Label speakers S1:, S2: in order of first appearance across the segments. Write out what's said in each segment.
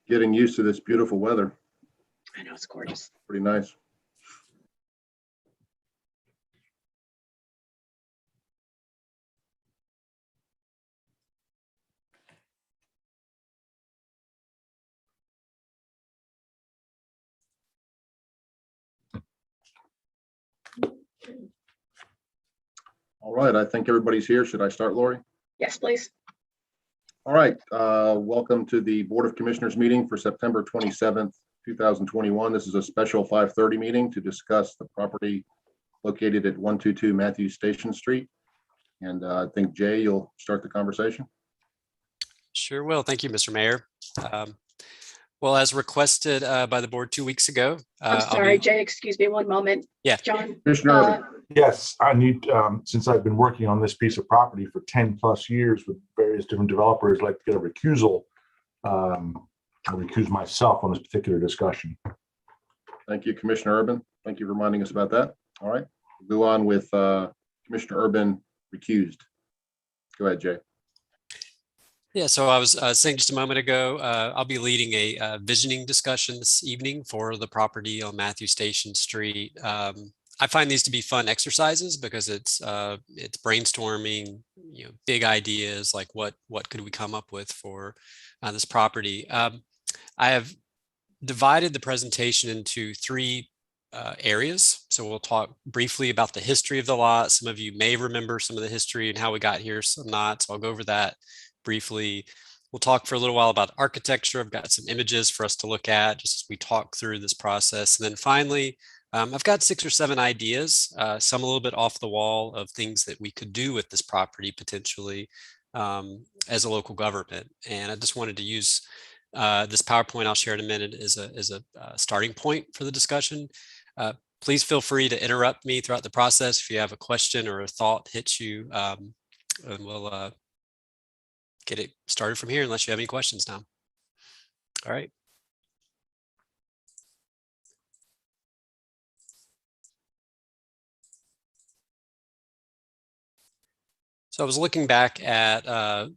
S1: getting used to this beautiful weather.
S2: I know, it's gorgeous.
S1: Pretty nice. All right, I think everybody's here. Should I start, Lori?
S2: Yes, please.
S1: All right, welcome to the Board of Commissioners meeting for September 27th, 2021. This is a special 5:30 meeting to discuss the property located at 122 Matthews Station Street. And I think, Jay, you'll start the conversation.
S3: Sure will. Thank you, Mr. Mayor. Well, as requested by the board 2 weeks ago.
S2: I'm sorry, Jay, excuse me one moment.
S3: Yeah.
S2: John.
S1: Commissioner Urban.
S4: Yes, I need, since I've been working on this piece of property for 10 plus years with various different developers, I'd like to get a recusal. I'll recuse myself on this particular discussion.
S1: Thank you, Commissioner Urban. Thank you for reminding us about that. All right, we'll go on with Commissioner Urban recused. Go ahead, Jay.
S3: Yeah, so I was saying just a moment ago, I'll be leading a visioning discussion this evening for the property on Matthews Station Street. I find these to be fun exercises because it's brainstorming, big ideas like what could we come up with for this property. I have divided the presentation into three areas. So we'll talk briefly about the history of the lot. Some of you may remember some of the history and how we got here, some not. So I'll go over that briefly. We'll talk for a little while about architecture. I've got some images for us to look at just as we talk through this process. And then finally, I've got 6 or 7 ideas, some a little bit off the wall of things that we could do with this property potentially as a local government. And I just wanted to use this PowerPoint I'll share in a minute as a starting point for the discussion. Please feel free to interrupt me throughout the process if you have a question or a thought hits you, and we'll get it started from here unless you have any questions now. All right. So I was looking back at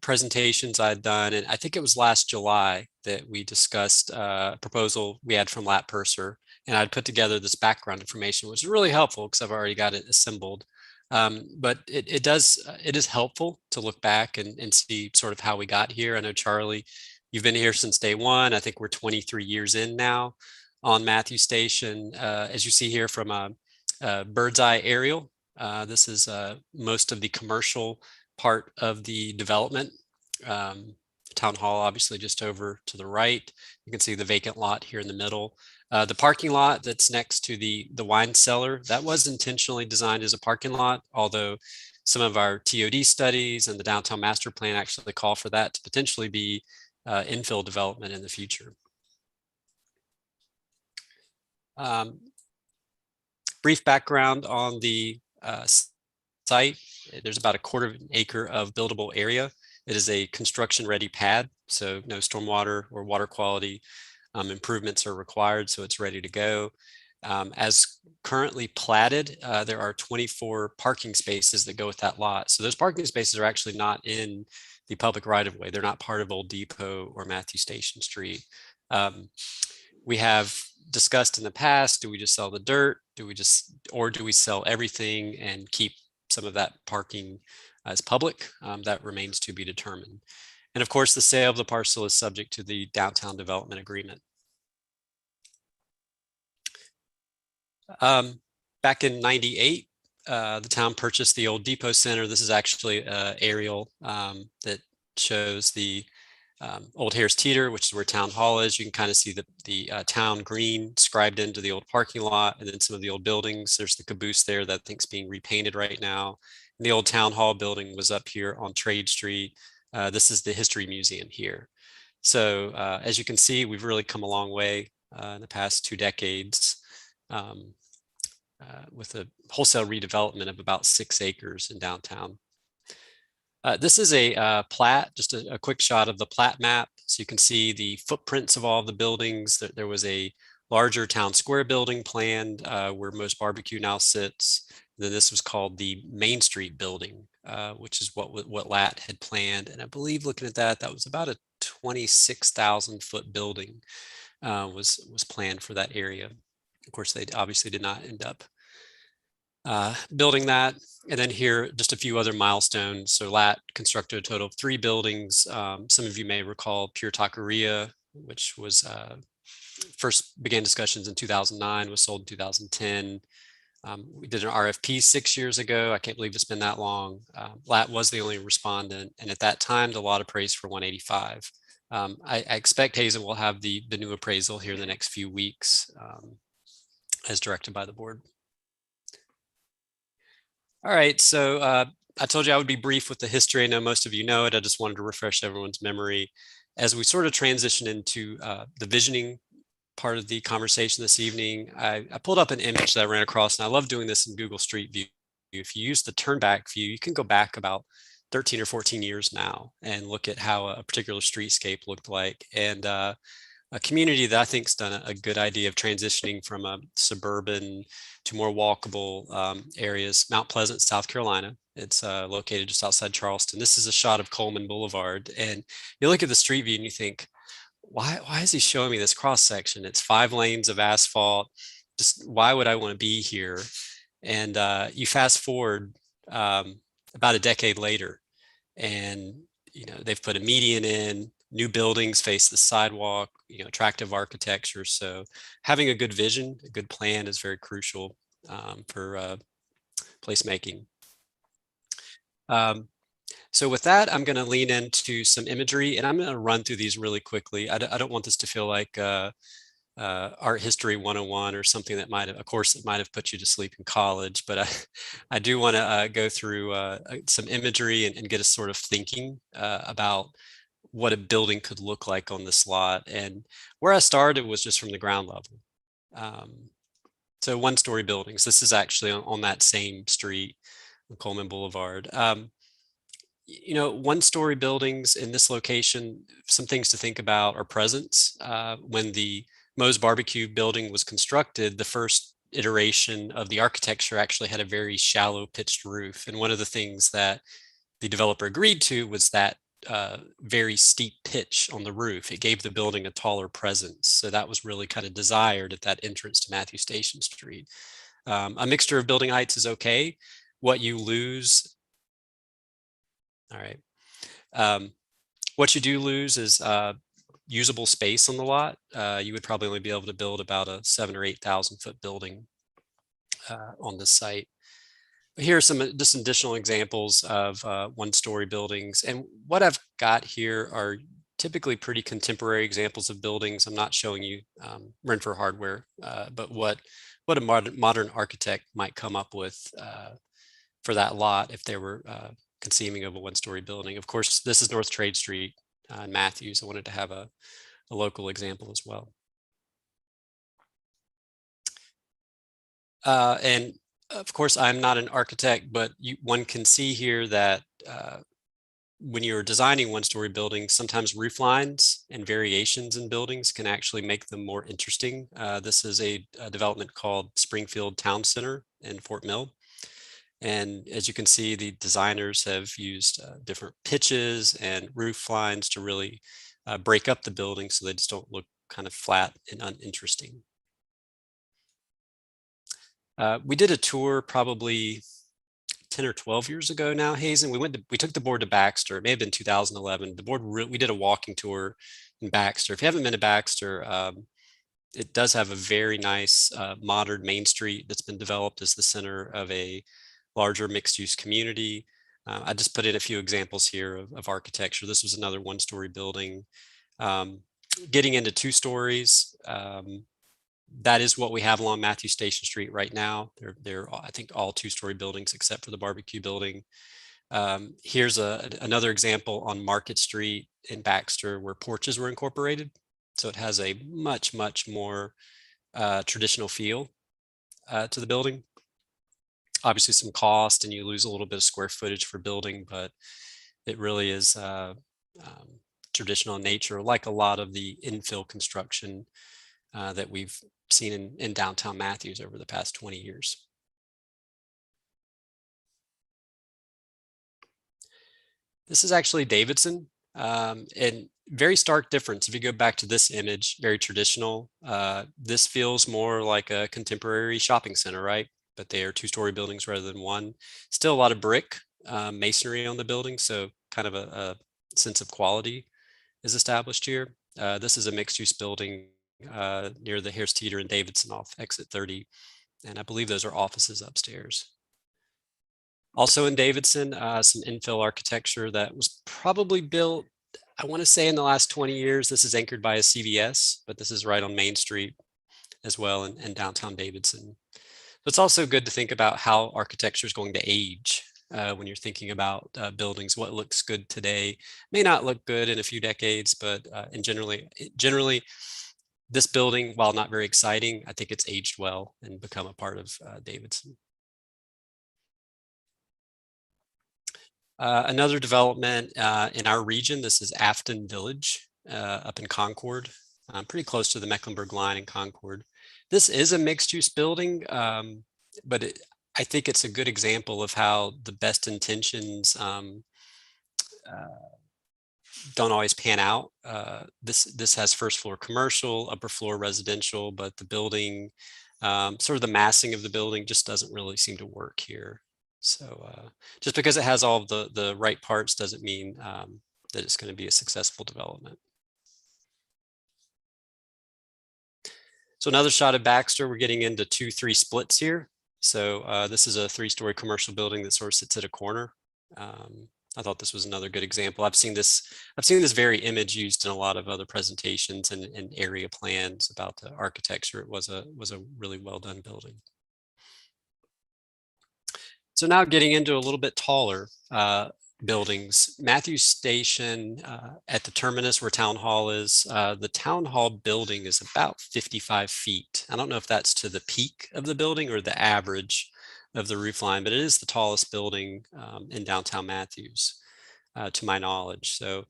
S3: presentations I'd done, and I think it was last July that we discussed a proposal we had from Lat Purser, and I'd put together this background information, which is really helpful because I've already got it assembled. But it is helpful to look back and see sort of how we got here. I know, Charlie, you've been here since day one. I think we're 23 years in now on Matthews Station. As you see here from a bird's eye aerial, this is most of the commercial part of the development. Town Hall, obviously, just over to the right. You can see the vacant lot here in the middle. The parking lot that's next to the wine cellar, that was intentionally designed as a parking lot, although some of our TOD studies and the downtown master plan actually call for that to potentially be infill development in the future. Brief background on the site. There's about 1/4 acre of buildable area. It is a construction ready pad, so no stormwater or water quality improvements are required, so it's ready to go. As currently platted, there are 24 parking spaces that go with that lot. So those parking spaces are actually not in the public right of way. They're not part of Old Depot or Matthews Station Street. We have discussed in the past, do we just sell the dirt? Do we sell everything and keep some of that parking as public? That remains to be determined. And of course, the sale of the parcel is subject to the downtown development agreement. Back in '98, the town purchased the Old Depot Center. This is actually an aerial that shows the Old Harris Teeter, which is where Town Hall is. You can kind of see the town green scribed into the old parking lot, and then some of the old buildings. There's the caboose there that I think is being repainted right now. And the old Town Hall building was up here on Trade Street. This is the History Museum here. So as you can see, we've really come a long way in the past 2 decades with a wholesale redevelopment of about 6 acres in downtown. This is a plat, just a quick shot of the plat map. So you can see the footprints of all the buildings. There was a larger town square building planned where Most Barbecue now sits. Then this was called the Main Street building, which is what LAT had planned. And I believe looking at that, that was about a 26,000 foot building was planned for that area. Of course, they obviously did not end up building that. And then here, just a few other milestones. So LAT constructed a total of 3 buildings. Some of you may recall Pure Taqueria, which was first began discussions in 2009, was sold in 2010. We did an RFP 6 years ago. I can't believe it's been that long. LAT was the only respondent. And at that time, the lot appraised for 185. I expect Hazen will have the new appraisal here in the next few weeks as directed by the board. All right, so I told you I would be brief with the history. I know most of you know it. I just wanted to refresh everyone's memory. As we sort of transition into the visioning part of the conversation this evening, I pulled up an image that I ran across, and I love doing this in Google Street View. If you use the turn back view, you can go back about 13 or 14 years now and look at how a particular streetscape looked like. And a community that I think has done a good idea of transitioning from a suburban to more walkable areas, Mount Pleasant, South Carolina. It's located just outside Charleston. This is a shot of Coleman Boulevard. And you look at the street view and you think, why is he showing me this cross section? It's 5 lanes of asphalt. Just why would I want to be here? And you fast forward about a decade later, and they've put a median in, new buildings face the sidewalk, attractive architecture. So having a good vision, a good plan is very crucial for placemaking. So with that, I'm going to lean into some imagery, and I'm going to run through these really quickly. I don't want this to feel like art history 101 or something that might have, of course, it might have put you to sleep in college, but I do want to go through some imagery and get us sort of thinking about what a building could look like on this lot. And where I started was just from the ground level. So 1-story buildings. This is actually on that same street, on Coleman Boulevard. 1-story buildings in this location, some things to think about are presence. When the Moe's Barbecue building was constructed, the first iteration of the architecture actually had a very shallow pitched roof. And one of the things that the developer agreed to was that very steep pitch on the roof. It gave the building a taller presence. So that was really kind of desired at that entrance to Matthew Station Street. A mixture of building heights is okay. What you lose, all right. What you do lose is usable space on the lot. You would probably only be able to build about a 7,000 or 8,000 foot building on this site. Here are some just additional examples of 1-story buildings. And what I've got here are typically pretty contemporary examples of buildings. I'm not showing you Renfer hardware, but what a modern architect might come up with for that lot if they were conceiving of a 1-story building. Of course, this is North Trade Street in Matthews. I wanted to have a local example as well. And of course, I'm not an architect, but one can see here that when you're designing 1-story buildings, sometimes roof lines and variations in buildings can actually make them more interesting. This is a development called Springfield Town Center in Fort Mill. And as you can see, the designers have used different pitches and roof lines to really break up the building so they just don't look kind of flat and uninteresting. We did a tour probably 10 or 12 years ago now, Hazen. We took the board to Baxter. It may have been 2011. The board, we did a walking tour in Baxter. If you haven't been to Baxter, it does have a very nice modern Main Street that's been developed as the center of a larger mixed-use community. I just put in a few examples here of architecture. This was another 1-story building. Getting into 2 stories, that is what we have along Matthew Station Street right now. They're I think all 2-story buildings except for the barbecue building. Here's another example on Market Street in Baxter where porches were incorporated. So it has a much more traditional feel to the building. Obviously some cost and you lose a little bit of square footage for building, but it really is traditional in nature, like a lot of the infill construction that we've seen in downtown Matthews over the past 20 years. This is actually Davidson, and very stark difference. If you go back to this image, very traditional. This feels more like a contemporary shopping center, right? But they are two-story buildings rather than one. Still a lot of brick masonry on the building, so kind of a sense of quality is established here. This is a mixed-use building near the Harris Teeter and Davidson off exit 30, and I believe those are offices upstairs. Also in Davidson, some infill architecture that was probably built, I want to say in the last 20 years. This is anchored by a CVS, but this is right on Main Street as well in downtown Davidson. But it's also good to think about how architecture is going to age when you're thinking about buildings. What looks good today may not look good in a few decades, but generally, this building, while not very exciting, I think it's aged well and become a part of Davidson. Another development in our region, this is Afton Village up in Concord, pretty close to the Mecklenburg line in Concord. This is a mixed use building, but I think it's a good example of how the best intentions don't always pan out. This has first floor commercial, upper floor residential, but the building, sort of the massing of the building just doesn't really seem to work here. So just because it has all of the right parts doesn't mean that it's going to be a successful development. So another shot of Baxter, we're getting into 2-3 splits here. So this is a 3-story commercial building that sort of sits at a corner. I thought this was another good example. I've seen this very image used in a lot of other presentations and area plans about the architecture. It was a really well done building. So now getting into a little bit taller buildings, Matthews Station at the terminus where Town Hall is, the Town Hall building is about 55 feet. I don't know if that's to the peak of the building or the average of the roof line, but it is the tallest building in downtown Matthews, to my knowledge. So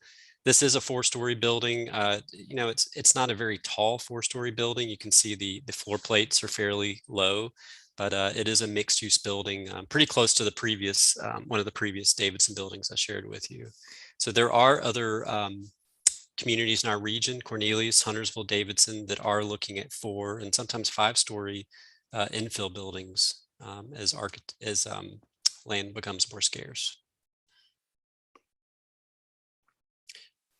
S3: this is a 4-story building. You know, it's not a very tall 4-story building. You can see the floor plates are fairly low, but it is a mixed use building, pretty close to the previous, one of the previous Davidson buildings I shared with you. So there are other communities in our region, Cornelius, Huntersville, Davidson, that are looking at 4 and sometimes 5-story infill buildings as land becomes more scarce.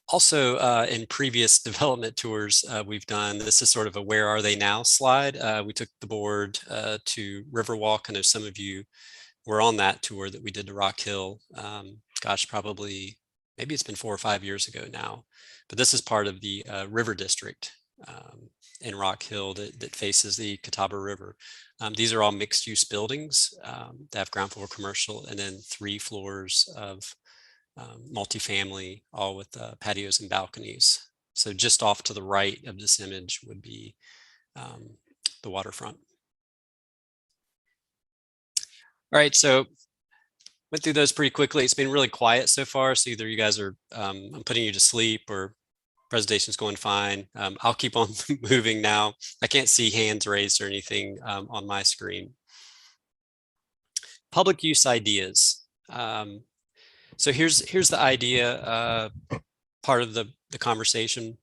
S3: Also, in previous development tours we've done, this is sort of a where are they now slide. We took the board to Riverwalk. I know some of you were on that tour that we did to Rock Hill. Gosh, probably, maybe it's been 4 or 5 years ago now. But this is part of the River District in Rock Hill that faces the Catawba River. These are all mixed use buildings that have ground floor commercial and then 3 floors of multifamily, all with patios and balconies. So just off to the right of this image would be the waterfront. All right, so went through those pretty quickly. It's been really quiet so far. So either you guys are, I'm putting you to sleep or presentation's going fine. I'll keep on moving now. I can't see hands raised or anything on my screen. Public use ideas. So here's the idea part of the conversation.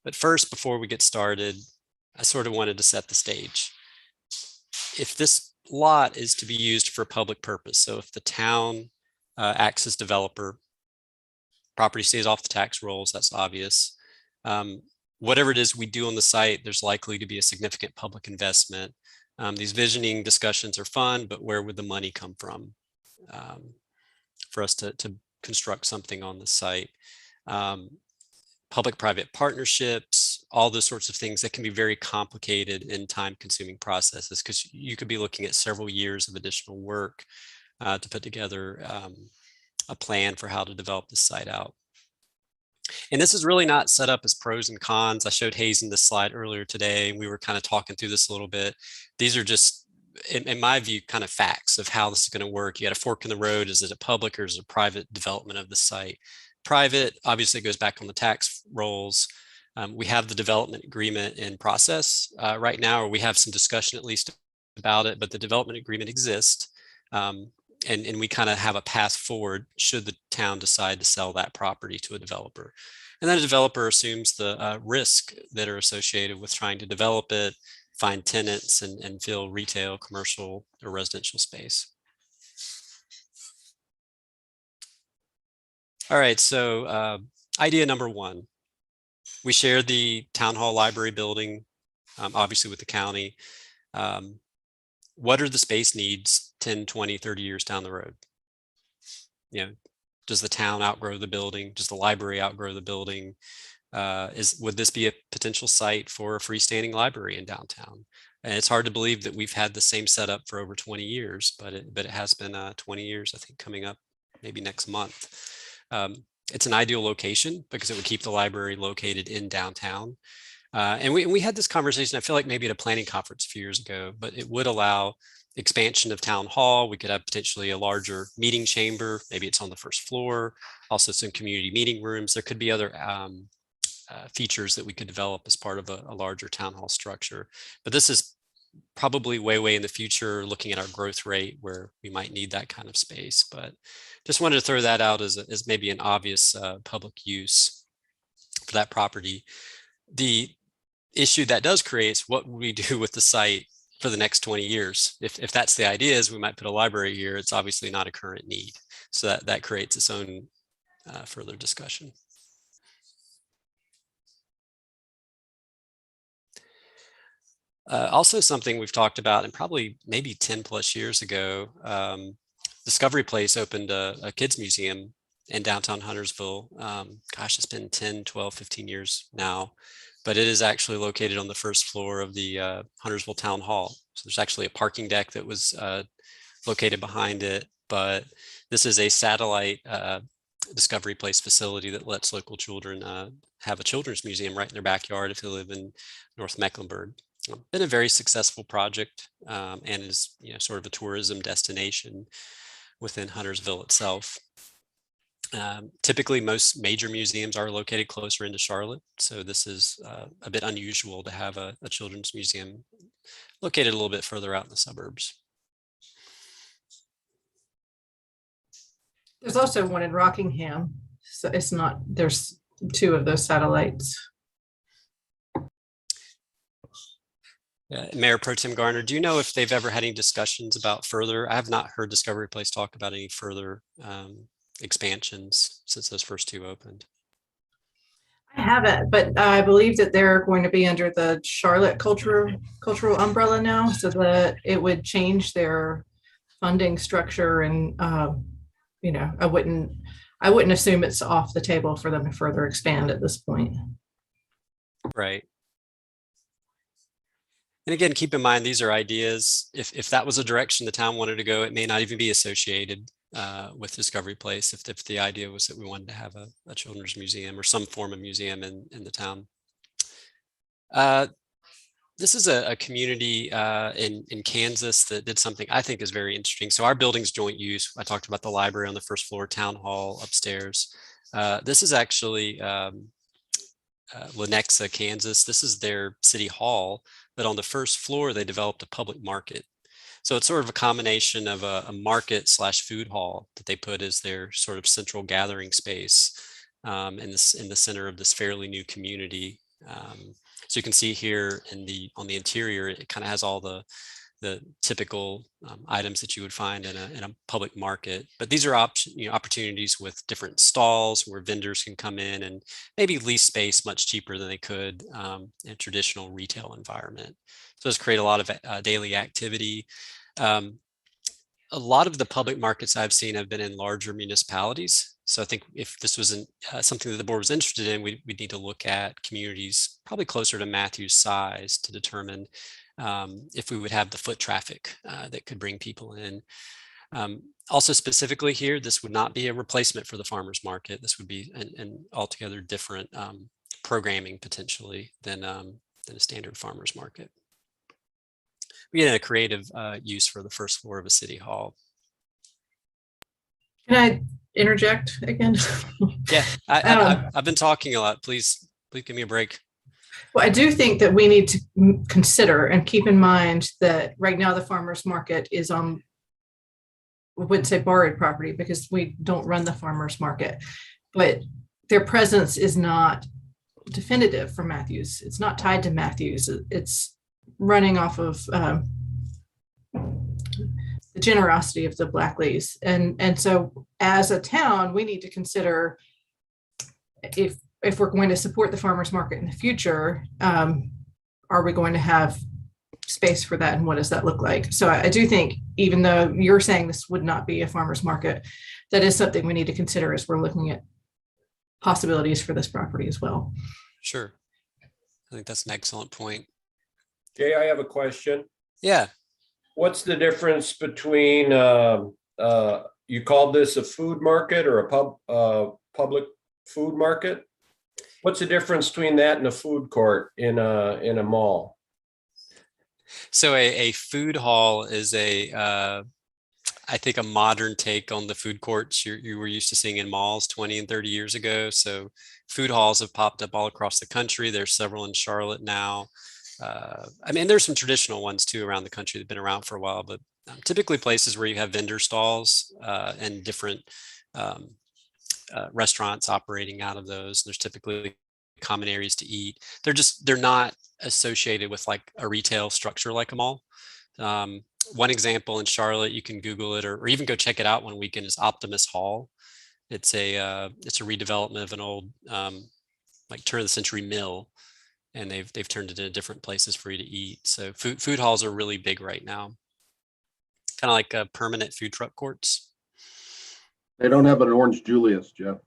S3: But first, before we get started, I sort of wanted to set the stage. If this lot is to be used for public purpose, so if the town acts as developer, property stays off the tax rolls, that's obvious. Whatever it is we do on the site, there's likely to be a significant public investment. These visioning discussions are fun, but where would the money come from for us to construct something on the site? Public-private partnerships, all those sorts of things that can be very complicated and time-consuming processes, because you could be looking at several years of additional work to put together a plan for how to develop the site out. And this is really not set up as pros and cons. I showed Hazen this slide earlier today, and we were kind of talking through this a little bit. These are just, in my view, kind of facts of how this is going to work. You got a fork in the road. Is it a public or is it a private development of the site? Private, obviously, it goes back on the tax rolls. We have the development agreement in process right now, or we have some discussion at least about it, but the development agreement exists. and we kind of have a path forward should the town decide to sell that property to a developer. And then a developer assumes the risk that are associated with trying to develop it, find tenants, and fill retail, commercial, or residential space. All right, so idea number one. We share the town hall library building, obviously with the county. What are the space needs 10, 20, 30 years down the road? You know, does the town outgrow the building? Does the library outgrow the building? Would this be a potential site for a freestanding library in downtown? And it's hard to believe that we've had the same setup for over 20 years, but it has been 20 years, I think, coming up maybe next month. It's an ideal location because it would keep the library located in downtown. And we had this conversation, I feel like maybe at a planning conference a few years ago, but it would allow expansion of town hall. We could have potentially a larger meeting chamber. Maybe it's on the first floor, also some community meeting rooms. There could be other features that we could develop as part of a larger town hall structure. But this is probably way in the future, looking at our growth rate where we might need that kind of space. But just wanted to throw that out as maybe an obvious public use for that property. The issue that does create is what we do with the site for the next 20 years. If that's the idea, is we might put a library here. It's obviously not a current need. So that creates its own further discussion. Also something we've talked about, and probably maybe 10 plus years ago, Discovery Place opened a kids museum in downtown Huntersville. Gosh, it's been 10, 12, 15 years now, but it is actually located on the first floor of the Huntersville Town Hall. So there's actually a parking deck that was located behind it, but this is a satellite Discovery Place facility that lets local children have a children's museum right in their backyard if they live in North Mecklenburg. Been a very successful project and is sort of a tourism destination within Huntersville itself. Typically, most major museums are located closer into Charlotte, so this is a bit unusual to have a children's museum located a little bit further out in the suburbs.
S5: There's also one in Rockingham, so it's not, there's two of those satellites.
S3: Mayor Pro Tem Garner, do you know if they've ever had any discussions about further? I have not heard Discovery Place talk about any further expansions since those first two opened.
S5: I haven't, but I believe that they're going to be under the Charlotte cultural umbrella now, so that it would change their funding structure. And I wouldn't assume it's off the table for them to further expand at this point.
S3: Right. And again, keep in mind, these are ideas. If that was a direction the town wanted to go, it may not even be associated with Discovery Place if the idea was that we wanted to have a children's museum or some form of museum in the town. This is a community in Kansas that did something I think is very interesting. So our building's joint use. I talked about the library on the first floor, town hall upstairs. This is actually Lenexa, Kansas. This is their city hall, but on the first floor, they developed a public market. So it's sort of a combination of a market / food hall that they put as their sort of central gathering space in the center of this fairly new community. So you can see here on the interior, it kind of has all the typical items that you would find in a public market. But these are opportunities with different stalls where vendors can come in and maybe lease space much cheaper than they could in a traditional retail environment. So those create a lot of daily activity. A lot of the public markets I've seen have been in larger municipalities. So I think if this wasn't something that the board was interested in, we'd need to look at communities probably closer to Matthew's size to determine if we would have the foot traffic that could bring people in. Also specifically here, this would not be a replacement for the farmer's market. This would be an altogether different programming potentially than a standard farmer's market. We had a creative use for the first floor of a city hall.
S5: Can I interject again?
S3: Yeah, I've been talking a lot. Please give me a break.
S5: Well, I do think that we need to consider and keep in mind that right now the farmers market is on wouldn't say borrowed property because we don't run the farmer's market, but their presence is not definitive for Matthews. It's not tied to Matthews. It's running off of the generosity of the Blackleys. And so as a town, we need to consider if we're going to support the farmer's market in the future, are we going to have space for that, and what does that look like? So I do think, even though you're saying this would not be a farmer's market, that is something we need to consider as we're looking at possibilities for this property as well.
S3: Sure. I think that's an excellent point.
S6: Jay, I have a question.
S3: Yeah.
S6: What's the difference between, you called this a food market or a public food market? What's the difference between that and a food court in a mall?
S3: So a food hall is I think a modern take on the food courts you were used to seeing in malls 20 and 30 years ago. So food halls have popped up all across the country. There's several in Charlotte now. I mean, there's some traditional ones too around the country that have been around for a while, but typically places where you have vendor stalls and different restaurants operating out of those. There's typically common areas to eat. They're not associated with like a retail structure like a mall. One example in Charlotte, you can Google it or even go check it out one weekend, is Optimus Hall. It's a redevelopment of an old like turn of the century mill, and they've turned it into different places for you to eat. So food halls are really big right now, kind of like permanent food truck courts.
S1: They don't have an Orange Julius, Jeff.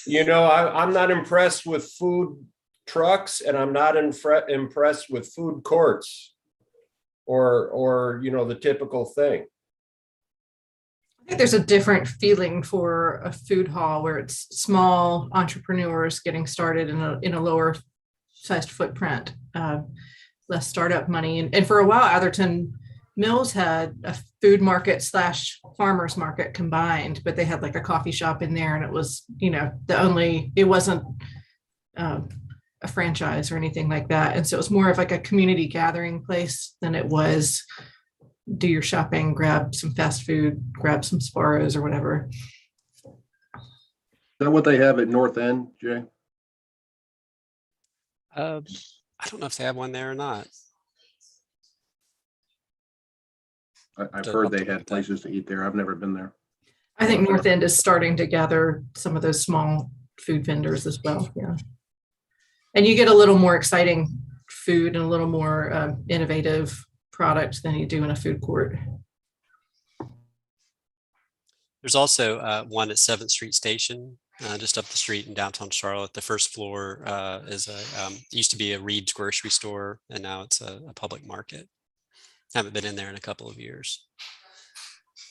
S6: You know, I'm not impressed with food trucks, and I'm not impressed with food courts or you know, the typical thing.
S5: I think there's a different feeling for a food hall where it's small entrepreneurs getting started in a lower sized footprint, less startup money. And for a while, Atherton Mills had a food market / farmers market combined, but they had like a coffee shop in there, and it was, you know, it wasn't a franchise or anything like that. And so it was more of like a community gathering place than it was do your shopping, grab some fast food, grab some Sparrows or whatever.
S1: Is that what they have at North End, Jay?
S3: I don't know if they have one there or not.
S1: I've
S3: Don't
S1: heard
S3: have to
S1: they
S3: look
S1: had
S3: at that.
S1: places to eat there. I've never been there.
S5: I think North End is starting to gather some of those small food vendors as well. Yeah. And you get a little more exciting food and a little more innovative product than you do in a food court.
S3: There's also one at 7th Street Station, just up the street in downtown Charlotte. The first floor is it used to be a Reed's grocery store, and now it's a public market. Haven't been in there in a couple of years.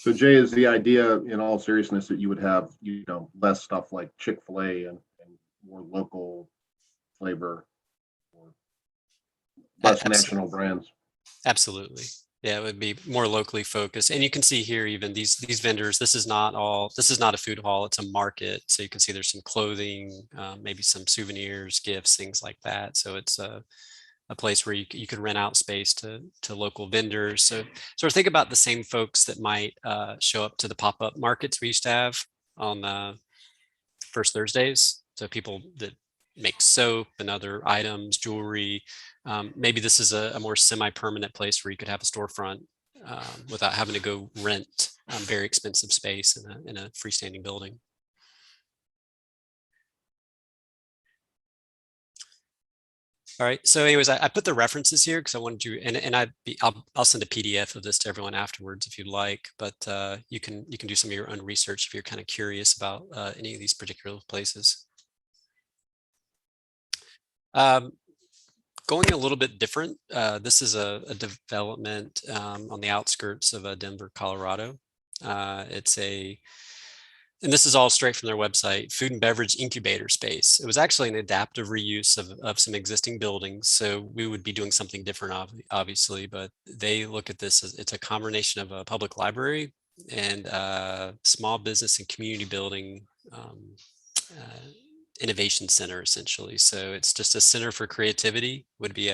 S1: So Jay, is the idea in all seriousness that you would have, you know, less stuff like Chick-fil-A and more local flavor or less national brands?
S3: Absolutely. Yeah, it would be more locally focused. And you can see here, even these vendors, this is not a food hall, it's a market. So you can see there's some clothing, maybe some souvenirs, gifts, things like that. So it's a place where you could rent out space to local vendors. So sort of think about the same folks that might show up to the pop-up markets we used to have on first Thursdays. So people that make soap and other items, jewelry. Maybe this is a more semi-permanent place where you could have a storefront without having to go rent very expensive space in a freestanding building. All right. So anyways, I put the references here because I wanted you, and I'll send a PDF of this to everyone afterwards if you'd like, but you can do some of your own research if you're kind of curious about any of these particular places. Going a little bit different. This is a development on the outskirts of Denver, Colorado. And this is all straight from their website, food and beverage incubator space. It was actually an adaptive reuse of some existing buildings. So we would be doing something different, obviously, but they look at this as it's a combination of a public library and small business and community building innovation center, essentially. So it's just a center for creativity, would be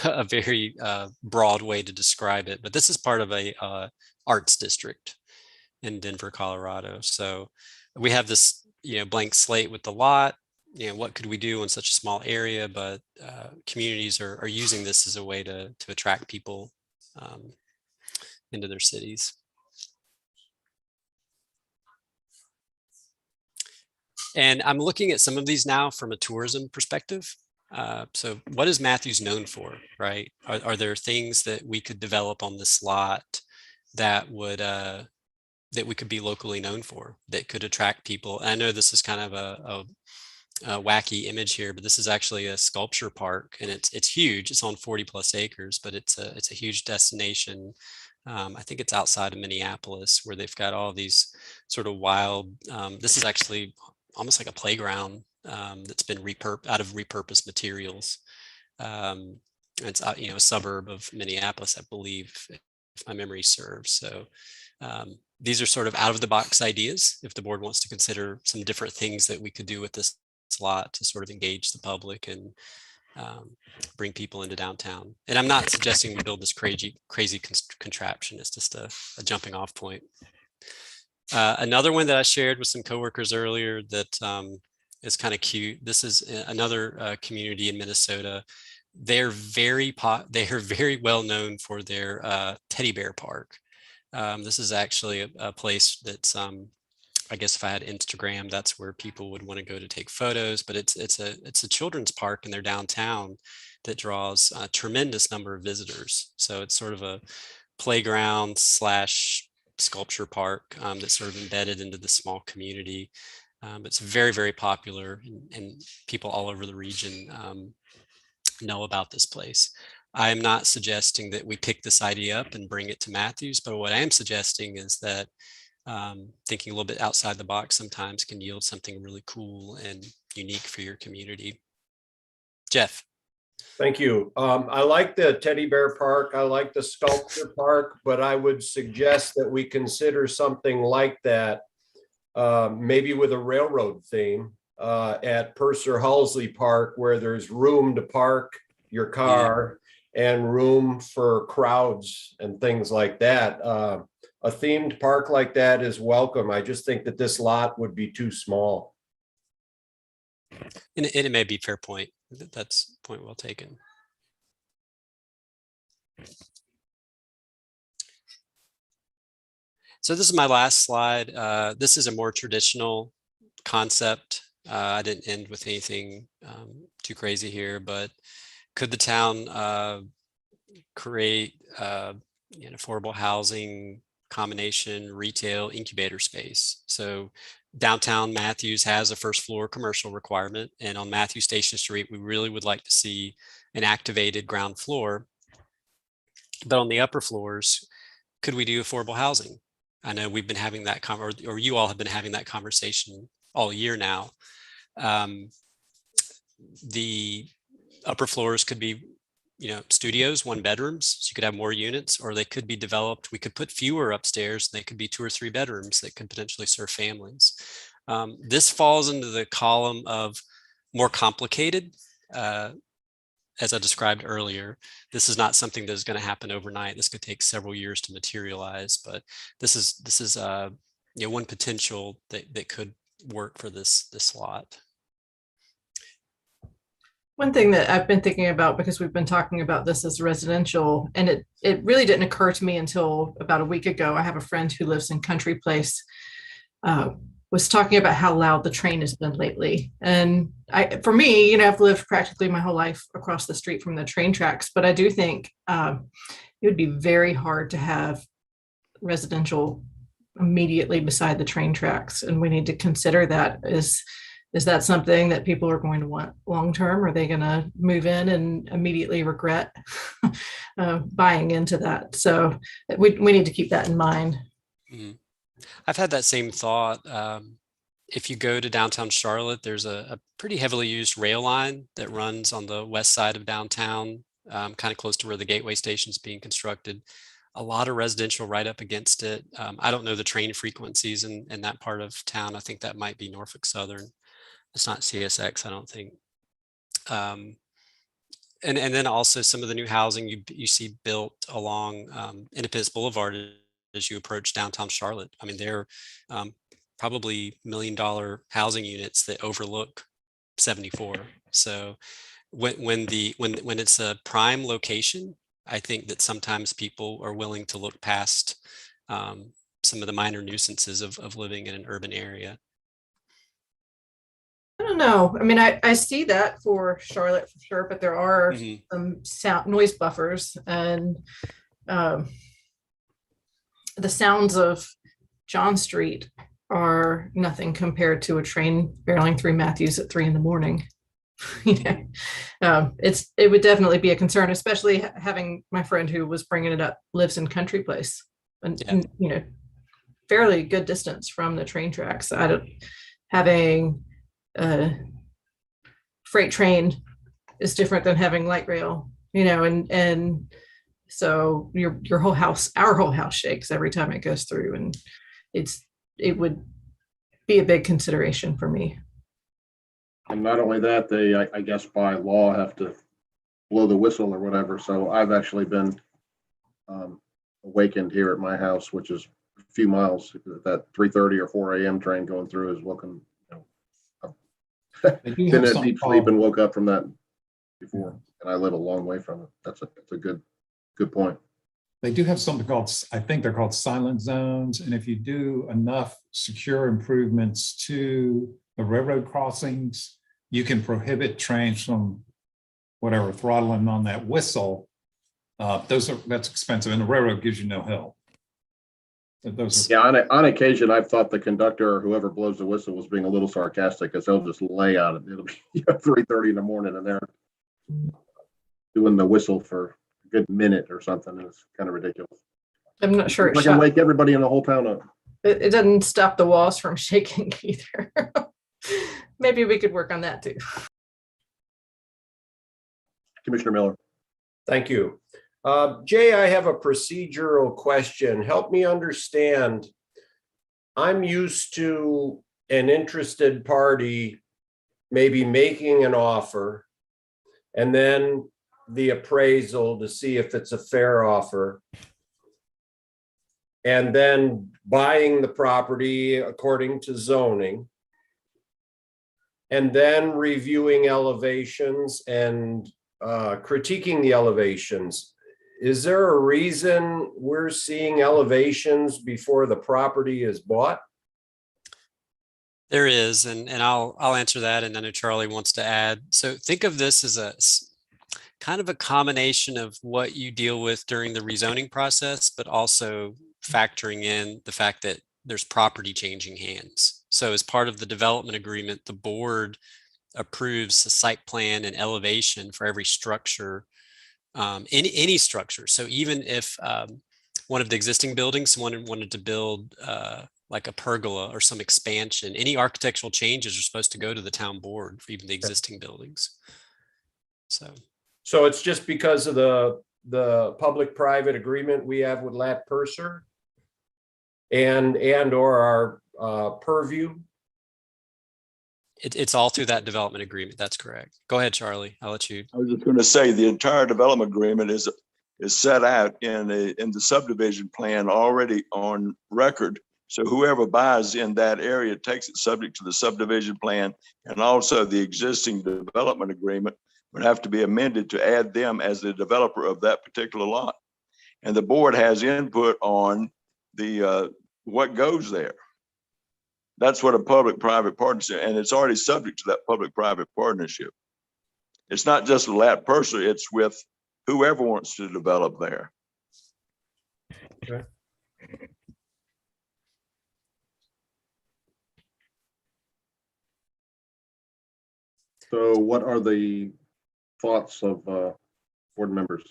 S3: a very broad way to describe it, but this is part of a arts district in Denver, Colorado. So we have this, blank slate with the lot. What could we do in such a small area? But communities are using this as a way to attract people into their cities. And I'm looking at some of these now from a tourism perspective. So what is Matthews known for, right? Are there things that we could develop on this lot that would that we could be locally known for, that could attract people? And I know this is kind of a wacky image here, but this is actually a sculpture park, and it's huge. It's on 40+ acres, but it's a huge destination. I think it's outside of Minneapolis, where they've got all these sort of wild. This is actually almost like a playground that's been out of repurposed materials. It's a suburb of Minneapolis, I believe, if my memory serves. So these are sort of out of the box ideas. If the board wants to consider some different things that we could do with this lot to sort of engage the public and bring people into downtown. And I'm not suggesting we build this crazy contraption. It's just a jumping off point. Another one that I shared with some coworkers earlier that is kind of cute. This is another community in Minnesota. They're very well known for their teddy bear park. This is actually a place that's I guess if I had Instagram, that's where people would want to go to take photos. But it's a children's park in their downtown that draws a tremendous number of visitors. So it's sort of a playground / sculpture park that's sort of embedded into the small community. It's very, very popular, and people all over the region know about this place. I am not suggesting that we pick this idea up and bring it to Matthews, but what I am suggesting is that thinking a little bit outside the box sometimes can yield something really cool and unique for your community. Jeff.
S6: Thank you. I like the teddy bear park. I like the sculpture park, but I would suggest that we consider something like that, maybe with a railroad theme at Purser Halsey Park, where there's room to park your car and room for crowds and things like that. A themed park like that is welcome. I just think that this lot would be too small.
S3: And it may be a fair point. That's point well taken. So this is my last slide. This is a more traditional concept. I didn't end with anything too crazy here, but could the town create an affordable housing combination retail incubator space? So downtown Matthews has a first floor commercial requirement, and on Matthews Station Street, we really would like to see an activated ground floor. But on the upper floors, could we do affordable housing? I know we've been having that or you all have been having that conversation all year now. The upper floors could be, studios, 1 bedrooms, so you could have more units, or they could be developed. We could put fewer upstairs. They could be 2 or 3 bedrooms that could potentially serve families. This falls into the column of more complicated. As I described earlier, this is not something that is going to happen overnight. This could take several years to materialize, but this is one potential that could work for this lot.
S5: One thing that I've been thinking about, because we've been talking about this as residential, and it really didn't occur to me until about a week ago. I have a friend who lives in Country Place, was talking about how loud the train has been lately. And for me, I've lived practically my whole life across the street from the train tracks, but I do think it would be very hard to have residential immediately beside the train tracks. And we need to consider that. Is that something that people are going to want long-term? Are they going to move in and immediately regret buying into that? So we need to keep that in mind.
S3: Mm-hmm. I've had that same thought. If you go to downtown Charlotte, there's a pretty heavily used rail line that runs on the west side of downtown, kind of close to where the Gateway Station is being constructed. A lot of residential right up against it. I don't know the train frequencies in that part of town. I think that might be Norfolk Southern. It's not CSX, I don't think. And then also some of the new housing you see built along Independence Boulevard as you approach downtown Charlotte. I mean, they're probably $1 million housing units that overlook 74. So when it's a prime location, I think that sometimes people are willing to look past some of the minor nuisances of living in an urban area.
S5: I don't know. I mean, I see that for Charlotte for sure, but there are
S3: Mhm.
S5: some sound noise buffers, and the sounds of John Street are nothing compared to a train barreling through Matthews at 3 a.m. It would definitely be a concern, especially having my friend who was bringing it up lives in Country Place, and
S3: Yeah.
S5: fairly good distance from the train tracks. Having a freight train is different than having light rail, and so your whole house, our whole house shakes every time it goes through, and it would be a big consideration for me.
S1: And not only that, they, I guess by law, have to blow the whistle or whatever. So I've actually been awakened here at my house, which is a few miles. That 3:30 or 4 a.m. train going through is welcome.
S7: They do
S1: Been
S7: have
S1: in a
S7: something
S1: deep sleep
S7: called,
S1: and woke up from that before, and I live a long way from it. That's a good point.
S7: they do have something called, I think they're called silent zones. And if you do enough secure improvements to the railroad crossings, you can prohibit trains from whatever throttling on that whistle. That's expensive, and the railroad gives you no help. Those are,
S1: Yeah, on occasion, I've thought the conductor or whoever blows the whistle was being a little sarcastic, because they'll just lay out it. It'll be 3:30 in the morning, and they're doing the whistle for a good minute or something. It's kind of ridiculous.
S5: I'm not sure
S1: I can wake everybody in the whole town up.
S5: it doesn't stop the walls from shaking either. Maybe we could work on that too.
S1: Commissioner Miller.
S6: Thank you. Jay, I have a procedural question. Help me understand. I'm used to an interested party maybe making an offer, and then the appraisal to see if it's a fair offer, and then buying the property according to zoning, and then reviewing elevations and critiquing the elevations. Is there a reason we're seeing elevations before the property is bought?
S3: There is, and I'll answer that, and I know Charlie wants to add. So think of this as a kind of a combination of what you deal with during the rezoning process, but also factoring in the fact that there's property changing hands. So as part of the development agreement, the board approves the site plan and elevation for every structure, any structure. So even if one of the existing buildings, someone wanted to build like a pergola or some expansion, any architectural changes are supposed to go to the town board for even the existing buildings. So
S6: it's just because of the public-private agreement we have with Lat Purser and or our purview?
S3: it's all through that development agreement. That's correct. Go ahead, Charlie. I'll let you.
S8: I was just going to say the entire development agreement is set out in the subdivision plan already on record. So whoever buys in that area takes it subject to the subdivision plan, and also the existing development agreement would have to be amended to add them as the developer of that particular lot. And the board has input on the what goes there. That's what a public-private partnership, and it's already subject to that public-private partnership. It's not just with Lat Purser, it's with whoever wants to develop there.
S6: Okay.
S1: So what are the thoughts of board members?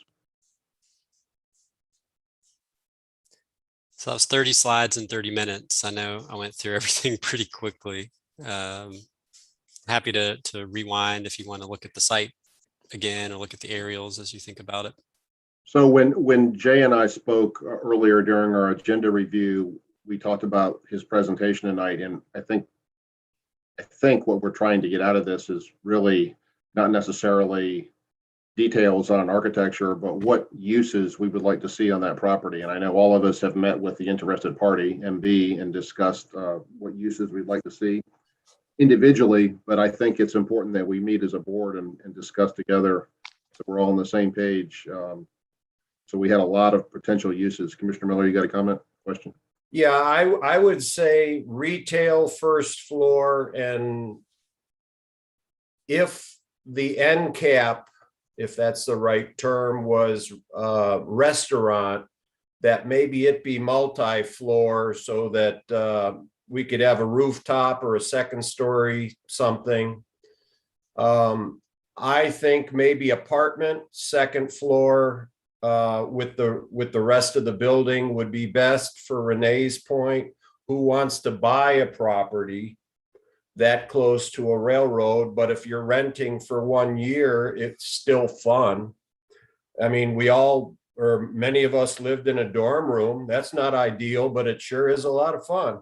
S3: So that was 30 slides in 30 minutes. I know I went through everything pretty quickly. Happy to rewind if you want to look at the site again or look at the aerials as you think about it.
S1: So when Jay and I spoke earlier during our agenda review, we talked about his presentation tonight, and I think what we're trying to get out of this is really not necessarily details on architecture, but what uses we would like to see on that property. And I know all of us have met with the interested party, MB, and discussed what uses we'd like to see individually, but I think it's important that we meet as a board and discuss together so we're all on the same page. So we had a lot of potential uses. Commissioner Miller, you got a comment, question?
S6: Yeah, I would say retail first floor, and if the end cap, if that's the right term, was restaurant, that maybe it be multi-floor so that we could have a rooftop or a second story something. I think maybe apartment, second floor, with the rest of the building would be best for Renee's point. Who wants to buy a property that close to a railroad? But if you're renting for 1 year, it's still fun. I mean, we all, or many of us, lived in a dorm room. That's not ideal, but it sure is a lot of fun.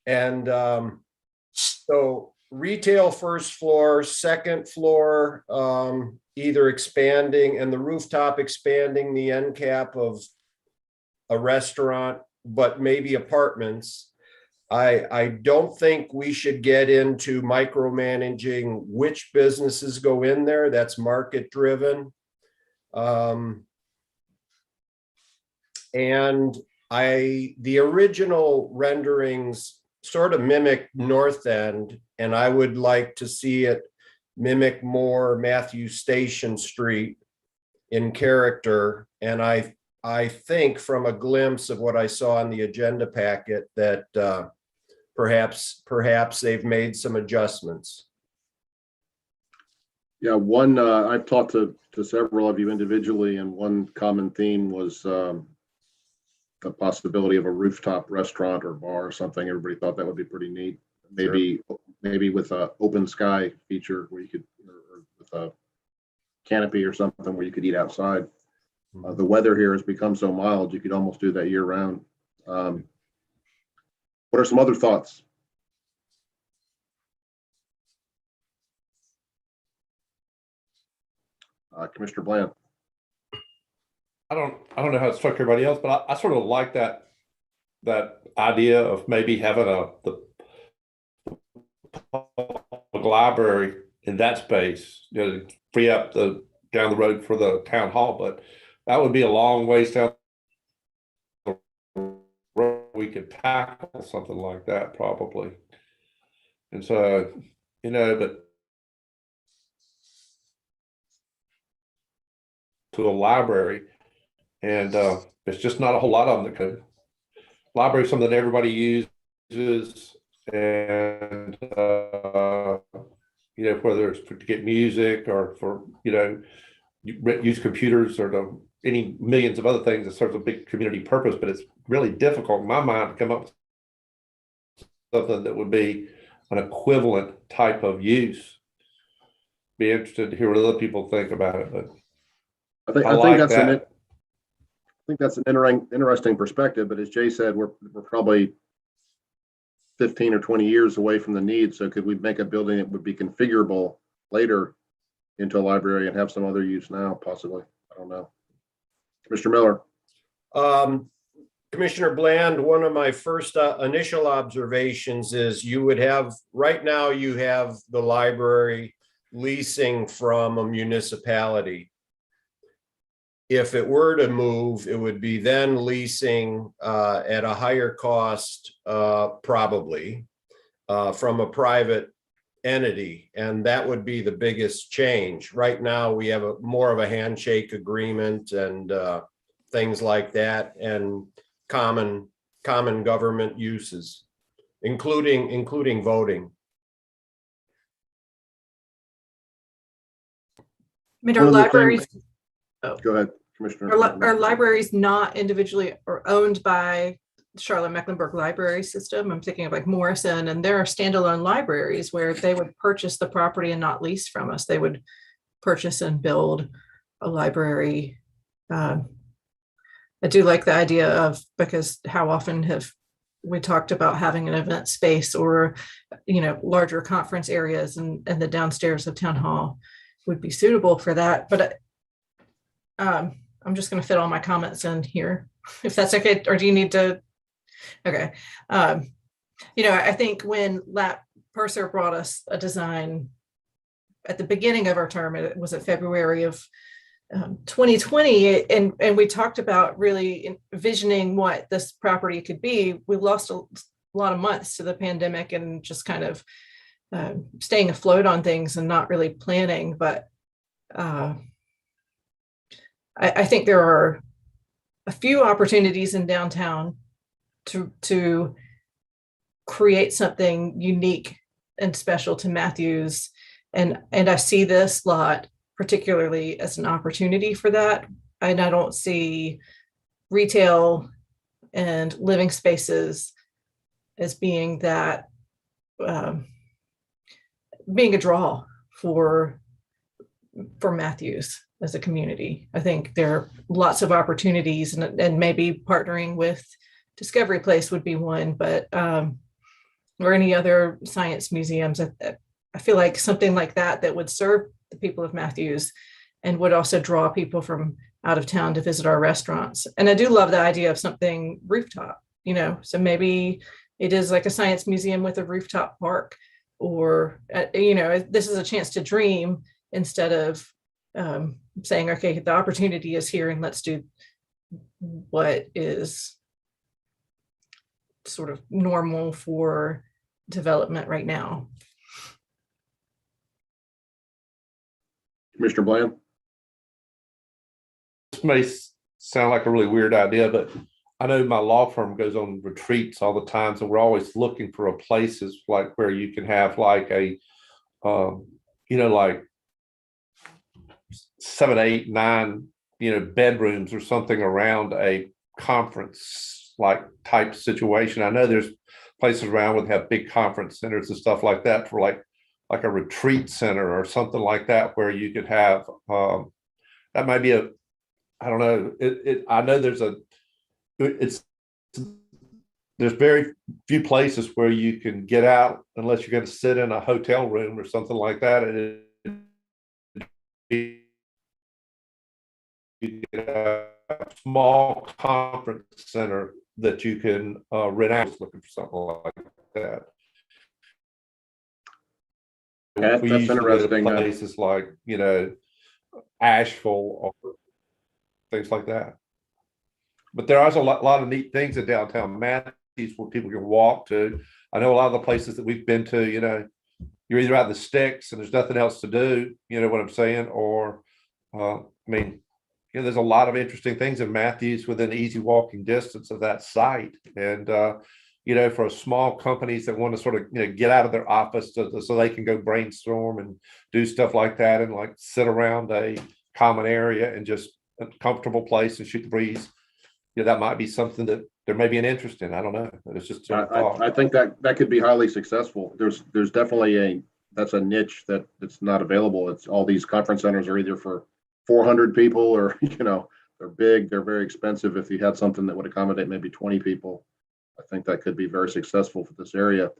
S6: And so retail first floor, second floor, either expanding, and the rooftop expanding the end cap of a restaurant, but maybe apartments. I don't think we should get into micromanaging which businesses go in there. That's market driven. And the original renderings sort of mimic North End, and I would like to see it mimic more Matthew Station Street in character. And I think from a glimpse of what I saw in the agenda packet that perhaps they've made some adjustments.
S1: Yeah, I've talked to several of you individually, and one common theme was the possibility of a rooftop restaurant or bar or something. Everybody thought that would be pretty neat. Maybe with a open sky feature where you could, or with a canopy or something where you could eat outside. The weather here has become so mild, you could almost do that year round. What are some other thoughts? Commissioner Bland.
S9: I don't know how to struck everybody else, but I sort of like that idea of maybe having the public library in that space, to free up down the road for the town hall. But that would be a long ways down the road. We could tackle something like that probably. And so, but to a library. And there's just not a whole lot of them that could. Library is something everybody uses, and whether it's to get music or for use computers or any millions of other things that serves a big community purpose. But it's really difficult in my mind to come up with something that would be an equivalent type of use. Be interested to hear what other people think about it, but
S1: I think that's an interesting perspective, but as Jay said, we're probably 15 or 20 years away from the need. So could we make a building that would be configurable later into a library and have some other use now, possibly? I don't know. Mr. Miller.
S6: Commissioner Bland, one of my first initial observations is right now you have the library leasing from a municipality. If it were to move, it would be then leasing at a higher cost, probably from a private entity. And that would be the biggest change. Right now, we have more of a handshake agreement and things like that, and common government uses, including voting.
S5: I mean, our libraries.
S1: Go ahead, Commissioner.
S5: Our libraries not individually or owned by Charlotte-Mecklenburg Library System. I'm thinking of like Morrison, and there are standalone libraries where they would purchase the property and not lease from us. They would purchase and build a library. I do like the idea of, because how often have we talked about having an event space or, larger conference areas and the downstairs of town hall. would be suitable for that. But I'm just going to fit all my comments in here, if that's okay. Or do you need to? Okay. I think when Lap Purser brought us a design at the beginning of our term, it was at February of 2020, and we talked about really envisioning what this property could be. We lost a lot of months to the pandemic and just kind of staying afloat on things and not really planning. But I think there are a few opportunities in downtown to create something unique and special to Matthews. And I see this lot particularly as an opportunity for that. And I don't see retail and living spaces as being that, being a draw for Matthews as a community. I think there are lots of opportunities, and maybe partnering with Discovery Place would be one, but or any other science museums. I feel like something like that would serve the people of Matthews and would also draw people from out of town to visit our restaurants. And I do love the idea of something rooftop, so maybe it is like a science museum with a rooftop park, or, this is a chance to dream instead of saying, okay, the opportunity is here and let's do what is sort of normal for development right now.
S1: Commissioner Bland?
S9: This may sound like a really weird idea, but I know my law firm goes on retreats all the time, so we're always looking for places like where you can have like a, like 7, 8, 9, bedrooms or something around a conference like type situation. I know there's places around where they have big conference centers and stuff like that for like a retreat center or something like that, where you could have that might be I don't know. I know there's very few places where you can get out unless you're going to sit in a hotel room or something like that. And you get a small conference center that you can rent out. Looking for something like that.
S1: That's
S9: We usually go to
S1: interesting.
S9: places like Asheville or things like that. But there are a lot of neat things in downtown Matthews where people can walk to. I know a lot of the places that we've been to, you're either out in the sticks and there's nothing else to do, you know what I'm saying? Or, there's a lot of interesting things in Matthews within easy walking distance of that site. And, for small companies that want to sort of, get out of their office so they can go brainstorm and do stuff like that and like sit around a common area and just a comfortable place and shoot the breeze. That might be something that there may be an interest in. I don't know. It's just a thought.
S1: I think that could be highly successful. There's definitely that's a niche that's not available. It's all these conference centers are either for 400 people or, they're big, they're very expensive. If you had something that would accommodate maybe 20 people, I think that could be very successful for this area.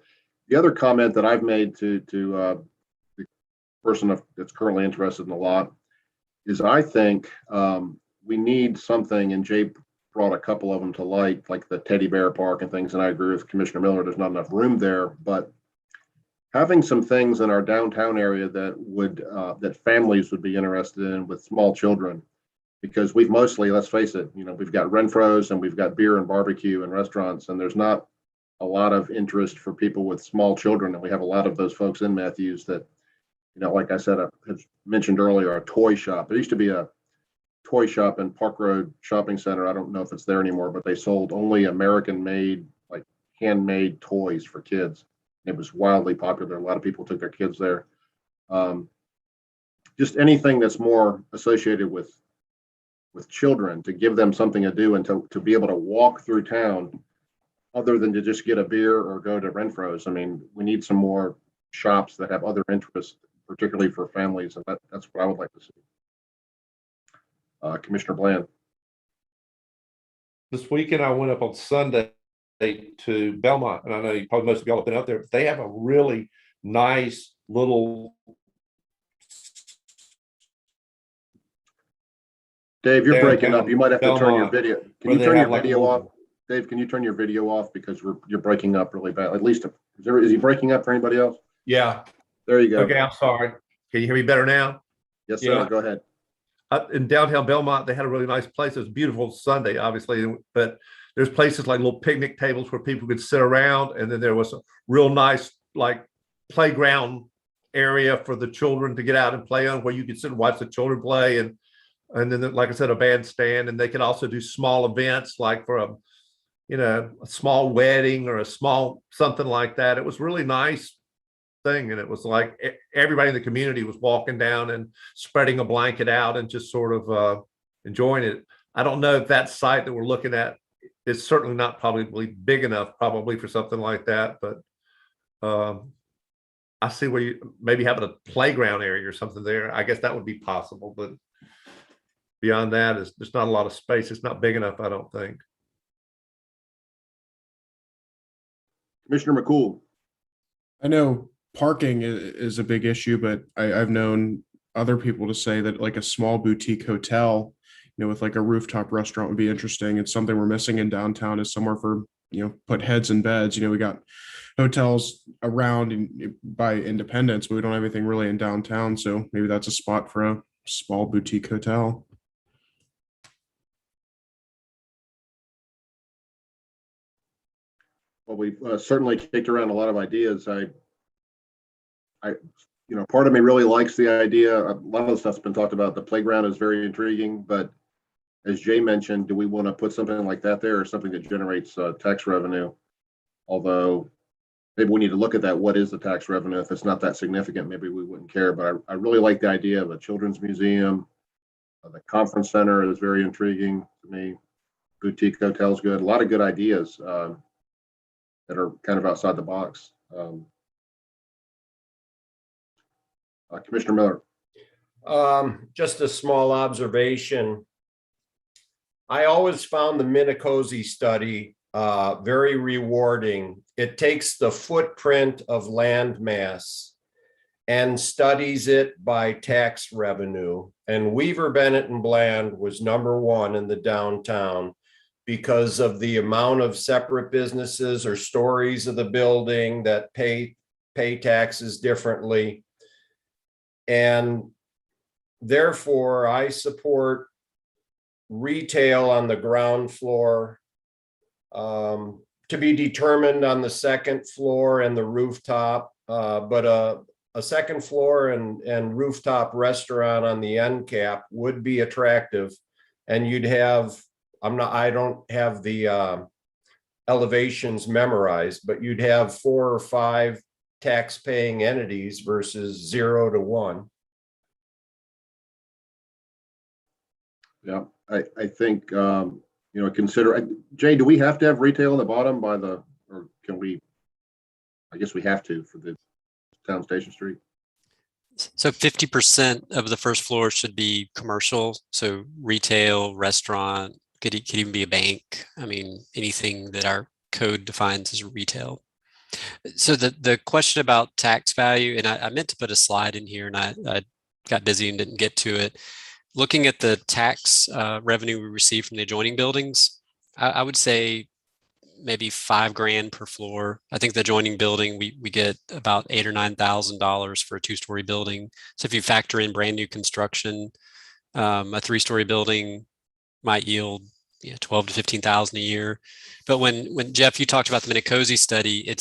S1: The other comment that I've made to the person that's currently interested in the lot is I think we need something, and Jay brought a couple of them to light, like the teddy bear park and things. And I agree with Commissioner Miller, there's not enough room there, but having some things in our downtown area that would, that families would be interested in with small children, because we've mostly, let's face it, we've got Renfro's and we've got beer and barbecue and restaurants, and there's not a lot of interest for people with small children. And we have a lot of those folks in Matthews that, like I said, I mentioned earlier, a toy shop. There used to be a toy shop in Park Road Shopping Center. I don't know if it's there anymore, but they sold only American-made, like handmade toys for kids. It was wildly popular. A lot of people took their kids there. Just anything that's more associated with children, to give them something to do and to be able to walk through town other than to just get a beer or go to Renfro's. We need some more shops that have other interests, particularly for families. And that's what I would like to see. Commissioner Bland.
S9: This weekend, I went up on Sunday to Belmont, and I know probably most of y'all have been up there. They have a really nice little
S1: Dave, you're breaking up.
S9: Downtown
S1: You might have to turn your
S9: Belmont,
S1: video. Can
S9: where
S1: you
S9: they
S1: turn your
S9: have like
S1: video off?
S9: little-
S1: Dave, can you turn your video off because you're breaking up really bad? At least, is he breaking up for anybody else?
S6: Yeah,
S1: There you go.
S9: Okay, I'm sorry. Can you hear me better now?
S1: Yes, sir.
S6: Yeah.
S1: Go ahead.
S9: In downtown Belmont, they had a really nice place. It was beautiful Sunday, obviously, but there's places like little picnic tables where people could sit around, and then there was a real nice like playground area for the children to get out and play on, where you could sit and watch the children play, and then, like I said, a bandstand, and they could also do small events like for a small wedding or a small something like that. It was really nice thing, and it was like everybody in the community was walking down and spreading a blanket out and just sort of enjoying it. I don't know if that site that we're looking at is certainly not probably big enough probably for something like that, but I see where you maybe having a playground area or something there. I guess that would be possible, but beyond that, there's not a lot of space. It's not big enough, I don't think.
S1: Commissioner McCool.
S10: I know parking is a big issue, but I've known other people to say that like a small boutique hotel, with like a rooftop restaurant would be interesting. It's something we're missing in downtown is somewhere for, put heads in beds. We got hotels around by Independence, but we don't have anything really in downtown. So maybe that's a spot for a small boutique hotel.
S1: Well, we've certainly kicked around a lot of ideas. Part of me really likes the idea. A lot of the stuff's been talked about. The playground is very intriguing, but as Jay mentioned, do we want to put something like that there or something that generates tax revenue? Although maybe we need to look at that. What is the tax revenue? If it's not that significant, maybe we wouldn't care. But I really like the idea of a children's museum. The conference center is very intriguing to me. Boutique hotel's good. A lot of good ideas that are kind of outside the box. Commissioner Miller.
S6: Just a small observation. I always found the Minicozy study very rewarding. It takes the footprint of land mass and studies it by tax revenue. And Weaver, Bennett and Bland was #1 in the downtown because of the amount of separate businesses or stories of the building that pay taxes differently. And therefore, I support retail on the ground floor to be determined on the second floor and the rooftop, but a second floor and rooftop restaurant on the end cap would be attractive. And you'd have, I don't have the elevations memorized, but you'd have 4 or 5 tax-paying entities versus 0 to 1.
S1: Yeah, I think, consider, Jay, do we have to have retail on the bottom or can we, I guess we have to for the town Station Street.
S3: So 50% of the first floor should be commercial. So retail, restaurant, could even be a bank. I mean, anything that our code defines as retail. So the question about tax value, and I meant to put a slide in here and I got busy and didn't get to it. Looking at the tax revenue we receive from the adjoining buildings, I would say maybe $5,000 per floor. I think the adjoining building, we get about $8,000 or $9,000 for a 2-story building. So if you factor in brand new construction, a 3-story building might yield $12,000 to $15,000 a year. But when Jeff, you talked about the Minicozy study,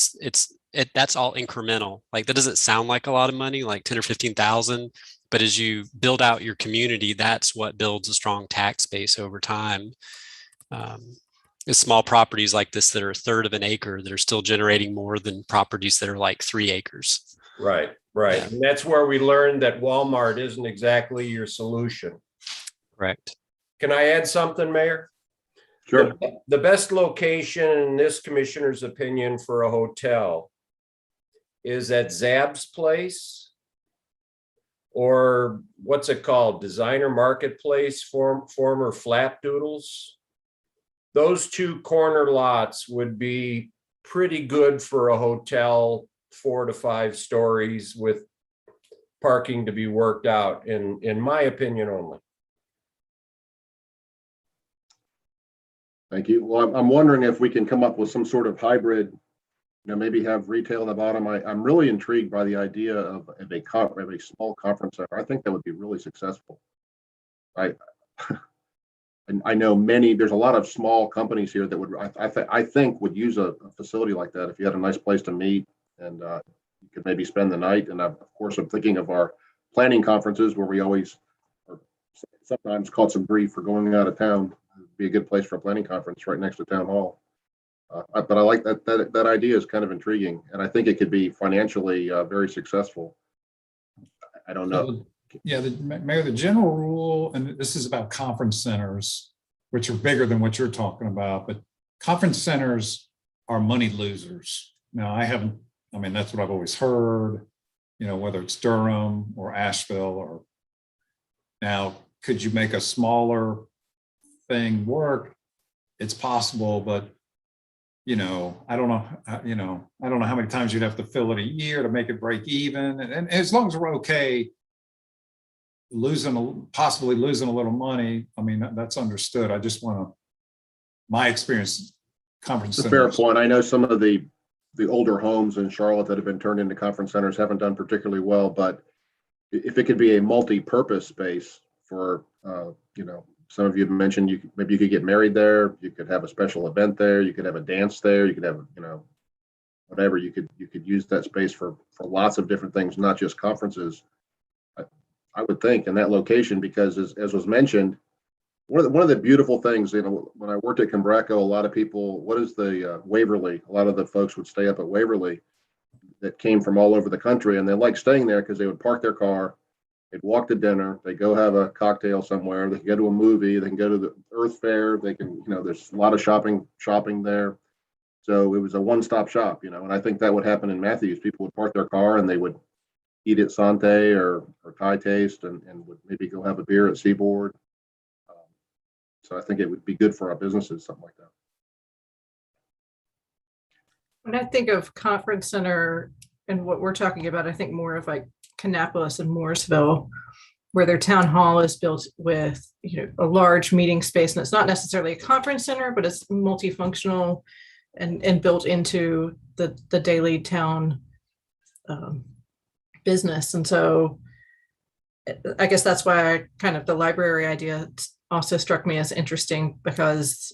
S3: that's all incremental. Like that doesn't sound like a lot of money, like 10 or 15,000. But as you build out your community, that's what builds a strong tax base over time. Small properties like this that are 1/3 of an acre that are still generating more than properties that are like 3 acres.
S6: Right.
S3: Yeah.
S6: And that's where we learned that Walmart isn't exactly your solution.
S3: Correct.
S6: Can I add something, Mayor?
S1: Sure.
S6: The best location in this commissioner's opinion for a hotel is at Zab's Place, or what's it called? Designer Marketplace, former Flapdoodles. Those 2 corner lots would be pretty good for a hotel, 4 to 5 stories with parking to be worked out, in my opinion only.
S1: Thank you. Well, I'm wondering if we can come up with some sort of hybrid, maybe have retail on the bottom. I'm really intrigued by the idea of a small conference center. I think that would be really successful. And I know there's a lot of small companies here that would, I think would use a facility like that if you had a nice place to meet and you could maybe spend the night. And of course, I'm thinking of our planning conferences where we always are sometimes caught some grief for going out of town. It'd be a good place for a planning conference right next to town hall. But I like that idea is kind of intriguing, and I think it could be financially very successful. I don't know.
S7: Yeah, Mayor, the general rule, and this is about conference centers, which are bigger than what you're talking about, but conference centers are money losers. Now, that's what I've always heard, whether it's Durham or Asheville or now, could you make a smaller thing work? It's possible, but I don't know, I don't know how many times you'd have to fill it a year to make it break even. And as long as we're okay possibly losing a little money, that's understood. I just my experience, conference
S1: It's a
S7: centers.
S1: fair point. I know some of the older homes in Charlotte that have been turned into conference centers haven't done particularly well, but if it could be a multi-purpose space for, some of you have mentioned maybe you could get married there, you could have a special event there, you could have a dance there, you could have, whatever, you could use that space for lots of different things, not just conferences. I would think in that location, because as was mentioned, one of the beautiful things, when I worked at Combraco, a lot of people, what is the Waverly? A lot of the folks would stay up at Waverly that came from all over the country, and they liked staying there because they would park their car, they'd walk to dinner, they go have a cocktail somewhere, they can go to a movie, they can go to the Earth Fair, they can, there's a lot of shopping there. So it was a one-stop shop, and I think that would happen in Matthews. People would park their car and they would eat at Sante or Thai Taste and would maybe go have a beer at Seaboard. So I think it would be good for our businesses, something like that.
S5: When I think of conference center and what we're talking about, I think more of like Kannapolis and Morrisville, where their town hall is built with, a large meeting space. And it's not necessarily a conference center, but it's multifunctional and built into the daily town business. And so I guess that's why the library idea also struck me as interesting, because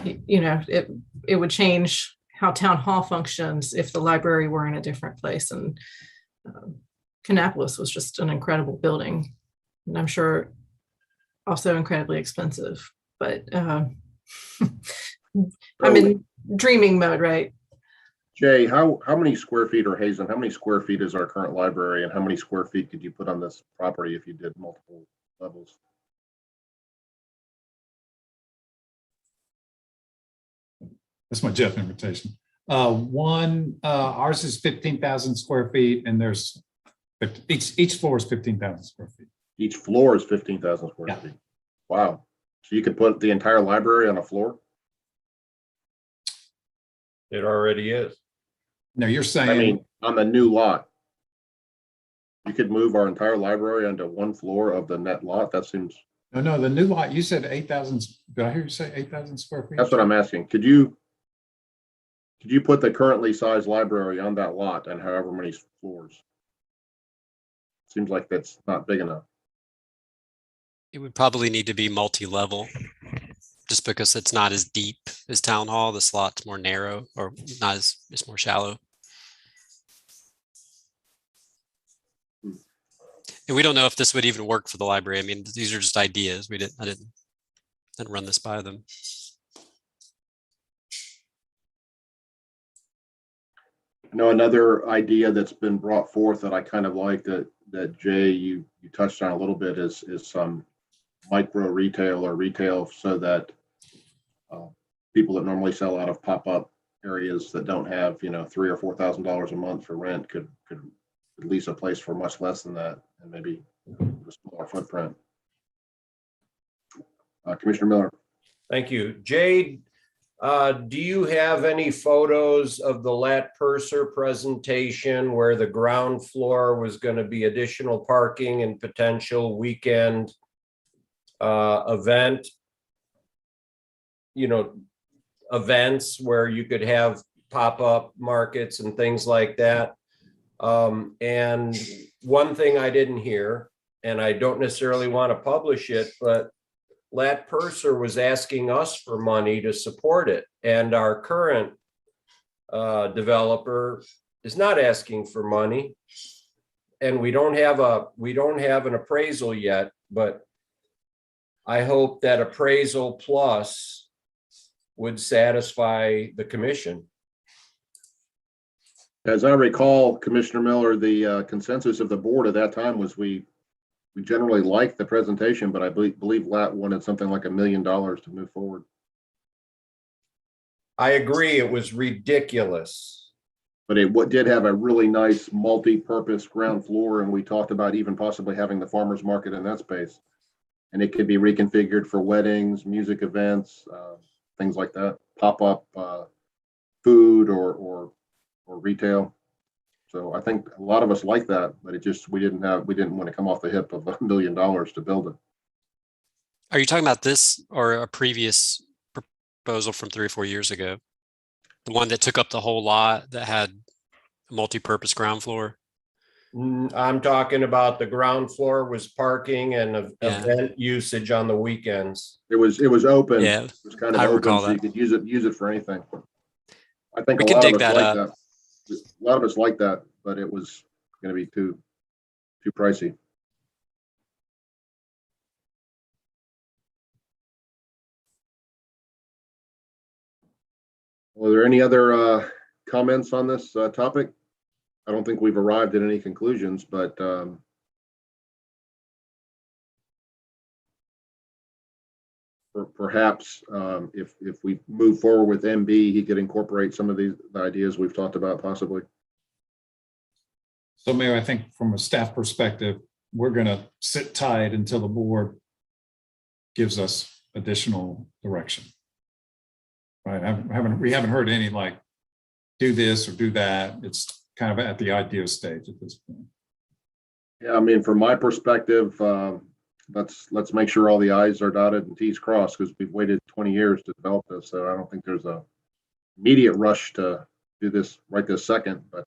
S5: it would change how town hall functions if the library were in a different place. And Kannapolis was just an incredible building, and I'm sure also incredibly expensive, but I'm in dreaming mode, right?
S1: Jay, how many square feet, or Hazen, how many square feet is our current library, and how many square feet could you put on this property if you did multiple levels?
S7: That's my Jeff invitation. Ours is 15,000 square feet, and there's each floor is 15,000 square feet.
S1: Each floor is 15,000 square feet. Wow. So you could put the entire library on a floor?
S6: It already is.
S7: No, you're saying,
S1: on the new lot. You could move our entire library onto one floor of the net lot. That seems.
S7: No, the new lot, you said 8,000. Did I hear you say 8,000 square feet?
S1: That's what I'm asking. Could you put the currently sized library on that lot and however many floors? Seems like that's not big enough.
S3: It would probably need to be multi-level, just because it's not as deep as town hall. The slot's more narrow, or not as, it's more shallow. And we don't know if this would even work for the library. These are just ideas. I didn't run this by them.
S1: Another idea that's been brought forth that I kind of like that Jay, you touched on a little bit is some micro retail or retail, so that people that normally sell out of pop-up areas that don't have, $3,000 or $4,000 a month for rent could lease a place for much less than that, and maybe a smaller footprint. Commissioner Miller.
S6: Thank you. Jade, do you have any photos of the Lat Purser presentation where the ground floor was going to be additional parking and potential weekend event? events where you could have pop-up markets and things like that. And one thing I didn't hear, and I don't necessarily want to publish it, but Lat Purser was asking us for money to support it. And our current developer is not asking for money. And we don't have an appraisal yet, but I hope that appraisal plus would satisfy the commission.
S1: As I recall, Commissioner Miller, the consensus of the board at that time was we generally liked the presentation, but I believe Lat wanted something like $1 million to move forward.
S6: I agree, it was ridiculous.
S1: But it did have a really nice multi-purpose ground floor, and we talked about even possibly having the farmer's market in that space. And it could be reconfigured for weddings, music events, things like that, pop-up food or retail. So I think a lot of us like that, but we didn't want to come off the hip of $1 million to build it.
S3: Are you talking about this or a previous proposal from 3 or 4 years ago? The one that took up the whole lot that had a multi-purpose ground floor?
S6: I'm talking about the ground floor was parking and event usage on the weekends.
S1: It was open.
S3: Yeah,
S1: It was kind of
S3: I
S1: open,
S3: recall
S1: so
S3: that.
S1: you could use it for anything. I think
S3: We
S1: a
S3: can
S1: lot
S3: dig
S1: of us
S3: that
S1: like
S3: up.
S1: that. A lot of us like that, but it was going to be too pricey. Were there any other comments on this topic? I don't think we've arrived at any conclusions, but perhaps if we move forward with MB, he could incorporate some of the ideas we've talked about possibly.
S7: So Mayor, I think from a staff perspective, we're going to sit tight until the board gives us additional direction. Right? We haven't heard any like do this or do that. It's kind of at the idea stage at this point.
S1: Yeah, I mean, from my perspective, let's make sure all the I's are dotted and T's crossed, because we've waited 20 years to develop this. So I don't think there's a immediate rush to do this right this second, but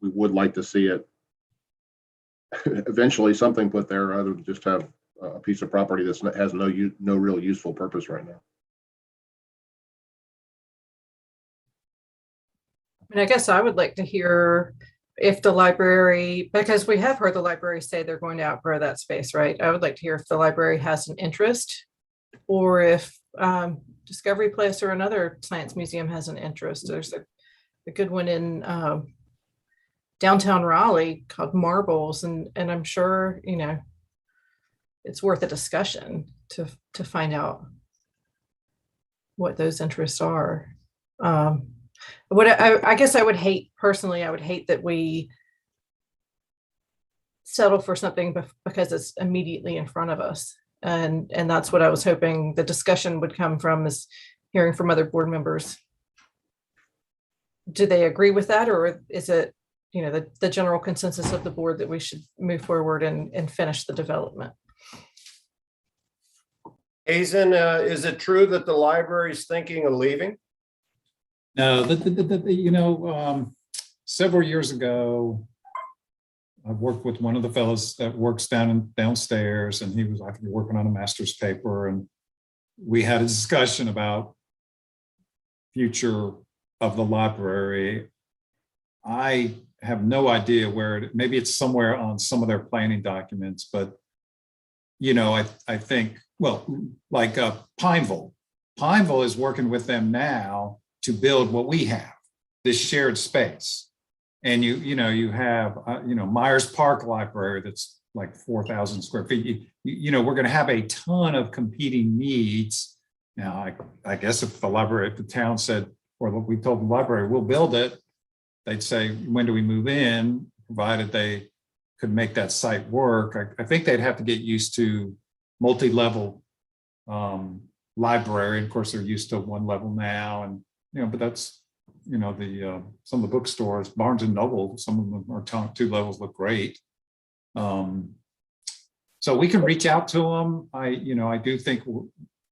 S1: we would like to see it eventually something put there rather than just have a piece of property that has no real useful purpose right now.
S5: And I guess I would like to hear if the library, because we have heard the library say they're going to outgrow that space, right? I would like to hear if the library has an interest, or if Discovery Place or another science museum has an interest. There's a good one in downtown Raleigh called Marbles, and I'm sure, you know, it's worth a discussion to find out what those interests are. What I guess I would hate personally, I would hate that we settle for something because it's immediately in front of us. And that's what I was hoping the discussion would come from, is hearing from other board members. Do they agree with that, or is it, you know, the general consensus of the board that we should move forward and finish the development?
S6: Hazen, is it true that the library is thinking of leaving?
S7: No, you know, several years ago, I worked with one of the fellows that works downstairs, and he was, I think, working on a master's paper, and we had a discussion about future of the library. I have no idea where maybe it's somewhere on some of their planning documents, but you know, I think, well, like Pineville is working with them now to build what we have, this shared space. And you know, you have, you know, Myers Park Library that's like 4,000 square feet. You know, we're going to have a ton of competing needs. Now, I guess if the town said, or we told the library, we'll build it, they'd say, when do we move in? Provided they could make that site work. I think they'd have to get used to multi-level library. Of course, they're used to one level now, and you know, but that's, you know, the some of the bookstores, Barnes and Noble, some of them are 2 levels, look great. So we can reach out to them. I do think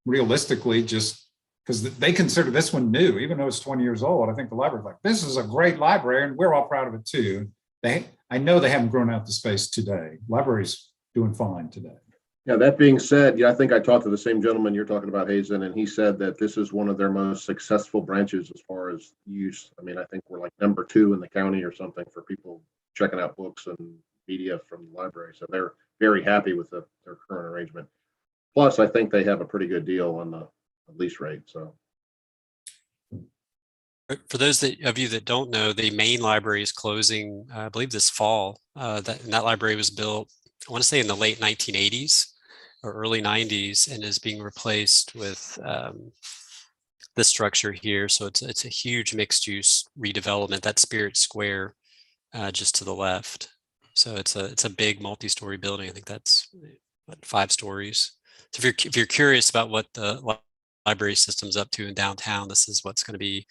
S7: realistically, just because they consider this one new, even though it's 20 years old. I think the library's like, this is a great library, and we're all proud of it too. I know they haven't grown out the space today. Library's doing fine today.
S1: Yeah, that being said, yeah, I think I talked to the same gentleman you're talking about, Hazen, and he said that this is one of their most successful branches as far as use. I mean, I think we're like number 2 in the county or something for people checking out books and media from the library. So they're very happy with their current arrangement. Plus, I think they have a pretty good deal on the lease rate. So
S3: For those of you that don't know, the main library is closing, I believe this fall. That library was built, I want to say in the late 1980s or early 90s, and is being replaced with this structure here. So it's a huge mixed use redevelopment. That's Spirit Square just to the left. So it's a big multi-story building. I think that's 5 stories. So if you're curious about what the library system's up to in downtown, this is what's going to be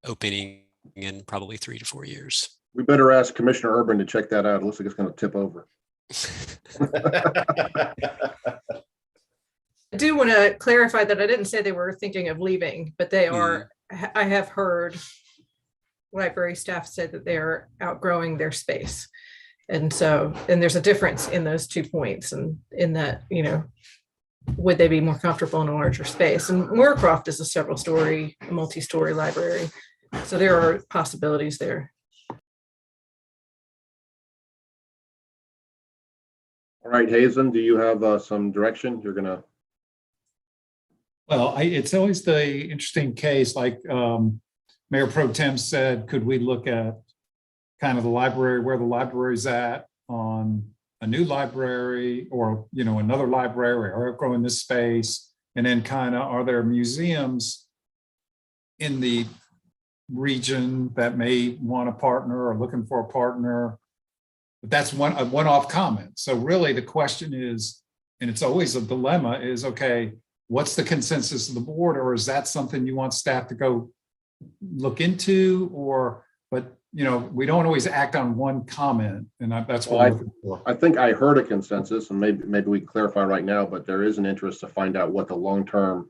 S3: opening in probably 3 to 4 years.
S1: we better ask Commissioner Urban to check that out. It looks like it's going to tip over.
S5: I do want to clarify that I didn't say they were thinking of leaving, but they are, I have heard library staff said that they're outgrowing their space. And so, and there's a difference in those 2 points, and in that, you know, would they be more comfortable in a larger space? And Moorcroft is a several-story, multi-story library. So there are possibilities there.
S1: All right, Hazen, do you have some direction you're going to?
S7: Well, it's always the interesting case, like Mayor Pro Tem said, could we look at kind of the library, where the library's at on a new library, or, you know, another library, or growing this space, and then kind of, are there museums in the region that may want a partner or looking for a partner? But that's a one-off comment. So really the question is, and it's always a dilemma, is, okay, what's the consensus of the board, or is that something you want staff to go look into? Or, but you know, we don't always act on one comment, and that's what I'm looking for.
S1: I think I heard a consensus, and maybe we can clarify right now, but there is an interest to find out what the long-term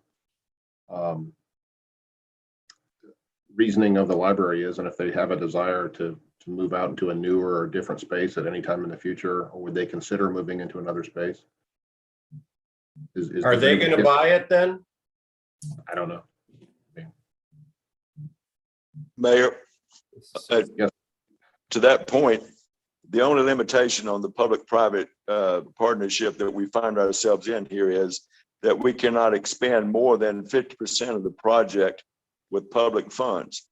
S1: reasoning of the library is, and if they have a desire to move out into a newer or different space at any time in the future, or would they consider moving into another space?
S6: Are they going to buy it then?
S1: I don't know.
S8: Mayor,
S1: Yes.
S8: to that point, the only limitation on the public-private partnership that we find ourselves in here is that we cannot expend more than 50% of the project with public funds.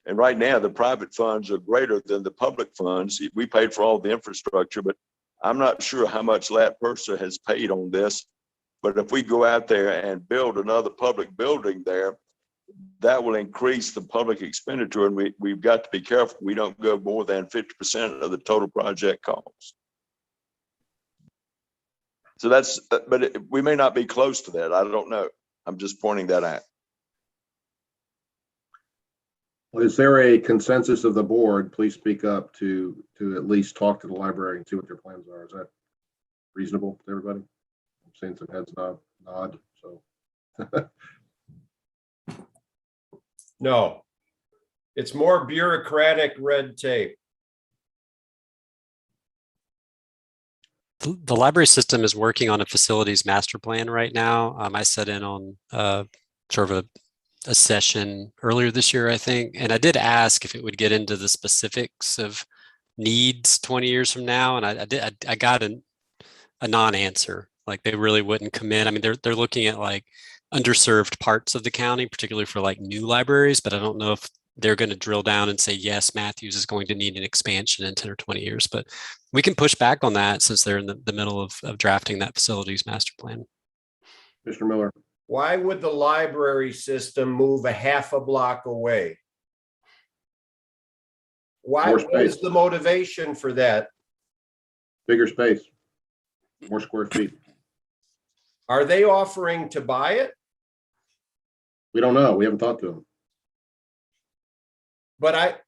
S8: And right now, the private funds are greater than the public funds. We paid for all the infrastructure, but I'm not sure how much LATPERSA has paid on this. But if we go out there and build another public building there, that will increase the public expenditure, and we've got to be careful we don't go more than 50% of the total project cost. So that's, but we may not be close to that. I don't know. I'm just pointing that out.
S1: Is there a consensus of the board? Please speak up to at least talk to the library and see what their plans are. Is that reasonable to everybody? I'm seeing some heads nod. So
S6: No, it's more bureaucratic red tape.
S3: The library system is working on a facilities master plan right now. I sat in on sort of a session earlier this year, I think, and I did ask if it would get into the specifics of needs 20 years from now, and I got a non-answer. Like, they really wouldn't commit. I mean, they're looking at like underserved parts of the county, particularly for like new libraries, but I don't know if they're going to drill down and say, yes, Matthews is going to need an expansion in 10 or 20 years, but we can push back on that since they're in the middle of drafting that facilities master plan.
S1: Mr. Miller.
S6: Why would the library system move a half a block away? Why was the motivation for that?
S1: Bigger space, more square feet.
S6: Are they offering to buy it?
S1: We don't know. We haven't talked to them.
S6: But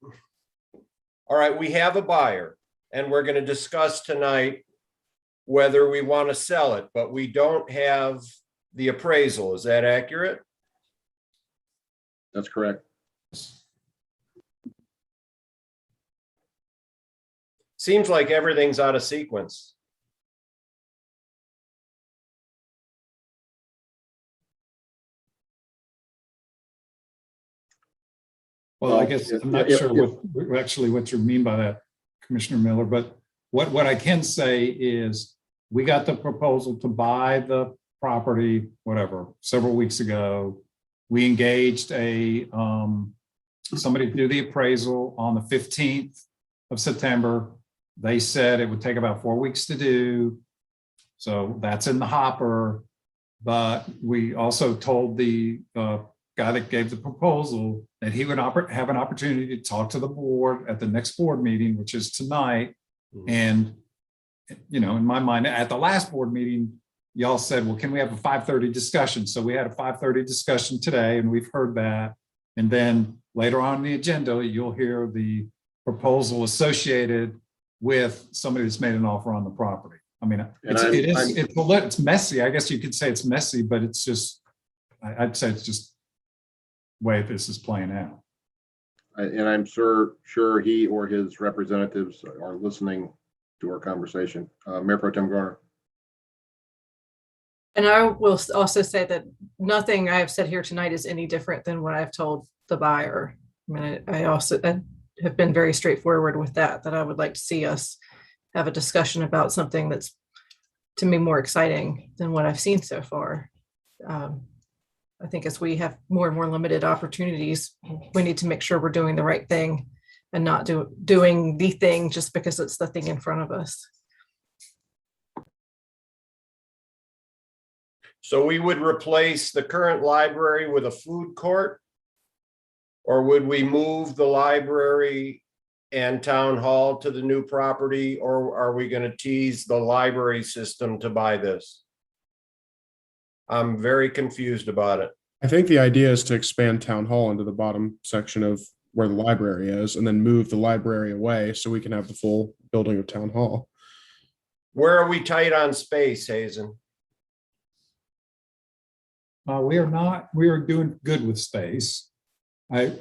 S6: all right, we have a buyer, and we're going to discuss tonight whether we want to sell it, but we don't have the appraisal. Is that accurate?
S1: That's correct.
S6: Seems like everything's out of sequence.
S7: Well, I
S1: Well,
S7: guess
S1: if-
S7: I'm not
S1: if-
S7: sure what you mean by that, Commissioner Miller, but what I can say is we got the proposal to buy the property, whatever, several weeks ago. We engaged somebody to do the appraisal on the 15th of September. They said it would take about 4 weeks to do. So that's in the hopper. But we also told the guy that gave the proposal that he would have an opportunity to talk to the board at the next board meeting, which is tonight. And, you know, in my mind, at the last board meeting, y'all said, well, can we have a 5:30 discussion? So we had a 5:30 discussion today, and we've heard that. And then later on in the agenda, you'll hear the proposal associated with somebody that's made an offer on the property. I mean, it's messy. I guess you could say it's messy, but it's just, I'd say it's just the way this is playing out.
S1: And I'm sure he or his representatives are listening to our conversation. Mayor Pro Tem Garner.
S5: And I will also say that nothing I have said here tonight is any different than what I've told the buyer. I mean, I also have been very straightforward with that I would like to see us have a discussion about something that's, to me, more exciting than what I've seen so far. I think as we have more and more limited opportunities, we need to make sure we're doing the right thing and not doing the thing just because it's the thing in front of us.
S6: So we would replace the current library with a food court? Or would we move the library and town hall to the new property? Or are we going to tease the library system to buy this? I'm very confused about it.
S10: I think the idea is to expand town hall into the bottom section of where the library is and then move the library away so we can have the full building of town hall.
S6: Where are we tight on space, Hazen?
S7: We are doing good with space. I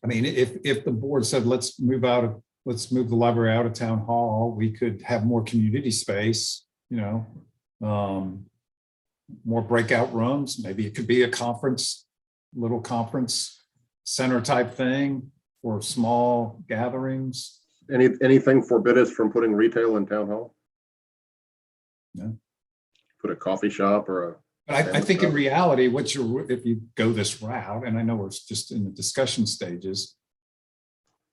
S7: mean, if the board said, let's move the library out of town hall, we could have more community space, you know, more breakout rooms. Maybe it could be a little conference center type thing for small gatherings.
S1: Anything forbid us from putting retail in town hall?
S7: No.
S1: Put a coffee shop or a.
S7: But I think in reality, if you go this route, and I know we're just in the discussion stages,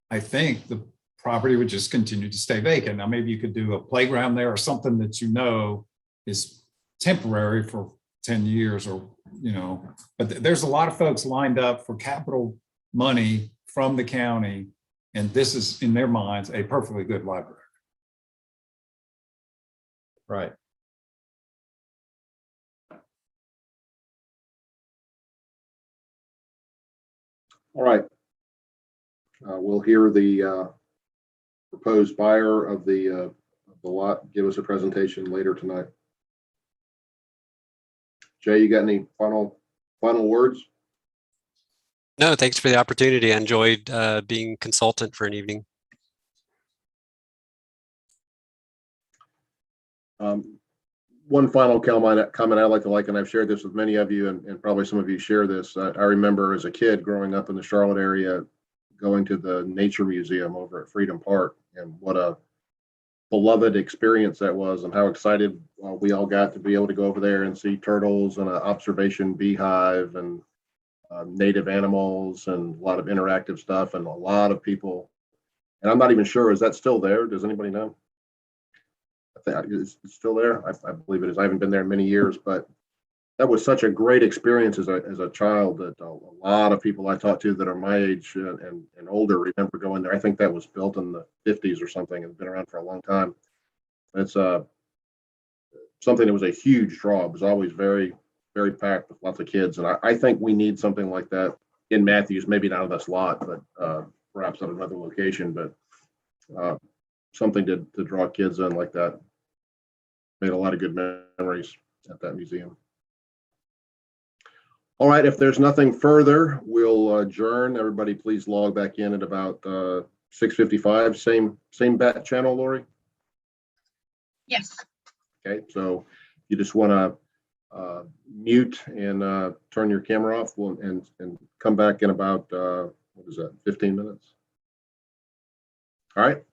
S7: I think the property would just continue to stay vacant. Now, maybe you could do a playground there or something that you know is temporary for 10 years or, you know, but there's a lot of folks lined up for capital money from the county. And this is, in their minds, a perfectly good library.
S6: Right.
S1: All right. We'll hear the proposed buyer of the lot give us a presentation later tonight. Jay, you got any final words?
S3: No, thanks for the opportunity. I enjoyed being consultant for an evening.
S1: One final comment I'd like to and I've shared this with many of you, and probably some of you share this. I remember as a kid growing up in the Charlotte area, going to the Nature Museum over at Freedom Park, and what a beloved experience that was, and how excited we all got to be able to go over there and see turtles and an observation beehive and native animals and a lot of interactive stuff and a lot of people. And I'm not even sure, is that still there? Does anybody know? I think it's still there. I believe it is. I haven't been there in many years, but that was such a great experience as a child that a lot of people I talked to that are my age and older remember going there. I think that was built in the 50s or something and been around for a long time. It's something that was a huge draw. It was always very, very packed with lots of kids. And I think we need something like that in Matthews, maybe not on this lot, but perhaps at another location, but something to draw kids in like that. Made a lot of good memories at that museum. All right, if there's nothing further, we'll adjourn. Everybody please log back in at about 6:55. Same bat channel, Lori?
S2: Yes.
S1: Okay, so you just want to mute and turn your camera off and come back in about, what is that, 15 minutes? All right.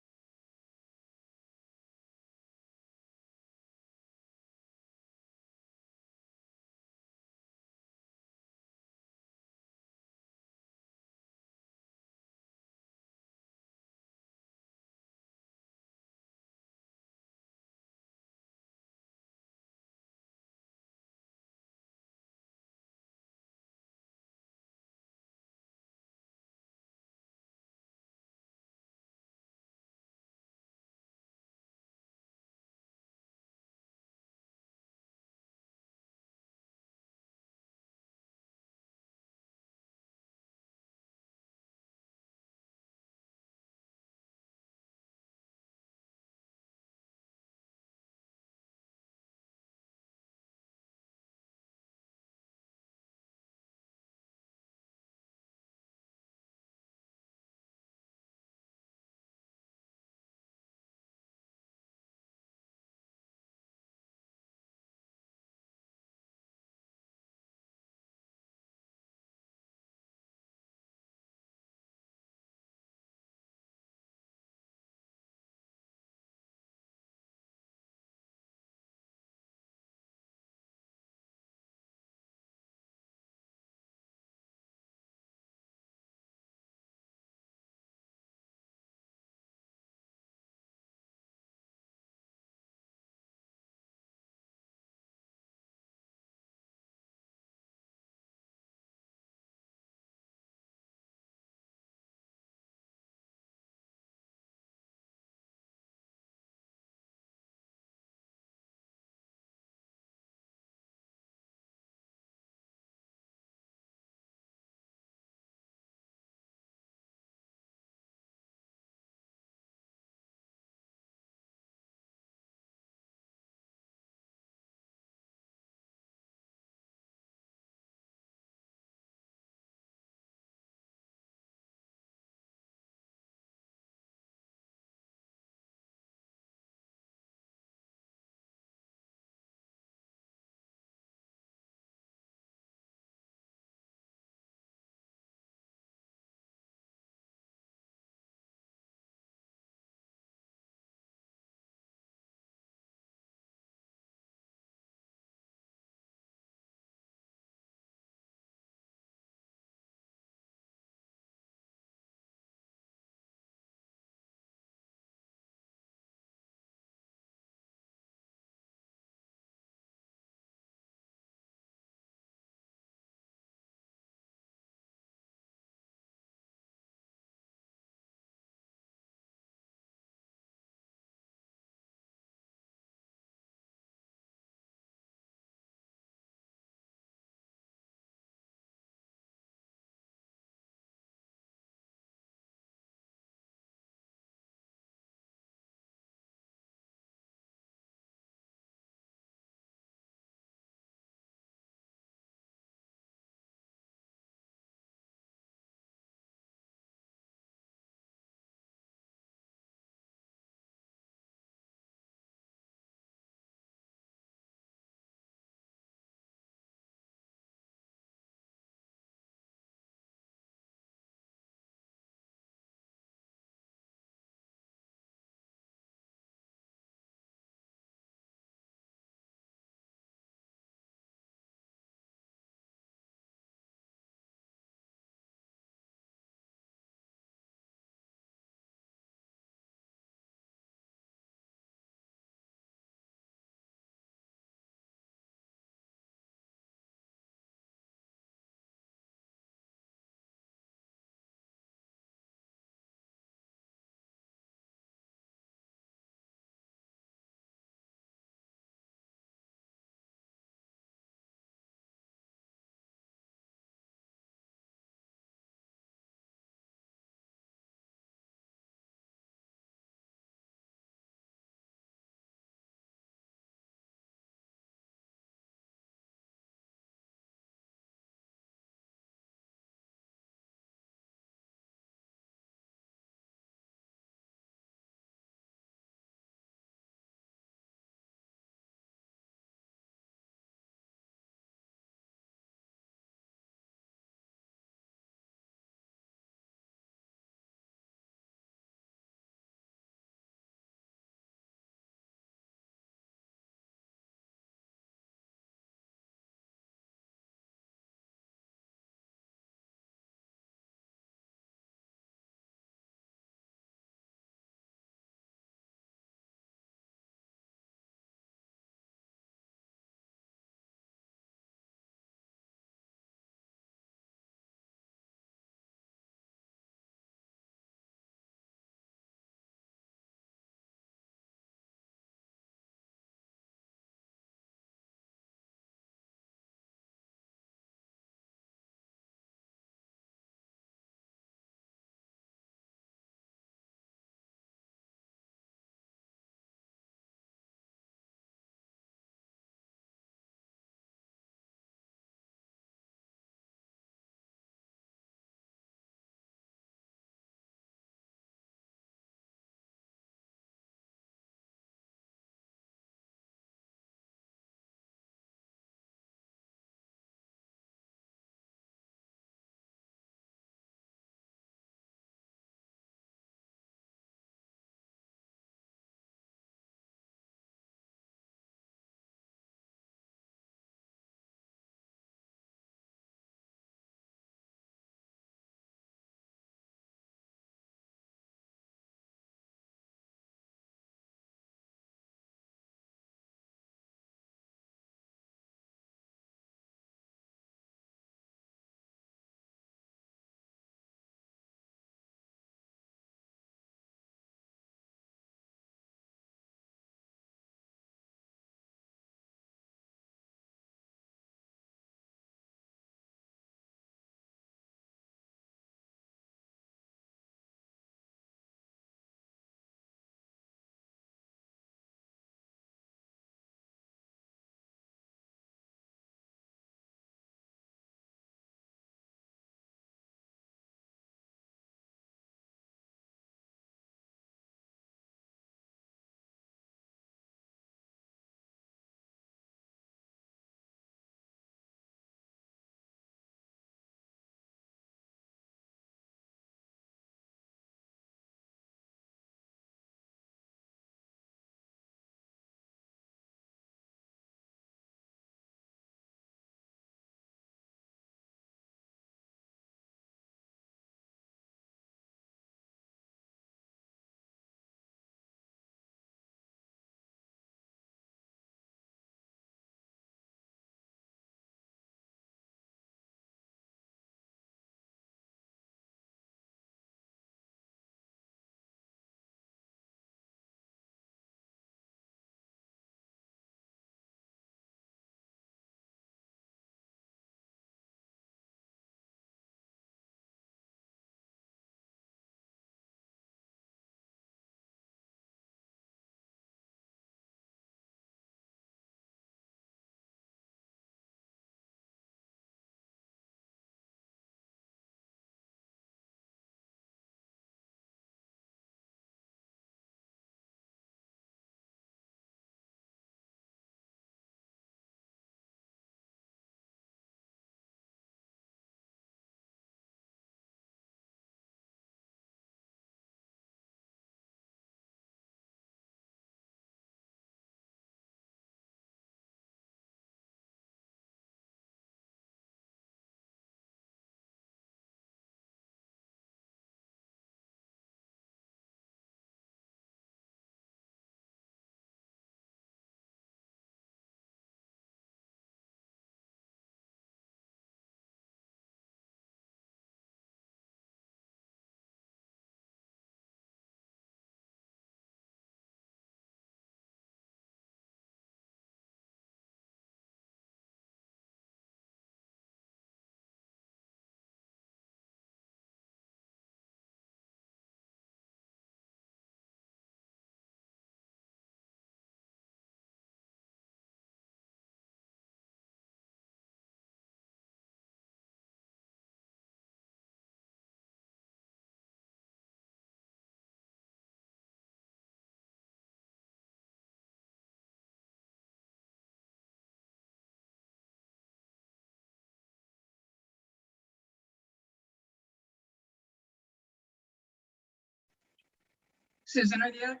S2: Susan, are you there?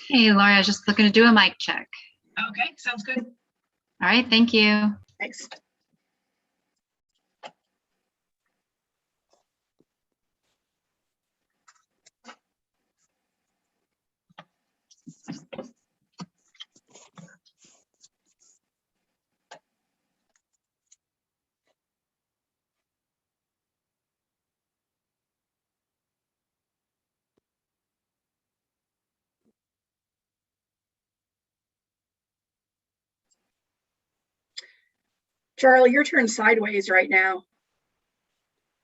S11: Hey, Lori, I was just looking to do a mic check.
S2: Okay, sounds good.
S11: All right, thank you.
S2: Thanks. Charlie, you're turned sideways right now.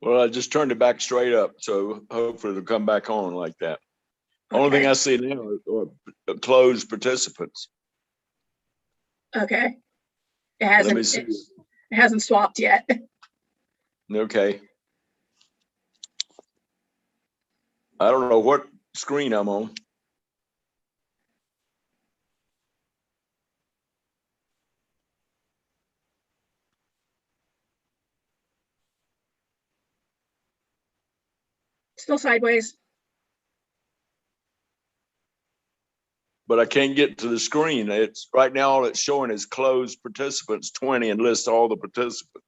S8: Well, I just turned it back straight up, so hopefully it'll come back on like that. Only thing
S2: Okay.
S8: I see now are closed participants.
S2: Okay. It
S8: Let
S2: hasn't,
S8: me see.
S2: it hasn't swapped yet.
S8: Okay. I don't know what screen I'm on.
S2: Still sideways.
S8: But I can't get to the screen. It's right now, all it's showing is closed participants 20 and lists all the participants.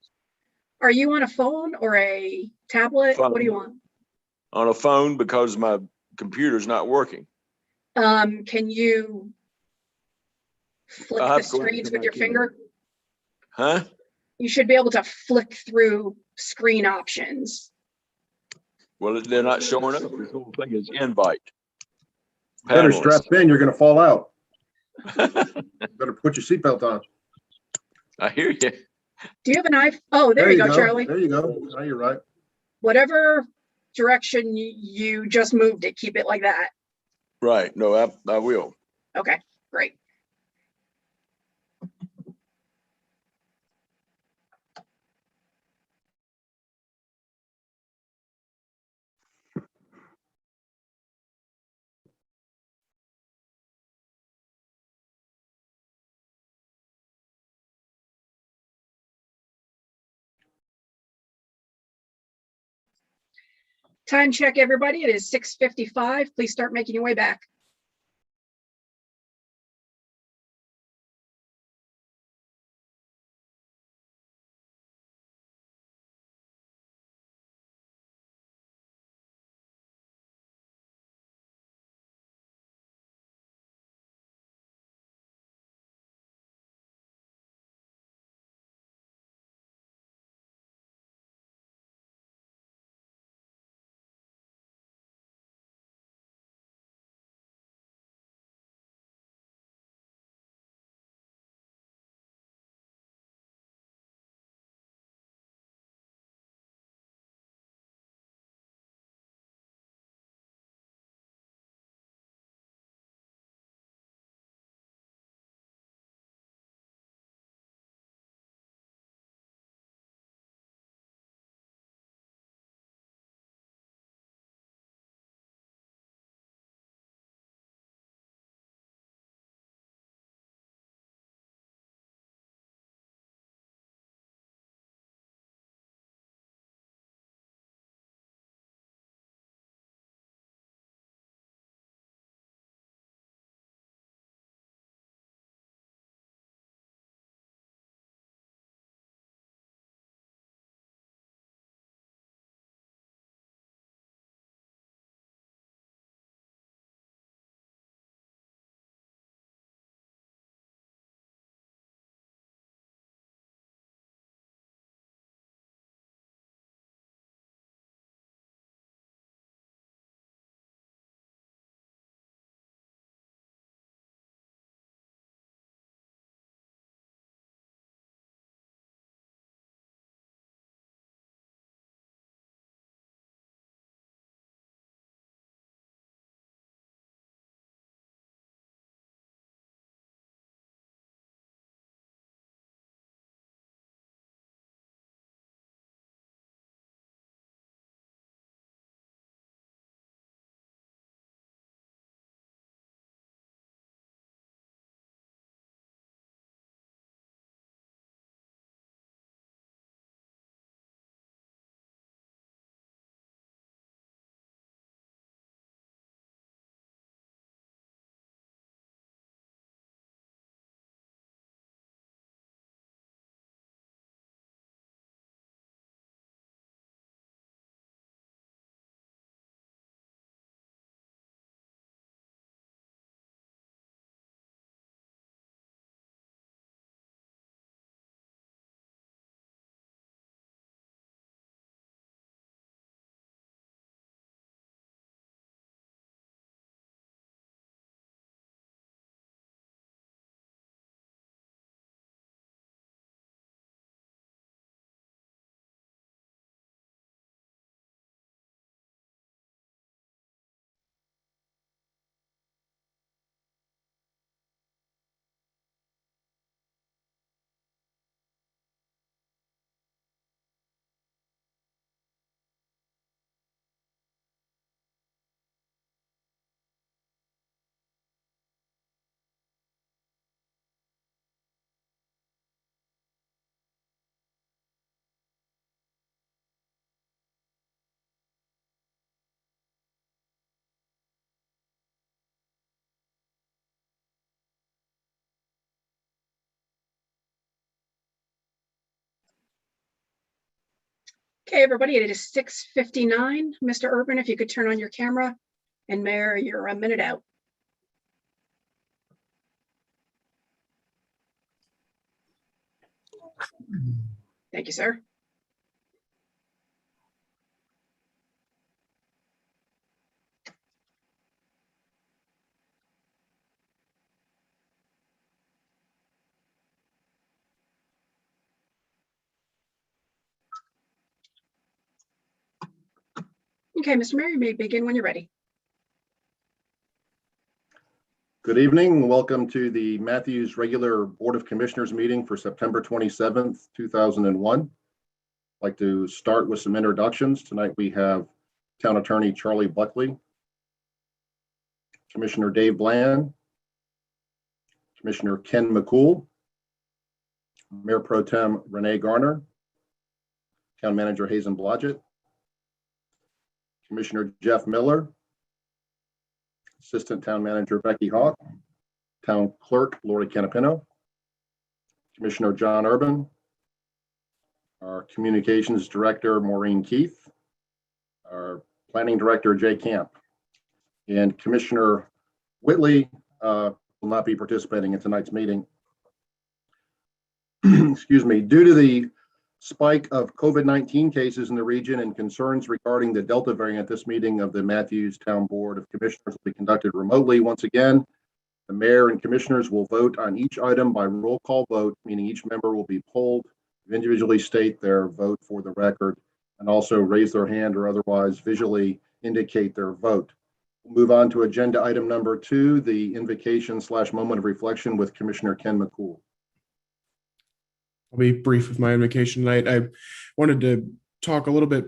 S2: Are you on a phone or a tablet? What do you want?
S8: On a phone because my computer's not working.
S2: Can you flick
S8: I'll
S2: the
S8: have to go ahead and
S2: screens
S8: come
S2: with your
S8: back in.
S2: finger?
S8: Huh?
S2: You should be able to flick through screen options.
S8: Well, they're not showing up. This whole thing is invite.
S1: Better
S8: Panelists.
S1: strap in, you're gonna fall out. Better put your seatbelt on.
S8: I hear you.
S2: Do you have an iPhone? Oh, there you go, Charlie.
S1: There you go. Now you're right.
S2: Whatever direction you just moved it, keep it like that.
S8: Right. No, I will.
S2: Okay, great. Time check, everybody. It is 6:55. Please start making your way back. Okay, everybody, it is 6:59. Mr. Urban, if you could turn on your camera, and Mayor, you're a minute out. Thank you, sir. Okay, Mr. Mayor, you may begin when you're ready.
S1: Good evening. Welcome to the Matthews Regular Board of Commissioners meeting for September 27th, 2001. I'd like to start with some introductions. Tonight we have Town Attorney Charlie Buckley, Commissioner Dave Bland, Commissioner Ken McCool, Mayor Pro Tem Renee Garner, Town Manager Hazen Blodgett, Commissioner Jeff Miller, Assistant Town Manager Becky Hawk, Town Clerk Lori Canapino, Commissioner John Urban, our Communications Director Maureen Keith, our Planning Director Jay Camp, and Commissioner Whitley will not be participating in tonight's meeting. Excuse me. Due to the spike of COVID-19 cases in the region and concerns regarding the Delta variant, this meeting of the Matthews Town Board of Commissioners will be conducted remotely. Once again, the mayor and commissioners will vote on each item by roll call vote, meaning each member will be polled, individually state their vote for the record, and also raise their hand or otherwise visually indicate their vote. We'll move on to agenda item number 2, the invocation/moment of reflection with Commissioner Ken McCool.
S10: I'll be brief with my invocation tonight. I wanted to talk a little bit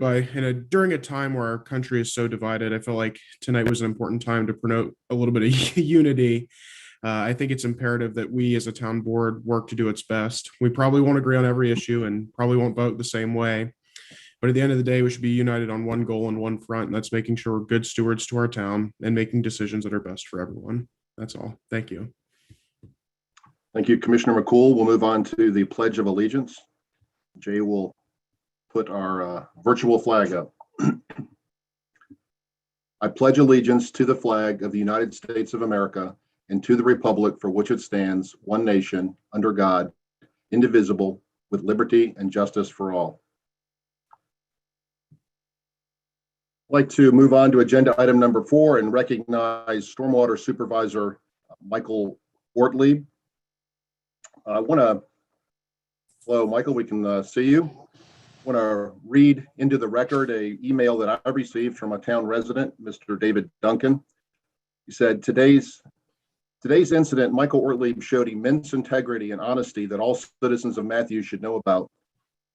S10: during a time where our country is so divided. I feel like tonight was an important time to promote a little bit of unity. I think it's imperative that we as a town board work to do its best. We probably won't agree on every issue and probably won't vote the same way. But at the end of the day, we should be united on one goal and one front, and that's making sure we're good stewards to our town and making decisions that are best for everyone. That's all. Thank you.
S1: Thank you, Commissioner McCool. We'll move on to the Pledge of Allegiance. Jay will put our virtual flag up. I pledge allegiance to the flag of the United States of America and to the republic for which it stands, one nation, under God, indivisible, with liberty and justice for all. I'd like to move on to agenda item number 4 and recognize Stormwater Supervisor Michael Ortlieb. I want to, hello, Michael, we can see you. I want to read into the record an email that I received from a town resident, Mr. David Duncan. He said, today's incident, Michael Ortlieb showed immense integrity and honesty that all citizens of Matthews should know about.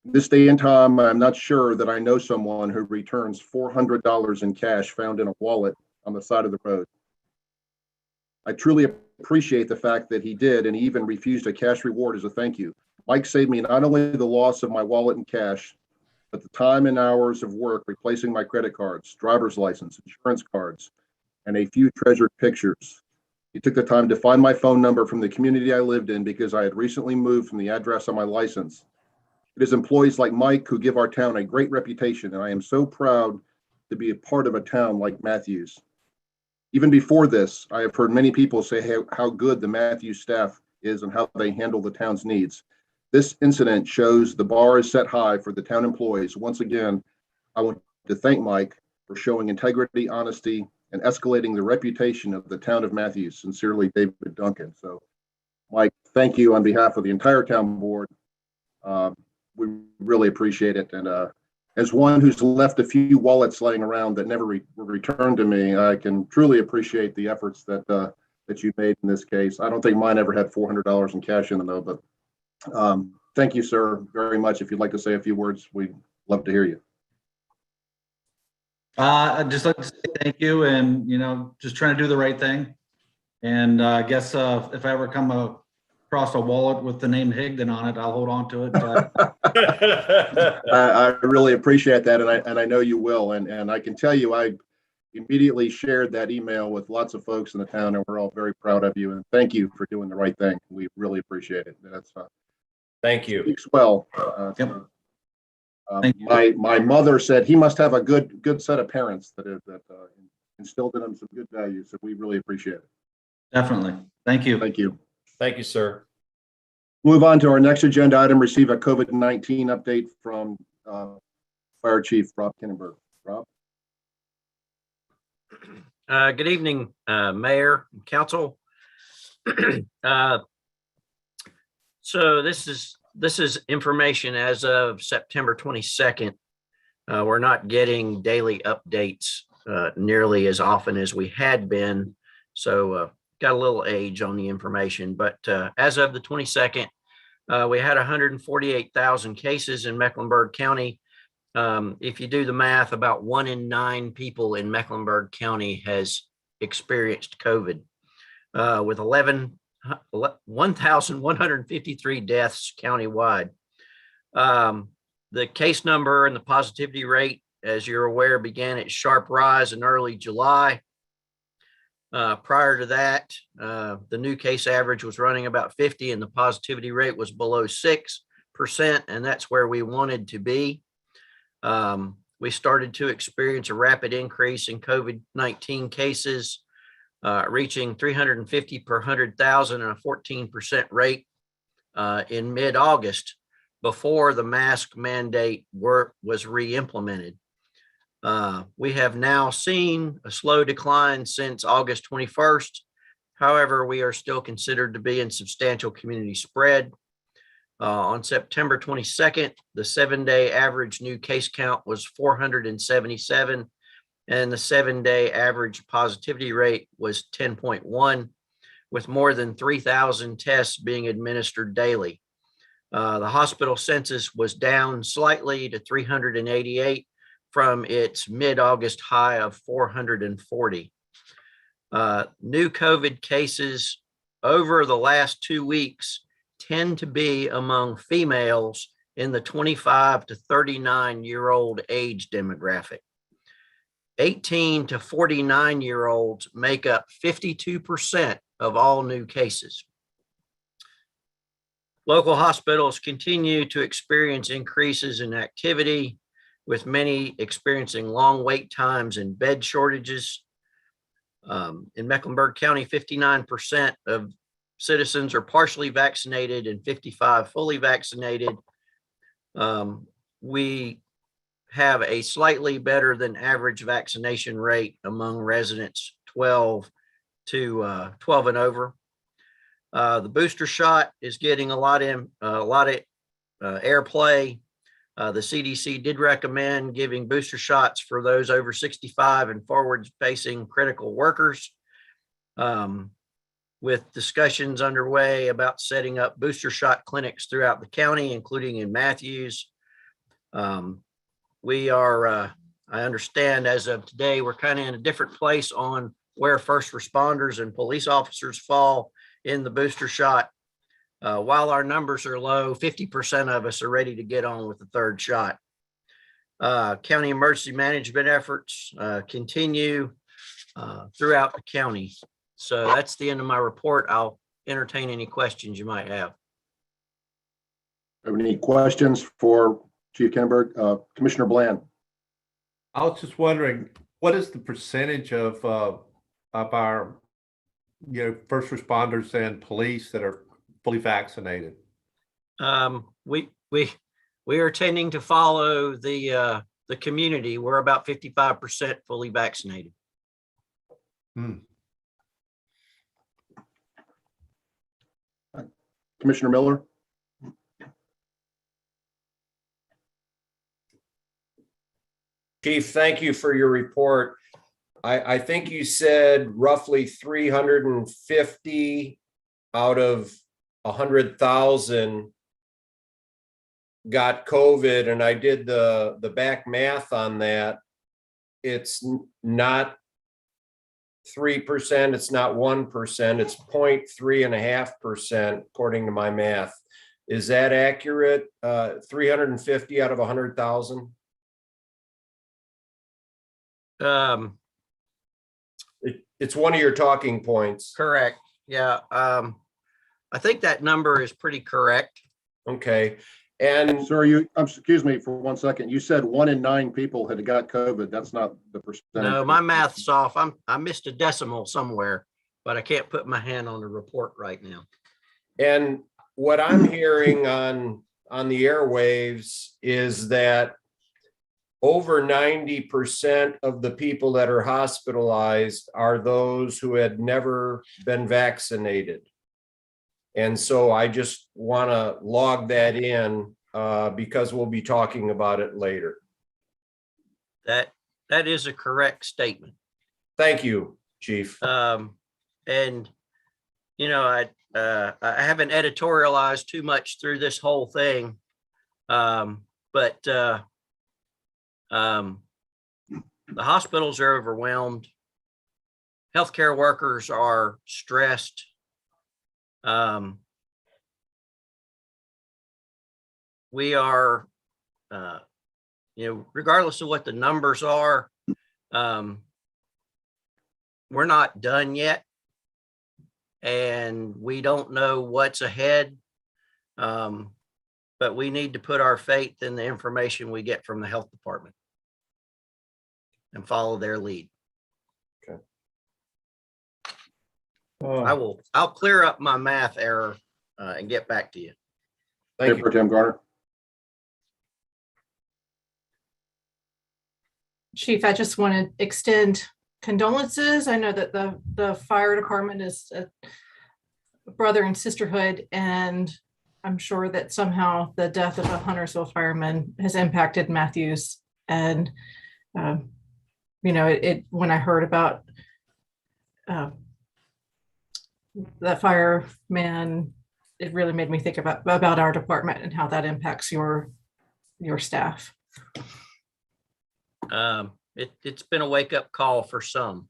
S1: This day and time, I'm not sure that I know someone who returns $400 in cash found in a wallet on the side of the road. I truly appreciate the fact that he did, and he even refused a cash reward as a thank you. Mike saved me not only the loss of my wallet and cash, but the time and hours of work replacing my credit cards, driver's license, insurance cards, and a few treasured pictures. He took the time to find my phone number from the community I lived in because I had recently moved from the address on my license. It is employees like Mike who give our town a great reputation, and I am so proud to be a part of a town like Matthews. Even before this, I have heard many people say how good the Matthews staff is and how they handle the town's needs. This incident shows the bar is set high for the town employees. Once again, I want to thank Mike for showing integrity, honesty, and escalating the reputation of the town of Matthews. Sincerely, David Duncan. So, Mike, thank you on behalf of the entire town board. We really appreciate it. And as one who's left a few wallets laying around that never were returned to me, I can truly appreciate the efforts that you made in this case. I don't think mine ever had $400 in cash in them though, but thank you, sir, very much. If you'd like to say a few words, we'd love to hear you.
S12: I'd just like to say thank you, and just trying to do the right thing. And I guess if I ever come across a wallet with the name Higdon on it, I'll hold on to it.
S1: I really appreciate that, and I know you will. And I can tell you, I immediately shared that email with lots of folks in the town, and we're all very proud of you. And thank you for doing the right thing. We really appreciate it. That's
S6: thank you.
S1: Speaks well.
S12: Yep. Thank you.
S1: My mother said he must have a good set of parents that instilled in him some good values. So we really appreciate it.
S12: Definitely. Thank you.
S1: Thank you.
S6: Thank you, sir.
S1: Move on to our next agenda item, receive a COVID-19 update from Fire Chief Rob Kinnenberg. Rob?
S13: Good evening, Mayor and Council. So this is information as of September 22nd. We're not getting daily updates nearly as often as we had been. So got a little age on the information, but as of the 22nd, we had 148,000 cases in Mecklenburg County. If you do the math, about 1 in 9 people in Mecklenburg County has experienced COVID, with 1,153 deaths countywide. The case number and the positivity rate, as you're aware, began its sharp rise in early July. Prior to that, the new case average was running about 50 and the positivity rate was below 6%, and that's where we wanted to be. We started to experience a rapid increase in COVID-19 cases, reaching 350 per 100,000 and a 14% rate in mid-August before the mask mandate was re-implemented. We have now seen a slow decline since August 21st. However, we are still considered to be in substantial community spread. On September 22nd, the 7-day average new case count was 477, and the 7-day average positivity rate was 10.1, with more than 3,000 tests being administered daily. The hospital census was down slightly to 388 from its mid-August high of 440. New COVID cases over the last 2 weeks tend to be among females in the 25 to 39-year-old age demographic. 18 to 49-year-olds make up 52% of all new cases. Local hospitals continue to experience increases in activity, with many experiencing long wait times and bed shortages. In Mecklenburg County, 59% of citizens are partially vaccinated and 55 fully vaccinated. We have a slightly better than average vaccination rate among residents 12 and over. The booster shot is getting a lot of airplay. The CDC did recommend giving booster shots for those over 65 and forward-facing critical workers, with discussions underway about setting up booster shot clinics throughout the county, including in Matthews. We are, I understand as of today, we're kind of in a different place on where first responders and police officers fall in the booster shot. While our numbers are low, 50% of us are ready to get on with the third shot. County emergency management efforts continue throughout the county. So that's the end of my report. I'll entertain any questions you might have.
S1: Have any questions for Chief Kinnenberg? Commissioner Bland?
S9: I was just wondering, what is the percentage of our, first responders and police that are fully vaccinated?
S13: We are tending to follow the community. We're about 55% fully vaccinated.
S1: Commissioner Miller?
S6: Chief, thank you for your report. I think you said roughly 350 out of 100,000 got COVID, and I did the back math on that. It's not 3%, it's not 1%, it's 0.3.5% according to my math. Is that accurate? 350 out of 100,000? It's one of your talking points.
S13: Correct. Yeah. I think that number is pretty correct.
S6: Okay. And
S1: Sir, excuse me for 1 second. You said 1 in 9 people had got COVID. That's not the percentage.
S13: No, my math's off. I missed a decimal somewhere, but I can't put my hand on the report right now.
S6: And what I'm hearing on the airwaves is that over 90% of the people that are hospitalized are those who had never been vaccinated. And so I just want to log that in because we'll be talking about it later.
S13: That is a correct statement.
S6: Thank you, Chief.
S13: And you know, I haven't editorialized too much through this whole thing, but the hospitals are overwhelmed. Healthcare workers are stressed. We are, regardless of what the numbers are, we're not done yet, and we don't know what's ahead. But we need to put our faith in the information we get from the health department and follow their lead.
S6: Okay.
S13: I'll clear up my math error and get back to you.
S6: Thank
S1: Mayor Pro Tem Garner.
S5: Chief, I just want to extend condolences. I know that the fire department is a brother and sisterhood, and I'm sure that somehow the death of a Huntersville fireman has impacted Matthews. And, when I heard about that fireman, it really made me think about our department and how that impacts your staff.
S13: It's been a wake-up call for some.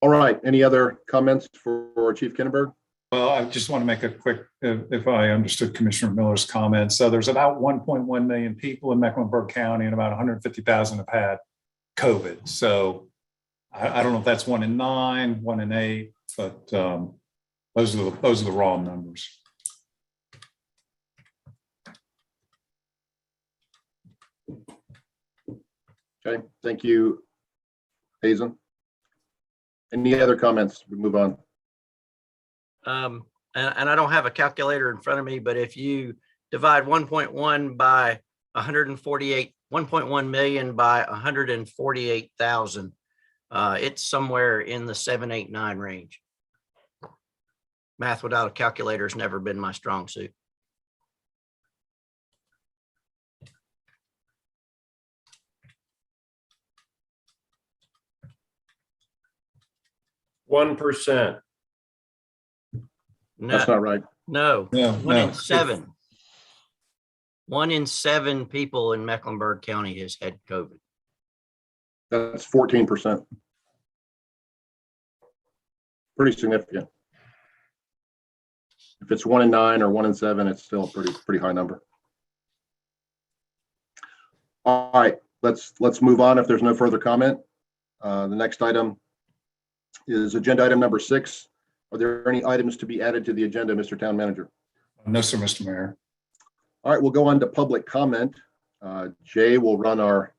S1: All right. Any other comments for Chief Kinnenberg?
S7: Well, I just want to make a quick, if I understood Commissioner Miller's comments. So there's about 1.1 million people in Mecklenburg County, and about 150,000 have had COVID. So I don't know if that's 1 in 9, 1 in 8, but those are the raw numbers.
S1: Okay, thank you, Hazen. Any other comments? We move on.
S13: And I don't have a calculator in front of me, but if you divide 1.1 by 1.1 million by 148,000, it's somewhere in the 7, 8, 9 range. Math without a calculator has never been my strong suit.
S6: One 1%.
S1: That's not right.
S13: No,
S7: No,
S13: 1
S7: no.
S13: in 7. 1 in 7 people in Mecklenburg County has had COVID.
S1: That's 14%. Pretty significant. If it's 1 in 9 or 1 in 7, it's still a pretty high number. All right, let's move on if there's no further comment. The next item is agenda item number 6. Are there any items to be added to the agenda, Mr. Town Manager?
S7: No, sir, Mr. Mayor.
S1: All right, we'll go on to public comment. Jay will run our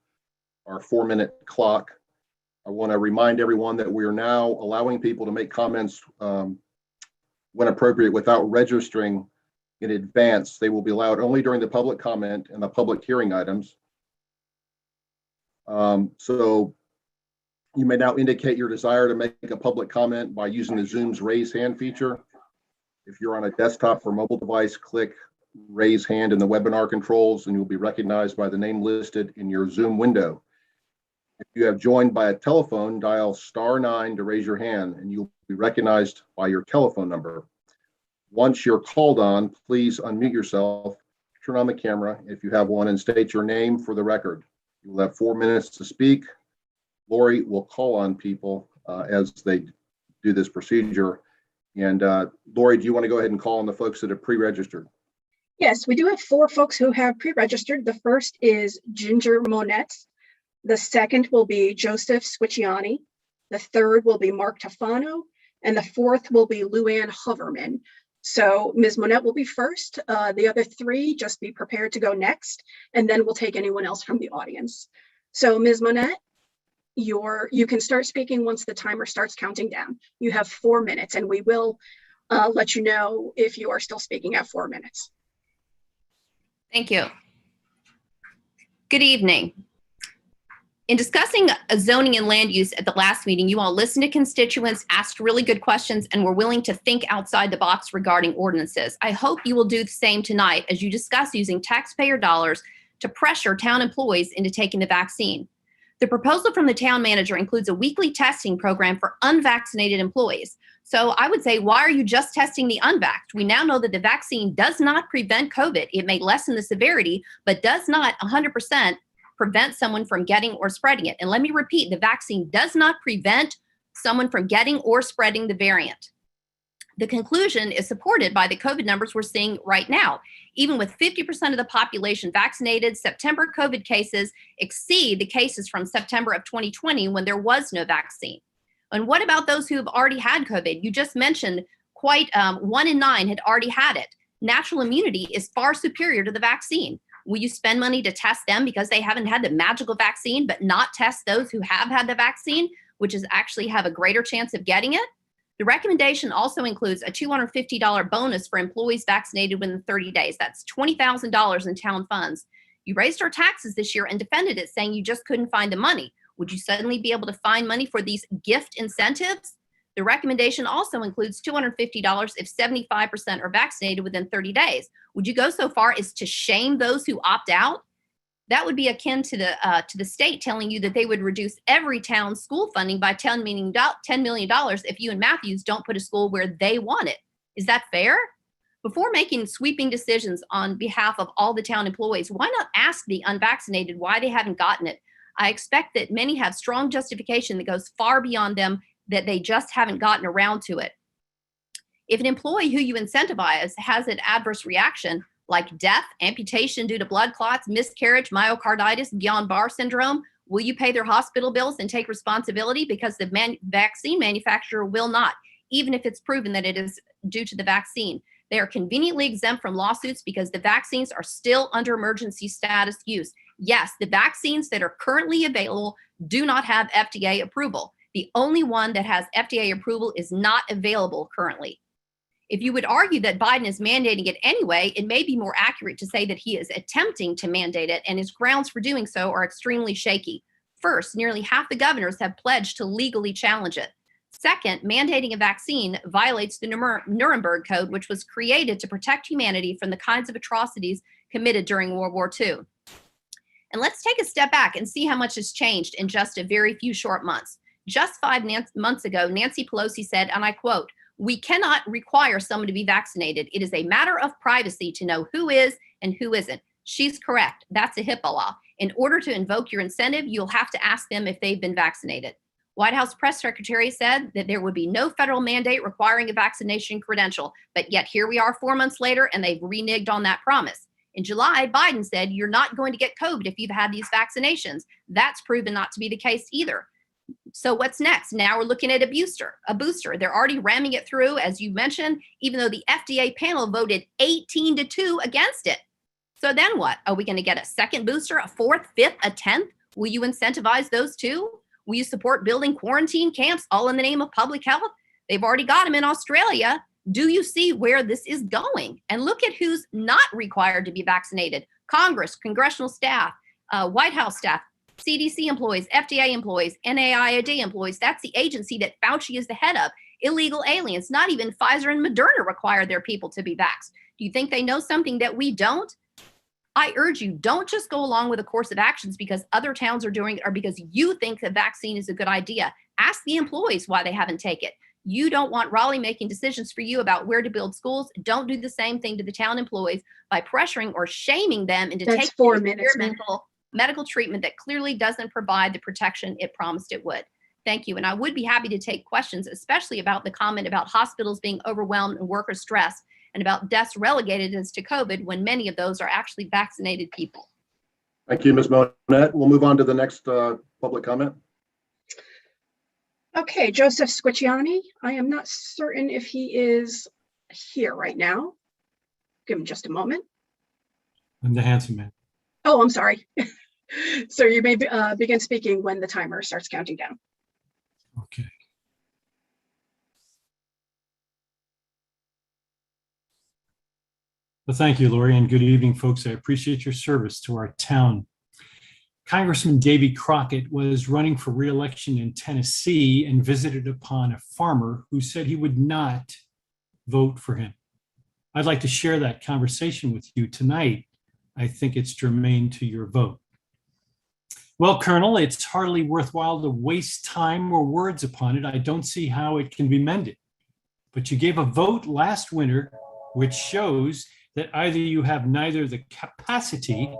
S1: 4-minute clock. I want to remind everyone that we are now allowing people to make comments when appropriate without registering in advance. They will be allowed only during the public comment and the public hearing items. So you may now indicate your desire to make a public comment by using the Zoom's raise hand feature. If you're on a desktop or mobile device, click raise hand in the webinar controls and you'll be recognized by the name listed in your Zoom window. If you have joined by a telephone, dial *9 to raise your hand and you'll be recognized by your telephone number. Once you're called on, please unmute yourself, turn on the camera if you have one, and state your name for the record. You will have 4 minutes to speak. Lori will call on people as they do this procedure. And Lori, do you want to go ahead and call on the folks that have pre-registered?
S2: Yes, we do have 4 folks who have pre-registered. The first is Ginger Monette. The second will be Joseph Swicciani. The third will be Mark Tafano. and the fourth will be Luann Hoverman. So Ms. Monette will be first. The other three, just be prepared to go next, and then we'll take anyone else from the audience. So Ms. Monette, you can start speaking once the timer starts counting down. You have 4 minutes, and we will let you know if you are still speaking at 4 minutes.
S14: Thank you. Good evening. In discussing zoning and land use at the last meeting, you all listened to constituents, asked really good questions, and were willing to think outside the box regarding ordinances. I hope you will do the same tonight as you discuss using taxpayer dollars to pressure town employees into taking the vaccine. The proposal from the town manager includes a weekly testing program for unvaccinated employees. So I would say, why are you just testing the unvaxxed? We now know that the vaccine does not prevent COVID. It may lessen the severity, but does not 100% prevent someone from getting or spreading it. And let me repeat, the vaccine does not prevent someone from getting or spreading the variant. The conclusion is supported by the COVID numbers we're seeing right now. Even with 50% of the population vaccinated, September COVID cases exceed the cases from September of 2020 when there was no vaccine. And what about those who have already had COVID? You just mentioned quite 1 in 9 had already had it. Natural immunity is far superior to the vaccine. Will you spend money to test them because they haven't had the magical vaccine, but not test those who have had the vaccine, which is actually have a greater chance of getting it? The recommendation also includes a $250 bonus for employees vaccinated within 30 days. That's $20,000 in town funds. You raised our taxes this year and defended it, saying you just couldn't find the money. Would you suddenly be able to find money for these gift incentives? The recommendation also includes $250 if 75% are vaccinated within 30 days. Would you go so far as to shame those who opt out? That would be akin to the state telling you that they would reduce every town's school funding by $10 million if you and Matthews don't put a school where they want it. Is that fair? Before making sweeping decisions on behalf of all the town employees, why not ask the unvaccinated why they haven't gotten it? I expect that many have strong justification that goes far beyond them, that they just haven't gotten around to it. If an employee who you incentivize has an adverse reaction, like death, amputation due to blood clots, miscarriage, myocarditis, Guillain-Barré syndrome, will you pay their hospital bills and take responsibility? Because the vaccine manufacturer will not, even if it's proven that it is due to the vaccine. They are conveniently exempt from lawsuits because the vaccines are still under emergency status use. Yes, the vaccines that are currently available do not have FDA approval. The only one that has FDA approval is not available currently. If you would argue that Biden is mandating it anyway, it may be more accurate to say that he is attempting to mandate it, and his grounds for doing so are extremely shaky. First, nearly half the governors have pledged to legally challenge it. Second, mandating a vaccine violates the Nuremberg Code, which was created to protect humanity from the kinds of atrocities committed during World War II. And let's take a step back and see how much has changed in just a very few short months. Just 5 months ago, Nancy Pelosi said, and I quote, "We cannot require someone to be vaccinated. It is a matter of privacy to know who is and who isn't." She's correct. That's a HIPAA law. In order to invoke your incentive, you'll have to ask them if they've been vaccinated. White House press secretary said that there would be no federal mandate requiring a vaccination credential, but yet here we are 4 months later and they've reneged on that promise. In July, Biden said you're not going to get COVID if you've had these vaccinations. That's proven not to be the case either. So what's next? Now we're looking at a booster. They're already ramming it through, as you mentioned, even though the FDA panel voted 18-2 against it. So then what? Are we going to get a second booster, a fourth, fifth, a 10th? Will you incentivize those too? Will you support building quarantine camps all in the name of public health? They've already got them in Australia. Do you see where this is going? And look at who's not required to be vaccinated. Congress, congressional staff, White House staff, CDC employees, FDA employees, NIAID employees. That's the agency that Fauci is the head of. Illegal aliens, not even Pfizer and Moderna require their people to be vaxxed. Do you think they know something that we don't? I urge you, don't just go along with a course of actions because other towns are doing it or because you think the vaccine is a good idea. Ask the employees why they haven't taken it. You don't want Raleigh making decisions for you about where to build schools. Don't do the same thing to the town employees by pressuring or shaming them into taking
S2: 4 minutes,
S14: medical treatment that clearly doesn't provide the protection it promised it would. Thank you. And I would be happy to take questions, especially about the comment about hospitals being overwhelmed and worker stress, and about deaths relegated as to COVID when many of those are actually vaccinated people.
S1: Thank you, Ms. Monette. We'll move on to the next public comment.
S2: Okay, Joseph Squicciani. I am not certain if he is here right now. Give him just a moment.
S15: I'm the handsome man.
S2: Oh, I'm sorry. So you may begin speaking when the timer starts counting down.
S15: Okay. Well, thank you, Lori, and good evening, folks. I appreciate your service to our town. Congressman Davy Crockett was running for re-election in Tennessee and visited upon a farmer who said he would not vote for him. I'd like to share that conversation with you tonight. I think it's germane to your vote. Well, Colonel, it's hardly worthwhile to waste time or words upon it. I don't see how it can be mended. But you gave a vote last winter, which shows that either you have neither the capacity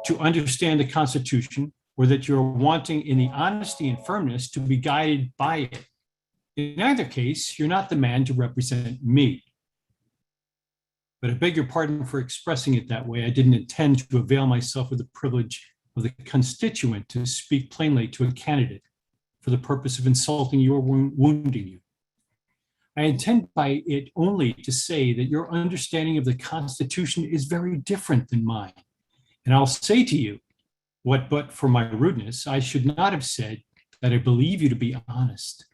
S15: to understand the Constitution or that you're wanting in the honesty and firmness to be guided by it. In either case, you're not the man to represent me. But I beg your pardon for expressing it that way. I didn't intend to avail myself of the privilege of the constituent to speak plainly to a candidate for the purpose of insulting you or wounding you. I intend by it only to say that your understanding of the Constitution is very different than mine. And I'll say to you, what but for my rudeness, I should not have said that I believe you to be honest.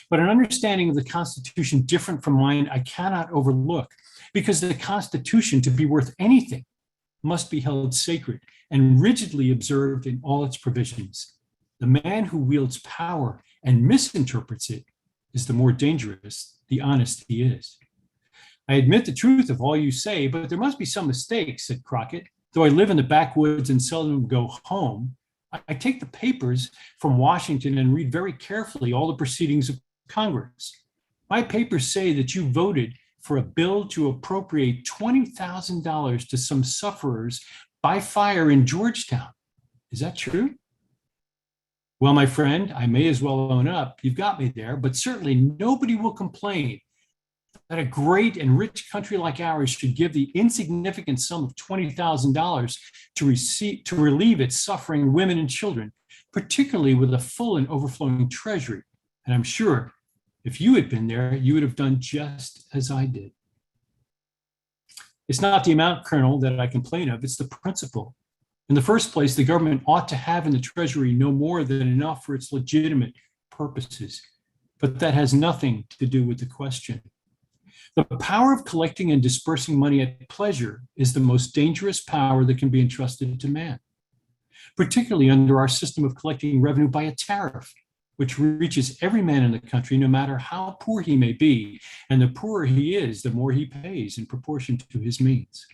S15: But an understanding of the Constitution different from mine, I cannot overlook, because the Constitution, to be worth anything, must be held sacred and rigidly observed in all its provisions. The man who wields power and misinterprets it is the more dangerous the honest he is. I admit the truth of all you say, but there must be some mistakes, said Crockett. Though I live in the backwoods and seldom go home, I take the papers from Washington and read very carefully all the proceedings of Congress. My papers say that you voted for a bill to appropriate $20,000 to some sufferers by fire in Georgetown. Is that true? Well, my friend, I may as well own up. You've got me there, but certainly nobody will complain that a great and rich country like ours should give the insignificant sum of $20,000 to relieve its suffering women and children, particularly with a full and overflowing treasury. And I'm sure if you had been there, you would have done just as I did. It's not the amount, Colonel, that I complain of, it's the principle. In the first place, the government ought to have in the treasury no more than enough for its legitimate purposes, but that has nothing to do with the question. The power of collecting and dispersing money at pleasure is the most dangerous power that can be entrusted to man, particularly under our system of collecting revenue by a tariff, which reaches every man in the country, no matter how poor he may be. And the poorer he is, the more he pays in proportion to his means.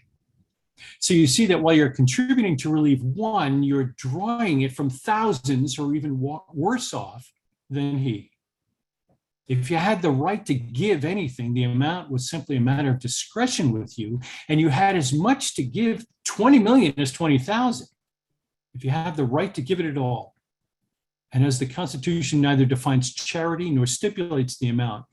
S15: So you see that while you're contributing to relieve one, you're drawing it from thousands or even worse off than he. If you had the right to give anything, the amount was simply a matter of discretion with you, and you had as much to give 20 million as 20,000. If you have the right to give it at all, and as the Constitution neither defines charity nor stipulates the amount,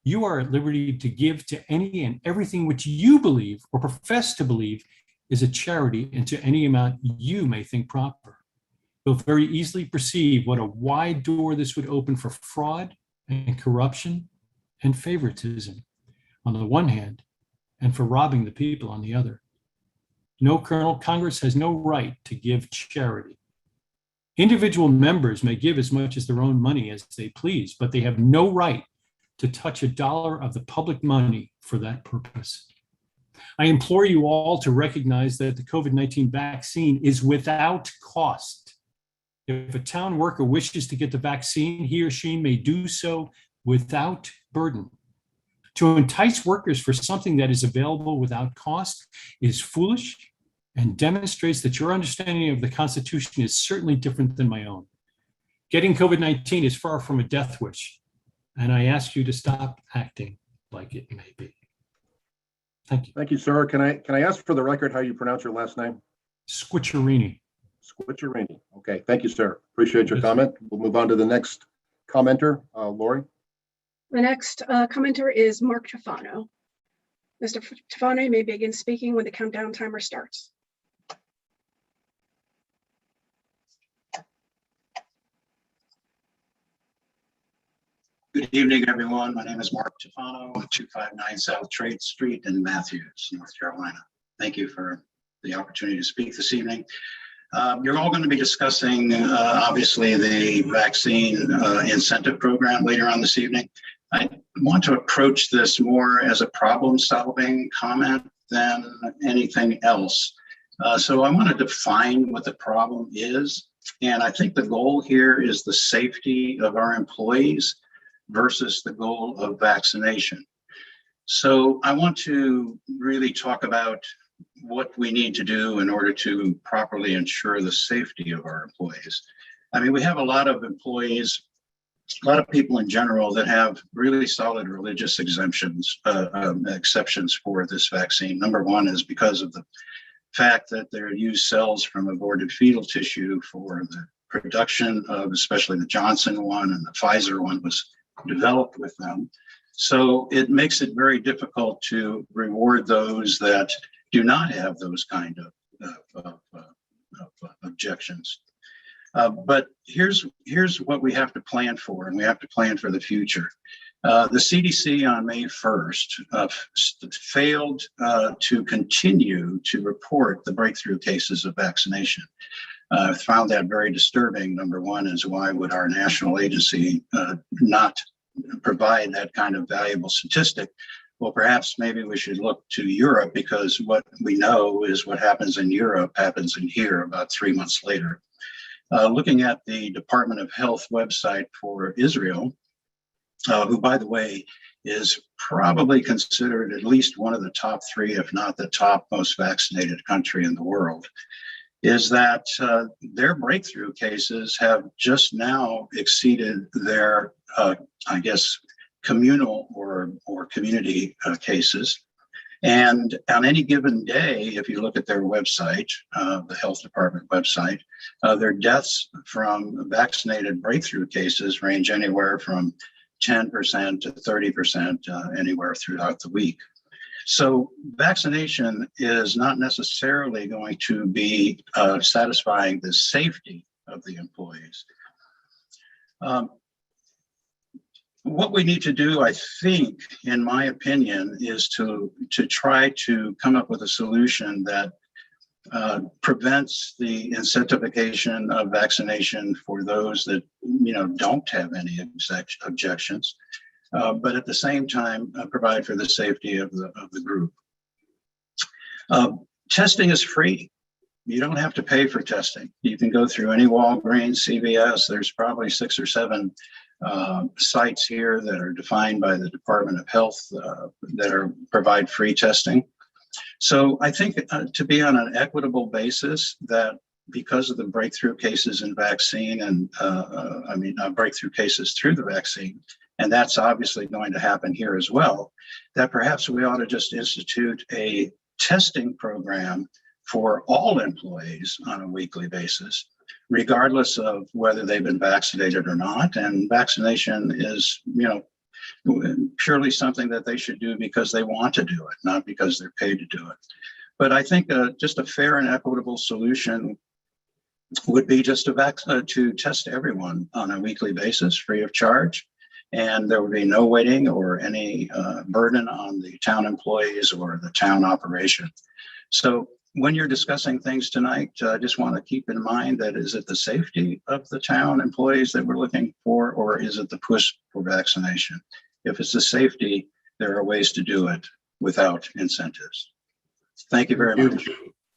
S15: you are at liberty to give to any and everything which you believe or profess to believe is a charity, and to any amount you may think proper. You'll very easily perceive what a wide door this would open for fraud and corruption and favoritism on the one hand, and for robbing the people on the other. No, Colonel, Congress has no right to give charity. Individual members may give as much as their own money as they please, but they have no right to touch a dollar of the public money for that purpose. I implore you all to recognize that the COVID-19 vaccine is without cost. If a town worker wishes to get the vaccine, he or she may do so without burden. To entice workers for something that is available without cost is foolish and demonstrates that your understanding of the Constitution is certainly different than my own. Getting COVID-19 is far from a death wish, and I ask you to stop acting like it may be. Thank you.
S1: Thank you, sir. Can I ask for the record how you pronounce your last name?
S15: Squicciarini.
S1: Squicciarini. Okay, thank you, sir. Appreciate your comment. We'll move on to the next commenter, Lori.
S2: The next commenter is Mark Tufano. Mr. Tufano, you may begin speaking when the countdown timer starts.
S16: Good evening, everyone. My name is Mark Tufano, 259 South Trade Street in Matthews, North Carolina. Thank you for the opportunity to speak this evening. You're all going to be discussing, obviously, the vaccine incentive program later on this evening. I want to approach this more as a problem-solving comment than anything else. So I want to define what the problem is. And I think the goal here is the safety of our employees versus the goal of vaccination. So I want to really talk about what we need to do in order to properly ensure the safety of our employees. I mean, we have a lot of employees, a lot of people in general that have really solid religious exceptions for this vaccine. Number one is because of the fact that they're used cells from aborted fetal tissue for the production of, especially the Johnson one and the Pfizer one was developed with them. So it makes it very difficult to reward those that do not have those kind of objections. But here's what we have to plan for, and we have to plan for the future. The CDC on May 1st failed to continue to report the breakthrough cases of vaccination. I found that very disturbing. Number one is, why would our national agency not provide that kind of valuable statistic? Well, perhaps maybe we should look to Europe, because what we know is what happens in Europe happens in here about 3 months later. Looking at the Department of Health website for Israel, who, by the way, is probably considered at least one of the top 3, if not the top most vaccinated country in the world, is that their breakthrough cases have just now exceeded their, I guess, communal or community cases. And on any given day, if you look at their website, the health department website, their deaths from vaccinated breakthrough cases range anywhere from 10% to 30% anywhere throughout the week. So vaccination is not necessarily going to be satisfying the safety of the employees. What we need to do, I think, in my opinion, is to try to come up with a solution that prevents the incentivization of vaccination for those that don't have any objections, but at the same time provide for the safety of the group. Testing is free. You don't have to pay for testing. You can go through any Walgreens, CVS. There's probably 6 or 7 sites here that are defined by the Department of Health that provide free testing. So I think to be on an equitable basis, that because of the breakthrough cases in vaccine and breakthrough cases through the vaccine, and that's obviously going to happen here as well, that perhaps we ought to just institute a testing program for all employees on a weekly basis, regardless of whether they've been vaccinated or not. And vaccination is, purely something that they should do because they want to do it, not because they're paid to do it. But I think just a fair and equitable solution would be just to test everyone on a weekly basis, free of charge. And there would be no waiting or any burden on the town employees or the town operation. So when you're discussing things tonight, I just want to keep in mind that, is it the safety of the town employees that we're looking for, or is it the push for vaccination? If it's the safety, there are ways to do it without incentives. Thank you very much.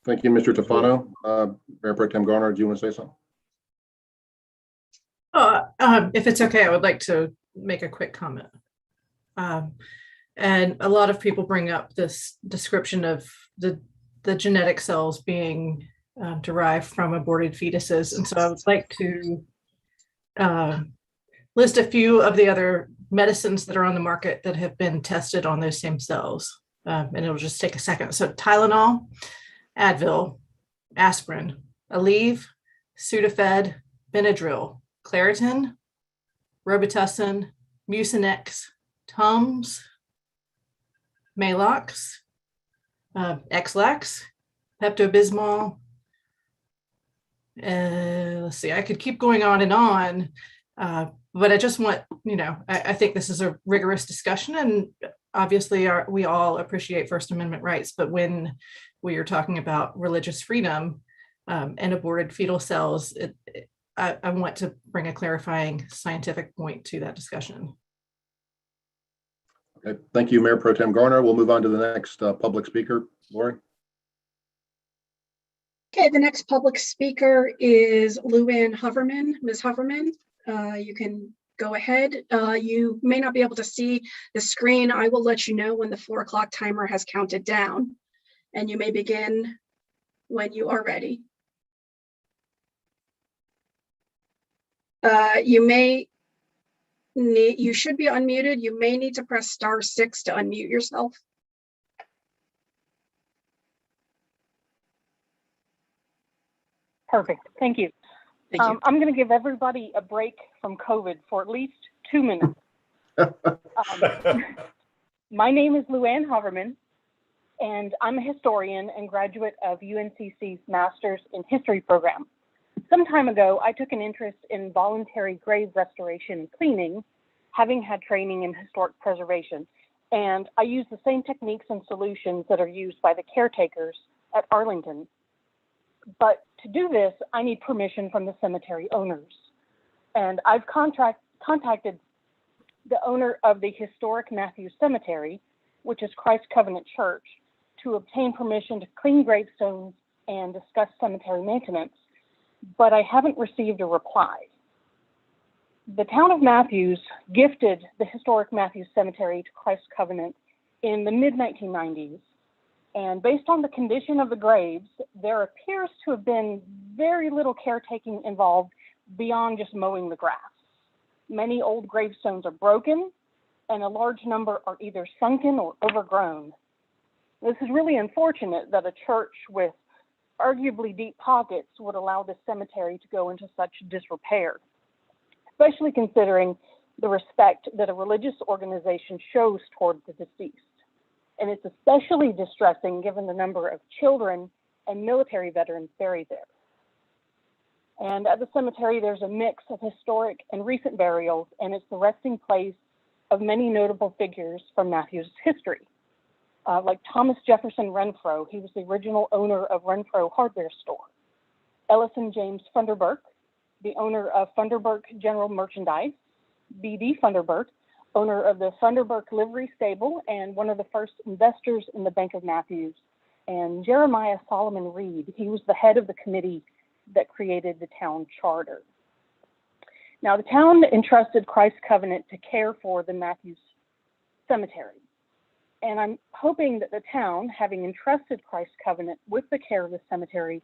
S1: Thank you, Mr. Tufano. Mayor Pro Tem Garner, do you want to say something?
S5: If it's okay, I would like to make a quick comment. And a lot of people bring up this description of the genetic cells being derived from aborted fetuses. And so I would like to list a few of the other medicines that are on the market that have been tested on those same cells. And it'll just take a second. So Tylenol, Advil, aspirin, Aleve, Sudafed, Benadryl, Claritin, Robitussin, Mucinex, Tums, Maalox, X-Lax, Pepto-Bismol. Let's see, I could keep going on. But I just want, I think this is a rigorous discussion, and obviously we all appreciate First Amendment rights, but when we are talking about religious freedom and aborted fetal cells, I want to bring a clarifying scientific point to that discussion.
S1: Okay, thank you, Mayor Pro Tem Garner. We'll move on to the next public speaker. Lori?
S2: Okay, the next public speaker is Luann Hoverman. Ms. Hoverman, you can go ahead. You may not be able to see the screen. I will let you know when the 4 o'clock timer has counted down, and you may begin when you are ready. You should be unmuted. You may need to press *6 to unmute yourself.
S17: Perfect. Thank you.
S2: Thank you.
S17: I'm going to give everybody a break from COVID for at least 2 minutes. My name is Luann Hoverman, and I'm a historian and graduate of UNCC's Masters in History program. Some time ago, I took an interest in voluntary grave restoration and cleaning, having had training in historic preservation, and I use the same techniques and solutions that are used by the caretakers at Arlington. But to do this, I need permission from the cemetery owners. And I've contacted the owner of the historic Matthews Cemetery, which is Christ Covenant Church, to obtain permission to clean gravestones and discuss cemetery maintenance, but I haven't received a reply. The town of Matthews gifted the historic Matthews Cemetery to Christ Covenant in the mid-1990s. And based on the condition of the graves, there appears to have been very little caretaking involved beyond just mowing the grass. Many old gravestones are broken, and a large number are either sunken or overgrown. This is really unfortunate that a church with arguably deep pockets would allow this cemetery to go into such disrepair, especially considering the respect that a religious organization shows toward the deceased. And it's especially distressing given the number of children and military veterans buried there. And at the cemetery, there's a mix of historic and recent burials, and it's the resting place of many notable figures from Matthews' history. Like Thomas Jefferson Renfro, he was the original owner of Renfro Hardware Store. Ellison James Funderburk, the owner of Funderburk General Merchandise. B.D. Funderburk, owner of the Funderburk Livery Stable and one of the first investors in the Bank of Matthews. And Jeremiah Solomon Reed, he was the head of the committee that created the town charter. Now, the town entrusted Christ Covenant to care for the Matthews Cemetery. And I'm hoping that the town, having entrusted Christ Covenant with the care of the cemetery,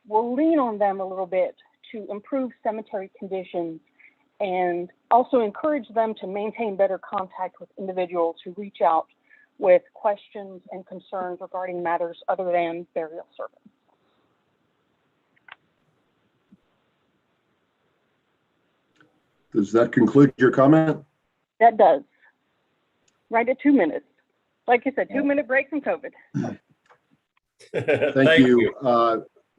S17: will lean on them a little bit to improve cemetery conditions and also encourage them to maintain better contact with individuals who reach out with questions and concerns regarding matters other than burial service.
S1: Does that conclude your comment?
S17: That does. Right at 2 minutes. Like I said, 2 minute break from COVID.
S1: Thank you.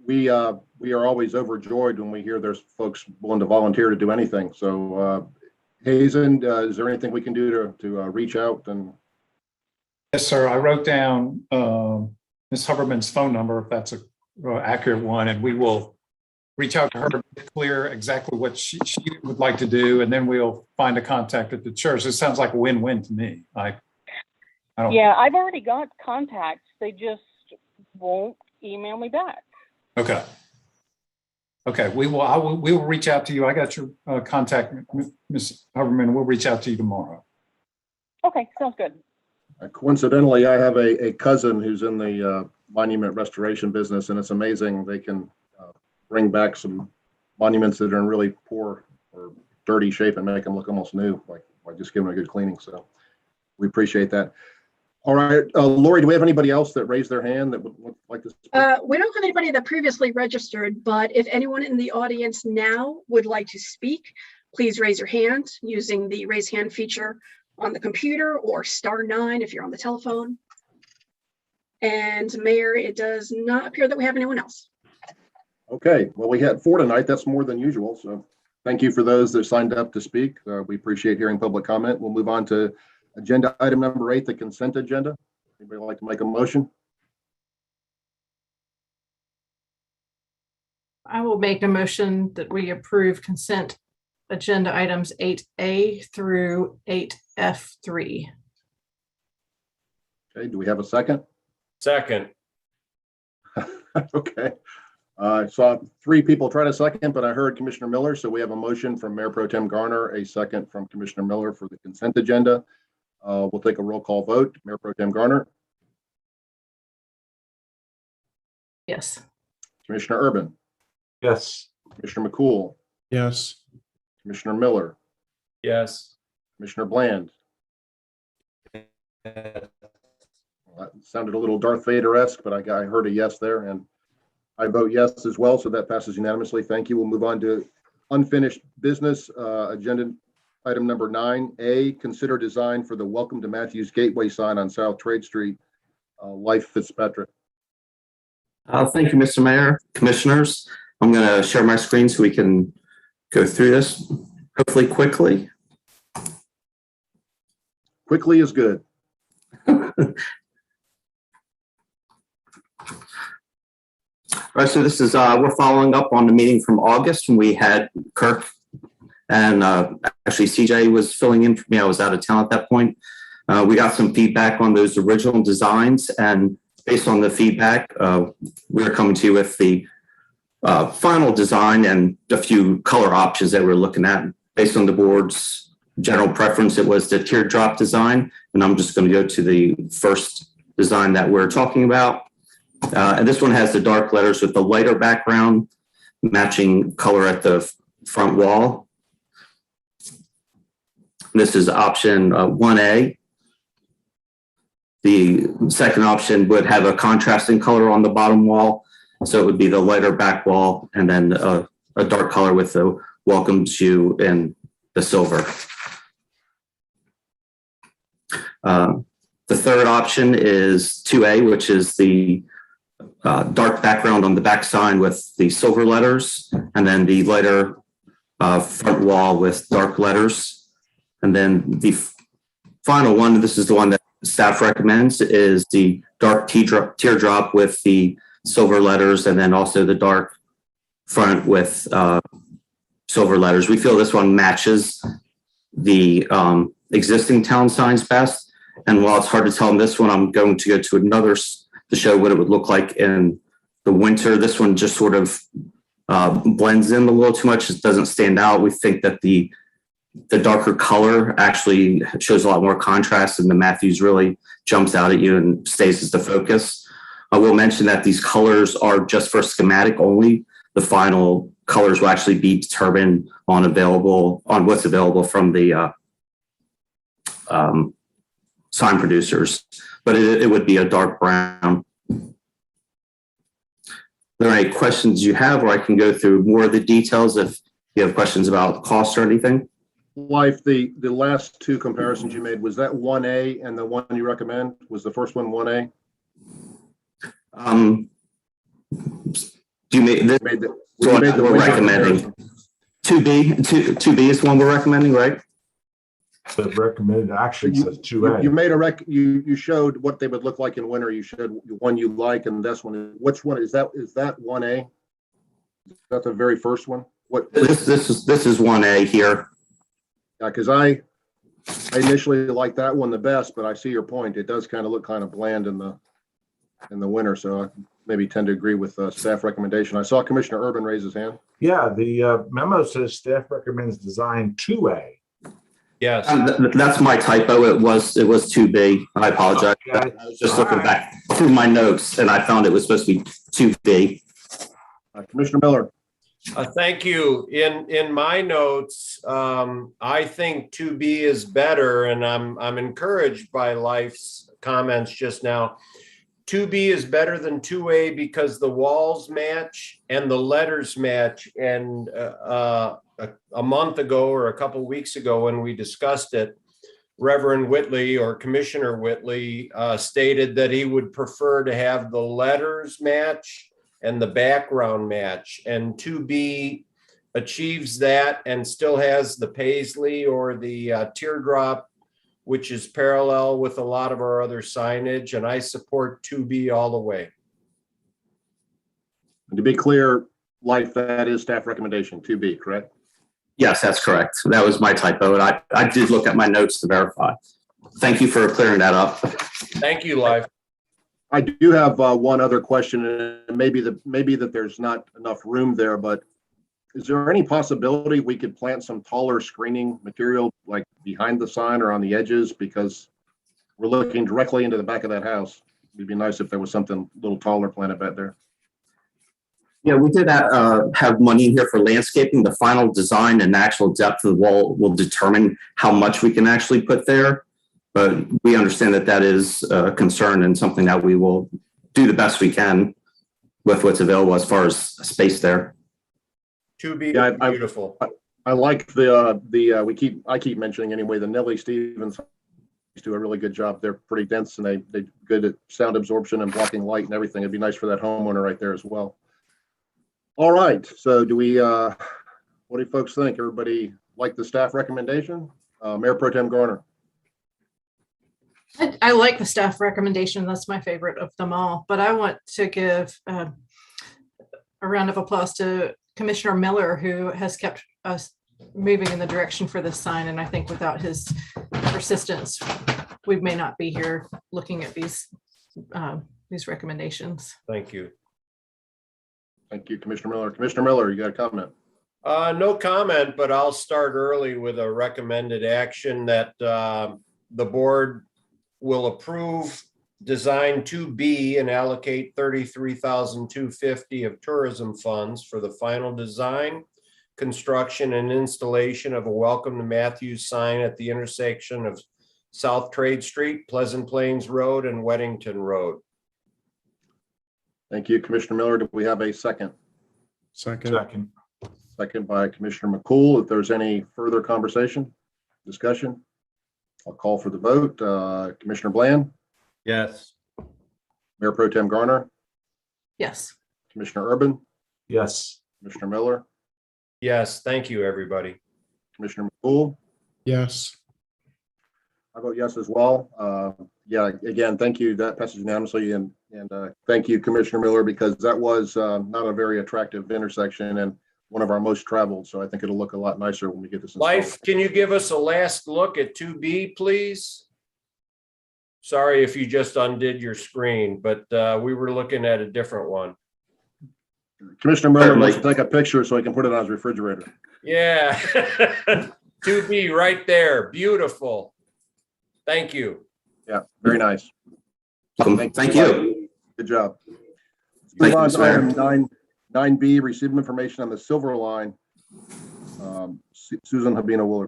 S1: We are always overjoyed when we hear there's folks willing to volunteer to do anything. So Hazen, is there anything we can do to reach out? And
S7: Yes, sir. I wrote down Ms. Huberman's phone number, if that's a accurate one, and we will reach out to her to make clear exactly what she would like to do, and then we'll find a contact at the church. It sounds like a win-win to me. I don't.
S17: Yeah, I've already got contacts. They just won't email me back.
S7: Okay. Okay, we will reach out to you. I got your contact, Ms. Huberman. We'll reach out to you tomorrow.
S17: Okay, sounds good.
S1: Coincidentally, I have a cousin who's in the monument restoration business, and it's amazing. They can bring back some monuments that are in really poor or dirty shape and make them look almost new, like by just giving them a good cleaning. So we appreciate that. All right, Lori, do we have anybody else that raised their hand that would like to speak?
S2: We don't have anybody that previously registered, but if anyone in the audience now would like to speak, please raise your hand using the raise hand feature on the computer or *9 if you're on the telephone. And Mayor, it does not appear that we have anyone else.
S1: Okay, well, we had 4 tonight. That's more than usual. So Thank you for those that signed up to speak. We appreciate hearing public comment. We'll move on to agenda item number 8, the consent agenda. Anybody like to make a motion?
S5: I will make a motion that we approve consent agenda items 8A through 8F3.
S1: Okay, do we have a second?
S6: Second.
S1: Okay. I saw 3 people try to second, but I heard Commissioner Miller. So we have a motion from Mayor Pro Tem Garner, a second from Commissioner Miller for the consent agenda. We'll take a roll call vote. Mayor Pro Tem Garner,
S5: Yes.
S1: Commissioner Urban,
S4: Yes.
S1: Commissioner McCool,
S10: Yes.
S1: Commissioner Miller,
S6: Yes.
S1: Commissioner Bland. Well, that sounded a little Darth Vader-esque, but I heard a yes there, and I vote yes as well, so that passes unanimously. Thank you. We'll move on to unfinished business. Agenda item number 9A, consider design for the Welcome to Matthews Gateway sign on South Trade Street. Life Fitzpatrick.
S18: Thank you, Mr. Mayor, Commissioners. I'm going to share my screen so we can go through this hopefully quickly.
S1: Quickly is good.
S18: All right, so this is, we're following up on the meeting from August when we had Kirk and actually CJ was filling in for me. I was out of town at that point. We got some feedback on those original designs, and based on the feedback, we're coming to you with the final design and a few color options that we're looking at. Based on the board's general preference, it was the teardrop design, and I'm just going to go to the first design that we're talking about. And this one has the dark letters with the lighter background, matching color at the front wall. This is option 1A. The second option would have a contrasting color on the bottom wall. So it would be the lighter back wall and then a dark color with the welcomes you in the silver. The third option is 2A, which is the dark background on the back sign with the silver letters, and then the lighter front wall with dark letters. And then the final one, this is the one that staff recommends, is the dark teardrop with the silver letters, and then also the dark front with silver letters. We feel this one matches the existing town signs best. And while it's hard to tell in this one, I'm going to go to another to show what it would look like in the winter. This one just sort of blends in a little too much. It doesn't stand out. We think that the darker color actually shows a lot more contrast, and the Matthews really jumps out at you and stays as the focus. I will mention that these colors are just for schematic only. The final colors will actually be determined on what's available from the sign producers, but it would be a dark brown. Are there any questions you have, or I can go through more of the details if you have questions about cost or anything?
S1: Life, the last 2 comparisons you made, was that 1A, and the one you recommend, was the first one 1A?
S18: Do you make this one we're recommending? 2B is the one we're recommending, right?
S4: The recommended action says 2A.
S1: You made you showed what they would look like in winter. You showed one you like, and this one. Which one is that? Is that 1A? Is that the very first one? What?
S18: This is 1A here.
S1: Yeah, because I initially liked that one the best, but I see your point. It does kind of look kind of bland in the winter, so I maybe tend to agree with staff recommendation. I saw Commissioner Urban raise his hand.
S4: Yeah, the memo says staff recommends design 2A.
S6: Yes.
S18: That's my typo. It was 2B. I apologize.
S4: Okay.
S18: I was just looking back through my notes and I found it was supposed to be 2B.
S1: Commissioner Miller.
S6: Thank you. In my notes, I think 2B is better, and I'm encouraged by Life's comments just now. 2B is better than 2A because the walls match and the letters match. And a month ago or a couple weeks ago when we discussed it, Reverend Whitley or Commissioner Whitley stated that he would prefer to have the letters match and the background match. And 2B achieves that and still has the paisley or the teardrop, which is parallel with a lot of our other signage, and I support 2B all the way.
S1: And to be clear, Life, that is staff recommendation 2B, correct?
S18: Yes, that's correct. That was my typo, and I did look at my notes to verify. Thank you for clearing that up.
S6: Thank you, Life.
S1: I do have one other question, and maybe that there's not enough room there, but is there any possibility we could plant some taller screening material like behind the sign or on the edges? Because we're looking directly into the back of that house. It'd be nice if there was something a little taller planted back there.
S18: Yeah, we did have money in here for landscaping. The final design and actual depth of the wall will determine how much we can actually put there. But we understand that that is a concern and something that we will do the best we can with what's available as far as space there.
S6: 2B,
S1: Yeah,
S6: beautiful.
S1: I like I keep mentioning anyway, the Nellie Stevens do a really good job. They're pretty dense and they good at sound absorption and blocking light and everything. It'd be nice for that homeowner right there as well. All right, so do we, what do you folks think? Everybody like the staff recommendation? Mayor Pro Tem Garner.
S5: I like the staff recommendation. That's my favorite of them all, but I want to give a round of applause to Commissioner Miller, who has kept us moving in the direction for this sign. And I think without his persistence, we may not be here looking at these recommendations.
S6: Thank you.
S1: Thank you, Commissioner Miller. Commissioner Miller, you got a comment?
S6: No comment, but I'll start early with a recommended action that the board will approve design 2B and allocate $33,250 of tourism funds for the final design, construction, and installation of a Welcome to Matthews sign at the intersection of South Trade Street, Pleasant Plains Road, and Weddington Road.
S1: Thank you, Commissioner Miller. Do we have a second?
S10: Second.
S1: Second by Commissioner McCool. If there's any further conversation, discussion, I'll call for the vote. Commissioner Bland?
S12: Yes.
S1: Mayor Pro Tem Garner?
S5: Yes.
S1: Commissioner Urban?
S4: Yes.
S1: Commissioner Miller?
S6: Yes, thank you, everybody.
S1: Commissioner McCool?
S10: Yes.
S1: I vote yes as well. Yeah, again, thank you. That passes unanimously, and thank you, Commissioner Miller, because that was not a very attractive intersection and one of our most traveled. So I think it'll look a lot nicer when we get this installed.
S6: Life, can you give us a last look at 2B, please? Sorry if you just undid your screen, but we were looking at a different one.
S1: Commissioner Miller wants to take a picture so he can put it on his refrigerator.
S6: Yeah. 2B right there. Beautiful. Thank you.
S1: Yeah, very nice.
S18: Thank you.
S1: Good job.
S18: Thank
S1: Move on
S18: you,
S1: to item
S18: Mayor.
S1: 9B, receive information on the Silver Line. Susan Habina Willard.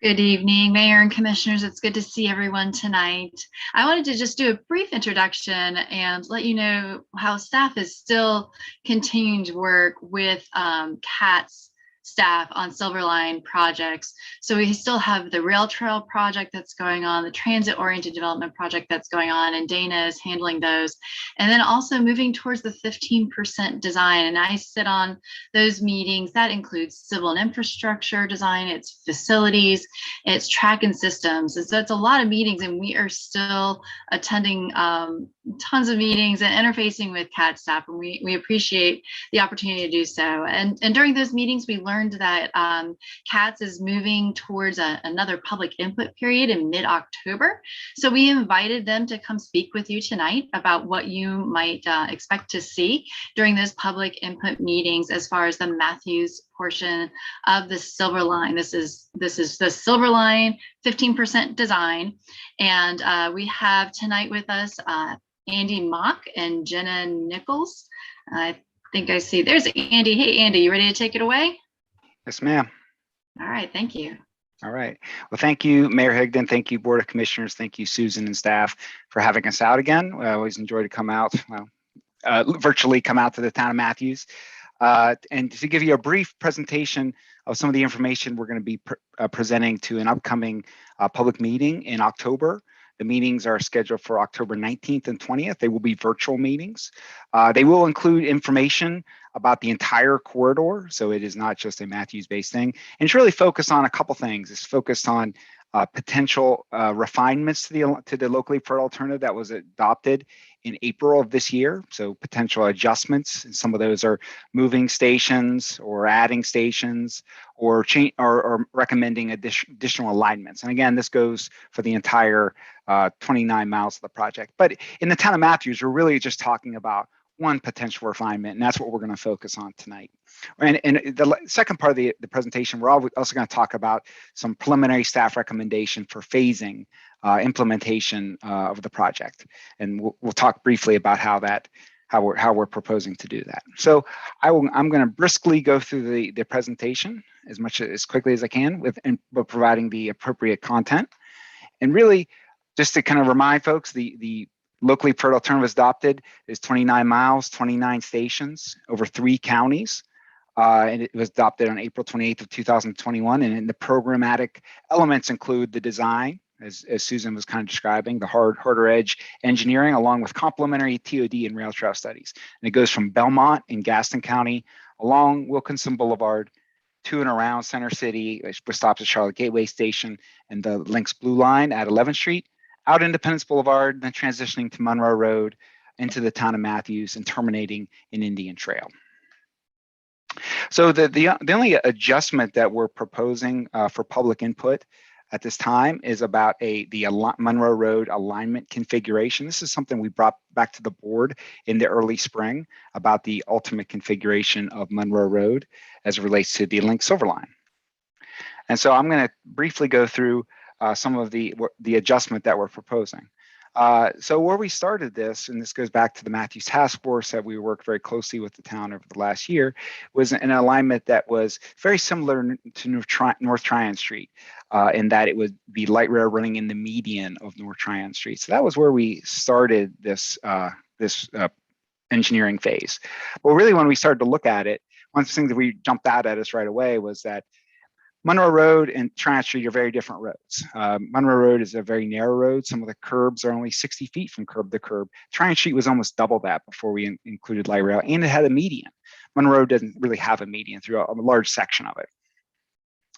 S11: Good evening, Mayor and Commissioners. It's good to see everyone tonight. I wanted to just do a brief introduction and let you know how staff is still continuing to work with CATS staff on Silver Line projects. So we still have the rail trail project that's going on, the transit oriented development project that's going on, and Dana is handling those. And then also moving towards the 15% design. And I sit on those meetings. That includes civil and infrastructure design, it's facilities, it's track and systems. And so it's a lot of meetings, and we are still attending tons of meetings and interfacing with CAT staff, and we appreciate the opportunity to do so. And during those meetings, we learned that CATS is moving towards another public input period in mid-October. So we invited them to come speak with you tonight about what you might expect to see during those public input meetings as far as the Matthews portion of the Silver Line. This is the Silver Line 15% design. And we have tonight with us Andy Mock and Jenna Nichols. I think I see, there's Andy. Hey, Andy, you ready to take it away?
S19: Yes, ma'am.
S11: All right, thank you.
S19: All right. Well, thank you, Mayor Higdon. Thank you, Board of Commissioners. Thank you, Susan and staff, for having us out again. I always enjoy to come out, virtually come out to the town of Matthews. And to give you a brief presentation of some of the information we're going to be presenting to an upcoming public meeting in October. The meetings are scheduled for October 19th and 20th. They will be virtual meetings. They will include information about the entire corridor. So it is not just a Matthews-based thing. And it's really focused on a couple things. It's focused on potential refinements to the locally preferred alternative that was adopted in April of this year. So potential adjustments, and some of those are moving stations or adding stations or recommending additional alignments. And again, this goes for the entire 29 miles of the project. But in the town of Matthews, we're really just talking about one potential refinement, and that's what we're going to focus on tonight. And the second part of the presentation, we're also going to talk about some preliminary staff recommendation for phasing implementation of the project, and we'll talk briefly about how we're proposing to do that. So I'm going to briskly go through the presentation as quickly as I can but providing the appropriate content, and really just to kind of remind folks, the locally preferred alternative adopted is 29 miles, 29 stations over 3 counties. And it was adopted on April 28th of 2021. And the programmatic elements include the design, as Susan was kind of describing, the harder edge engineering, along with complementary TOD and rail trail studies. And it goes from Belmont in Gaston County, along Wilkinson Boulevard, to and around Center City, which stops at Charlotte Gateway Station and the Lynx Blue Line at 11th Street, out Independence Boulevard, then transitioning to Monroe Road into the town of Matthews and terminating in Indian Trail. So the only adjustment that we're proposing for public input at this time is about the Monroe Road alignment configuration. This is something we brought back to the board in the early spring about the ultimate configuration of Monroe Road as it relates to the Link Silver Line. And so I'm going to briefly go through some of the adjustment that we're proposing. So where we started this, and this goes back to the Matthews Task Force that we worked very closely with the town over the last year, was an alignment that was very similar to North Tryon Street, in that it would be light rail running in the median of North Tryon Street. So that was where we started this engineering phase. But really, when we started to look at it, one of the things that we jumped out at us right away was that Monroe Road and Tryon Street are very different roads. Monroe Road is a very narrow road. Some of the curbs are only 60 feet from curb to curb. Tryon Street was almost double that before we included light rail, and it had a median. Monroe Road doesn't really have a median through a large section of it.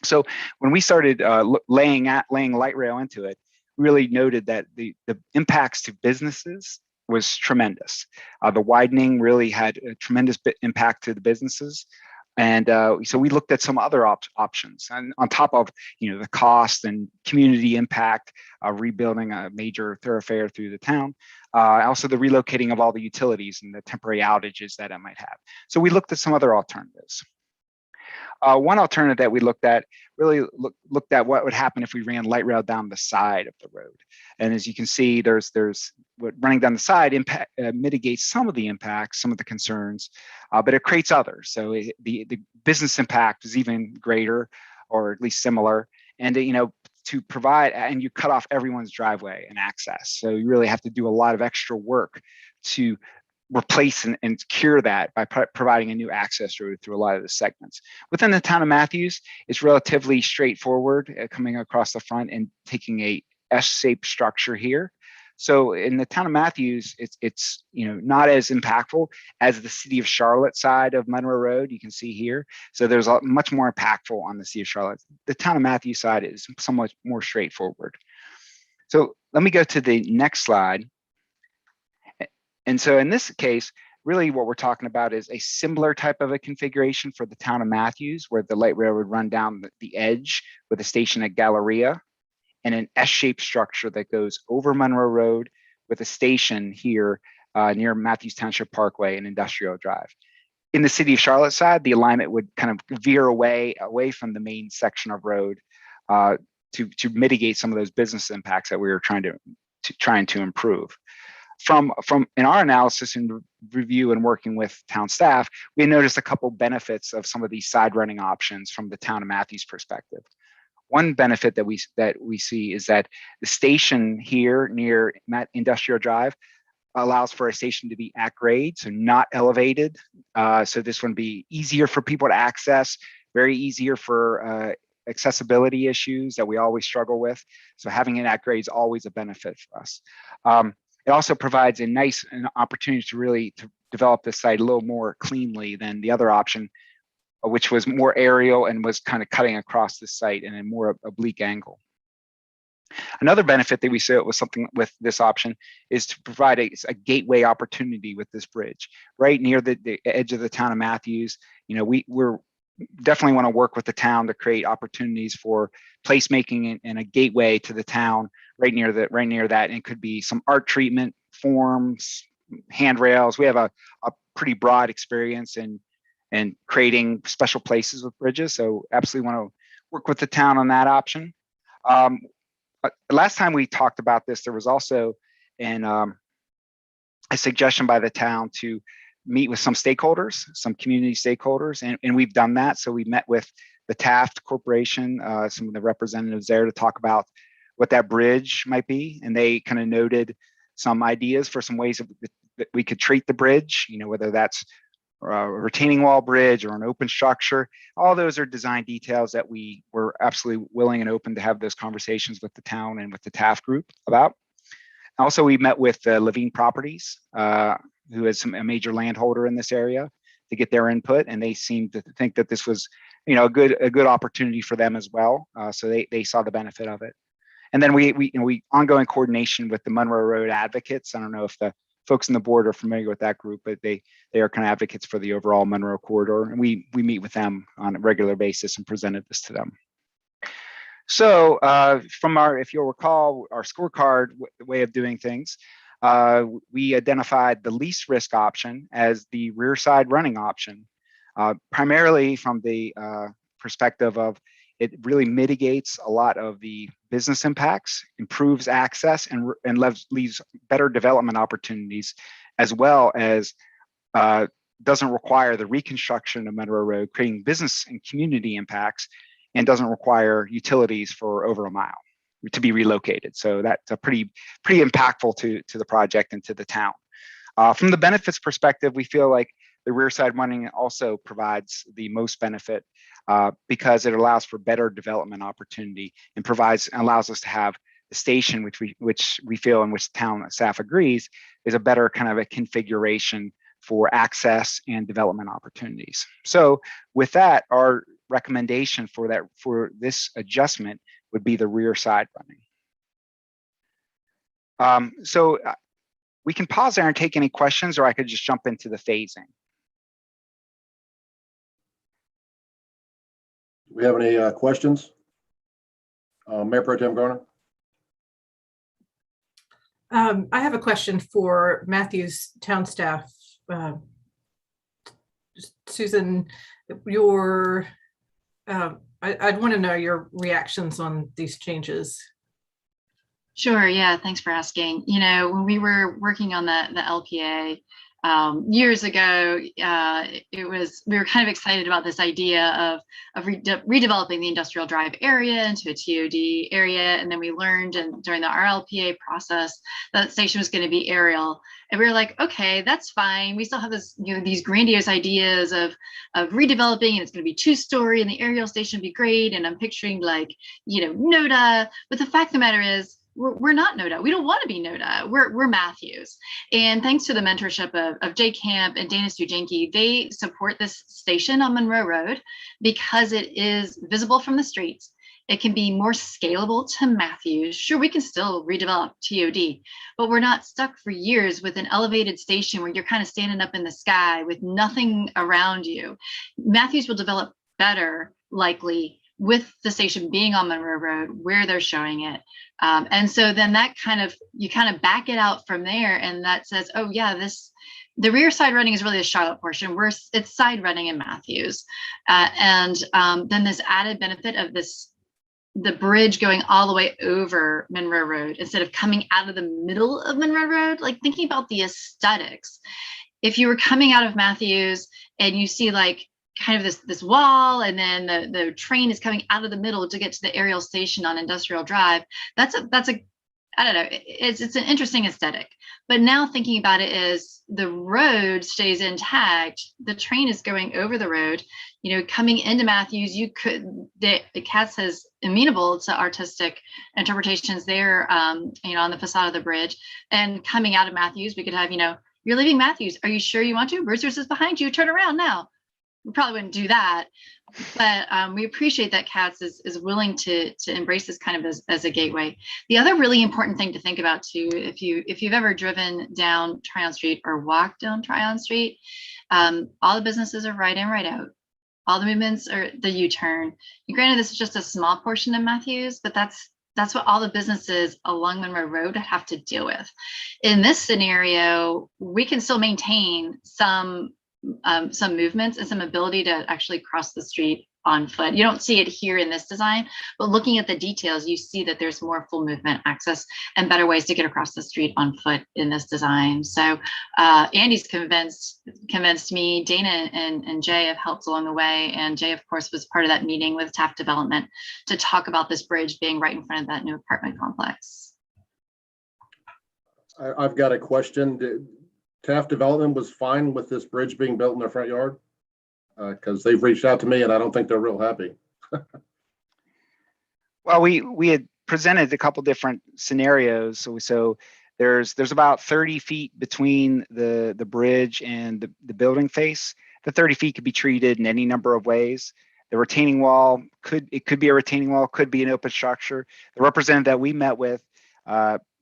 S19: So when we started laying light rail into it, we really noted that the impacts to businesses was tremendous. The widening really had a tremendous impact to the businesses. And so we looked at some other options, and on top of the cost and community impact of rebuilding a major thoroughfare through the town, also the relocating of all the utilities and the temporary outages that it might have. So we looked at some other alternatives. One alternative that we looked at really looked at what would happen if we ran light rail down the side of the road. And as you can see, there's what running down the side mitigates some of the impacts, some of the concerns, but it creates others. So the business impact is even greater, or at least similar. And to provide, and you cut off everyone's driveway and access. So you really have to do a lot of extra work to replace and cure that by providing a new access road through a lot of the segments. Within the town of Matthews, it's relatively straightforward, coming across the front and taking a S-shaped structure here. So in the town of Matthews, it's not as impactful as the city of Charlotte side of Monroe Road. You can see here. So there's much more impactful on the city of Charlotte. The town of Matthews side is somewhat more straightforward. So let me go to the next slide. And so in this case, really what we're talking about is a similar type of a configuration for the town of Matthews, where the light rail would run down the edge with a station at Galleria, and an S-shaped structure that goes over Monroe Road with a station here near Matthews Township Parkway and Industrial Drive. In the city of Charlotte side, the alignment would kind of veer away from the main section of road to mitigate some of those business impacts that we were trying to improve. From in our analysis and review and working with town staff, we noticed a couple benefits of some of these side running options from the town of Matthews perspective. One benefit that we see is that the station here near Industrial Drive allows for a station to be at grade, so not elevated. So this would be easier for people to access, very easier for accessibility issues that we always struggle with. So having it at grade is always a benefit for us. It also provides an opportunity to really develop the site a little more cleanly than the other option, which was more aerial and was kind of cutting across the site in a more oblique angle. Another benefit that we saw with with this option is to provide a gateway opportunity with this bridge right near the edge of the town of Matthews. You know, we're definitely want to work with the town to create opportunities for placemaking and a gateway to the town right near that. And it could be some art treatment, forms, handrails. We have a pretty broad experience in creating special places with bridges. So absolutely want to work with the town on that option. Last time we talked about this, there was also a suggestion by the town to meet with some stakeholders, some community stakeholders, and we've done that. So we met with the Taft Corporation, some of the representatives there to talk about what that bridge might be. And they kind of noted some ideas for some ways that we could treat the bridge, you know, whether that's a retaining wall bridge or an open structure. All those are design details that we were absolutely willing and open to have those conversations with the town and with the Taft group about. Also, we met with Levine Properties, who is a major landholder in this area, to get their input, and they seemed to think that this was, you know, a good opportunity for them as well. So they saw the benefit of it. And then we ongoing coordination with the Monroe Road Advocates. I don't know if the folks on the board are familiar with that group, but they are kind of advocates for the overall Monroe corridor, and we meet with them on a regular basis and presented this to them. So from if you'll recall, our scorecard way of doing things, we identified the least risk option as the rear side running option, primarily from the perspective of it really mitigates a lot of the business impacts, improves access, and leaves better development opportunities, as well as doesn't require the reconstruction of Monroe Road, creating business and community impacts, and doesn't require utilities for over a mile to be relocated. So that's a pretty impactful to the project and to the town. From the benefits perspective, we feel like the rear side running also provides the most benefit because it allows for better development opportunity and allows us to have the station, which we feel and which town staff agrees is a better kind of a configuration for access and development opportunities. So with that, our recommendation for this adjustment would be the rear side running. So we can pause there and take any questions, or I could just jump into the phasing.
S1: Do we have any questions? Mayor Pro Tem Garner?
S5: I have a question for Matthews town staff. Susan, I'd want to know your reactions on these changes.
S11: Sure. Yeah. Thanks for asking. You know, when we were working on the LPA years ago, we were kind of excited about this idea of redeveloping the industrial drive area into a TOD area. And then we learned during the RLPA process that station was going to be aerial. And we were like, okay, that's fine. We still have this, these grandiose ideas of redeveloping, and it's going to be 2-story, and the aerial station would be great. And I'm picturing NODA. But the fact of the matter is, we're not NODA. We don't want to be NODA. We're Matthews. And thanks to the mentorship of Jay Camp and Dana Stujenki, they support this station on Monroe Road because it is visible from the streets. It can be more scalable to Matthews. Sure, we can still redevelop TOD, but we're not stuck for years with an elevated station where you're kind of standing up in the sky with nothing around you. Matthews will develop better, likely, with the station being on Monroe Road where they're showing it. And so then you kind of back it out from there, and that says, oh yeah, the rear side running is really the Charlotte portion. It's side running in Matthews. And then this added benefit of the bridge going all the way over Monroe Road instead of coming out of the middle of Monroe Road, like thinking about the aesthetics. If you were coming out of Matthews and you see kind of this wall, and then the train is coming out of the middle to get to the aerial station on Industrial Drive, that's a I don't know, it's an interesting aesthetic. But now thinking about it is the road stays intact, the train is going over the road, you know, coming into Matthews, you could, the CATS is amenable to artistic interpretations there, you know, on the facade of the bridge. And coming out of Matthews, we could have, you know, you're leaving Matthews. Are you sure you want to? Bruiser's is behind you. Turn around now. We probably wouldn't do that, but we appreciate that CATS is willing to embrace this kind of as a gateway. The other really important thing to think about too, if you've ever driven down Tryon Street or walked down Tryon Street, all the businesses are right in, right out. All the movements are the U-turn. And granted, this is just a small portion of Matthews, but that's what all the businesses along Monroe Road have to deal with. In this scenario, we can still maintain some movements and some ability to actually cross the street on foot. You don't see it here in this design, but looking at the details, you see that there's more full movement access and better ways to get across the street on foot in this design. So Andy's convinced me, Dana and Jay have helped along the way. And Jay, of course, was part of that meeting with Taft Development to talk about this bridge being right in front of that new apartment complex.
S1: I've got a question. Taft Development was fine with this bridge being built in their front yard? Because they've reached out to me and I don't think they're real happy.
S19: Well, we had presented a couple different scenarios. So there's about 30 feet between the bridge and the building face. The 30 feet could be treated in any number of ways. The retaining wall could be a retaining wall, could be an open structure. The representative that we met with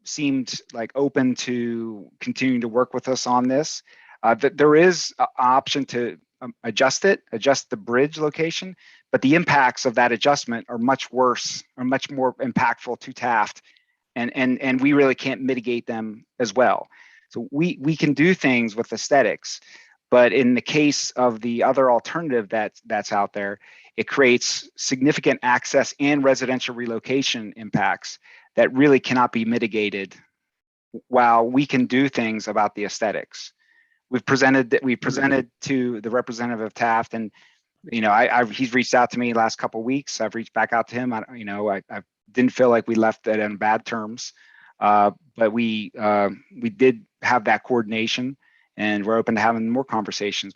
S19: seemed like open to continuing to work with us on this. That there is an option to adjust the bridge location, but the impacts of that adjustment are much worse or much more impactful to Taft, and we really can't mitigate them as well. So we can do things with aesthetics, but in the case of the other alternative that's out there, it creates significant access and residential relocation impacts that really cannot be mitigated while we can do things about the aesthetics. We presented to the representative of Taft, and you know, he's reached out to me the last couple of weeks. I've reached back out to him. I didn't feel like we left it on bad terms, but we did have that coordination, and we're open to having more conversations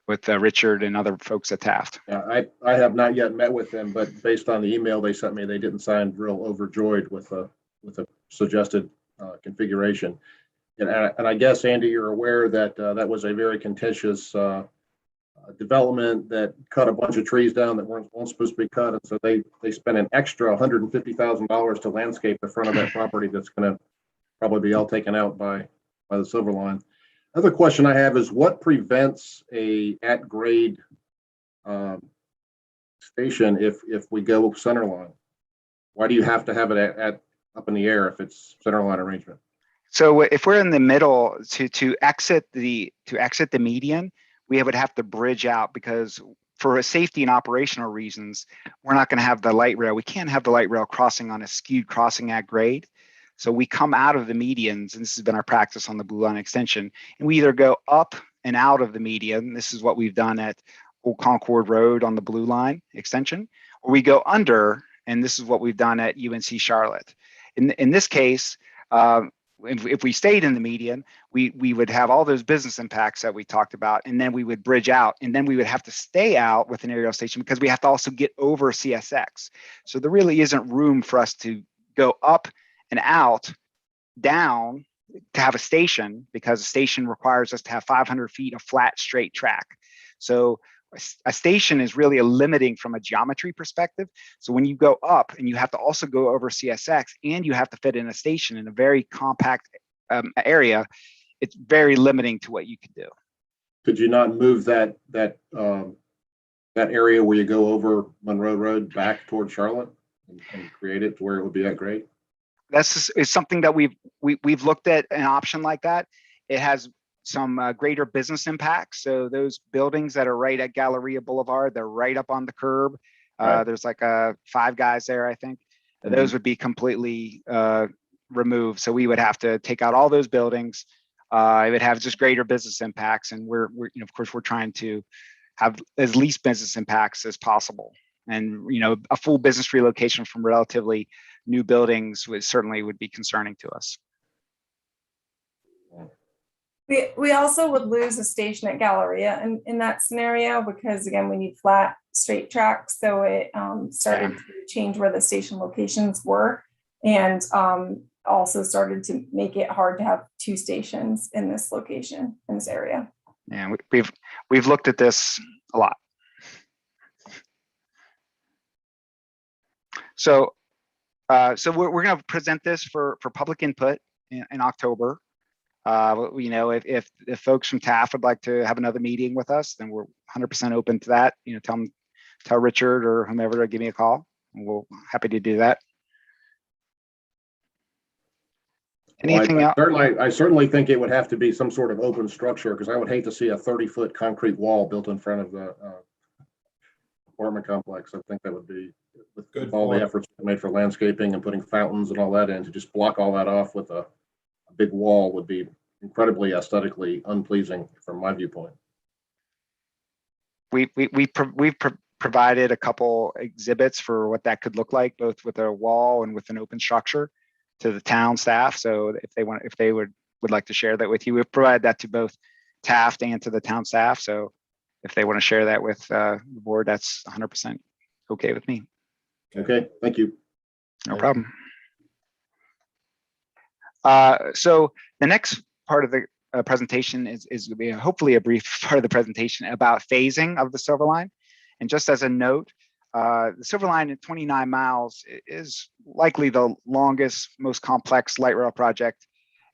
S19: with Richard and other folks at Taft.
S1: Yeah, I have not yet met with them, but based on the email they sent me, they didn't sound real overjoyed with a suggested configuration. And I guess, Andy, you're aware that that was a very contentious development that cut a bunch of trees down that weren't supposed to be cut. And so they spent an extra $150,000 to landscape the front of that property that's going to probably be all taken out by the Silver Line. Another question I have is, what prevents a at-grade station if we go center line? Why do you have to have it up in the air if it's center line arrangement?
S19: So if we're in the middle, to exit the median, we would have to bridge out, because for safety and operational reasons, we're not going to have the light rail. We can't have the light rail crossing on a skewed crossing at grade. So we come out of the medians, and this has been our practice on the Blue Line extension, and we either go up and out of the median. This is what we've done at Old Concord Road on the Blue Line extension, or we go under, and this is what we've done at UNC Charlotte. In this case, if we stayed in the median, we would have all those business impacts that we talked about, and then we would bridge out, and then we would have to stay out with an aerial station because we have to also get over CSX. So there really isn't room for us to go up and out, down to have a station, because a station requires us to have 500 feet of flat, straight track. So a station is really a limiting from a geometry perspective. So when you go up and you have to also go over CSX and you have to fit in a station in a very compact area, it's very limiting to what you could do.
S1: Could you not move that area where you go over Monroe Road back toward Charlotte and create it to where it would be at grade?
S19: Is something that we've looked at, an option like that. It has some greater business impacts. So those buildings that are right at Galleria Boulevard, they're right up on the curb. Right. There's like Five Guys there, I think. Mm-hmm. Those would be completely removed. So we would have to take out all those buildings. It would have just greater business impacts, and we're of course we're trying to have as least business impacts as possible. And, a full business relocation from relatively new buildings would be concerning to us.
S20: We also would lose a station at Galleria in that scenario, because again, we need flat, straight tracks. So it started to change where the station locations were, and also started to make it hard to have two stations in this location, in this area.
S19: Yeah, we've looked at this a lot. So we're going to present this for public input in October. If folks from TAF would like to have another meeting with us, then we're 100% open to that. Tell Richard or whomever to give me a call, and we're happy to do that. Anything else?
S1: I certainly think it would have to be some sort of open structure, because I would hate to see a 30-foot concrete wall built in front of the apartment complex. I think that would be, with all the efforts made for landscaping and putting fountains and all that in, to just block all that off with a big wall would be incredibly aesthetically unpleasing from my viewpoint.
S19: We've provided a couple exhibits for what that could look like, both with a wall and with an open structure, to the town staff. So if they would like to share that with you, we've provided that to both Taft and to the town staff. So if they want to share that with the board, that's 100% okay with me.
S1: Okay, thank you.
S19: No problem. So the next part of the presentation is hopefully a brief part of the presentation about phasing of the Silver Line. And just as a note, the Silver Line at 29 miles is likely the longest, most complex light rail project,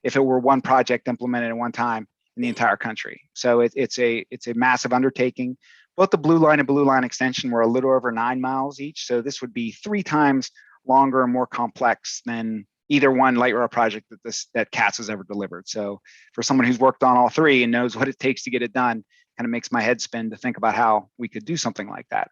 S19: if it were one project implemented at one time, in the entire country. So it's a massive undertaking. Both the Blue Line and Blue Line extension were a little over 9 miles each. So this would be 3 times longer and more complex than either one light rail project that CATS has ever delivered. So for someone who's worked on all 3 and knows what it takes to get it done, kind of makes my head spin to think about how we could do something like that.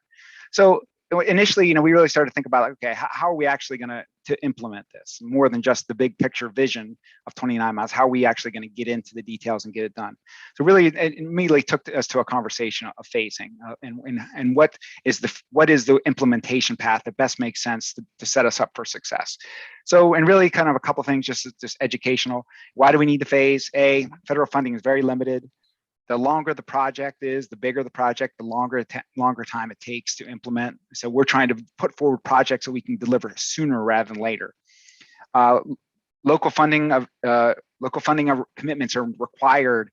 S19: So initially, we really started to think about, okay, how are we actually going to implement this, more than just the big picture vision of 29 miles? How are we actually going to get into the details and get it done? So really, it immediately took us to a conversation of phasing and what is the implementation path that best makes sense to set us up for success. So, and really kind of a couple of things, just educational. Why do we need to phase? Federal funding is very limited. The longer the project is, the bigger the project, the longer time it takes to implement. So we're trying to put forward projects that we can deliver sooner rather than later. Local funding commitments are required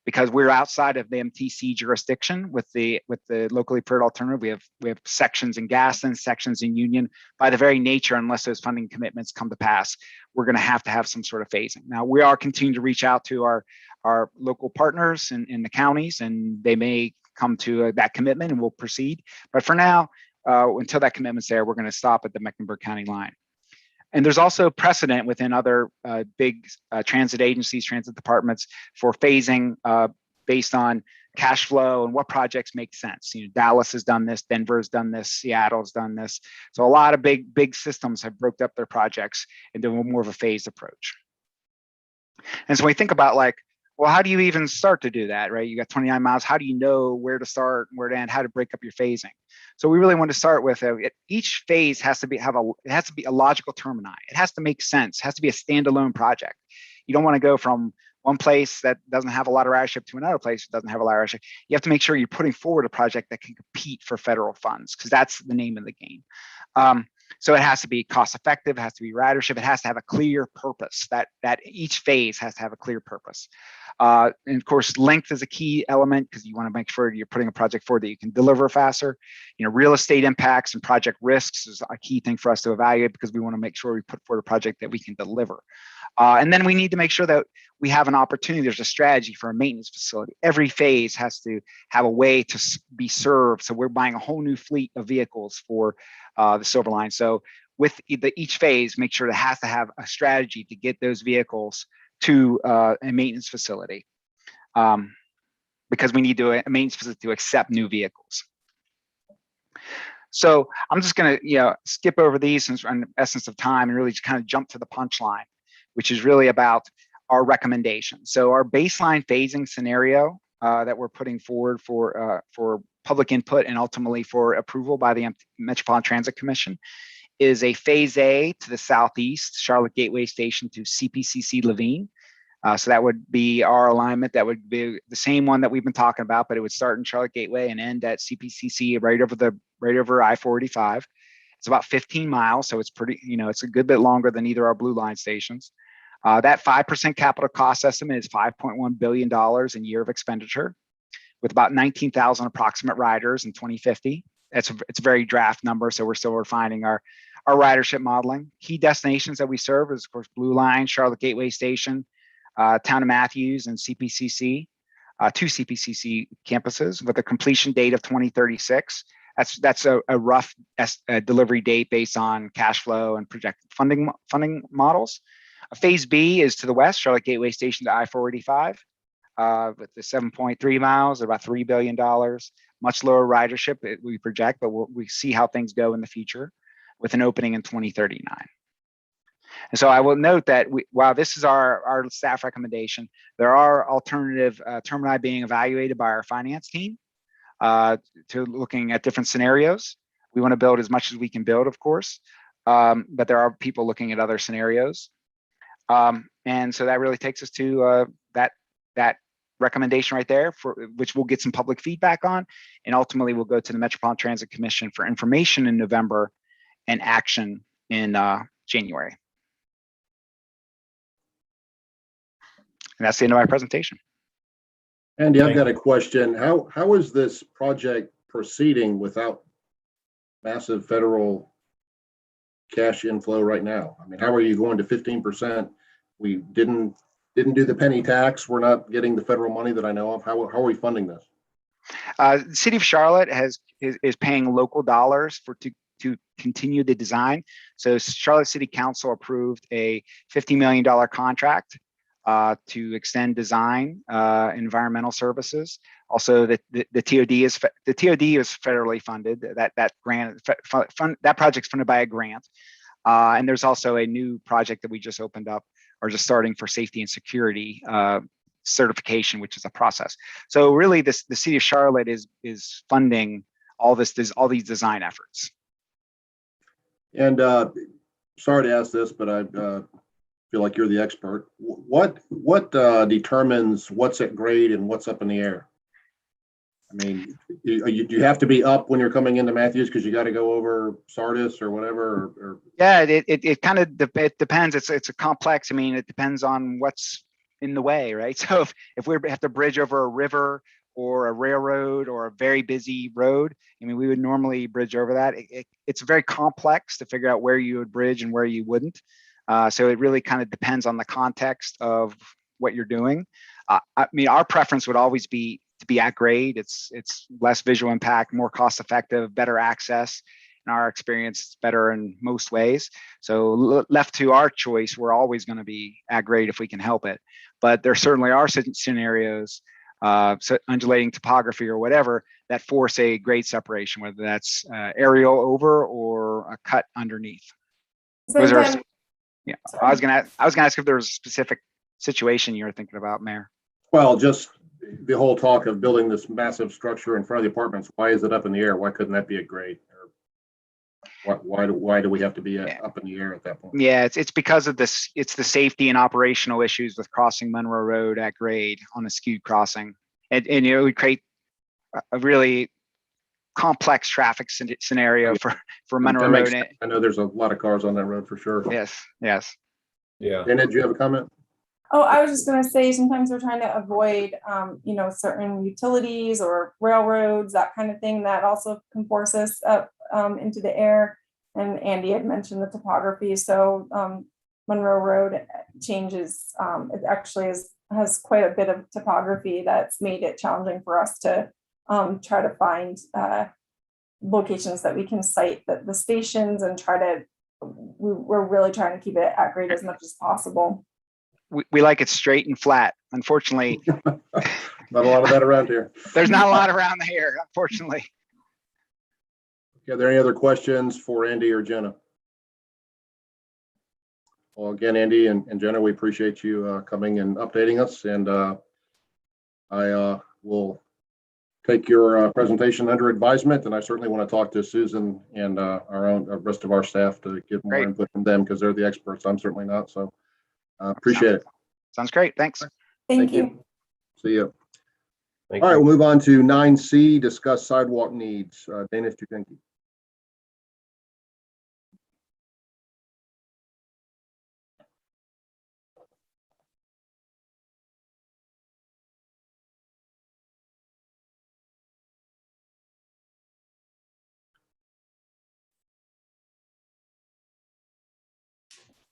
S19: because we're outside of the MTC jurisdiction with the locally prepared alternative. We have sections in Gaston, sections in Union. By the very nature, unless those funding commitments come to pass, we're going to have some sort of phasing. Now, we are continuing to reach out to our local partners in the counties, and they may come to that commitment and we'll proceed. But for now, until that commitment's there, we're going to stop at the Mecklenburg County line. And there's also precedent within other big transit agencies, transit departments, for phasing based on cash flow and what projects make sense. Dallas has done this, Denver has done this, Seattle's done this. So a lot of big systems have broke up their projects into more of a phased approach. And so when we think about well, how do you even start to do that, right? You got 29 miles. How do you know where to start, where to end, how to break up your phasing? So we really want to start with each phase has to be a logical termini. It has to make sense. It has to be a standalone project. You don't want to go from one place that doesn't have a lot of ridership to another place that doesn't have a lot of ridership. You have to make sure you're putting forward a project that can compete for federal funds, because that's the name of the game. So it has to be cost effective, it has to be ridership, it has to have a clear purpose. That each phase has to have a clear purpose. And of course, length is a key element, because you want to make sure you're putting a project forward that you can deliver faster. Real estate impacts and project risks is a key thing for us to evaluate, because we want to make sure we put forward a project that we can deliver. And then we need to make sure that we have an opportunity, there's a strategy for a maintenance facility. Every phase has to have a way to be served. So we're buying a whole new fleet of vehicles for the Silver Line. So with each phase, make sure it has to have a strategy to get those vehicles to a maintenance facility, because we need a maintenance facility to accept new vehicles. So I'm just going to skip over these in the essence of time and really just kind of jump to the punchline, which is really about our recommendations. So our baseline phasing scenario that we're putting forward for public input and ultimately for approval by the Metropolitan Transit Commission is a Phase A to the southeast, Charlotte Gateway Station to CPCC Levine. So that would be our alignment. That would be the same one that we've been talking about, but it would start in Charlotte Gateway and end at CPCC right over I-485. It's about 15 miles, so it's pretty, it's a good bit longer than either our Blue Line stations. That 5% capital cost estimate is $5.1 billion in year of expenditure, with about 19,000 approximate riders in 2050. It's a very draft number, so we're still refining our ridership modeling. Key destinations that we serve is, of course, Blue Line, Charlotte Gateway Station, Town of Matthews, and CPCC, 2 CPCC campuses with a completion date of 2036. That's a rough delivery date based on cash flow and projected funding models. Phase B is to the west, Charlotte Gateway Station to I-485, with the 7.3 miles, about $3 billion. Much lower ridership, we project, but we see how things go in the future with an opening in 2039. And so I will note that while this is our staff recommendation, there are alternative termini being evaluated by our finance team to looking at different scenarios. We want to build as much as we can build, of course, but there are people looking at other scenarios. And so that really takes us to that recommendation right there, for which we'll get some public feedback on, and ultimately we'll go to the Metropolitan Transit Commission for information in November and action in January. And that's the end of my presentation.
S1: Andy, I've got a question. How is this project proceeding without massive federal cash inflow right now? I mean, how are you going to 15%? We didn't do the penny tax. We're not getting the federal money that I know of. How are we funding this?
S19: The City of Charlotte is paying local dollars to continue the design. So Charlotte City Council approved a $50 million contract to extend design, environmental services. Also, the TOD is federally funded. That grant that project's funded by a grant, and there's also a new project that we just opened up or just starting for safety and security certification, which is a process. So really, the City of Charlotte is funding all these design efforts.
S1: And sorry to ask this, but I feel like you're the expert. What determines what's at grade and what's up in the air? I mean, do you have to be up when you're coming into Matthews because you got to go over Sardis or whatever? Or...
S19: Yeah, it kind of depends. It's a complex. I mean, it depends on what's in the way, right? So if we have to bridge over a river or a railroad or a very busy road, I mean, we would normally bridge over that. It's very complex to figure out where you would bridge and where you wouldn't. So it really kind of depends on the context of what you're doing. I mean, our preference would always be to be at grade. It's less visual impact, more cost effective, better access. In our experience, it's better in most ways. So left to our choice, we're always going to be at grade if we can help it. But there certainly are scenarios, so undulating topography or whatever, that force a grade separation, whether that's aerial over or a cut underneath. Yeah, I was gonna ask if there was a specific situation you were thinking about, Mayor.
S1: Well, just the whole talk of building this massive structure in front of the apartments. Why is it up in the air? Why couldn't that be at grade? Or why do we have to be up in the air at that point?
S19: Yeah, it's because of this. It's the safety and operational issues with crossing Monroe Road at grade on a skewed crossing, and it would create a really complex traffic scenario for Monroe Road.
S1: I know there's a lot of cars on that road for sure.
S19: Yes.
S6: Yeah.
S1: And did you have a comment?
S20: Oh, I was just going to say, sometimes we're trying to avoid, certain utilities or railroads, that kind of thing, that also can force us up into the air. And Andy had mentioned the topography. So Monroe Road changes. It actually has quite a bit of topography that's made it challenging for us to try to find locations that we can site the stations and we're really trying to keep it at grade as much as possible.
S19: We like it straight and flat. Unfortunately,
S1: not a lot of that around here.
S19: There's not a lot around here, unfortunately.
S1: Are there any other questions for Andy or Jenna? Well, again, Andy and Jenna, we appreciate you coming and updating us, and I will take your presentation under advisement, and I certainly want to talk to Susan and our own rest of our staff to get more
S19: Great.
S1: input from them because they're the experts. I'm certainly not. So appreciate it.
S19: Sounds great. Thanks.
S20: Thank you.
S1: See you.
S6: Thank
S1: All right,
S6: you.
S1: we'll move on to 9C, discuss sidewalk needs. Dana Stutinski.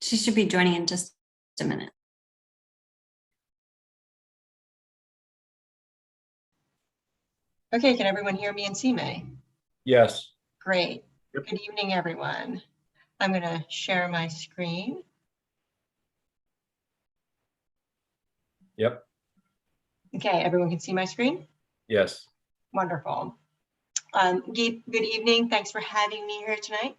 S21: She should be joining in just a minute.
S22: Okay, can everyone hear me and see me?
S6: Yes.
S22: Great. Good evening, everyone. I'm going to share my screen.
S6: Yep.
S22: Okay, everyone can see my screen?
S6: Yes.
S22: Wonderful. Good evening. Thanks for having me here tonight.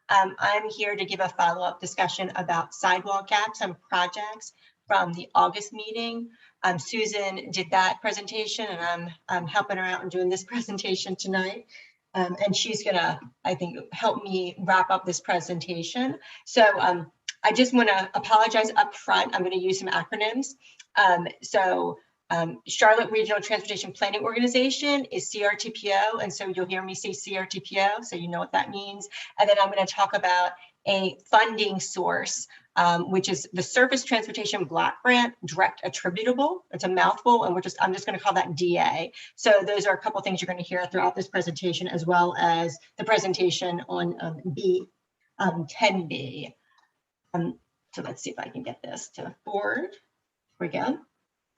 S22: I'm here to give a follow-up discussion about sidewalk gaps and projects from the August meeting. Susan did that presentation, and I'm helping her out and doing this presentation tonight. And she's gonna, I think, help me wrap up this presentation. So I just want to apologize up front. I'm going to use some acronyms. Charlotte Regional Transportation Planning Organization is CRTPO, and so you'll hear me say CRTPO, so you know what that means. And then I'm going to talk about a funding source, which is the Surface Transportation Block Grant, direct attributable. It's a mouthful, and I'm just going to call that DA. So those are a couple things you're going to hear throughout this presentation, as well as the presentation on 10B. So let's see if I can get this to forward. Here we go.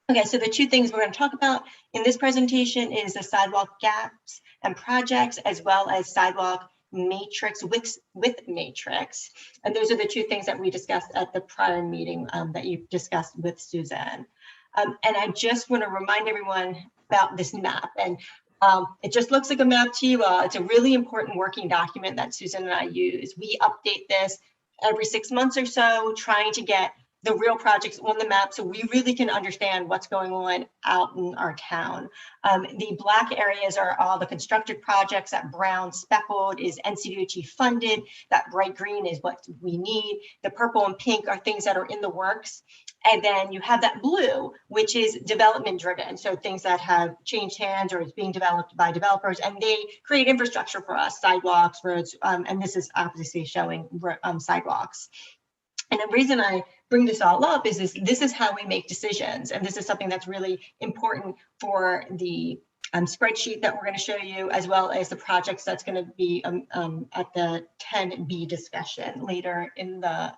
S22: Okay, so the two things we're going to talk about in this presentation is the sidewalk gaps and projects, as well as sidewalk matrix with matrix. And those are the two things that we discussed at the prior meeting that you discussed with Suzanne. And I just want to remind everyone about this map. And it just looks like a map to you all. It's a really important working document that Susan and I use. We update this every 6 months or so, trying to get the real projects on the map so we really can understand what's going on out in our town. The black areas are all the constructed projects. That brown speckled is NCDOT funded. That bright green is what we need. The purple and pink are things that are in the works. And then you have that blue, which is development driven. So things that have changed hands or is being developed by developers, and they create infrastructure for us, sidewalks, roads, and this is obviously showing sidewalks. And the reason I bring this all up is this is how we make decisions. And this is something that's really important for the spreadsheet that we're going to show you, as well as the projects that's going to be at the 10B discussion later in the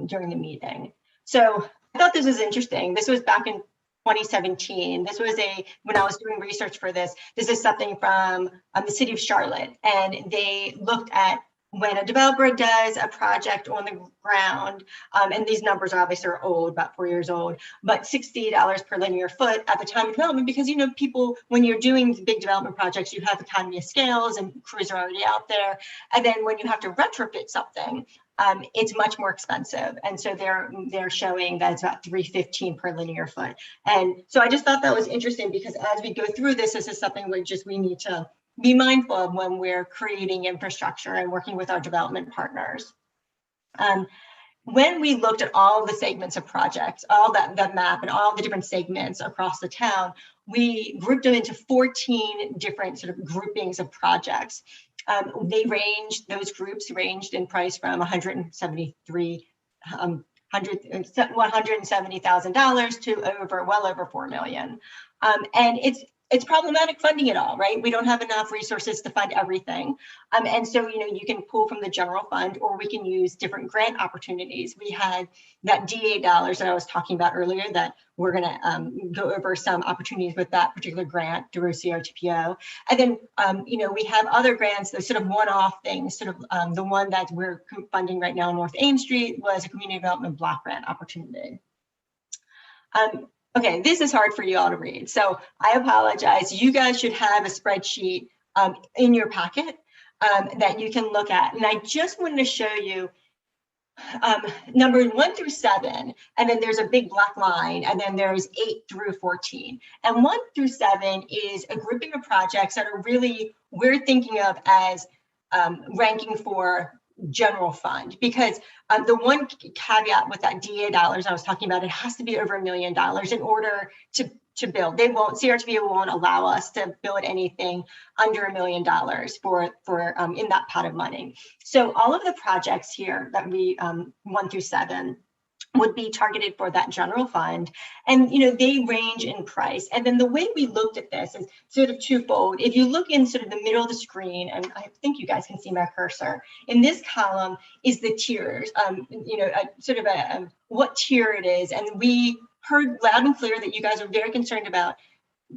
S22: during the meeting. So I thought this was interesting. This was back in 2017. This was when I was doing research for this is something from the city of Charlotte, and they looked at when a developer does a project on the ground, and these numbers obviously are old, about 4 years old, but $60 per linear foot at the time of development, because, you know, people, when you're doing big development projects, you have economy of scales and crews are already out there. And then when you have to retrofit something, it's much more expensive. And so they're showing that it's about $315 per linear foot. And so I just thought that was interesting, because as we go through this is something we need to be mindful of when we're creating infrastructure and working with our development partners. When we looked at all the segments of projects, all that map and all the different segments across the town, we grouped them into 14 different sort of groupings of projects. Those groups ranged in price from $170,000 to well over $4 million. And it's problematic funding it all, right? We don't have enough resources to fund everything. And so, you know, you can pull from the general fund, or we can use different grant opportunities. We had that DA dollars that I was talking about earlier, that we're gonna go over some opportunities with that particular grant through CRTPO. And then, you know, we have other grants, those sort of one-off things, sort of the one that we're funding right now on North Ames Street was a community development block grant opportunity. Okay, this is hard for you all to read, so I apologize. You guys should have a spreadsheet in your packet that you can look at. And I just wanted to show you numbered 1 through 7, and then there's a big black line, and then there's 8 through 14. And 1 through 7 is a grouping of projects that are really, we're thinking of as ranking for general fund, because the one caveat with that DA dollars I was talking about, it has to be over $1 million in order to build. They won't, CRTV won't allow us to build anything under $1 million for in that pot of money. So all of the projects here that we 1 through 7 would be targeted for that general fund. And, you know, they range in price. And then the way we looked at this is sort of twofold. If you look in sort of the middle of the screen, and I think you guys can see my cursor, in this column is the tiers, you know, sort of what tier it is. And we heard loud and clear that you guys are very concerned about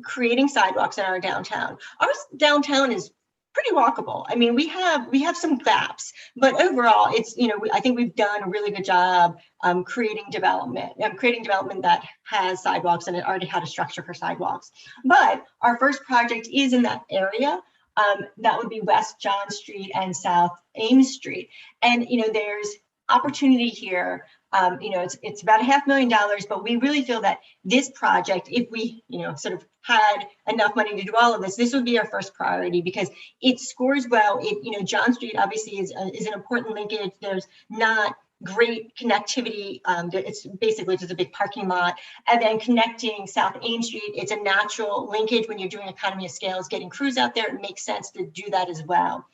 S22: creating sidewalks in our downtown. Our downtown is pretty walkable. I mean, we have some gaps, but overall, it's, you know, I think we've done a really good job creating development that has sidewalks, and it already had a structure for sidewalks. But our first project is in that area. That would be West John Street and South Ames Street. And, you know, there's opportunity here. You know, it's about $500,000, but we really feel that this project, if we, you know, sort of had enough money to do all of this, this would be our first priority because it scores well. It, you know, John Street obviously is an important linkage. There's not great connectivity. It's basically just a big parking lot. And then connecting South Ames Street, it's a natural linkage when you're doing economy of scales, getting crews out there. It makes sense to do that as well.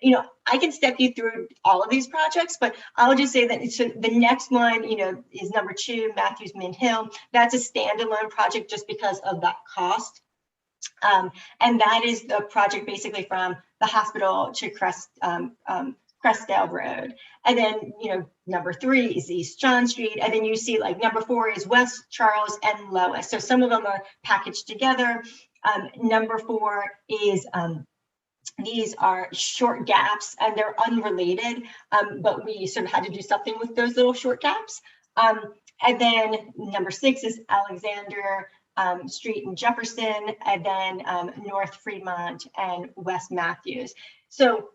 S22: You know, I can step you through all of these projects, but I'll just say that so the next one, you know, is number 2, Matthews Mint Hill. That's a standalone project just because of that cost. And that is the project basically from the hospital to Crestdale Road. And then, you know, number 3 is East John Street. And then you see like number 4 is West Charles and Lois. So some of them are packaged together. Number 4 is, these are short gaps and they're unrelated, but we sort of had to do something with those little short gaps. And then number 6 is Alexander Street in Jefferson, and then North Fremont and West Matthews. So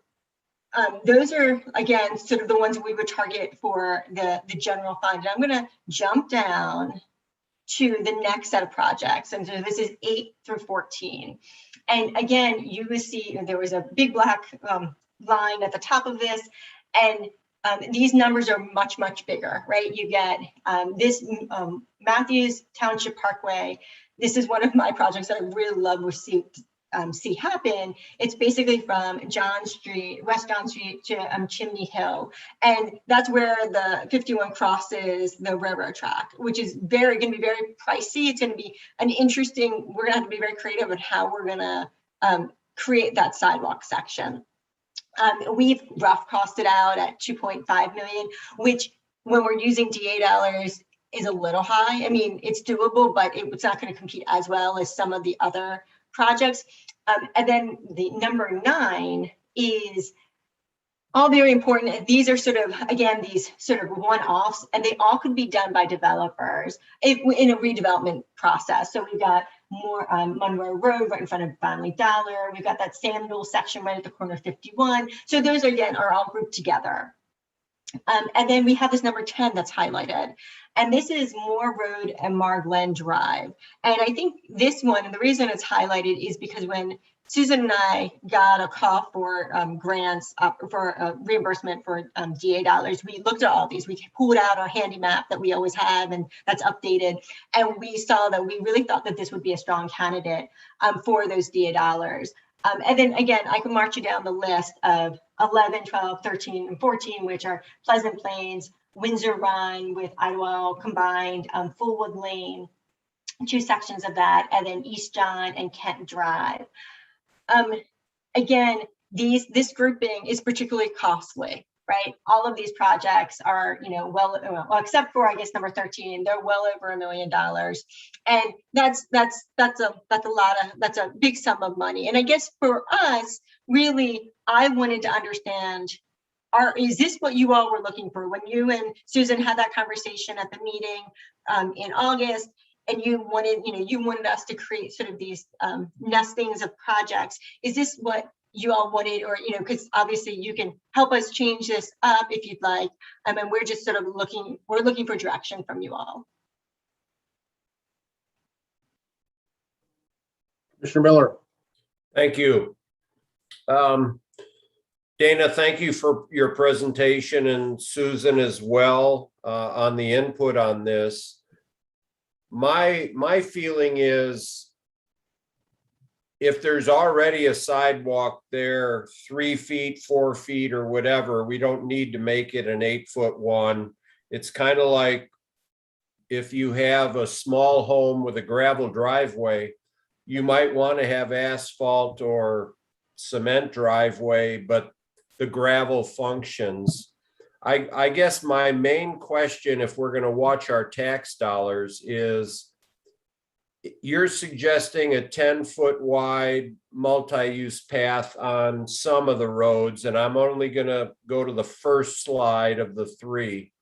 S22: those are, again, sort of the ones we would target for the general fund. And I'm going to jump down to the next set of projects. And so this is 8 through 14. And again, you will see there was a big black line at the top of this, and these numbers are much, much bigger, right? You get this Matthews Township Parkway. This is one of my projects that I really love to see happen. It's basically from John Street, West John Street to Chimney Hill. And that's where the 51 crosses the railroad track, which is going to be very pricey. It's going to be an interesting, we're going to have to be very creative in how we're going to create that sidewalk section. We've rough costed out at 2.5 million, which when we're using DA dollars is a little high. I mean, it's doable, but it's not going to compete as well as some of the other projects. And then the number 9 is all very important. These are sort of, again, these sort of one-offs, and they all could be done by developers in a redevelopment process. So we've got more Monroe Road right in front of Family Dollar. We've got that Samuel section right at the corner of 51. So those, again, are all grouped together. And then we have this number 10 that's highlighted. And this is Moore Road and Marglen Drive. And I think this one, and the reason it's highlighted is because when Susan and I got a call for grants for reimbursement for DA dollars, we looked at all these. We pulled out our handy map that we always have, and that's updated. And we saw that we really thought that this would be a strong candidate for those DA dollars. And then again, I can march you down the list of 11, 12, 13, and 14, which are Pleasant Plains, Windsor Run with Idlewild combined, Fullwood Lane, 2 sections of that, and then East John and Kent Drive. Again, this grouping is particularly costly, right? All of these projects are, you know, well, except for I guess number 13, they're well over $1 million, and that's a big sum of money. And I guess for us, really, I wanted to understand, is this what you all were looking for when you and Susan had that conversation at the meeting in August? And you wanted us to create sort of these nestings of projects. Is this what you all wanted, or, because obviously you can help us change this up if you'd like. And we're just sort of we're looking for direction from you all.
S1: Commissioner Miller.
S6: Thank you. Dana, thank you for your presentation, and Susan as well on the input on this. My feeling is, if there's already a sidewalk there, 3 feet, 4 feet, or whatever, we don't need to make it an 8-foot one. It's kind of like if you have a small home with a gravel driveway, you might want to have asphalt or cement driveway, but the gravel functions. I guess my main question, if we're going to watch our tax dollars, is you're suggesting a 10-foot wide multi-use path on some of the roads, and I'm only going to go to the first slide of the 3.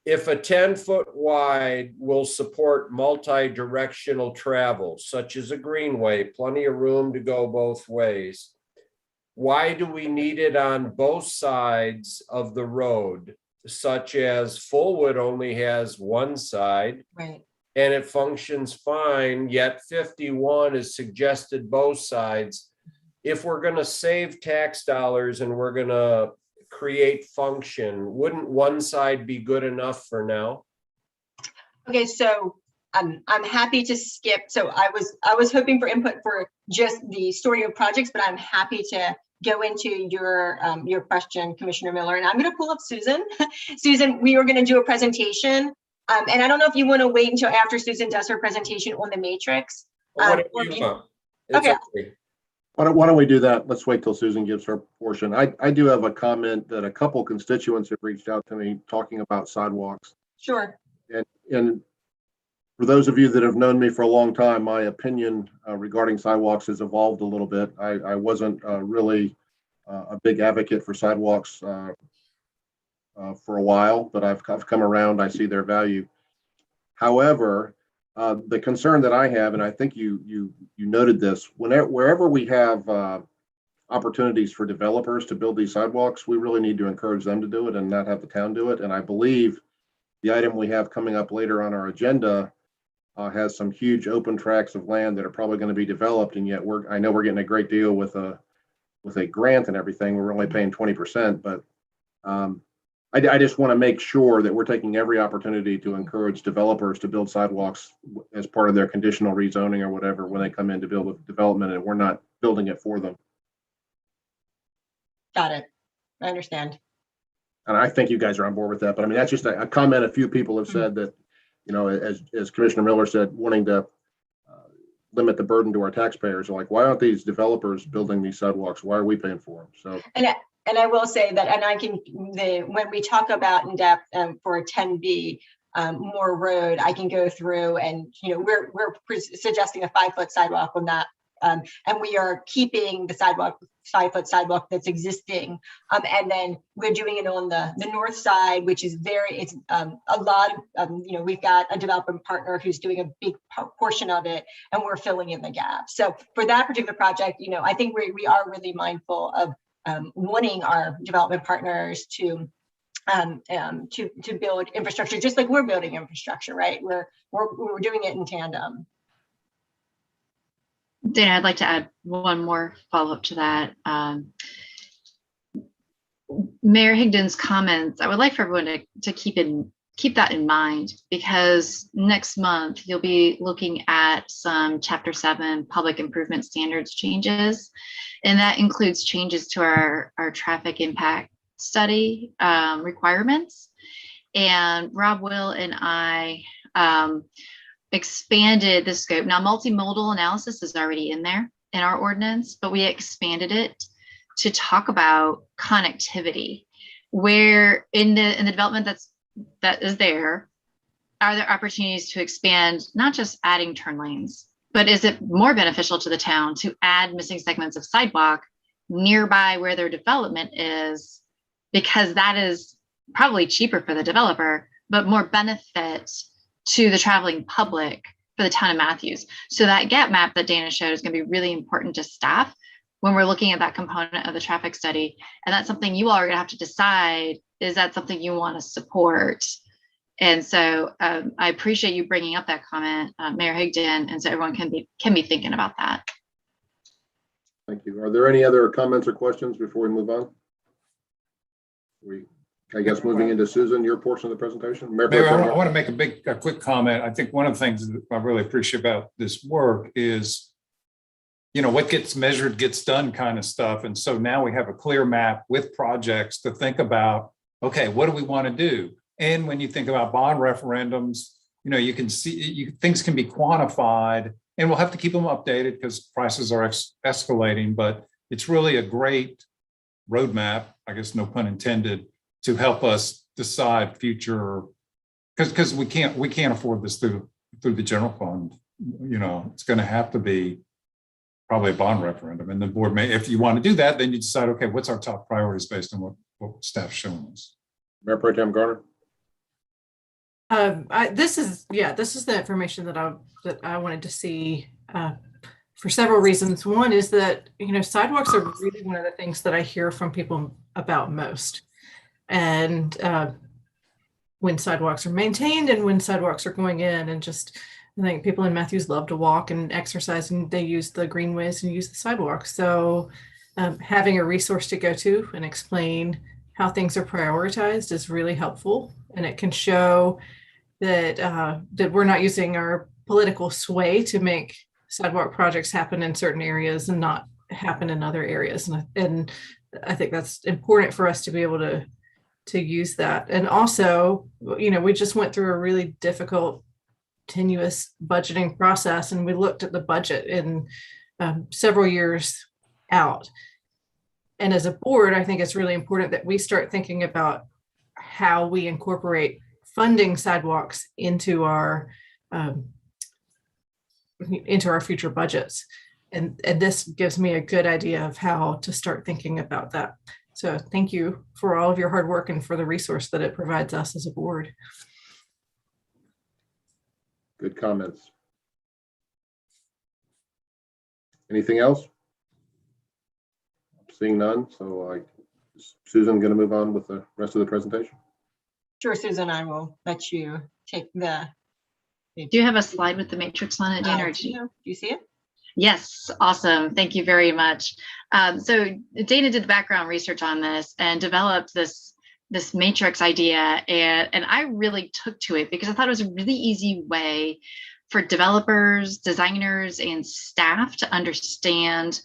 S6: If a 10-foot wide will support multi-directional travel, such as a greenway, plenty of room to go both ways, why do we need it on both sides of the road, such as Fullwood only has one side?
S22: Right.
S6: And it functions fine, yet 51 is suggested both sides. If we're going to save tax dollars and we're going to create function, wouldn't one side be good enough for now?
S22: Okay, so I'm happy to skip. So I was hoping for input for just the story of projects, but I'm happy to go into your question, Commissioner Miller. And I'm going to pull up Susan. Susan, we were going to do a presentation. And I don't know if you want to wait until after Susan does her presentation on the matrix.
S6: Whatever you want. It's
S22: Okay.
S6: okay.
S1: Why don't we do that? Let's wait till Susan gives her portion. I do have a comment that a couple constituents have reached out to me talking about sidewalks.
S22: Sure.
S1: And for those of you that have known me for a long time, my opinion regarding sidewalks has evolved a little bit. I wasn't really a big advocate for sidewalks for a while, but I've come around. I see their value. However, the concern that I have, and I think you noted this, wherever we have opportunities for developers to build these sidewalks, we really need to encourage them to do it and not have the town do it. And I believe the item we have coming up later on our agenda has some huge open tracts of land that are probably going to be developed, and yet I know we're getting a great deal with a grant and everything. We're only paying 20%, but I just want to make sure that we're taking every opportunity to encourage developers to build sidewalks as part of their conditional rezoning or whatever when they come in to build a development, and we're not building it for them.
S22: Got it. I understand.
S1: And I think you guys are on board with that, but I mean, that's just a comment. A few people have said that, as Commissioner Miller said, wanting to limit the burden to our taxpayers. Like, why aren't these developers building these sidewalks? Why are we paying for them? So.
S22: And I will say that, and I can, when we talk about in depth for a 10B more road, I can go through and, we're suggesting a 5-foot sidewalk on that. And we are keeping the 5-foot sidewalk that's existing. And then we're doing it on the north side, which is it's a lot of, we've got a development partner who's doing a big portion of it, and we're filling in the gap. So for that particular project, I think we are really mindful of wanting our development partners to build infrastructure, just like we're building infrastructure, right? We're doing it in tandem.
S11: Dana, I'd like to add one more follow-up to that. Mayor Higdon's comments, I would like for everyone to keep that in mind, because next month you'll be looking at some Chapter 7 public improvement standards changes, and that includes changes to our traffic impact study requirements. And Rob Will and I expanded the scope. Now, multimodal analysis is already in there in our ordinance, but we expanded it to talk about connectivity, where in the development that is there, are there opportunities to expand, not just adding turn lanes, but is it more beneficial to the town to add missing segments of sidewalk nearby where their development is, because that is probably cheaper for the developer, but more benefit to the traveling public for the town of Matthews. So that gap map that Dana showed is going to be really important to staff when we're looking at that component of the traffic study. And that's something you all are gonna have to decide, is that something you want to support? And so I appreciate you bringing up that comment, Mayor Higdon, and so everyone can be thinking about that.
S1: Thank you. Are there any other comments or questions before we move on? I guess moving into Susan, your portion of the presentation. Mayor,
S7: I want to make a quick comment. I think one of the things that I really appreciate about this work is, what gets measured gets done kind of stuff. And so now we have a clear map with projects to think about, okay, what do we want to do? And when you think about bond referendums, you can see things can be quantified, and we'll have to keep them updated because prices are escalating, but it's really a great roadmap, I guess, no pun intended, to help us decide future, because we can't afford this through the general fund. It's going to have to be probably a bond referendum, and the board may, if you want to do that, then you decide, okay, what's our top priorities based on what staff's showing us.
S1: Mayor Pro Tem Garner.
S5: This is the information that I wanted to see for several reasons. One is that sidewalks are really one of the things that I hear from people about most, and when sidewalks are maintained and when sidewalks are going in, and just I think people in Matthews love to walk and exercise, and they use the greenways and use the sidewalks. So having a resource to go to and explain how things are prioritized is really helpful, and it can show that that we're not using our political sway to make sidewalk projects happen in certain areas and not happen in other areas. And I think that's important for us to be able to use that. And also, we just went through a really difficult, tenuous budgeting process, and we looked at the budget in several years out. And as a board, I think it's really important that we start thinking about how we incorporate funding sidewalks into our future budgets. And this gives me a good idea of how to start thinking about that. So thank you for all of your hard work and for the resource that it provides us as a board.
S1: Good comments. Anything else? Seeing none, so Susan, going to move on with the rest of the presentation.
S22: Sure, Susan, I will let you take the.
S11: Do you have a slide with the matrix on it, Dana?
S22: Do you see it?
S11: Yes, awesome. Thank you very much. So Dana did the background research on this and developed this matrix idea, and I really took to it because I thought it was a really easy way for developers, designers, and staff to understand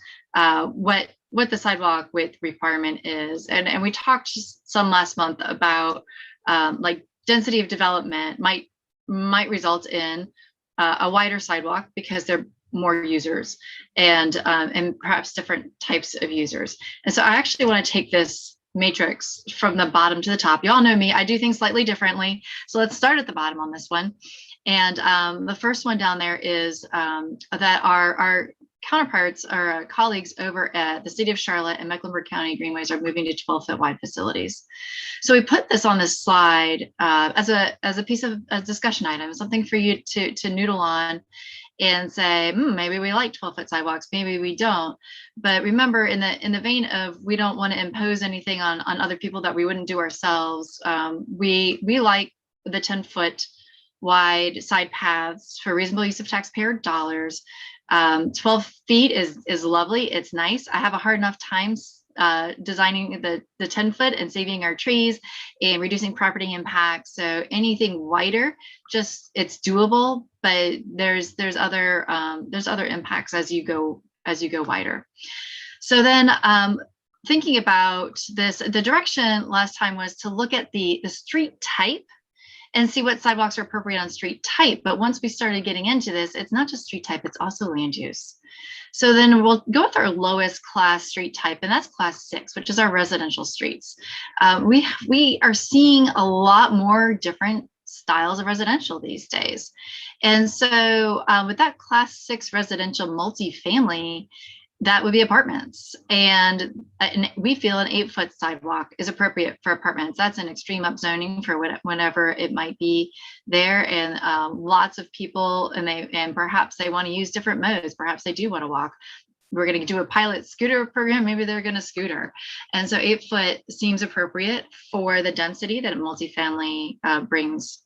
S11: what the sidewalk width requirement is. And we talked some last month about like density of development might result in a wider sidewalk because there are more users and perhaps different types of users. And so I actually want to take this matrix from the bottom to the top. You all know me, I do things slightly differently. So let's start at the bottom on this one. And the first one down there is that our counterparts, our colleagues over at the City of Charlotte and Mecklenburg County Greenways are moving to 12-foot wide facilities. So we put this on this slide as a piece of a discussion item, something for you to noodle on and say, maybe we like 12-foot sidewalks, maybe we don't. But remember, in the vein of we don't want to impose anything on other people that we wouldn't do ourselves, we like the 10-foot wide side paths for reasonable use of taxpayer dollars. 12 feet is lovely. It's nice. I have a hard enough time designing the 10-foot and saving our trees and reducing property impact. So anything wider, it's doable, but there's other impacts as you go wider. So then thinking about this, the direction last time was to look at the street type and see what sidewalks are appropriate on street type. But once we started getting into this, it's not just street type, it's also land use. So then we'll go with our lowest class street type, and that's class 6, which is our residential streets. We are seeing a lot more different styles of residential these days. And so with that class 6 residential multifamily, that would be apartments. And we feel an 8-foot sidewalk is appropriate for apartments. That's an extreme upzoning for whenever it might be there. And lots of people, and perhaps they want to use different modes. Perhaps they do want to walk. we're going to do a pilot scooter program, maybe they're going to scooter. And so 8 foot seems appropriate for the density that a multifamily brings.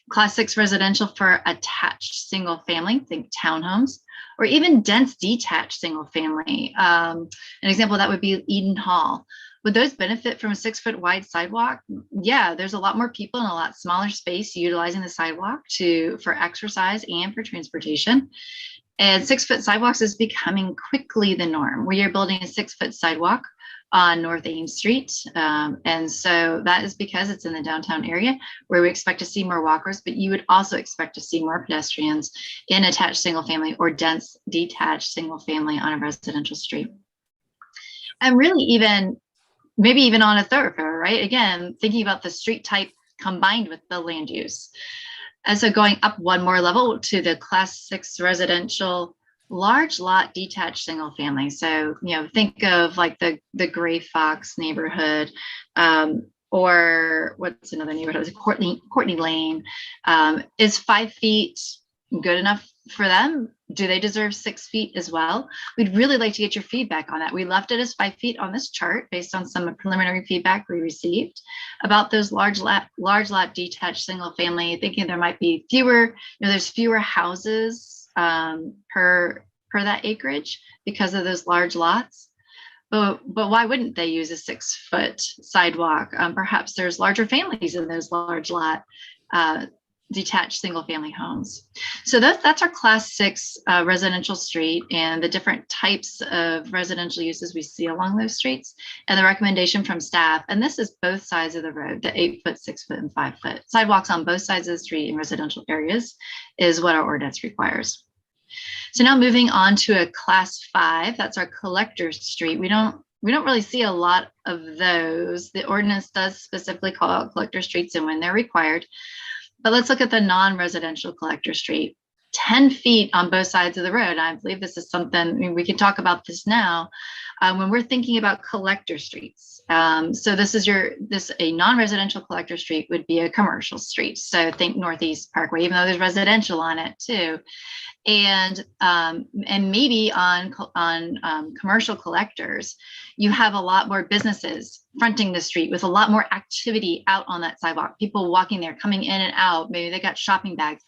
S11: Class 6 residential for attached single family, think townhomes, or even dense detached single family. An example of that would be Eden Hall. Would those benefit from a 6 foot wide sidewalk? Yeah, there's a lot more people in a lot smaller space utilizing the sidewalk for exercise and for transportation. And 6 foot sidewalks is becoming quickly the norm. We are building a 6 foot sidewalk on North Ames Street. And so that is because it's in the downtown area where we expect to see more walkers, but you would also expect to see more pedestrians in attached single family or dense detached single family on a residential street. And really maybe even on a thoroughfare, right? Again, thinking about the street type combined with the land use. And so going up one more level to the class 6 residential large lot detached single family. So, think of like the Gray Fox neighborhood, or what's another neighborhood? Courtney Lane. Is 5 feet good enough for them? Do they deserve 6 feet as well? We'd really like to get your feedback on that. We left it as 5 feet on this chart based on some preliminary feedback we received about those large lot detached single family, thinking there might be fewer, there's fewer houses per that acreage because of those large lots. But why wouldn't they use a 6 foot sidewalk? Perhaps there's larger families in those large lot detached single family homes. So that's our class 6 residential street and the different types of residential uses we see along those streets and the recommendation from staff. And this is both sides of the road, the 8 foot, 6 foot, and 5 foot. Sidewalks on both sides of the street in residential areas is what our ordinance requires. So now moving on to a class 5, that's our collector street. We don't really see a lot of those. The ordinance does specifically call out collector streets and when they're required. But let's look at the non-residential collector street. 10 feet on both sides of the road. I believe this is something, we can talk about this now when we're thinking about collector streets. So a non-residential collector street would be a commercial street. So think Northeast Parkway, even though there's residential on it too. And maybe on commercial collectors, you have a lot more businesses fronting the street with a lot more activity out on that sidewalk, people walking there, coming in and out. Maybe they got shopping bags.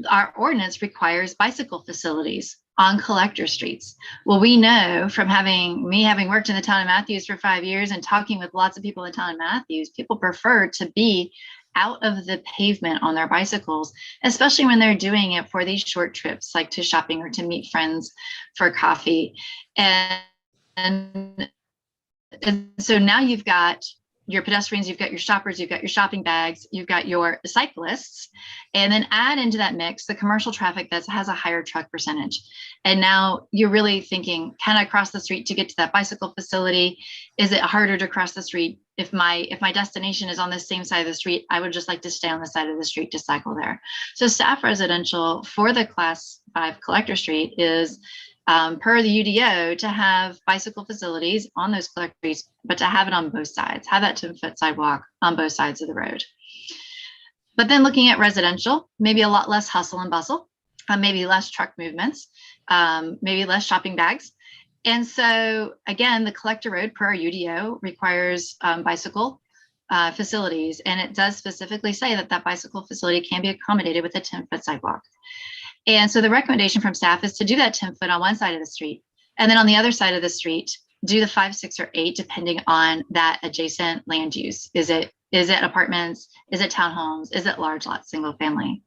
S11: Our ordinance requires bicycle facilities on collector streets. Well, we know from having worked in the town of Matthews for 5 years and talking with lots of people in the town of Matthews, people prefer to be out of the pavement on their bicycles, especially when they're doing it for these short trips, like to shopping or to meet friends for coffee. And so now you've got your pedestrians, you've got your shoppers, you've got your shopping bags, you've got your cyclists, and then add into that mix the commercial traffic that has a higher truck percentage. And now you're really thinking, can I cross the street to get to that bicycle facility? Is it harder to cross the street? If my destination is on the same side of the street, I would just like to stay on the side of the street to cycle there. So staff residential for the class 5 collector street is per the UDO to have bicycle facilities on those collector streets, but to have it on both sides, have that 10 foot sidewalk on both sides of the road. But then looking at residential, maybe a lot less hustle and bustle, maybe less truck movements, maybe less shopping bags. And so again, the collector road per our UDO requires bicycle facilities. And it does specifically say that bicycle facility can be accommodated with a 10 foot sidewalk. And so the recommendation from staff is to do that 10 foot on one side of the street. And then on the other side of the street, do the 5, 6, or 8, depending on that adjacent land use. Is it apartments? Is it townhomes? Is it large lot single family?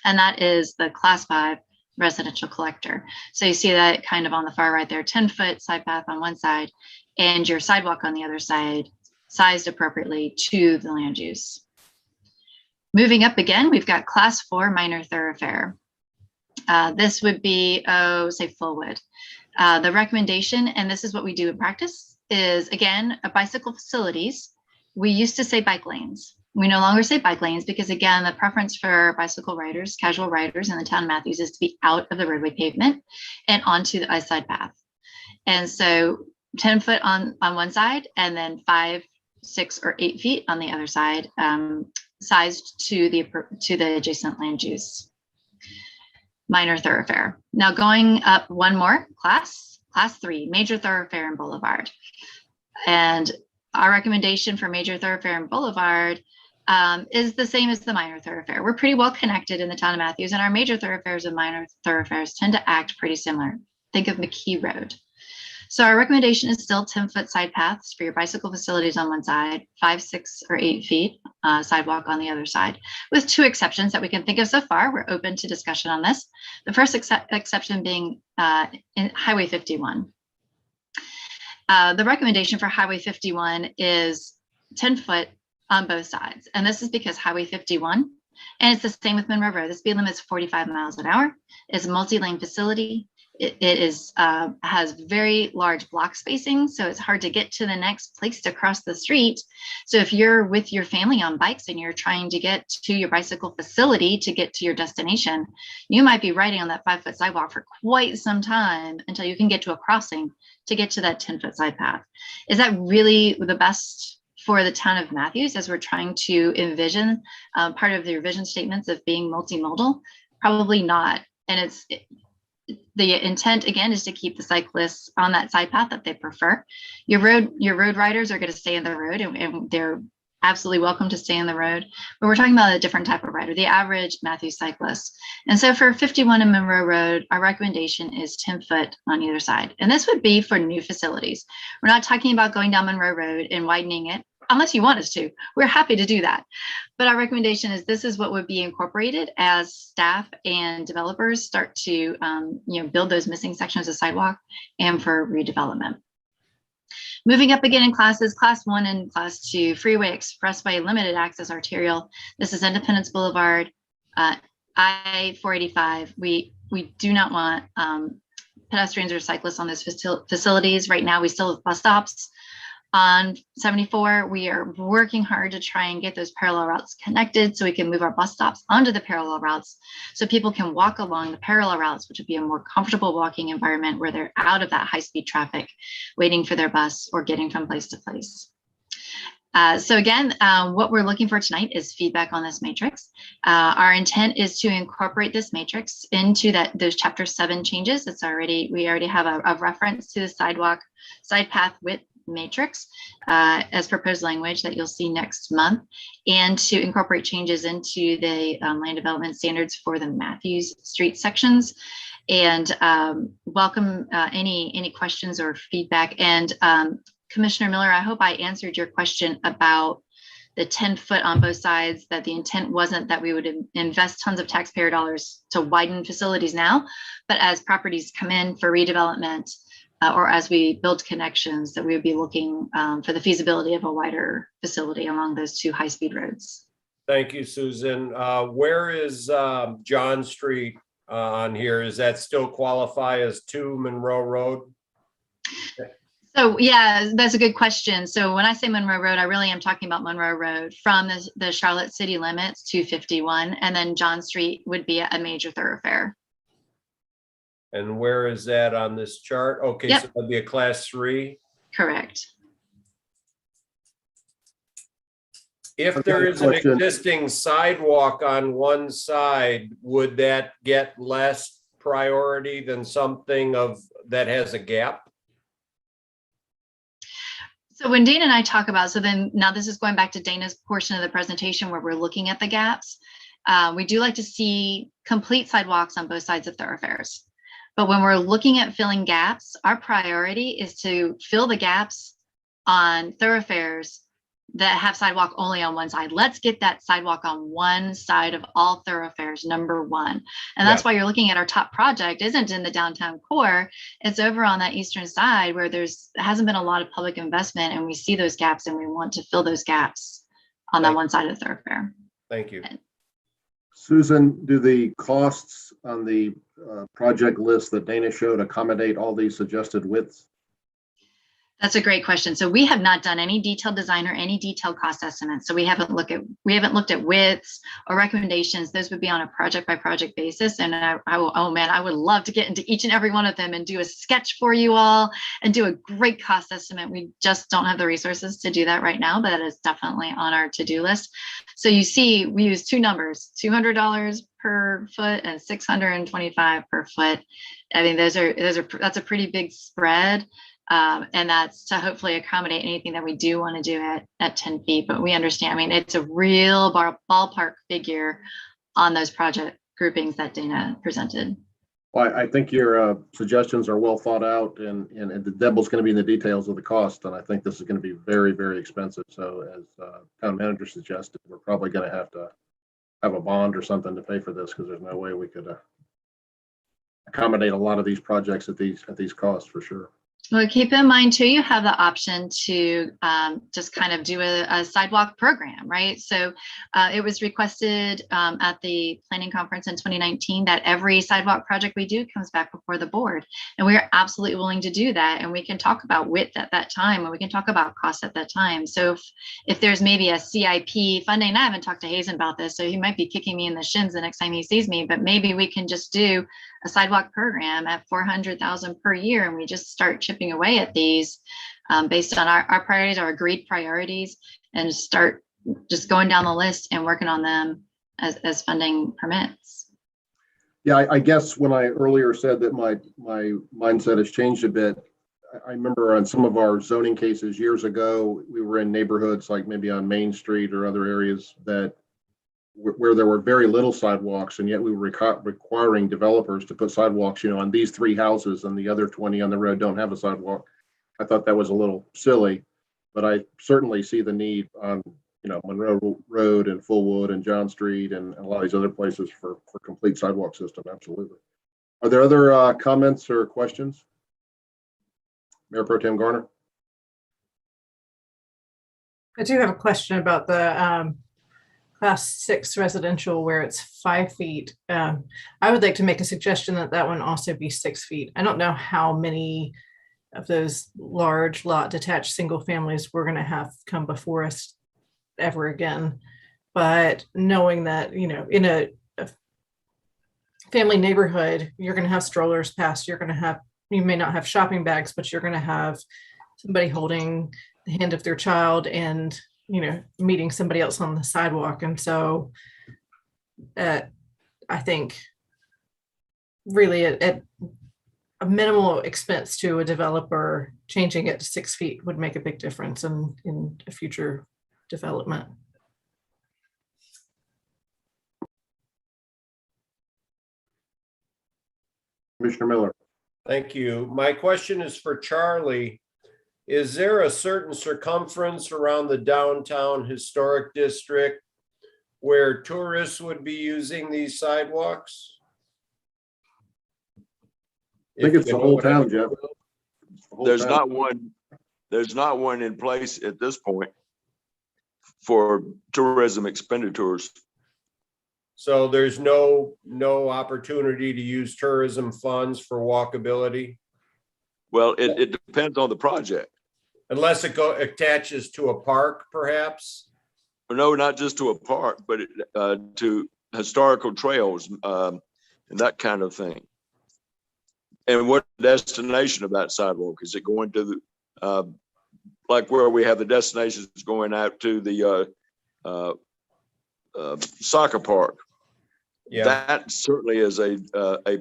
S11: And that is the class 5 residential collector. So you see that kind of on the far right there, 10 foot side path on one side and your sidewalk on the other side, sized appropriately to the land use. Moving up again, we've got class 4 minor thoroughfare. This would be, say Fullwood. The recommendation, and this is what we do in practice, is again, bicycle facilities. We used to say bike lanes. We no longer say bike lanes because again, the preference for bicycle riders, casual riders in the town of Matthews is to be out of the roadway pavement and onto the side path. And so 10 foot on one side and then 5, 6, or 8 feet on the other side, sized to the adjacent land use. minor thoroughfare. Now going up one more, class 3, major thoroughfare and boulevard. And our recommendation for major thoroughfare and boulevard is the same as the minor thoroughfare. We're pretty well connected in the town of Matthews, and our major thoroughfares and minor thoroughfares tend to act pretty similar. Think of McKee Road. So our recommendation is still 10-foot side paths for your bicycle facilities on one side, 5, 6, or 8 feet sidewalk on the other side, with 2 exceptions that we can think of so far. We're open to discussion on this. The first exception being in Highway 51. The recommendation for Highway 51 is 10 foot on both sides. And this is because Highway 51, and it's the same with Monroe Road, the speed limit is 45 miles an hour. It's a multi-lane facility. It is has very large block spacing, so it's hard to get to the next place to cross the street. So if you're with your family on bikes and you're trying to get to your bicycle facility to get to your destination, you might be riding on that 5-foot sidewalk for quite some time until you can get to a crossing to get to that 10-foot side path. Is that really the best for the town of Matthews as we're trying to envision part of the vision statements of being multimodal? Probably not. And the intent again is to keep the cyclists on that side path that they prefer. Your road riders are going to stay in the road, and they're absolutely welcome to stay in the road. But we're talking about a different type of rider, the average Matthews cyclist. And so for 51 and Monroe Road, our recommendation is 10 foot on either side. And this would be for new facilities. We're not talking about going down Monroe Road and widening it, unless you want us to. We're happy to do that. But our recommendation is this is what would be incorporated as staff and developers start to build those missing sections of sidewalk and for redevelopment. Moving up again in classes, class 1 and class 2, freeway, expressway, limited access arterial. This is Independence Boulevard, I-485. We do not want pedestrians or cyclists on those facilities. Right now, we still have bus stops. On 74, we are working hard to try and get those parallel routes connected so we can move our bus stops onto the parallel routes so people can walk along the parallel routes, which would be a more comfortable walking environment where they're out of that high-speed traffic, waiting for their bus or getting from place to place. So again, what we're looking for tonight is feedback on this matrix. Our intent is to incorporate this matrix into those chapter 7 changes. We already have a reference to the sidewalk side path width matrix as proposed language that you'll see next month, and to incorporate changes into the land development standards for the Matthews Street sections. And welcome any questions or feedback. And Commissioner Miller, I hope I answered your question about the 10 foot on both sides, that the intent wasn't that we would invest tons of taxpayer dollars to widen facilities now, but as properties come in for redevelopment, or as we build connections, that we would be looking for the feasibility of a wider facility along those 2 high-speed roads.
S6: Thank you, Susan. Where is John Street on here? Is that still qualify as 2 Monroe Road?
S11: So yeah, that's a good question. So when I say Monroe Road, I really am talking about Monroe Road from the Charlotte city limits to 51, and then John Street would be a major thoroughfare.
S6: And where is that on this chart? Okay,
S11: yep.
S6: So that'd be a class 3.
S11: Correct.
S6: If there is an existing sidewalk on one side, would that get less priority than something that has a gap?
S11: So when Dana and I talk about, now this is going back to Dana's portion of the presentation where we're looking at the gaps. We do like to see complete sidewalks on both sides of thoroughfares. But when we're looking at filling gaps, our priority is to fill the gaps on thoroughfares that have sidewalk only on one side. Let's get that sidewalk on one side of all thoroughfares, number 1. And that's why you're looking at our top project isn't in the downtown core. It's over on that eastern side where hasn't been a lot of public investment, and we see those gaps and we want to fill those gaps on that one side of the thoroughfare.
S6: Thank you.
S1: Susan, do the costs on the project list that Dana showed accommodate all these suggested widths?
S11: That's a great question. So we have not done any detailed design or any detailed cost estimates. So we haven't looked at widths or recommendations. Those would be on a project by project basis. And I would love to get into each and every one of them and do a sketch for you all and do a great cost estimate. We just don't have the resources to do that right now, but that is definitely on our to-do list. So you see, we use two numbers, $200 per foot and $625 per foot. I mean, that's a pretty big spread. And that's to hopefully accommodate anything that we do want to do at 10 feet. But we understand, I mean, it's a real ballpark figure on those project groupings that Dana presented.
S1: Well, I think your suggestions are well thought out, and the devil's going to be in the details of the cost. And I think this is going to be very, very expensive. So as town manager suggested, we're probably going to have a bond or something to pay for this, because there's no way we could accommodate a lot of these projects at these costs for sure.
S11: Well, keep in mind too, you have the option to just kind of do a sidewalk program, right? So it was requested at the planning conference in 2019 that every sidewalk project we do comes back before the board. And we are absolutely willing to do that. And we can talk about width at that time, and we can talk about cost at that time. So if there's maybe a CIP funding, I haven't talked to Hazen about this, so he might be kicking me in the shins the next time he sees me, but maybe we can just do a sidewalk program at $400,000 per year, and we just start chipping away at these based on our priorities, our agreed priorities, and start just going down the list and working on them as funding permits.
S1: Yeah, I guess when I earlier said that my mindset has changed a bit, I remember on some of our zoning cases years ago, we were in neighborhoods like maybe on Main Street or other areas where there were very little sidewalks, and yet we were requiring developers to put sidewalks, on these 3 houses, and the other 20 on the road don't have a sidewalk. I thought that was a little silly, but I certainly see the need on, Monroe Road and Fullwood and John Street and a lot of these other places for complete sidewalk system. Absolutely. Are there other comments or questions? Mayor Pro Tem Garner.
S5: I do have a question about the Class 6 residential where it's 5 feet. I would like to make a suggestion that one also be 6 feet. I don't know how many of those large lot detached single families we're going to have come before us ever again. But knowing that, in a family neighborhood, you're going to have strollers past, you may not have shopping bags, but you're going to have somebody holding the hand of their child and meeting somebody else on the sidewalk. And so I think really at a minimal expense to a developer, changing it to 6 feet would make a big difference in a future development.
S1: Commissioner Miller.
S6: Thank you. My question is for Charlie. Is there a certain circumference around the downtown historic district where tourists would be using these sidewalks?
S1: I think it's the whole town, Jeff.
S3: There's not one in place at this point for tourism expenditures.
S6: So there's no opportunity to use tourism funds for walkability?
S3: Well, it depends on the project.
S6: Unless it attaches to a park, perhaps?
S3: No, not just to a park, but to historical trails and that kind of thing. And what destination of that sidewalk? Is it going to the, like where we have the destinations going out to the soccer park?
S6: Yeah.
S3: That certainly is a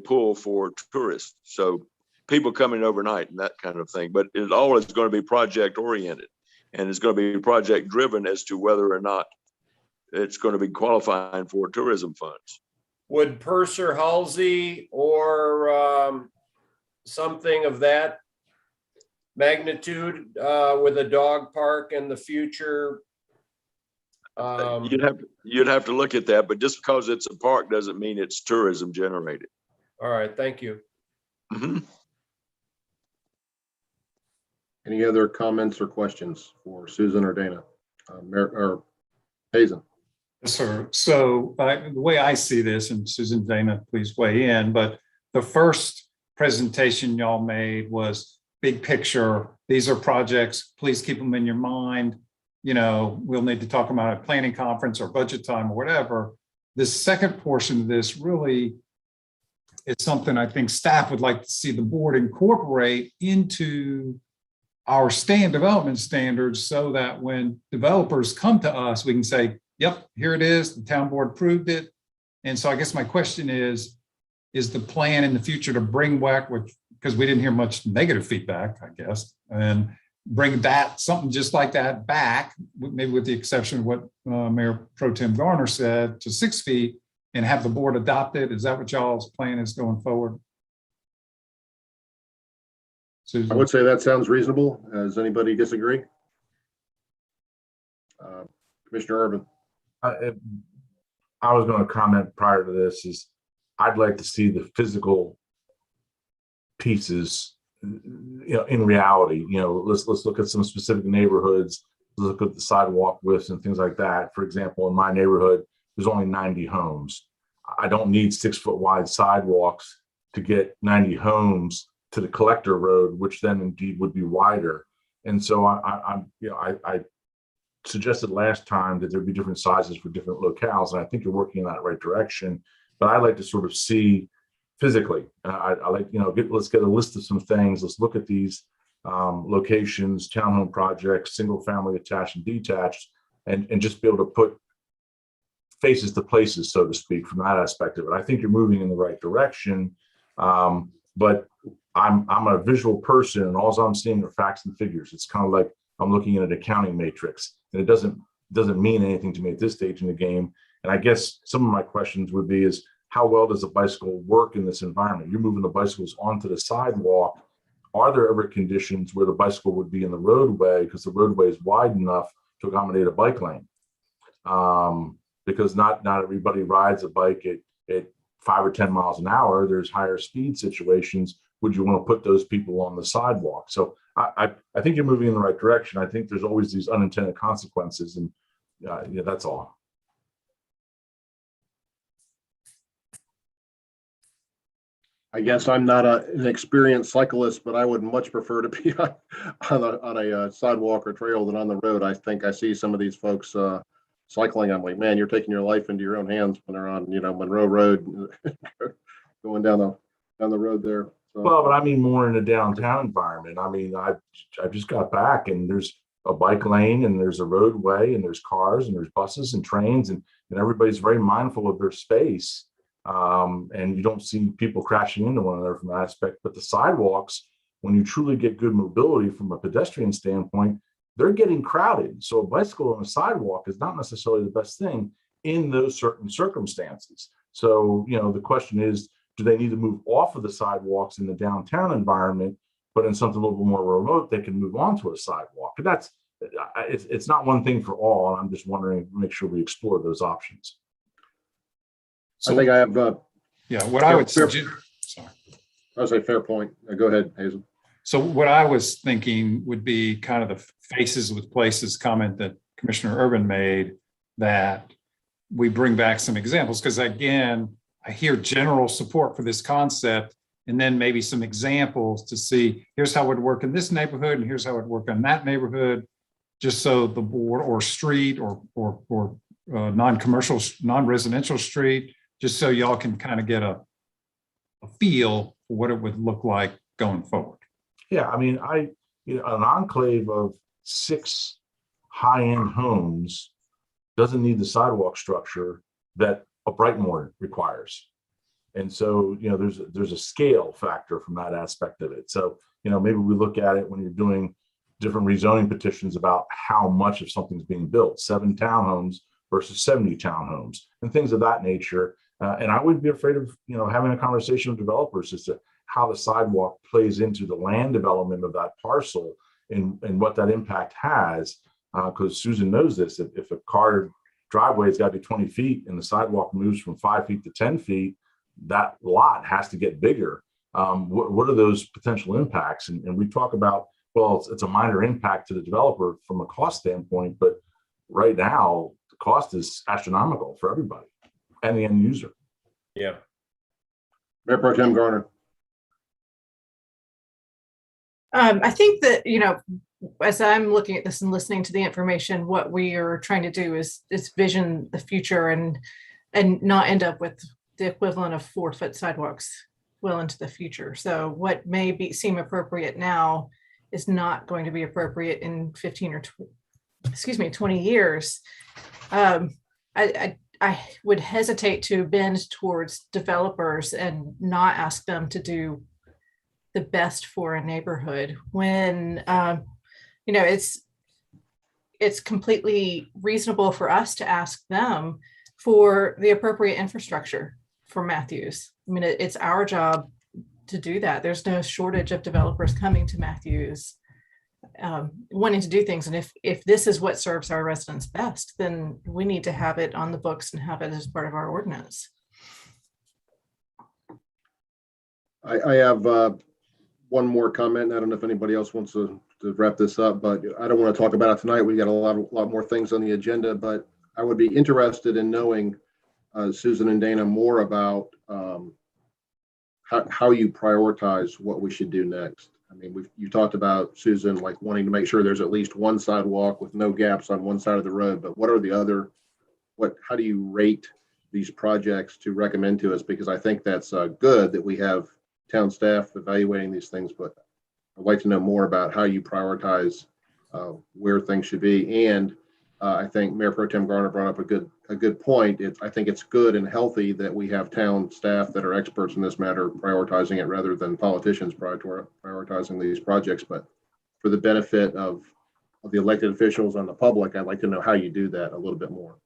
S3: pull for tourists. So people coming overnight and that kind of thing, but it all is going to be project oriented, and it's going to be project driven as to whether or not it's going to be qualifying for tourism funds.
S6: Would Purser Halsey or something of that magnitude with a dog park in the future?
S3: You'd have to look at that, but just because it's a park doesn't mean it's tourism generated.
S6: All right, thank you.
S3: Mm-hmm.
S1: Any other comments or questions for Susan or Dana? Or Hazen?
S7: Yes, sir. So the way I see this, and Susan, Dana, please weigh in, but the first presentation y'all made was big picture, these are projects, please keep them in your mind. You know, we'll need to talk about a planning conference or budget time or whatever. The second portion of this really is something I think staff would like to see the board incorporate into our development standards, so that when developers come to us, we can say, yep, here it is, the town board approved it. And so I guess my question is the plan in the future to bring back, which, because we didn't hear much negative feedback, I guess, and bring that, something just like that back, maybe with the exception of what Mayor Pro Tem Garner said, to 6 feet, and have the board adopt it? Is that what y'all's plan is going forward?
S1: I would say that sounds reasonable. Does anybody disagree? Commissioner Urban.
S4: I was going to comment prior to this is I'd like to see the physical pieces, you know, in reality. You know, let's look at some specific neighborhoods, look at the sidewalk widths and things like that. For example, in my neighborhood, there's only 90 homes. I don't need 6 foot wide sidewalks to get 90 homes to the collector road, which then indeed would be wider. And so I suggested last time that there'd be different sizes for different locales, and I think you're working in that right direction. But I'd like to sort of see physically. I like, you know, let's get a list of some things. Let's look at these locations, townhome projects, single family attached and detached, and just be able to put faces to places, so to speak, from that aspect of it. I think you're moving in the right direction, but I'm a visual person, and all I'm seeing are facts and figures. It's kind of like I'm looking at an accounting matrix, and it doesn't mean anything to me at this stage in the game. And I guess some of my questions would be is, how well does a bicycle work in this environment? You're moving the bicycles onto the sidewalk. Are there ever conditions where the bicycle would be in the roadway because the roadway is wide enough to accommodate a bike lane? Because not everybody rides a bike at 5 or 10 miles an hour. There's higher speed situations. Would you want to put those people on the sidewalk? So I think you're moving in the right direction. I think there's always these unintended consequences, and yeah, that's all.
S1: I guess I'm not an experienced cyclist, but I would much prefer to be on a sidewalk or trail than on the road. I think I see some of these folks cycling. I'm like, man, you're taking your life into your own hands when they're on, you know, Monroe Road, going down the road there. So.
S4: Well, but I mean more in a downtown environment. I mean, I just got back, and there's a bike lane, and there's a roadway, and there's cars, and there's buses and trains, and everybody's very mindful of their space. And you don't see people crashing into one another from that aspect. But the sidewalks, when you truly get good mobility from a pedestrian standpoint, they're getting crowded. So a bicycle on a sidewalk is not necessarily the best thing in those certain circumstances. So, you know, the question is, do they need to move off of the sidewalks in the downtown environment, but in something a little bit more remote, they can move onto a sidewalk? And that's, it's not one thing for all. I'm just wondering, make sure we explore those options.
S1: So I think I have.
S7: Yeah, what I would suggest.
S1: Sorry. I would say fair point. Go ahead, Hazel.
S7: So what I was thinking would be kind of the faces with places comment that Commissioner Urban made, that we bring back some examples, because again, I hear general support for this concept, and then maybe some examples to see, here's how it would work in this neighborhood, and here's how it would work in that neighborhood, just so the board, or street, or non-commercial, non-residential street, just so y'all can kind of get a feel for what it would look like going forward.
S4: Yeah, I mean, an enclave of 6 high-end homes doesn't need the sidewalk structure that a Brightmoor requires. And so, you know, there's a scale factor from that aspect of it. So, you know, maybe we look at it when you're doing different rezoning petitions about how much of something's being built, 7 townhomes versus 70 townhomes and things of that nature. And I wouldn't be afraid of, you know, having a conversation with developers as to how the sidewalk plays into the land development of that parcel and what that impact has. Because Susan knows this, if a car driveway has got to be 20 feet and the sidewalk moves from 5 feet to 10 feet, that lot has to get bigger. What are those potential impacts? And we talk about, well, it's a minor impact to the developer from a cost standpoint, but right now the cost is astronomical for everybody and the end user.
S6: Yeah.
S1: Mayor Pro Tem Garner.
S5: I think that, as I'm looking at this and listening to the information, what we are trying to do is vision the future and not end up with the equivalent of 4-foot sidewalks well into the future. So what may seem appropriate now is not going to be appropriate in 15 or 20 years. I would hesitate to bend towards developers and not ask them to do the best for a neighborhood when it's completely reasonable for us to ask them for the appropriate infrastructure for Matthews. I mean, it's our job to do that. There's no shortage of developers coming to Matthews wanting to do things. And if this is what serves our residents best, then we need to have it on the books and have it as part of our ordinance.
S1: I have one more comment. I don't know if anybody else wants to wrap this up, but I don't want to talk about it tonight. We got a lot more things on the agenda, but I would be interested in knowing, Susan and Dana, more about how you prioritize what we should do next. I mean, you talked about, Susan, like wanting to make sure there's at least one sidewalk with no gaps on one side of the road, but what are the other, how do you rate these projects to recommend to us? Because I think that's good that we have town staff evaluating these things, but I'd like to know more about how you prioritize where things should be. And I think Mayor Pro Tem Garner brought up a good point. I think it's good and healthy that we have town staff that are experts in this matter prioritizing it rather than politicians prioritizing these projects. But for the benefit of the elected officials and the public, I'd like to know how you do that a little bit more.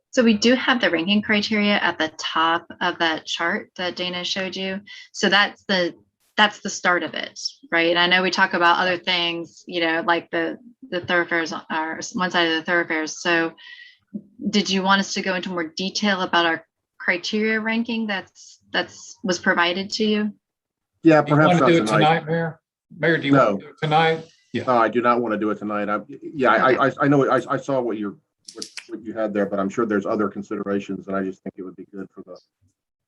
S11: So we do have the ranking criteria at the top of that chart that Dana showed you. So that's the start of it, right? I know we talk about other things, like the thoroughfares are one side of the thoroughfares. So did you want us to go into more detail about our criteria ranking that's was provided to you?
S1: Yeah,
S7: Do you
S1: perhaps
S7: want to do
S1: not
S7: it tonight, Mayor? Mayor, do you want to do it tonight?
S1: Yeah. I do not want to do it tonight. I know I saw what you had there, but I'm sure there's other considerations, and I just think it would be good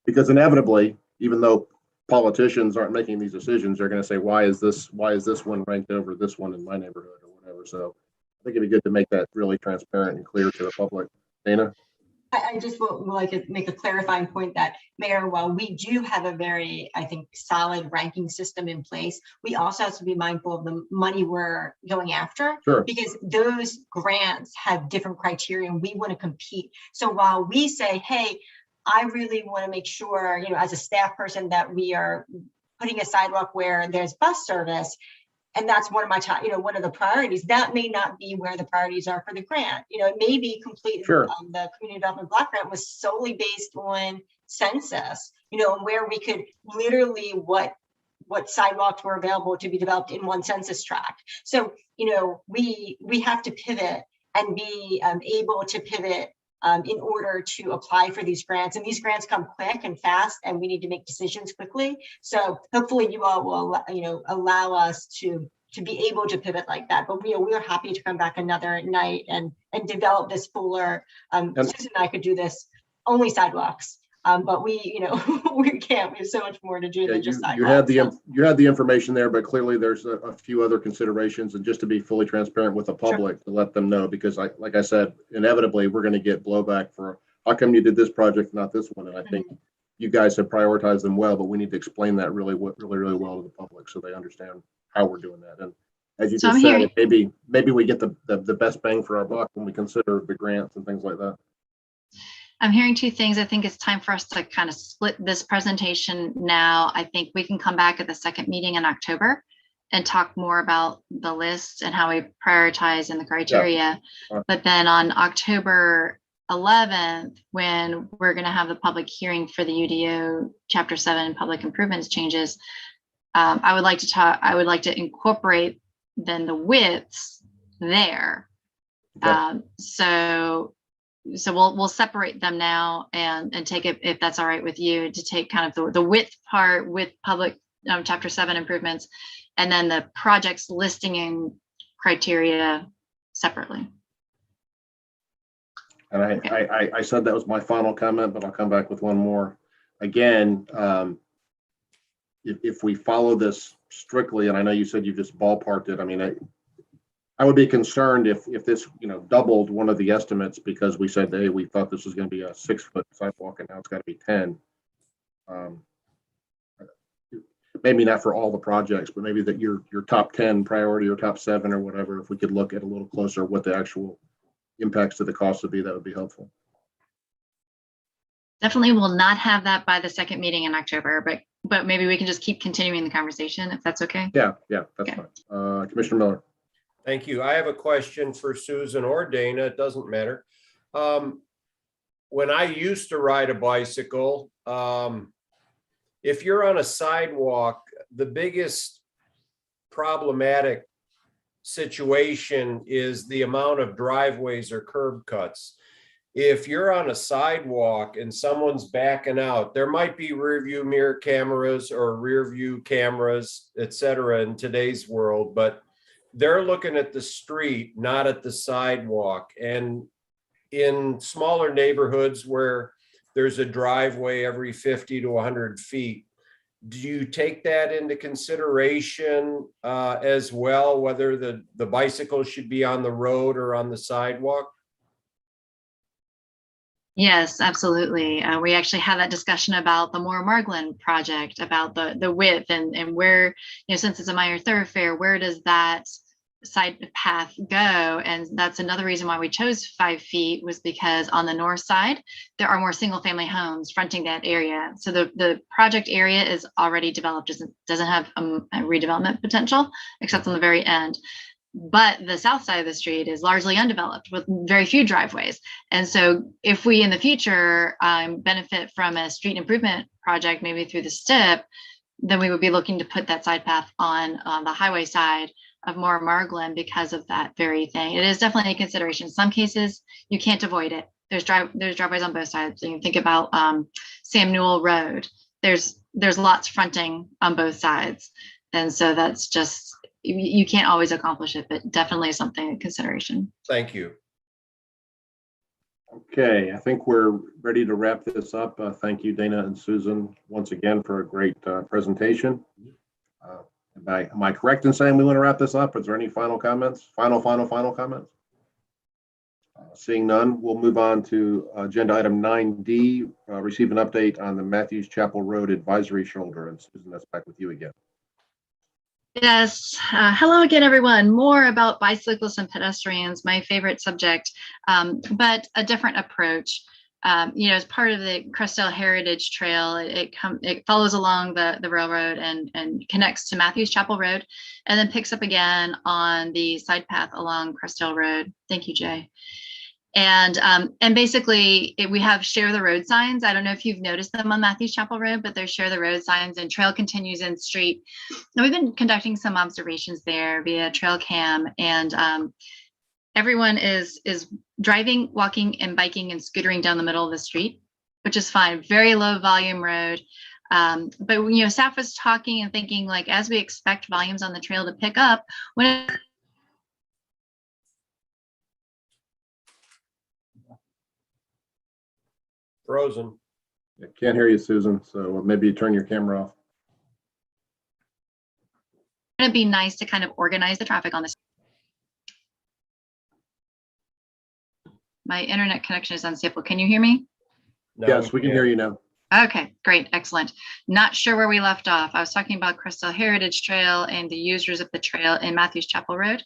S1: because inevitably, even though politicians aren't making these decisions, they're going to say, why is this one ranked over this one in my neighborhood or whatever. So I think it'd be good to make that really transparent and clear to the public. Dana?
S22: I just would like to make a clarifying point that, Mayor, while we do have a very, I think, solid ranking system in place, we also have to be mindful of the money we're going after.
S1: Sure.
S22: Because those grants have different criteria and we want to compete. So while we say, hey, I really want to make sure, as a staff person, that we are putting a sidewalk where there's bus service, and that's one of my top, one of the priorities. That may not be where the priorities are for the grant. It may be completely.
S1: Sure.
S22: The community development block grant was solely based on census. Where we could literally what sidewalks were available to be developed in one census tract. So we have to pivot and be able to pivot in order to apply for these grants. And these grants come quick and fast, and we need to make decisions quickly. So hopefully you all will, allow us to be able to pivot like that. But we are happy to come back another night and develop this fuller. Susan and I could do this only sidewalks. But we can't. We have so much more to do than just sidewalks.
S1: You had the information there, but clearly there's a few other considerations, and just to be fully transparent with the public, to let them know, because like I said, inevitably we're going to get blowback for how come you did this project, not this one. And I think you guys have prioritized them well, but we need to explain that really well to the public so they understand how we're doing that. And as you just said, maybe we get the best bang for our buck when we consider the grants and things like that.
S11: I'm hearing two things. I think it's time for us to kind of split this presentation now. I think we can come back at the second meeting in October and talk more about the list and how we prioritize and the criteria. Yeah. But then on October 11th, when we're going to have the public hearing for the UDO Chapter 7 public improvements changes, I would like to incorporate then the widths there. Okay. So we'll separate them now and take it, if that's all right with you, to take kind of the width part with public Chapter 7 improvements, and then the projects listing and criteria separately.
S1: And I said that was my final comment, but I'll come back with one more. Again, if we follow this strictly, and I know you said you just ballparked it. I mean, I would be concerned if this, doubled one of the estimates because we said, hey, we thought this was going to be a 6-foot sidewalk and now it's got to be 10. Maybe not for all the projects, but maybe that your top 10 priority or top 7 or whatever, if we could look at a little closer what the actual impacts to the cost would be, that would be helpful.
S11: Definitely will not have that by the second meeting in October, but maybe we can just keep continuing the conversation if that's okay.
S1: Yeah, that's fine. Commissioner Miller.
S6: Thank you. I have a question for Susan or Dana. It doesn't matter. When I used to ride a bicycle, if you're on a sidewalk, the biggest problematic situation is the amount of driveways or curb cuts. If you're on a sidewalk and someone's backing out, there might be rear view mirror cameras or rear view cameras, et cetera, in today's world, but they're looking at the street, not at the sidewalk. And in smaller neighborhoods where there's a driveway every 50 to 100 feet, do you take that into consideration as well, whether the bicycle should be on the road or on the sidewalk?
S11: Yes, absolutely. We actually had that discussion about the Moore Margland project, about the width and where, since it's a minor thoroughfare, where does that side path go? And that's another reason why we chose 5 feet, was because on the north side, there are more single family homes fronting that area. So the project area is already developed, doesn't have a redevelopment potential, except on the very end. But the south side of the street is largely undeveloped with very few driveways. And so if we in the future benefit from a street improvement project, maybe through the STIP, then we would be looking to put that side path on the highway side of Moore Margland because of that very thing. It is definitely a consideration. In some cases, you can't avoid it. There's driveways on both sides. So you think about Sam Newell Road. There's lots fronting on both sides. And so that's just, you can't always accomplish it, but definitely something in consideration.
S6: Thank you.
S1: Okay, I think we're ready to wrap this up. Thank you, Dana and Susan, once again for a great presentation. Am I correct in saying we want to wrap this up? Is there any final comments? Final comments? Seeing none, we'll move on to agenda item 9D, receive an update on the Matthews Chapel Road Advisory Shoulder. And Susan, that's back with you again.
S11: Yes. Hello again, everyone. More about bicyclists and pedestrians, my favorite subject, but a different approach. As part of the Crestdale Heritage Trail, it follows along the railroad and connects to Matthews Chapel Road, and then picks up again on the side path along Crestdale Road. Thank you, Jay. And basically we have share the road signs. I don't know if you've noticed them on Matthews Chapel Road, but there's share the road signs and trail continues in street. And we've been conducting some observations there via trail cam, and everyone is driving, walking, and biking and scootering down the middle of the street, which is fine. Very low volume road. But staff was talking and thinking, like, as we expect volumes on the trail to pick up, when
S6: Frozen.
S1: I can't hear you, Susan, so maybe you turn your camera off.
S11: it'd be nice to kind of organize the traffic on this. My internet connection is unstable. Can you hear me?
S1: No, yes, we can hear you now.
S11: Okay, great, excellent. Not sure where we left off. I was talking about Crestdale Heritage Trail and the users of the trail in Matthews Chapel Road.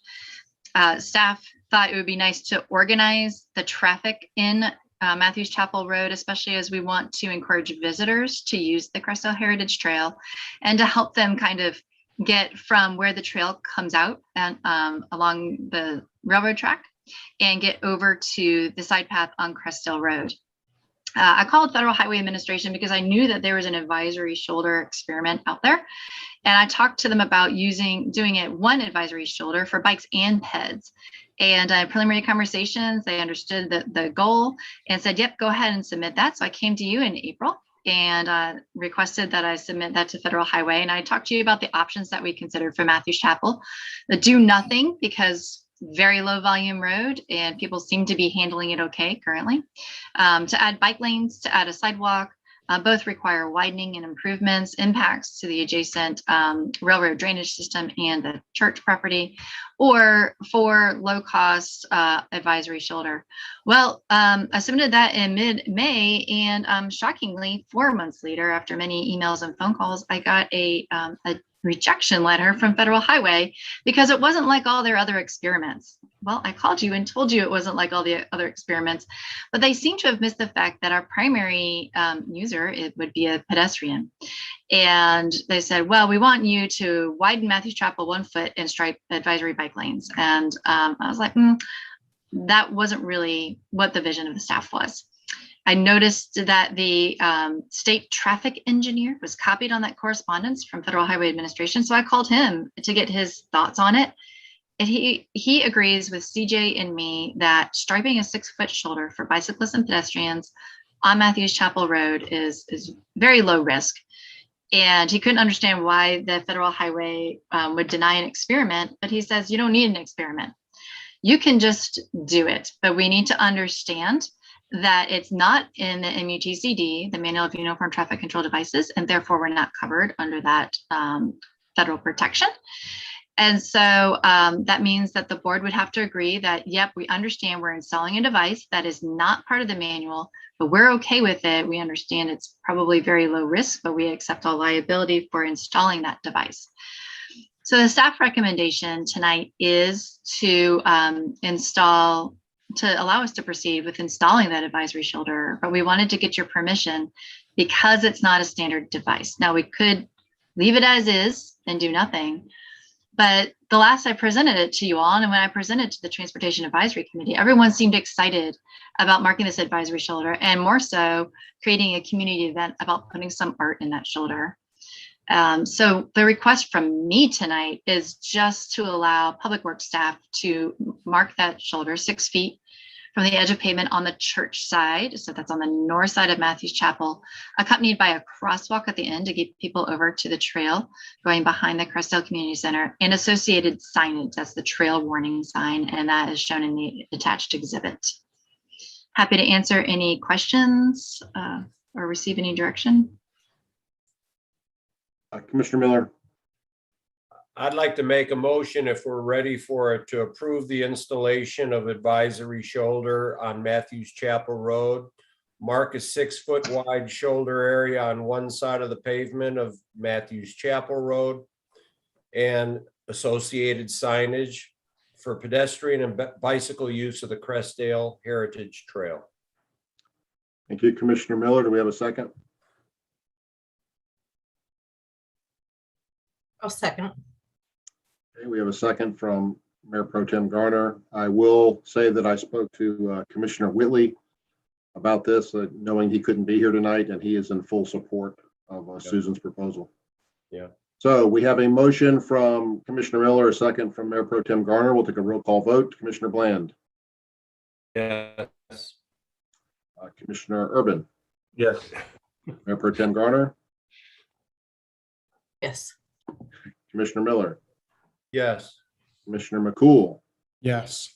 S11: Staff thought it would be nice to organize the traffic in Matthews Chapel Road, especially as we want to encourage visitors to use the Crestdale Heritage Trail and to help them kind of get from where the trail comes out and along the railroad track and get over to the side path on Crestdale Road. I called Federal Highway Administration because I knew that there was an advisory shoulder experiment out there. And I talked to them about doing it one advisory shoulder for bikes and peds. And preliminary conversations, they understood the goal and said, yep, go ahead and submit that. So I came to you in April and requested that I submit that to Federal Highway. And I talked to you about the options that we considered for Matthews Chapel. The do nothing, because very low volume road and people seem to be handling it okay currently. To add bike lanes, to add a sidewalk, Both require widening and improvements, impacts to the adjacent railroad drainage system and the church property, or for low-cost advisory shoulder. Well, I submitted that in mid-May, and shockingly, 4 months later, after many emails and phone calls, I got a rejection letter from Federal Highway because it wasn't like all their other experiments. Well, I called you and told you it wasn't like all the other experiments, but they seem to have missed the fact that our primary user, it would be a pedestrian. And they said, well, we want you to widen Matthews Chapel 1 foot and stripe advisory bike lanes. And I was like, that wasn't really what the vision of the staff was. I noticed that the state traffic engineer was copied on that correspondence from Federal Highway Administration. So I called him to get his thoughts on it. And he agrees with CJ and me that striping a 6 foot shoulder for bicyclists and pedestrians on Matthews Chapel Road is very low risk. And he couldn't understand why the Federal Highway would deny an experiment, but he says, you don't need an experiment. You can just do it, but we need to understand that it's not in the MUTCD, the Manual of Uniform Traffic Control Devices, and therefore we're not covered under that federal protection. And so that means that the board would have to agree that, yep, we understand we're installing a device that is not part of the manual, but we're okay with it. We understand it's probably very low risk, but we accept all liability for installing that device. So the staff recommendation tonight is to allow us to proceed with installing that advisory shoulder, but we wanted to get your permission because it's not a standard device. Now we could leave it as is and do nothing, but the last I presented it to you all, and when I presented to the Transportation Advisory Committee, everyone seemed excited about marking this advisory shoulder, and more so creating a community event about putting some art in that shoulder. So the request from me tonight is just to allow Public Works staff to mark that shoulder 6 feet from the edge of pavement on the church side. So that's on the north side of Matthews Chapel, accompanied by a crosswalk at the end to get people over to the trail going behind the Crestdale Community Center, and associated signage. That's the trail warning sign, and that is shown in the attached exhibit. Happy to answer any questions or receive any direction.
S1: Commissioner Miller.
S6: I'd like to make a motion, if we're ready for it, to approve the installation of advisory shoulder on Matthews Chapel Road. Mark a 6 foot wide shoulder area on one side of the pavement of Matthews Chapel Road, and associated signage for pedestrian and bicycle use of the Crestdale Heritage Trail.
S1: Thank you, Commissioner Miller. Do we have a second?
S5: I'll second.
S1: Okay, we have a second from Mayor Pro Tem Garner. I will say that I spoke to Commissioner Whitley about this, knowing he couldn't be here tonight, and he is in full support of Susan's proposal.
S6: Yeah.
S1: So we have a motion from Commissioner Miller, a second from Mayor Pro Tem Garner. We'll take a roll call vote. Commissioner Bland.
S6: Yes.
S1: Commissioner Urban.
S4: Yes.
S1: Mayor Pro Tem Garner.
S5: Yes.
S1: Commissioner Miller.
S6: Yes.
S1: Commissioner McCool.
S10: Yes.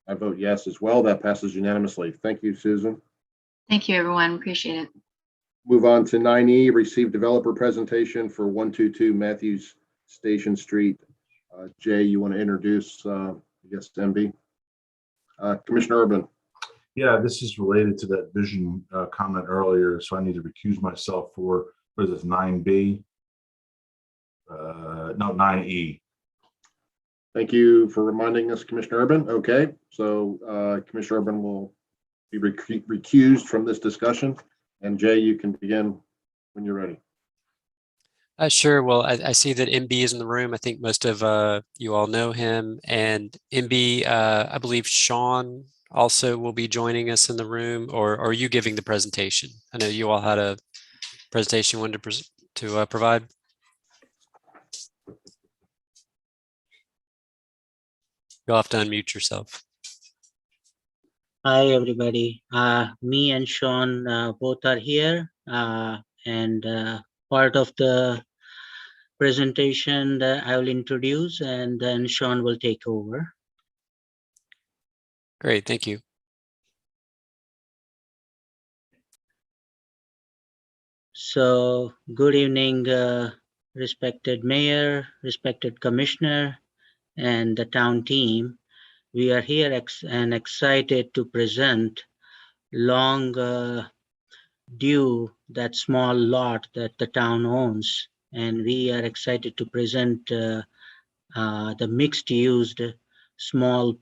S1: I vote yes as well. That passes unanimously. Thank you, Susan.
S11: Thank you, everyone. Appreciate it.
S1: Move on to 9E, receive developer presentation for 122 Matthews Station Street. Jay, you want to introduce, I guess, MB? Commissioner Urban.
S4: Yeah, this is related to that vision comment earlier, so I need to recuse myself for, what is this, 9B? No, 9E.
S1: Thank you for reminding us, Commissioner Urban. Okay, so Commissioner Urban will be recused from this discussion. And Jay, you can begin when you're ready.
S8: Sure. Well, I see that MB is in the room. I think most of you all know him. And MB, I believe Sean also will be joining us in the room, or are you giving the presentation? I know you all had a presentation you wanted to provide. You'll have to unmute yourself.
S9: Hi, everybody. Me and Sean both are here, and part of the presentation that I will introduce, and then Sean will take over.
S8: Great, thank you.
S9: So good evening, respected mayor, respected commissioner, and the town team. We are here and excited to present long due that small lot that the town owns. And we are excited to present the mixed used small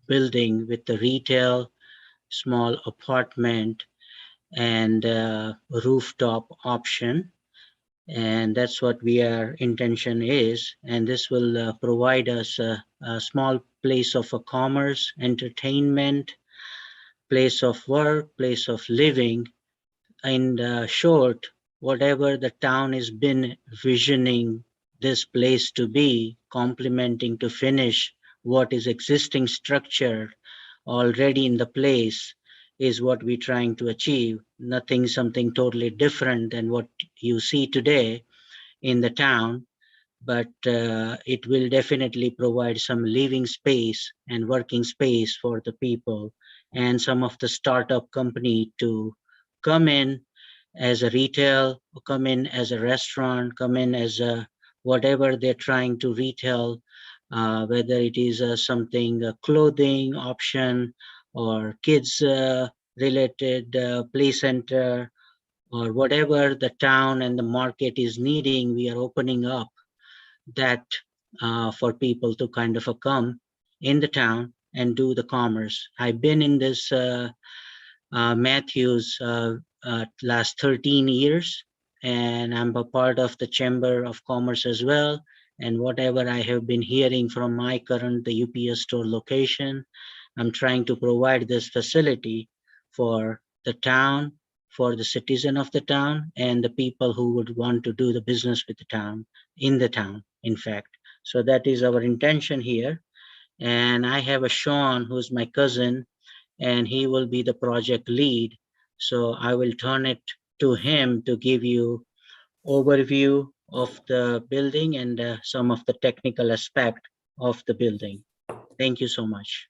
S9: building with the retail, small apartment, and rooftop option. And that's what our intention is. And this will provide us a small place of commerce, entertainment, place of work, place of living. In short, whatever the town has been visioning this place to be, complementing to finish what is existing structure already in the place, is what we're trying to achieve. Nothing, something totally different than what you see today in the town, but it will definitely provide some living space and working space for the people and some of the startup company to come in as a retail, come in as a restaurant, come in as a whatever they're trying to retail, whether it is something clothing option or kids related play center or whatever the town and the market is needing. We are opening up that for people to kind of come in the town and do the commerce. I've been in this Matthews last 13 years, and I'm a part of the Chamber of Commerce as well. And whatever I have been hearing from my current, the UPS store location, I'm trying to provide this facility for the town, for the citizen of the town, and the people who would want to do the business with the town, in the town, in fact. So that is our intention here. And I have a Sean, who's my cousin, and he will be the project lead. So I will turn it to him to give you overview of the building and some of the technical aspect of the building. Thank you so much.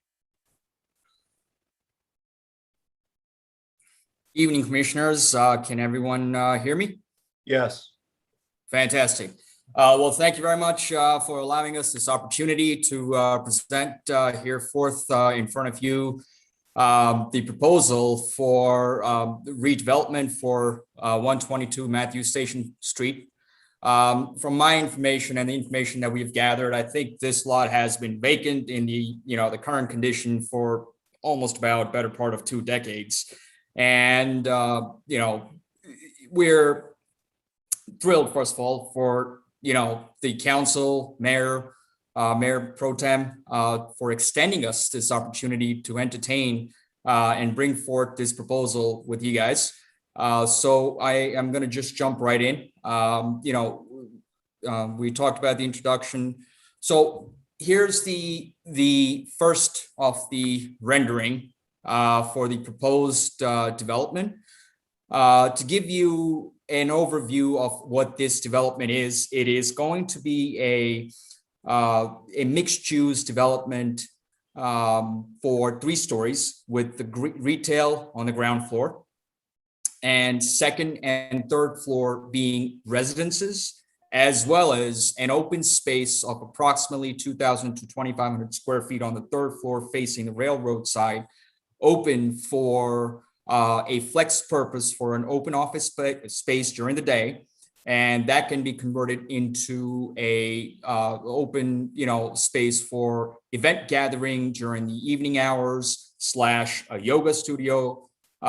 S13: Evening, commissioners. Can everyone hear me?
S6: Yes.
S13: Fantastic. Well, thank you very much for allowing us this opportunity to present here forth in front of you the proposal for redevelopment for 122 Matthews Station Street. From my information and the information that we've gathered, I think this lot has been vacant in the the current condition for almost about better part of 2 decades. And we're thrilled, first of all, for the council, mayor, Mayor Pro Tem, for extending us this opportunity to entertain and bring forth this proposal with you guys. So I am going to just jump right in. We talked about the introduction. So here's the first of the rendering for the proposed development. To give you an overview of what this development is, it is going to be a mixed-use development for 3 stories with the retail on the ground floor, and second and third floor being residences, as well as an open space of approximately 2,000 to 2,500 square feet on the third floor facing the railroad side, open for a flex purpose for an open office space during the day. And that can be converted into a open, space for event gathering during the evening hours / a yoga studio /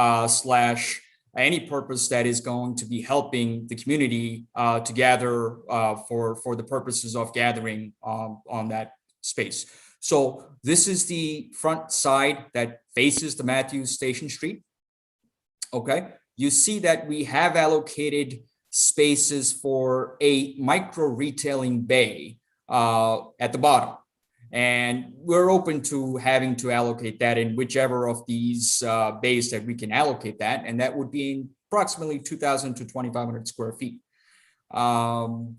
S13: any purpose that is going to be helping the community to gather for the purposes of gathering on that space. So this is the front side that faces the Matthews Station Street. Okay, you see that we have allocated spaces for a micro retailing bay at the bottom. And we're open to having to allocate that in whichever of these bays that we can allocate that. And that would be in approximately 2,000 to 2,500 square feet.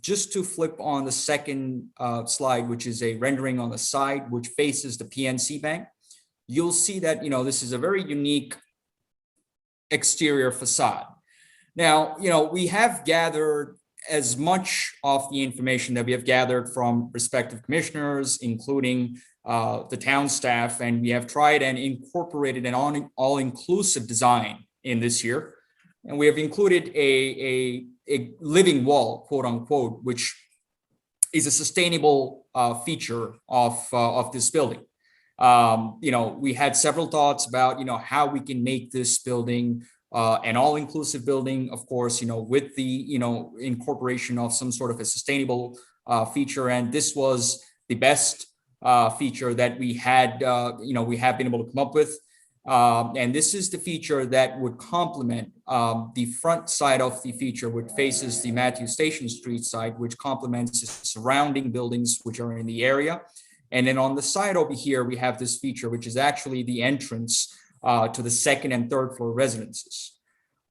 S13: Just to flip on the second slide, which is a rendering on the side, which faces the PNC Bank, you'll see that, this is a very unique exterior facade. Now, we have gathered as much of the information that we have gathered from respective commissioners, including the town staff, and we have tried and incorporated an all-inclusive design in this year. And we have included a living wall, quote unquote, which is a sustainable feature of this building. We had several thoughts about, how we can make this building an all-inclusive building, of course, with the, incorporation of some sort of a sustainable feature. And this was the best feature that we had, we have been able to come up with. And this is the feature that would complement the front side of the feature, which faces the Matthews Station Street side, which complements the surrounding buildings which are in the area. And then on the side over here, we have this feature, which is actually the entrance to the second and third floor residences.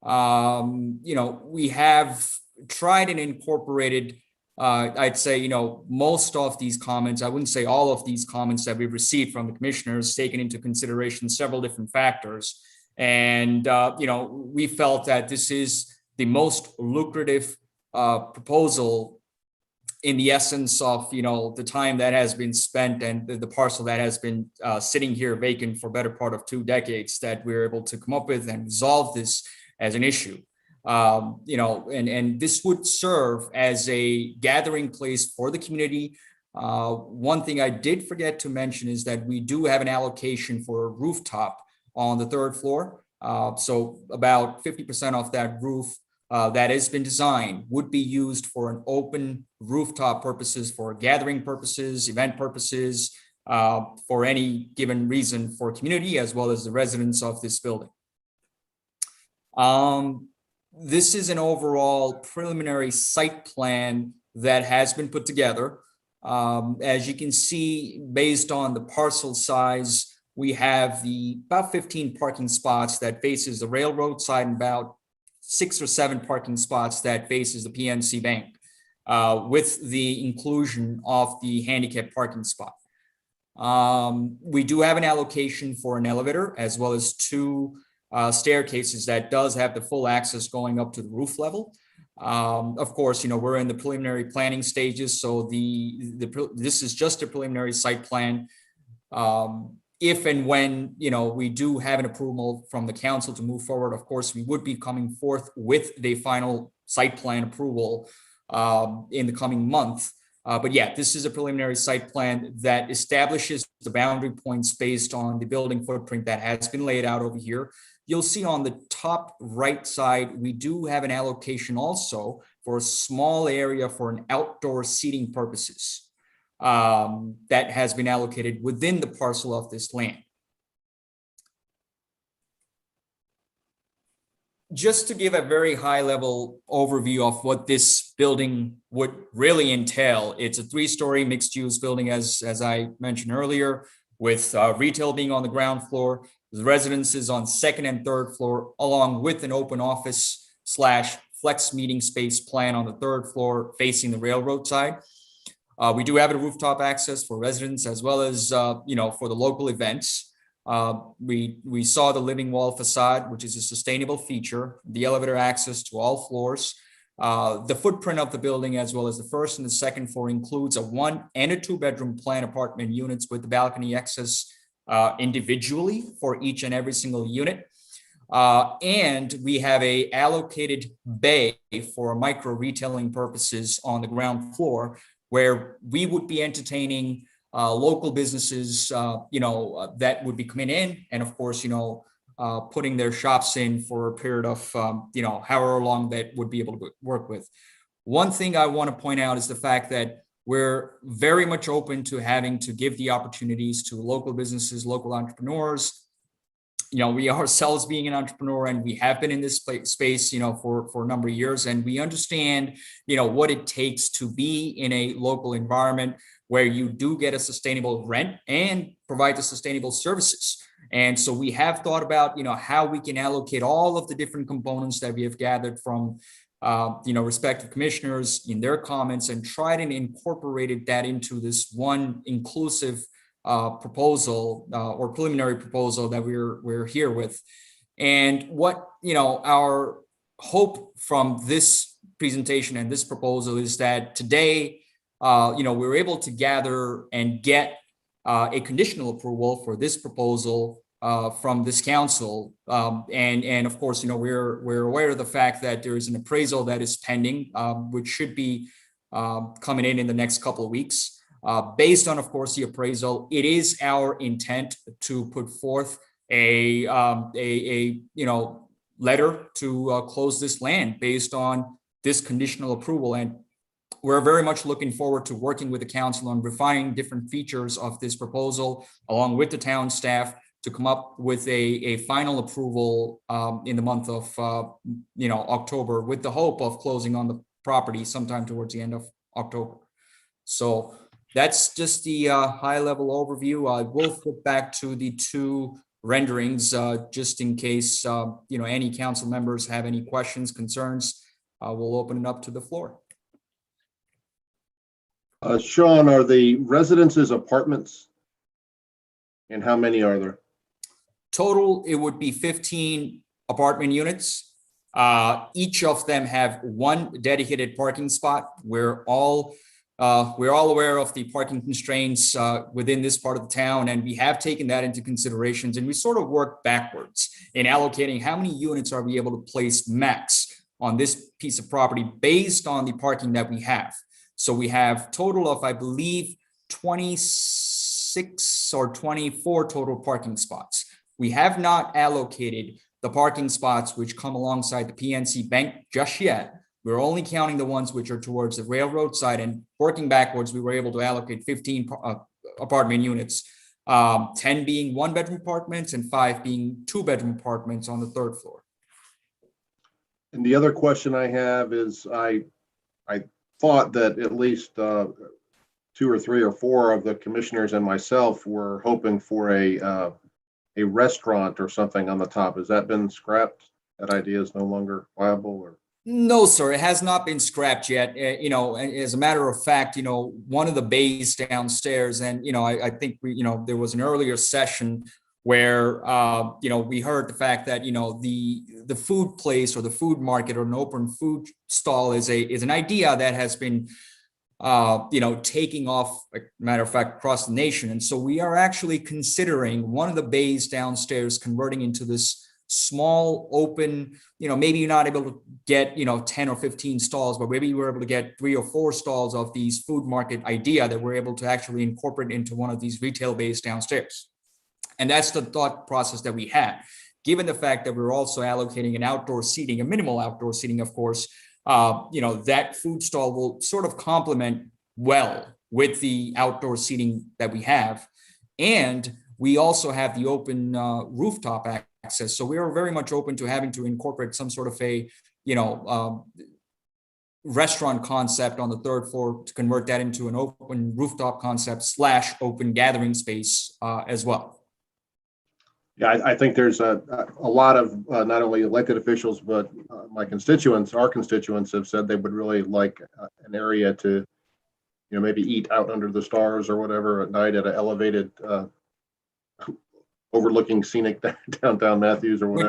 S13: We have tried and incorporated, I'd say, most of these comments, I wouldn't say all of these comments that we've received from the commissioners, taken into consideration several different factors. And, we felt that this is the most lucrative proposal in the essence of, the time that has been spent and the parcel that has been sitting here vacant for better part of 2 decades, that we're able to come up with and resolve this as an issue. And this would serve as a gathering place for the community. One thing I did forget to mention is that we do have an allocation for a rooftop on the 3rd floor. So about 50% of that roof that has been designed would be used for an open rooftop purposes, for gathering purposes, event purposes, for any given reason for community as well as the residents of this building. This is an overall preliminary site plan that has been put together. As you can see, based on the parcel size, we have about 15 parking spots that faces the railroad side and about 6 or 7 parking spots that faces the PNC Bank, with the inclusion of the handicap parking spot. We do have an allocation for an elevator as well as 2 staircases that does have the full access going up to the roof level. Of course, we're in the preliminary planning stages, so this is just a preliminary site plan. If and when, we do have an approval from the council to move forward, of course, we would be coming forth with the final site plan approval in the coming month. But yeah, this is a preliminary site plan that establishes the boundary points based on the building footprint that has been laid out over here. You'll see on the top right side, we do have an allocation also for a small area for an outdoor seating purposes that has been allocated within the parcel of this land. Just to give a very high level overview of what this building would really entail, it's a 3-story mixed use building, as I mentioned earlier, with retail being on the ground floor, the residences on 2nd and 3rd floor, along with an open office / flex meeting space plan on the 3rd floor facing the railroad side. We do have a rooftop access for residents as well as, for the local events. We saw the living wall facade, which is a sustainable feature, the elevator access to all floors. The footprint of the building, as well as the 1st and the 2nd floor, includes a 1 and a 2-bedroom plan apartment units with the balcony access individually for each and every single unit. And we have a allocated bay for micro retailing purposes on the ground floor, where we would be entertaining local businesses, that would be coming in, and of course, putting their shops in for a period of, however long that would be able to work with. One thing I want to point out is the fact that we're very much open to having to give the opportunities to local businesses, local entrepreneurs. We ourselves being an entrepreneur, and we have been in this space, for a number of years, and we understand, what it takes to be in a local environment where you do get a sustainable rent and provide the sustainable services. And so we have thought about, how we can allocate all of the different components that we have gathered from, respective commissioners in their comments, and tried and incorporated that into this one inclusive proposal or preliminary proposal that we're here with. And what, our hope from this presentation and this proposal is that today, we're able to gather and get a conditional approval for this proposal from this council. And of course, we're aware of the fact that there is an appraisal that is pending, which should be coming in the next couple of weeks. Based on, of course, the appraisal, it is our intent to put forth a letter to close this land based on this conditional approval. And we're very much looking forward to working with the council on refining different features of this proposal, along with the town staff, to come up with a final approval in the month of October, with the hope of closing on the property sometime towards the end of October. So that's just the high level overview. I will flip back to the two renderings just in case any council members have any questions, concerns. We'll open it up to the floor.
S1: Sean, are the residences apartments? And how many are there?
S13: Total, it would be 15 apartment units. Each of them have one dedicated parking spot. We're all aware of the parking constraints within this part of the town, and we have taken that into considerations, and we sort of work backwards in allocating how many units are we able to place max on this piece of property based on the parking that we have. So we have total of, I believe, 26 or 24 total parking spots. We have not allocated the parking spots which come alongside the PNC Bank just yet. We're only counting the ones which are towards the railroad side, and working backwards, we were able to allocate 15 apartment units, 10 being one-bedroom apartments and 5 being two-bedroom apartments on the third floor.
S1: And the other question I have is, I thought that at least 2 or 3 or 4 of the commissioners and myself were hoping for a restaurant or something on the top. Has that been scrapped? That idea is no longer viable? Or?
S13: No, sir, it has not been scrapped yet. As a matter of fact, one of the bays downstairs, and I think there was an earlier session where we heard the fact that the food place or the food market or an open food stall is an idea that has been taking off, matter of fact, across the nation. And so we are actually considering one of the bays downstairs converting into this small open, maybe you're not able to get 10 or 15 stalls, but maybe we're able to get 3 or 4 stalls of these food market idea that we're able to actually incorporate into one of these retail bays downstairs. And that's the thought process that we had, given the fact that we're also allocating an outdoor seating, a minimal outdoor seating, of course. That food stall will sort of complement well with the outdoor seating that we have. And we also have the open rooftop access. So we are very much open to having to incorporate some sort of a, restaurant concept on the third floor to convert that into an open rooftop concept / open gathering space as well.
S1: Yeah, I think there's a lot of not only elected officials, but our constituents have said they would really like an area to, maybe eat out under the stars or whatever at night at an elevated overlooking scenic downtown Matthews or whatever.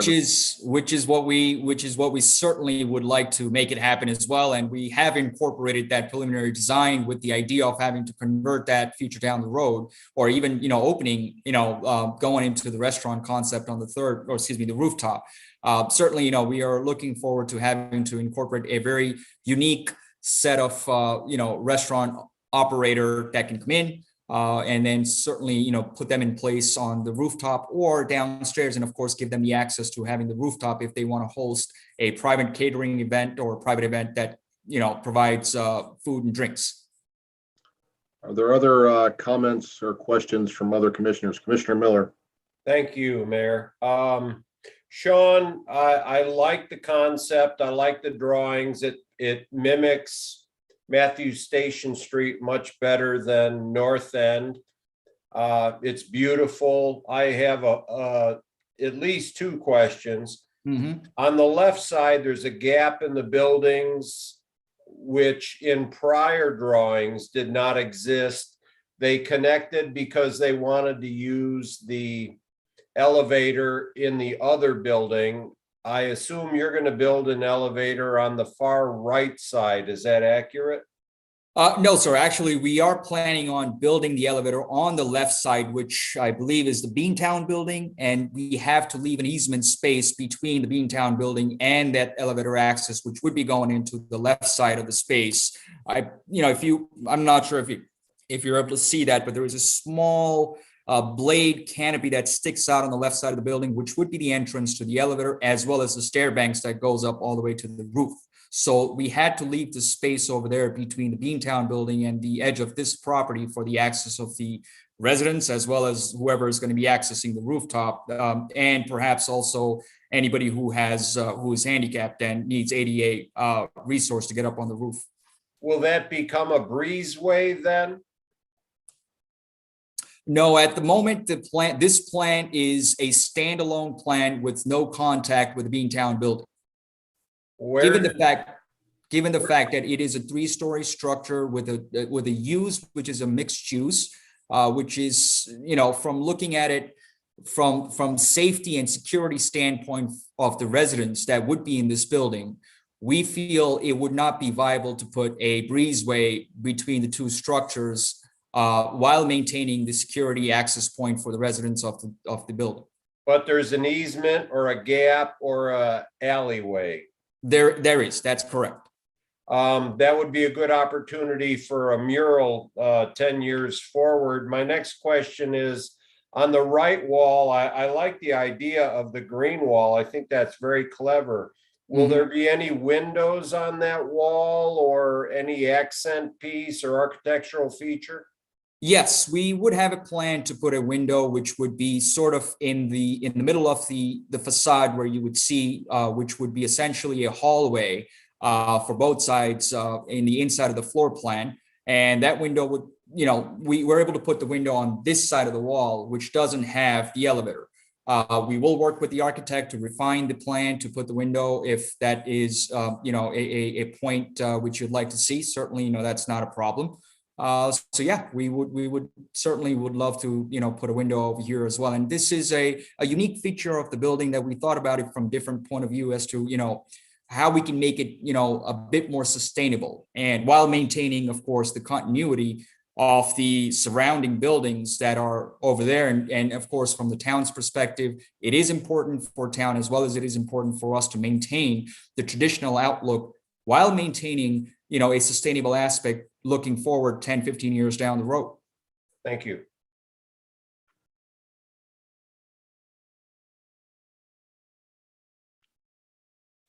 S13: Which is what we certainly would like to make it happen as well. And we have incorporated that preliminary design with the idea of having to convert that future down the road, or even, opening, going into the restaurant concept on the rooftop. Certainly, we are looking forward to having to incorporate a very unique set of, restaurant operator that can come in, and then certainly, put them in place on the rooftop or downstairs, and of course, give them the access to having the rooftop if they want to host a private catering event or a private event that, provides food and drinks.
S1: Are there other comments or questions from other commissioners? Commissioner Miller.
S6: Thank you, Mayor. Sean, I like the concept. I like the drawings. It mimics Matthews Station Street much better than North End. It's beautiful. I have at least 2 questions.
S13: Mm-hmm.
S6: On the left side, there's a gap in the buildings, which in prior drawings did not exist. They connected because they wanted to use the elevator in the other building. I assume you're going to build an elevator on the far right side. Is that accurate?
S13: No, sir. Actually, we are planning on building the elevator on the left side, which I believe is the Beantown building. And we have to leave an easement space between the Beantown building and that elevator access, which would be going into the left side of the space. I'm not sure if you're able to see that, but there is a small blade canopy that sticks out on the left side of the building, which would be the entrance to the elevator, as well as the stair banks that goes up all the way to the roof. So we had to leave the space over there between the Beantown building and the edge of this property for the access of the residents, as well as whoever is going to be accessing the rooftop, and perhaps also anybody who is handicapped and needs ADA resource to get up on the roof.
S6: Will that become a breezeway then?
S13: No, at the moment, this plan is a standalone plan with no contact with the Beantown building. Given the fact that it is a 3-story structure with a use which is a mixed use, which is, from looking at it from safety and security standpoint of the residents that would be in this building, we feel it would not be viable to put a breezeway between the two structures while maintaining the security access point for the residents of the building.
S6: But there's an easement or a gap or a alleyway.
S13: There is, that's correct.
S6: That would be a good opportunity for a mural 10 years forward. My next question is, on the right wall, I like the idea of the green wall. I think that's very clever. Will there be any windows on that wall or any accent piece or architectural feature?
S13: Yes, we would have a plan to put a window which would be sort of in the middle of the facade, where you would see which would be essentially a hallway for both sides in the inside of the floor plan. And that window would, we were able to put the window on this side of the wall, which doesn't have the elevator. We will work with the architect to refine the plan to put the window if that is, a point which you'd like to see. Certainly, that's not a problem. So yeah, we would certainly would love to, put a window over here as well. And this is a unique feature of the building that we thought about it from different point of view as to, how we can make it, a bit more sustainable, and while maintaining, of course, the continuity of the surrounding buildings that are over there. And of course, from the town's perspective, it is important for town, as well as it is important for us to maintain the traditional outlook while maintaining, a sustainable aspect looking forward 10, 15 years down the road.
S6: Thank you.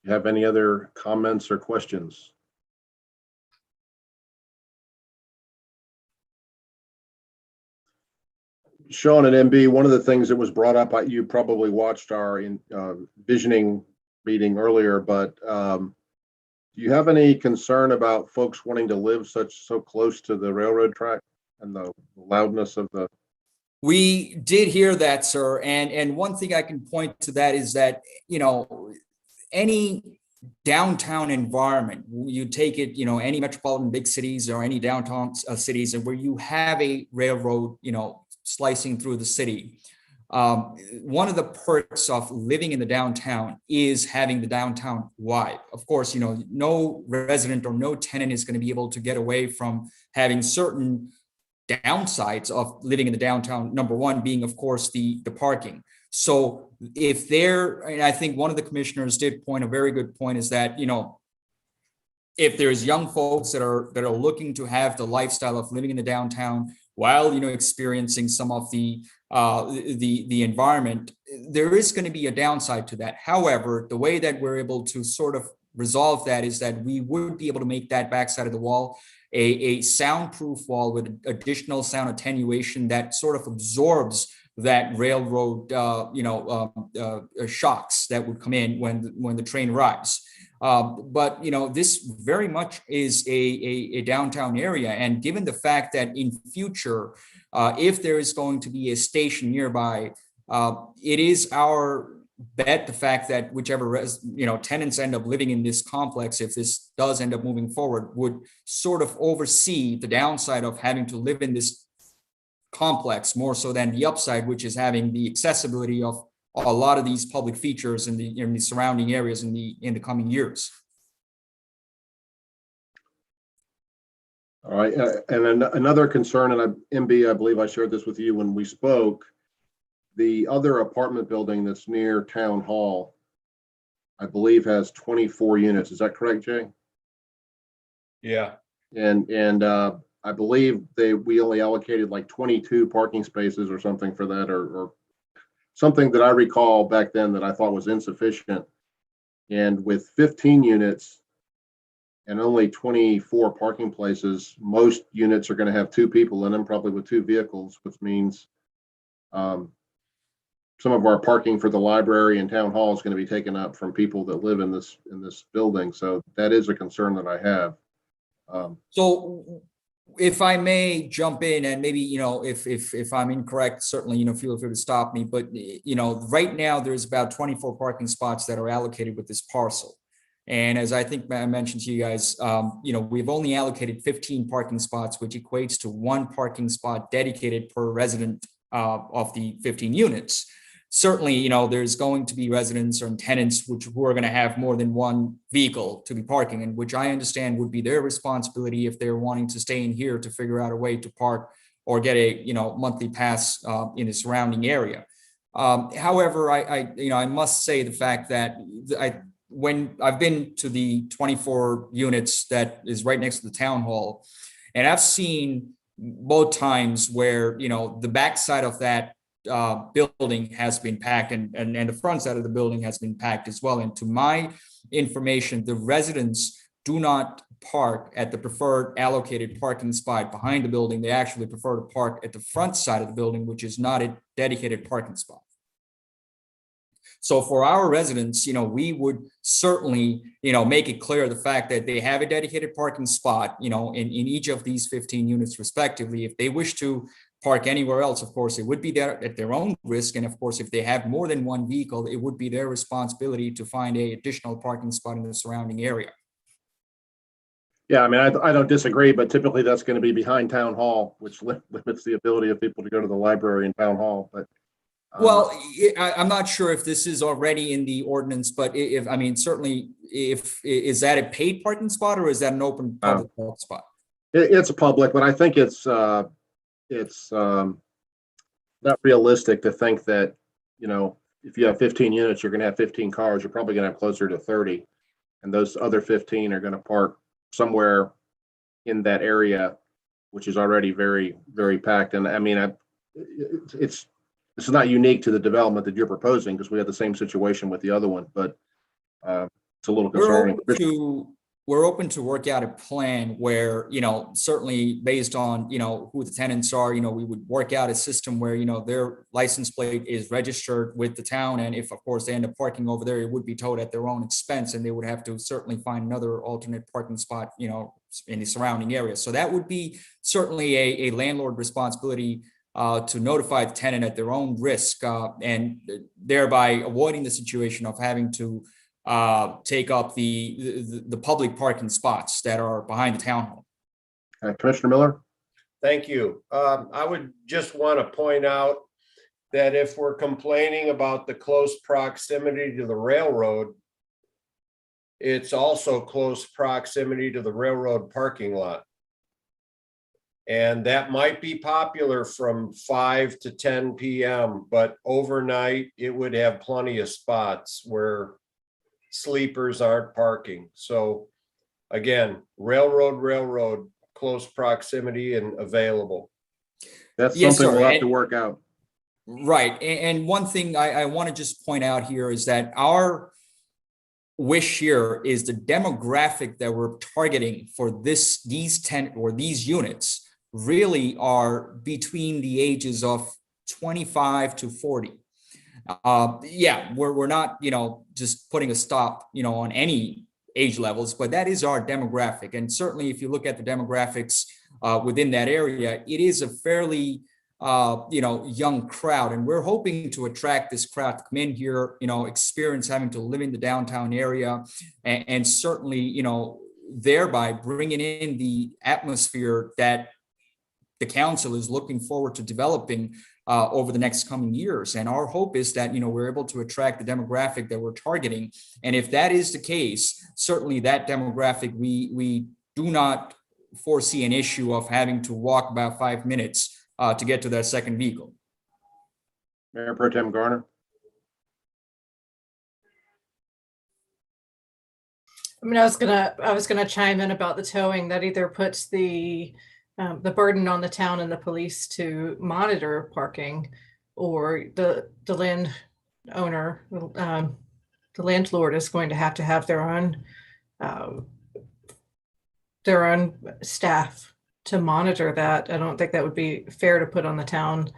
S1: You have any other comments or questions? Sean and MB, one of the things that was brought up, you probably watched our visioning meeting earlier, but do you have any concern about folks wanting to live so close to the railroad track and the loudness of the?
S13: We did hear that, sir. And one thing I can point to that is that, any downtown environment, you take it, any metropolitan big cities or any downtown cities, and where you have a railroad, slicing through the city. One of the perks of living in the downtown is having the downtown vibe. Of course, no resident or no tenant is going to be able to get away from having certain downsides of living in the downtown. Number one being, of course, the parking. So if and I think one of the commissioners did point a very good point, is that, if there's young folks that are looking to have the lifestyle of living in the downtown while, experiencing some of the environment, there is going to be a downside to that. However, the way that we're able to sort of resolve that is that we would be able to make that backside of the wall a soundproof wall with additional sound attenuation that sort of absorbs that railroad, shocks that would come in when the train arrives. But this very much is a downtown area, and given the fact that in future, if there is going to be a station nearby, it is our bet the fact that whichever tenants end up living in this complex, if this does end up moving forward, would sort of oversee the downside of having to live in this complex more so than the upside, which is having the accessibility of a lot of these public features in the surrounding areas in the coming years.
S1: All right, and another concern, and MB, I believe I shared this with you when we spoke, the other apartment building that's near Town Hall, I believe has 24 units. Is that correct, Jay?
S6: Yeah.
S1: And I believe we only allocated like 22 parking spaces or something for that, or something that I recall back then that I thought was insufficient. And with 15 units and only 24 parking places, most units are going to have 2 people in them, probably with 2 vehicles, which means some of our parking for the library and town hall is going to be taken up from people that live in this building. So that is a concern that I have.
S13: So if I may jump in, and maybe, if I'm incorrect, certainly, feel free to stop me, but, right now there's about 24 parking spots that are allocated with this parcel. And as I think I mentioned to you guys, we've only allocated 15 parking spots, which equates to 1 parking spot dedicated per resident of the 15 units. Certainly, there's going to be residents or tenants who are going to have more than 1 vehicle to be parking, and which I understand would be their responsibility if they're wanting to stay in here to figure out a way to park or get a monthly pass in the surrounding area. However, I must say the fact that when I've been to the 24 units that is right next to the town hall, and I've seen both times where the backside of that building has been packed and the front side of the building has been packed as well. And to my information, the residents do not park at the preferred allocated parking spot behind the building. They actually prefer to park at the front side of the building, which is not a dedicated parking spot. So for our residents, we would certainly, make it clear the fact that they have a dedicated parking spot, in each of these 15 units respectively. If they wish to park anywhere else, of course, it would be there at their own risk. And of course, if they have more than 1 vehicle, it would be their responsibility to find an additional parking spot in the surrounding area.
S1: Yeah, I mean, I don't disagree, but typically that's going to be behind town hall, which limits the ability of people to go to the library and town hall. But
S13: well, I'm not sure if this is already in the ordinance, but certainly is that a paid parking spot or is that an open public parking spot?
S1: It's a public, but I think it's not realistic to think that, if you have 15 units, you're going to have 15 cars, you're probably going to have closer to 30. And those other 15 are going to park somewhere in that area, which is already very, very packed. And I mean, this is not unique to the development that you're proposing, because we had the same situation with the other one, but it's a little concerning.
S13: We're open to work out a plan where, certainly based on, who the tenants are, we would work out a system where, their license plate is registered with the town. And if, of course, they end up parking over there, it would be towed at their own expense, and they would have to certainly find another alternate parking spot, in the surrounding area. So that would be certainly a landlord responsibility to notify the tenant at their own risk, and thereby avoiding the situation of having to take up the public parking spots that are behind the town hall.
S1: Commissioner Miller?
S6: Thank you. I would just want to point out that if we're complaining about the close proximity to the railroad, it's also close proximity to the railroad parking lot. And that might be popular from 5 to 10 p.m., but overnight it would have plenty of spots where sleepers aren't parking. So again, railroad, close proximity and available.
S1: That's something we'll have to work out.
S13: Right. And one thing I want to just point out here is that our wish here is the demographic that we're targeting for these units really are between the ages of 25 to 40. We're not, just putting a stop, on any age levels, but that is our demographic. And certainly if you look at the demographics within that area, it is a fairly, young crowd. And we're hoping to attract this crowd to come in here, experience having to live in the downtown area, and certainly, thereby bringing in the atmosphere that the council is looking forward to developing over the next coming years. And our hope is that, we're able to attract the demographic that we're targeting. And if that is the case, certainly that demographic, we do not foresee an issue of having to walk about 5 minutes to get to their second vehicle.
S1: Mayor Pro Tem Garner.
S5: I mean, I was gonna chime in about the towing. That either puts the burden on the town and the police to monitor parking, or the landowner, the landlord is going to have their own staff to monitor that. I don't think that would be fair to put on the town.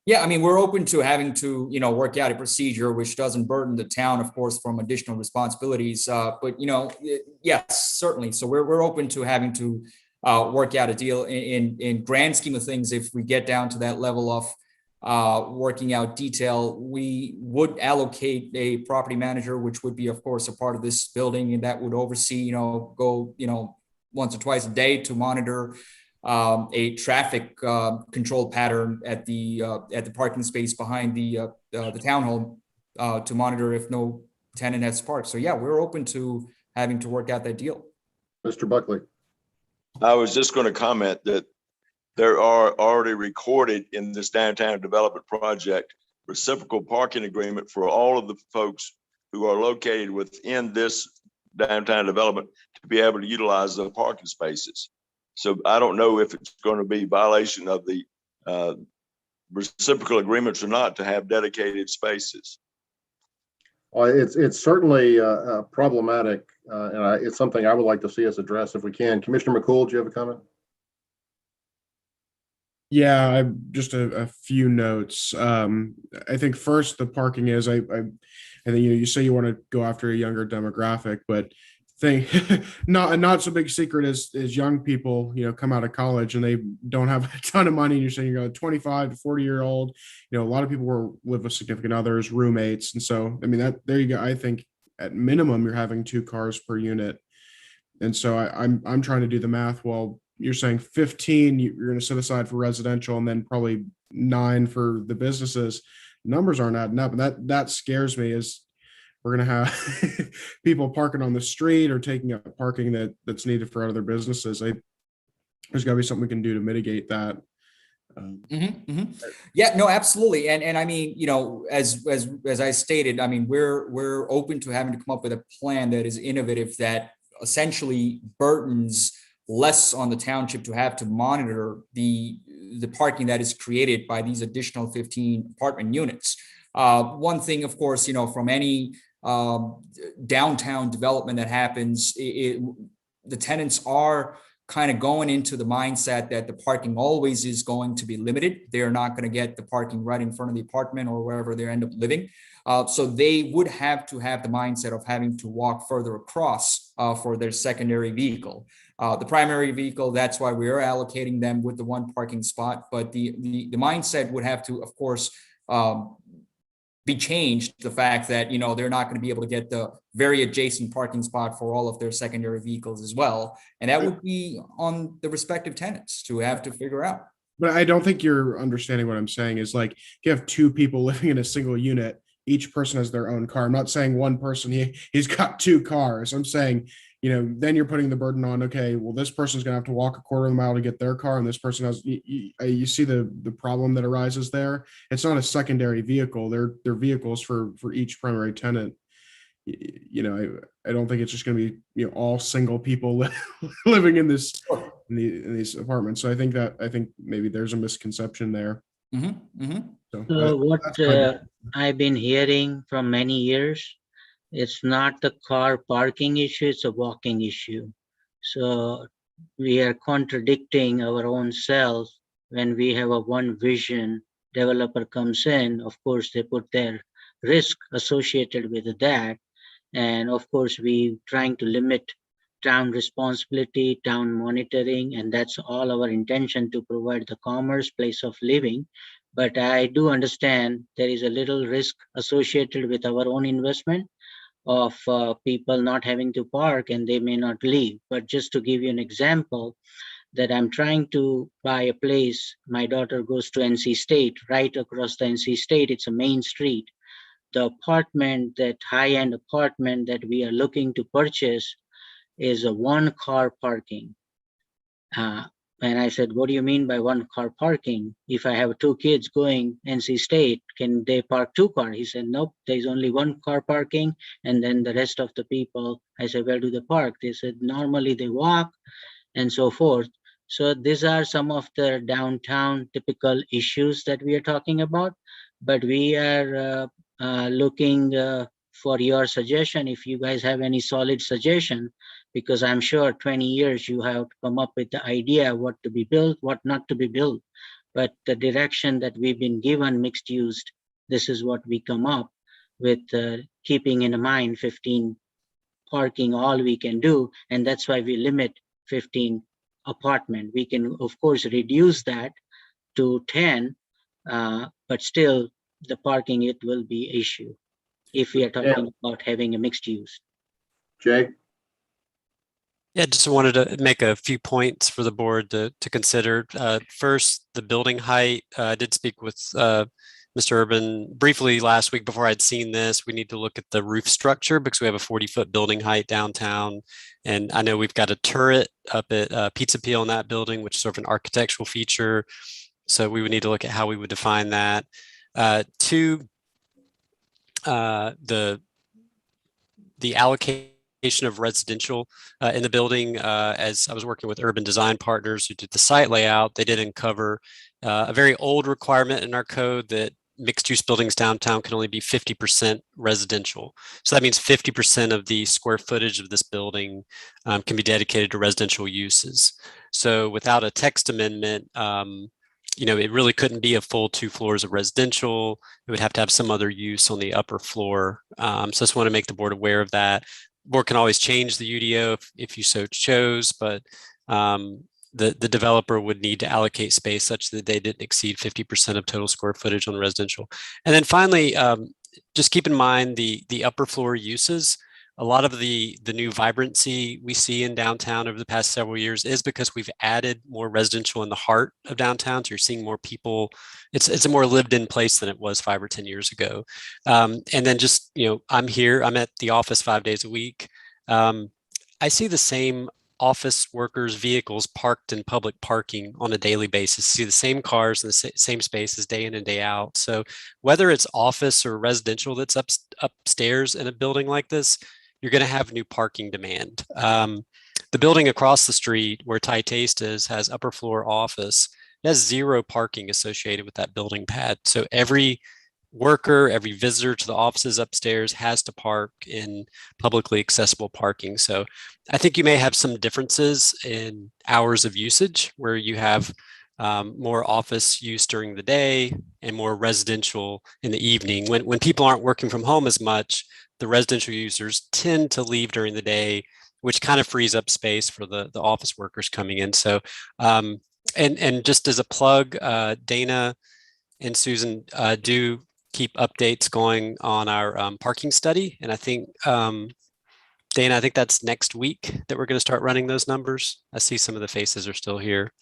S13: Yeah, I mean, we're open to having to, work out a procedure which doesn't burden the town, of course, from additional responsibilities. But yes, certainly. So we're open to having to work out a deal. In grand scheme of things, if we get down to that level of working out detail, we would allocate a property manager, which would be, of course, a part of this building, and that would oversee, go, once or twice a day to monitor a traffic control pattern at the parking space behind the town hall to monitor if no tenant has parked. So yeah, we're open to having to work out that deal.
S1: Mr. Buckley.
S3: I was just going to comment that there are already recorded in this downtown development project reciprocal parking agreement for all of the folks who are located within this downtown development to be able to utilize the parking spaces. So I don't know if it's going to be violation of the reciprocal agreements or not to have dedicated spaces.
S1: Well, it's certainly problematic, and it's something I would like to see us address if we can. Commissioner McCool, do you have a comment?
S10: Yeah, I just a few notes. I think first the parking is I think you say you want to go after a younger demographic, but not so big secret is young people come out of college and they don't have a ton of money, and you're saying you're a 25 to 40-year-old. A lot of people live with significant others, roommates, and so I mean that there you go. I think at minimum you're having 2 cars per unit, and so I'm trying to do the math. Well, you're saying 15 you're going to set aside for residential, and then probably 9 for the businesses. Numbers aren't adding up, and that scares me. Is we're going to have people parking on the street or taking up parking that's needed for other businesses. There's got to be something we can do to mitigate that.
S13: Yeah, no, absolutely. And I mean, as I stated, I mean, we're open to having to come up with a plan that is innovative, that essentially burdens less on the township to have to monitor the parking that is created by these additional 15 apartment units. One thing, of course, from any downtown development that happens, the tenants are kind of going into the mindset that the parking always is going to be limited. They're not going to get the parking right in front of the apartment or wherever they end up living. So they would have to have the mindset of having to walk further across for their secondary vehicle. The primary vehicle, that's why we are allocating them with the 1 parking spot. But the mindset would have to, of course, be changed. The fact that they're not going to be able to get the very adjacent parking spot for all of their secondary vehicles as well, and that would be on the respective tenants to have to figure out.
S10: But I don't think you're understanding what I'm saying. Is like, if you have 2 people living in a single unit, each person has their own car. I'm not saying one person he's got 2 cars. I'm saying then you're putting the burden on, okay, well, this person's going to have to walk a quarter of a mile to get their car, and this person has, you see the problem that arises there. It's not a secondary vehicle. They're vehicles for each primary tenant. I don't think it's just going to be, all single people living in in these apartments. So I think maybe there's a misconception there.
S9: So what I've been hearing from many years, it's not the car parking issue, it's a walking issue. So we are contradicting our own selves when we have a one vision. Developer comes in, of course, they put their risk associated with that. And of course, we trying to limit town responsibility, town monitoring, and that's all our intention to provide the commerce, place of living. But I do understand there is a little risk associated with our own investment of people not having to park and they may not leave. But just to give you an example, that I'm trying to buy a place. My daughter goes to NC State, right across the NC State. It's a main street. The apartment, that high-end apartment that we are looking to purchase is a one-car parking. And I said, what do you mean by one-car parking? If I have two kids going NC State, can they park two cars? He said, nope, there's only one car parking. And then the rest of the people, I said, where do they park? They said, normally they walk and so forth. So these are some of the downtown typical issues that we are talking about. But we are looking for your suggestion. If you guys have any solid suggestion, because I'm sure 20 years you have come up with the idea what to be built, what not to be built. But the direction that we've been given, mixed use, this is what we come up with, keeping in mind 15 parking, all we can do. And that's why we limit 15 apartment. We can, of course, reduce that to 10, but still the parking, it will be issue if we are talking about having a mixed use.
S1: Jay?
S8: Yeah, just wanted to make a few points for the board to consider. First, the building height. I did speak with Mr. Urban briefly last week before I'd seen this. We need to look at the roof structure because we have a 40-foot building height downtown. And I know we've got a turret up at Pizza Peel in that building, which is sort of an architectural feature. So we would need to look at how we would define that. Two, the allocation of residential in the building. As I was working with urban design partners who did the site layout, they did uncover a very old requirement in our code that mixed use buildings downtown can only be 50% residential. So that means 50% of the square footage of this building can be dedicated to residential uses. So without a text amendment, it really couldn't be a full 2 floors of residential. It would have to have some other use on the upper floor. So I just want to make the board aware of that. Board can always change the UDO if you so chose, but the developer would need to allocate space such that they didn't exceed 50% of total square footage on residential. And then finally, just keep in mind the upper floor uses. A lot of the new vibrancy we see in downtown over the past several years is because we've added more residential in the heart of downtown. So you're seeing more people. It's a more lived in place than it was 5 or 10 years ago. And then just, I'm at the office 5 days a week. I see the same office workers' vehicles parked in public parking on a daily basis, see the same cars in the same spaces day in and day out. So whether it's office or residential that's upstairs in a building like this, you're going to have new parking demand. The building across the street where Thai Taste is has upper floor office. It has 0 parking associated with that building pad. So every worker, every visitor to the offices upstairs has to park in publicly accessible parking. So I think you may have some differences in hours of usage where you have more office use during the day and more residential in the evening. When people aren't working from home as much, the residential users tend to leave during the day, which kind of frees up space for the office workers coming in. So, and just as a plug, Dana and Susan do keep updates going on our parking study. And I think, Dana, I think that's next week that we're going to start running those numbers. I see some of the faces are still here,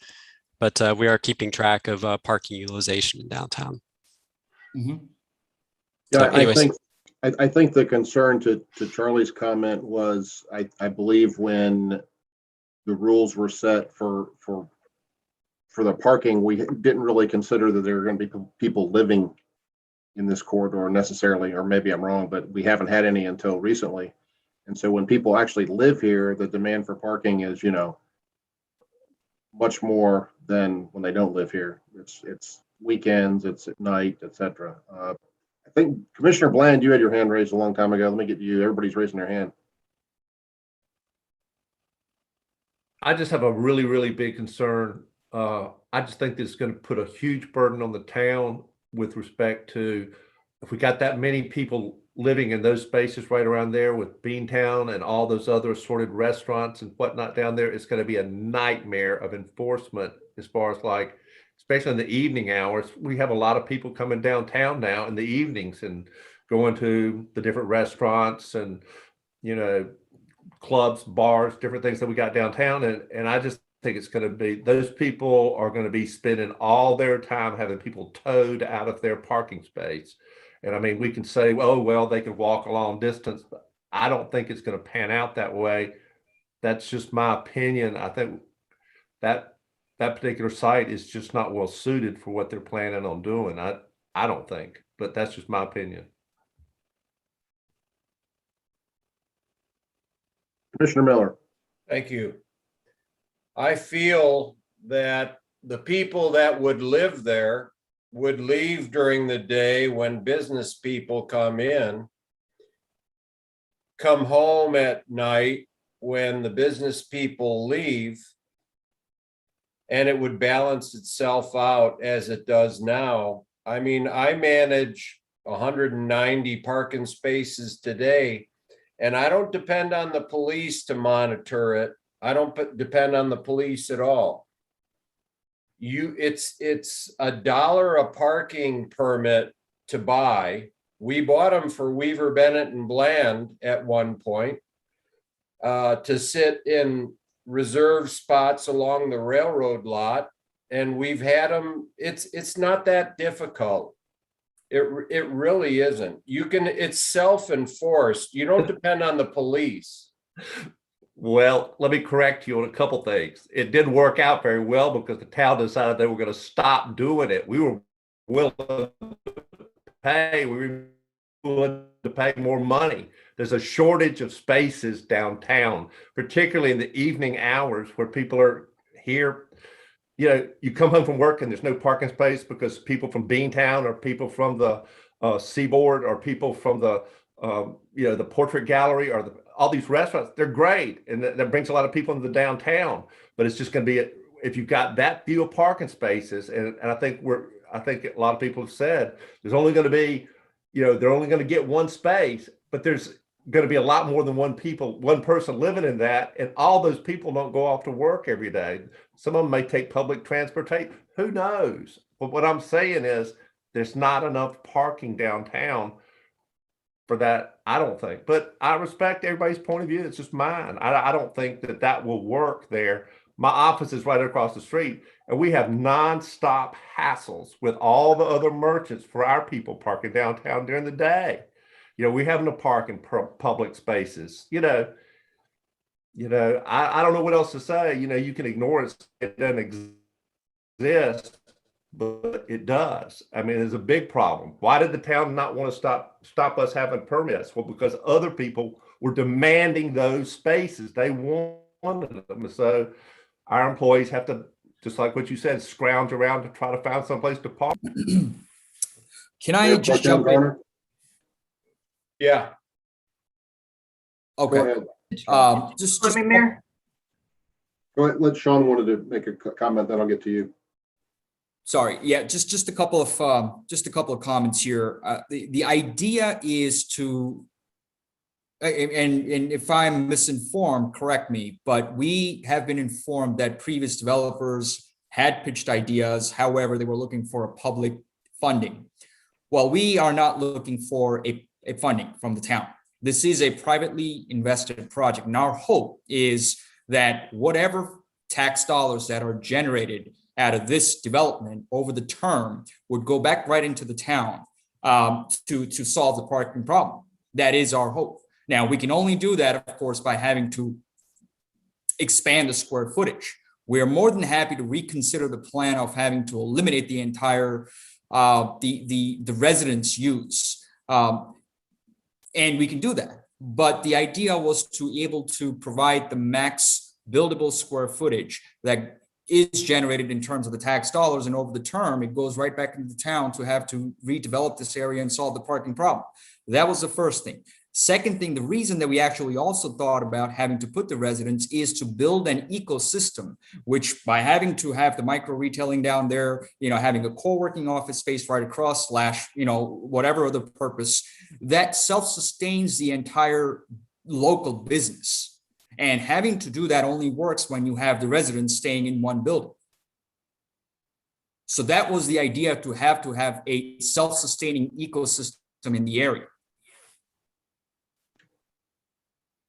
S8: but we are keeping track of parking utilization in downtown.
S1: Yeah,
S8: So anyways,
S1: I think the concern to Charlie's comment was, I believe when the rules were set for the parking, we didn't really consider that there were going to be people living in this corridor necessarily, or maybe I'm wrong, but we haven't had any until recently. And so when people actually live here, the demand for parking is, much more than when they don't live here. It's weekends, it's at night, etc. I think Commissioner Bland, you had your hand raised a long time ago. Let me get you. Everybody's raising their hand.
S6: I just have a really, really big concern. I just think this is going to put a huge burden on the town with respect to if we got that many people living in those spaces right around there with Beantown and all those other assorted restaurants and whatnot down there, it's going to be a nightmare of enforcement as far as especially in the evening hours. We have a lot of people coming downtown now in the evenings and going to the different restaurants and, clubs, bars, different things that we got downtown. And I just
S14: think it's going to be, those people are going to be spending all their time having people towed out of their parking space. And I mean, we can say, oh, well, they can walk a long distance, but I don't think it's going to pan out that way. That's just my opinion. I think that particular site is just not well suited for what they're planning on doing. I don't think, but that's just my opinion.
S1: Commissioner Miller.
S6: Thank you. I feel that the people that would live there would leave during the day when business people come in, come home at night when the business people leave, and it would balance itself out as it does now. I mean, I manage 190 parking spaces today, and I don't depend on the police to monitor it. I don't depend on the police at all. It's $1 a parking permit to buy. We bought them for Weaver, Bennett and Bland at one point to sit in reserve spots along the railroad lot. And we've had them, it's not that difficult. It really isn't. It's self-enforced. You don't depend on the police.
S14: Well, let me correct you on a couple things. It didn't work out very well because the town decided they were going to stop doing it. We were willing to pay. We were willing to pay more money. There's a shortage of spaces downtown, particularly in the evening hours where people are here. You know, you come home from work and there's no parking space because people from Beantown or people from the Seaboard or people from the the Portrait Gallery or all these restaurants, they're great. And that brings a lot of people into the downtown, but it's just going to be, if you've got that few parking spaces, and I think a lot of people have said there's only going to be, they're only going to get one space, but there's going to be a lot more than one person living in that. And all those people don't go off to work every day. Some of them may take public transportation, who knows? But what I'm saying is there's not enough parking downtown for that, I don't think. But I respect everybody's point of view. It's just mine. I don't think that will work there. My office is right across the street, and we have nonstop hassles with all the other merchants for our people parking downtown during the day. We having to park in public spaces. I don't know what else to say. You can ignore it. It doesn't exist, but it does. I mean, it's a big problem. Why did the town not want to stop us having permits? Well, because other people were demanding those spaces. They wanted them. So our employees have to, just like what you said, scrounge around to try to find someplace to park.
S13: Can I just jump in?
S6: Yeah.
S13: Okay. Just
S1: Mayor. Go ahead. Let Sean wanted to make a comment, then I'll get to you.
S13: Sorry. Yeah. Just a couple of comments here. The idea is to, and if I'm misinformed, correct me, but we have been informed that previous developers had pitched ideas. However, they were looking for a public funding. Well, we are not looking for a funding from the town. This is a privately invested project. And our hope is that whatever tax dollars that are generated out of this development over the term would go back right into the town to solve the parking problem. That is our hope. Now, we can only do that, of course, by having to expand the square footage. We're more than happy to reconsider the plan of having to eliminate the entire the residence use. And we can do that. But the idea was to be able to provide the max buildable square footage that is generated in terms of the tax dollars. And over the term, it goes right back into the town to have to redevelop this area and solve the parking problem. That was the first thing. Second thing, the reason that we actually also thought about having to put the residents is to build an ecosystem, which by having to have the micro retailing down there, having a co-working office space right across / whatever other purpose, that self-sustains the entire local business. And having to do that only works when you have the residents staying in one building. So that was the idea, to have a self-sustaining ecosystem in the area.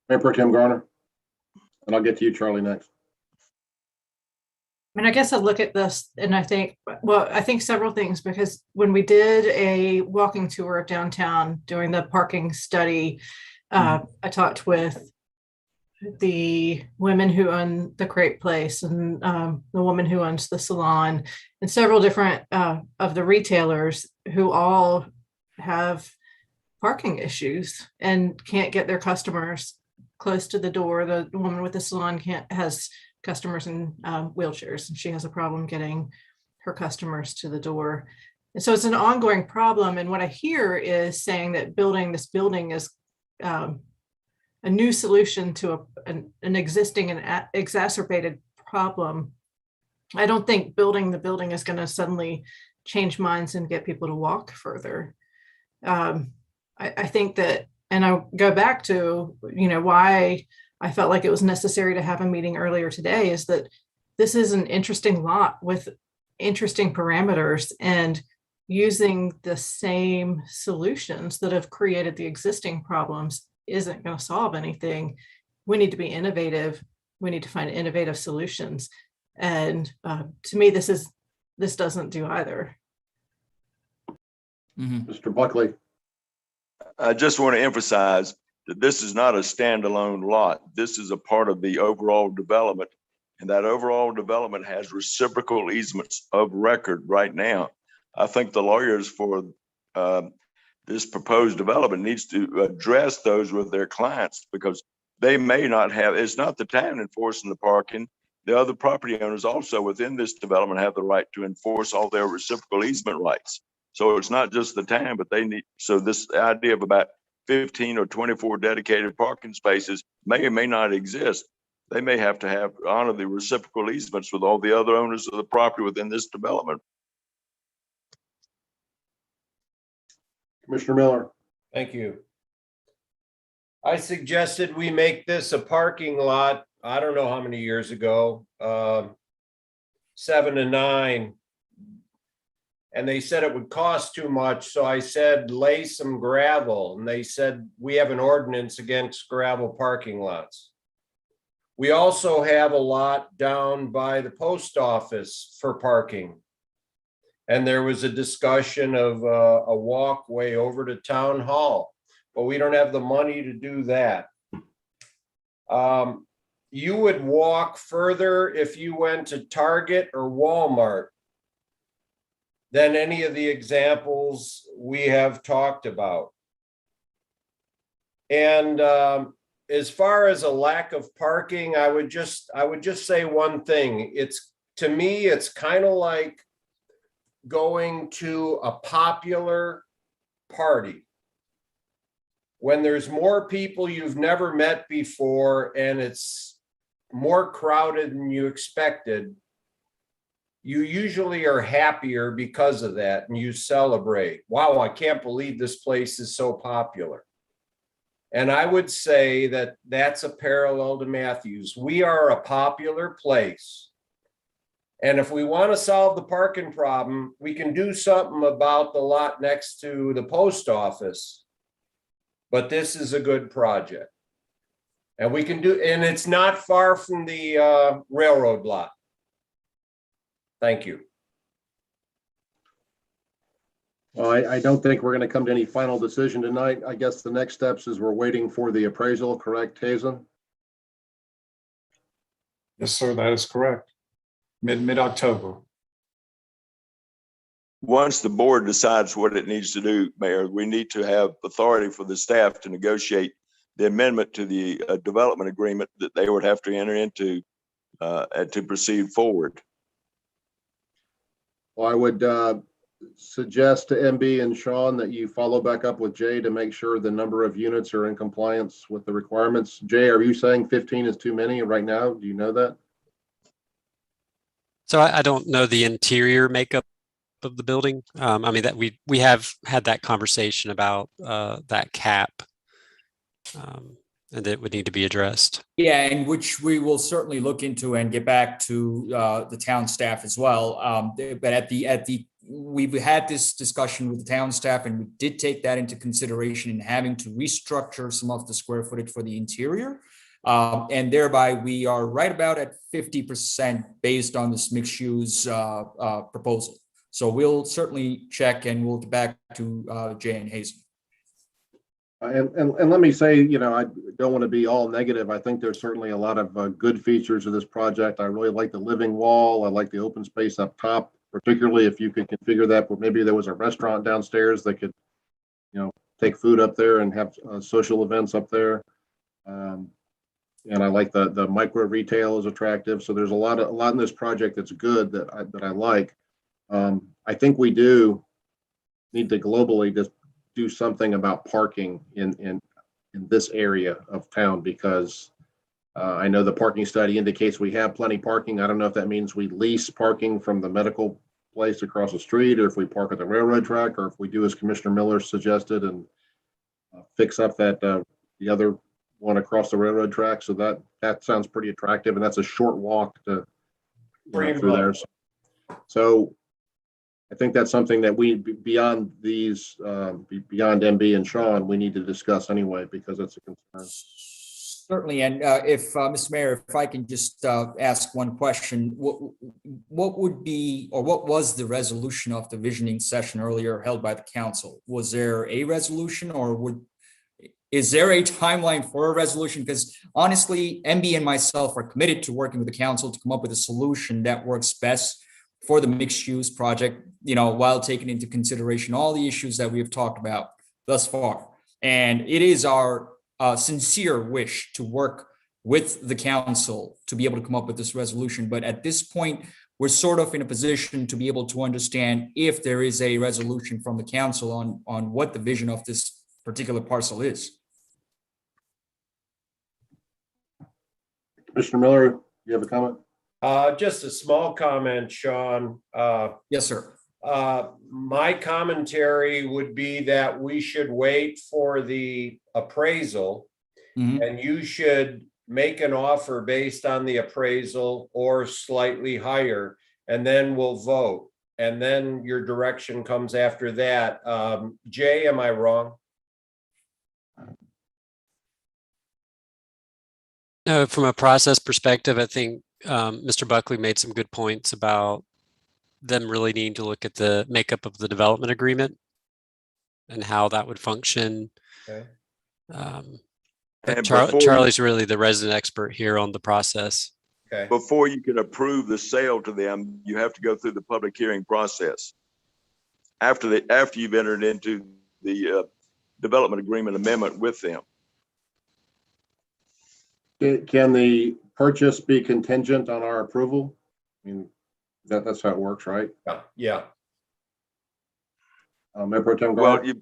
S1: Mayor Pro Tem Garner, and I'll get to you, Charlie, next.
S5: And I guess I look at this and I think, well, I think several things, because when we did a walking tour of downtown doing the parking study, I talked with the women who own the Crepe Place and the woman who owns the salon and several different of the retailers who all have parking issues and can't get their customers close to the door. The woman with the salon has customers in wheelchairs, and she has a problem getting her customers to the door. And so it's an ongoing problem. And what I hear is saying that building this building is a new solution to an existing and exacerbated problem. I don't think building the building is going to suddenly change minds and get people to walk further. I think that, and I'll go back to, why I felt like it was necessary to have a meeting earlier today, is that this is an interesting lot with interesting parameters, and using the same solutions that have created the existing problems isn't going to solve anything. We need to be innovative. We need to find innovative solutions. And to me, this doesn't do either.
S1: Mr. Buckley.
S3: I just want to emphasize that this is not a standalone lot. This is a part of the overall development, and that overall development has reciprocal easements of record right now. I think the lawyers for this proposed development needs to address those with their clients, because they may not have, it's not the town enforcing the parking. The other property owners also within this development have the right to enforce all their reciprocal easement rights. So it's not just the town, but they need, so this idea of about 15 or 24 dedicated parking spaces may or may not exist. They may have to honor the reciprocal easements with all the other owners of the property within this development.
S1: Commissioner Miller.
S6: Thank you. I suggested we make this a parking lot, I don't know how many years ago, 7 to 9. And they said it would cost too much. So I said, lay some gravel. And they said, we have an ordinance against gravel parking lots. We also have a lot down by the post office for parking. And there was a discussion of a walkway over to town hall, but we don't have the money to do that. You would walk further if you went to Target or Walmart than any of the examples we have talked about. And as far as a lack of parking, I would just say one thing. To me, it's kind of like going to a popular party when there's more people you've never met before and it's more crowded than you expected. You usually are happier because of that, and you celebrate. Wow, I can't believe this place is so popular. And I would say that that's a parallel to Matthews. We are a popular place. And if we want to solve the parking problem, we can do something about the lot next to the post office. But this is a good project. And we can do, and it's not far from the railroad lot. Thank you.
S1: Well, I don't think we're going to come to any final decision tonight. I guess the next steps is we're waiting for the appraisal, correct, Hazen?
S7: Yes, sir, that is correct. Mid-October.
S3: Once the board decides what it needs to do, Mayor, we need to have authority for the staff to negotiate the amendment to the development agreement that they would have to enter into to proceed forward.
S1: Well, I would suggest to MB and Sean that you follow back up with Jay to make sure the number of units are in compliance with the requirements. Jay, are you saying 15 is too many right now? Do you know that?
S8: So I don't know the interior makeup of the building. I mean, that we have had that conversation about that cap, and it would need to be addressed.
S13: Yeah, and which we will certainly look into and get back to the town staff as well. But we've had this discussion with the town staff, and we did take that into consideration in having to restructure some of the square footage for the interior. And thereby we are right about at 50% based on this mixed use proposal. So we'll certainly check and we'll get back to Jay and Hazen.
S1: And let me say, I don't want to be all negative. I think there's certainly a lot of good features of this project. I really like the living wall. I like the open space up top, particularly if you could configure that, but maybe there was a restaurant downstairs that could, take food up there and have social events up there. And I like the micro retail is attractive. So there's a lot in this project that's good that I like. I think we do need to globally just do something about parking in this area of town, because I know the parking study indicates we have plenty parking. I don't know if that means we lease parking from the medical place across the street, or if we park at the railroad track, or if we do as Commissioner Miller suggested and fix up that the other one across the railroad track. So that sounds pretty attractive, and that's a short walk to through there. So I think that's something that we, beyond these, beyond MB and Sean, we need to discuss anyway, because it's a concern.
S13: Certainly, and if, Mr. Mayor, if I can just ask one question, what would be, or what was the resolution of the visioning session earlier held by the council? Was there a resolution, or is there a timeline for a resolution? Because honestly, MB and myself are committed to working with the council to come up with a solution that works best for the mixed use project, while taking into consideration all the issues that we have talked about thus far. And it is our sincere wish to work with the council to be able to come up with this resolution. But at this point, we're sort of in a position to be able to understand if there is a resolution from the council on what the vision of this particular parcel is.
S1: Commissioner Miller, you have a comment?
S6: Just a small comment, Sean.
S13: Yes, sir.
S6: My commentary would be that we should wait for the appraisal, and you should make an offer based on the appraisal or slightly higher, and then we'll vote. And then your direction comes after that. Jay, am I wrong?
S8: No, from a process perspective, I think Mr. Buckley made some good points about them really needing to look at the makeup of the development agreement and how that would function.
S6: Okay.
S3: And
S8: Charlie's really the resident expert here on the process.
S6: Okay.
S3: Before you can approve the sale to them, you have to go through the public hearing process. After you've entered into the development agreement amendment with them.
S1: Can the purchase be contingent on our approval? I mean, that's how it works, right?
S6: Yeah.
S1: Mayor Pro Tem Garner?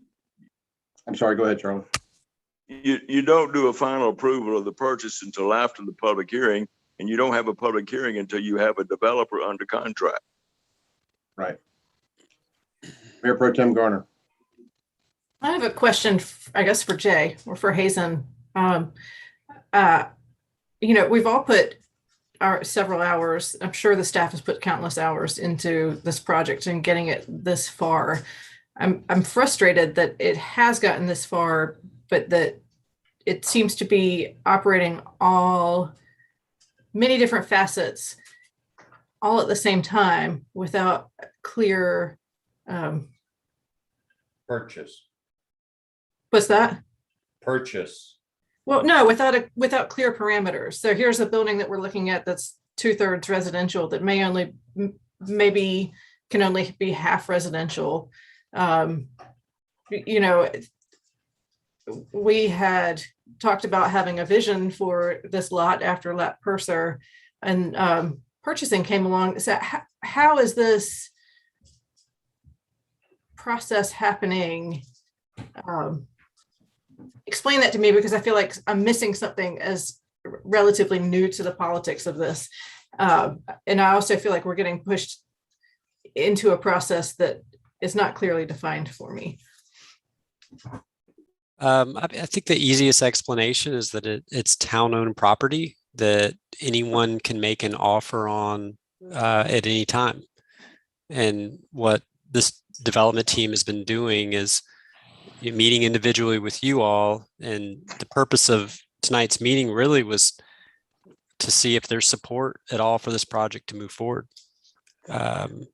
S1: I'm sorry, go ahead, Charlie.
S3: You don't do a final approval of the purchase until after the public hearing, and you don't have a public hearing until you have a developer under contract.
S1: Right. Mayor Pro Tem Garner.
S5: I have a question, I guess, for Jay or for Hazen. We've all put our several hours, I'm sure the staff has put countless hours into this project and getting it this far. I'm frustrated that it has gotten this far, but that it seems to be operating many different facets all at the same time without clear
S6: Purchase.
S5: What's that?
S6: Purchase.
S5: Well, no, without clear parameters. So here's a building that we're looking at that's 2/3 residential that maybe can only be half residential. We had talked about having a vision for this lot after Lat Purser, and purchasing came along. So how is this process happening? Explain that to me, because I feel like I'm missing something as relatively new to the politics of this. And I also feel like we're getting pushed into a process that is not clearly defined for me.
S8: I think the easiest explanation is that it's town-owned property that anyone can make an offer on at any time. And what this development team has been doing is meeting individually with you all, and the purpose of tonight's meeting really was to see if there's support at all for this project to move forward from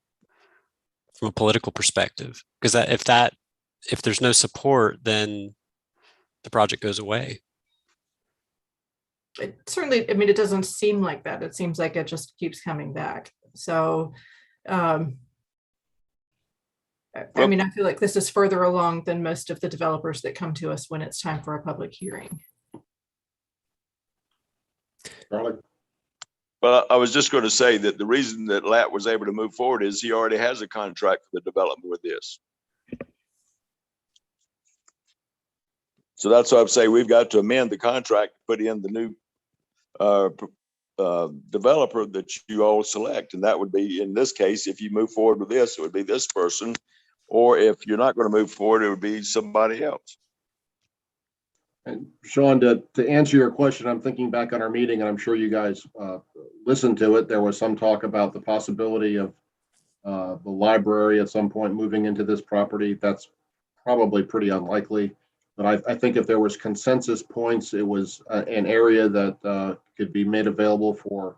S8: a political perspective. Because if there's no support, then the project goes away.
S5: It certainly, I mean, it doesn't seem like that. It seems like it just keeps coming back. So, I mean, I feel like this is further along than most of the developers that come to us when it's time for a public hearing.
S1: Charlie?
S3: Well, I was just going to say that the reason that Lat was able to move forward is he already has a contract for the development with this. So that's why I'm saying we've got to amend the contract, put in the new developer that you all select. And that would be, in this case, if you move forward with this, it would be this person. Or if you're not going to move forward, it would be somebody else.
S1: And Sean, to answer your question, I'm thinking back on our meeting, and I'm sure you guys listened to it. There was some talk about the possibility of the library at some point moving into this property. That's probably pretty unlikely. But I think if there was consensus points, it was an area that could be made available for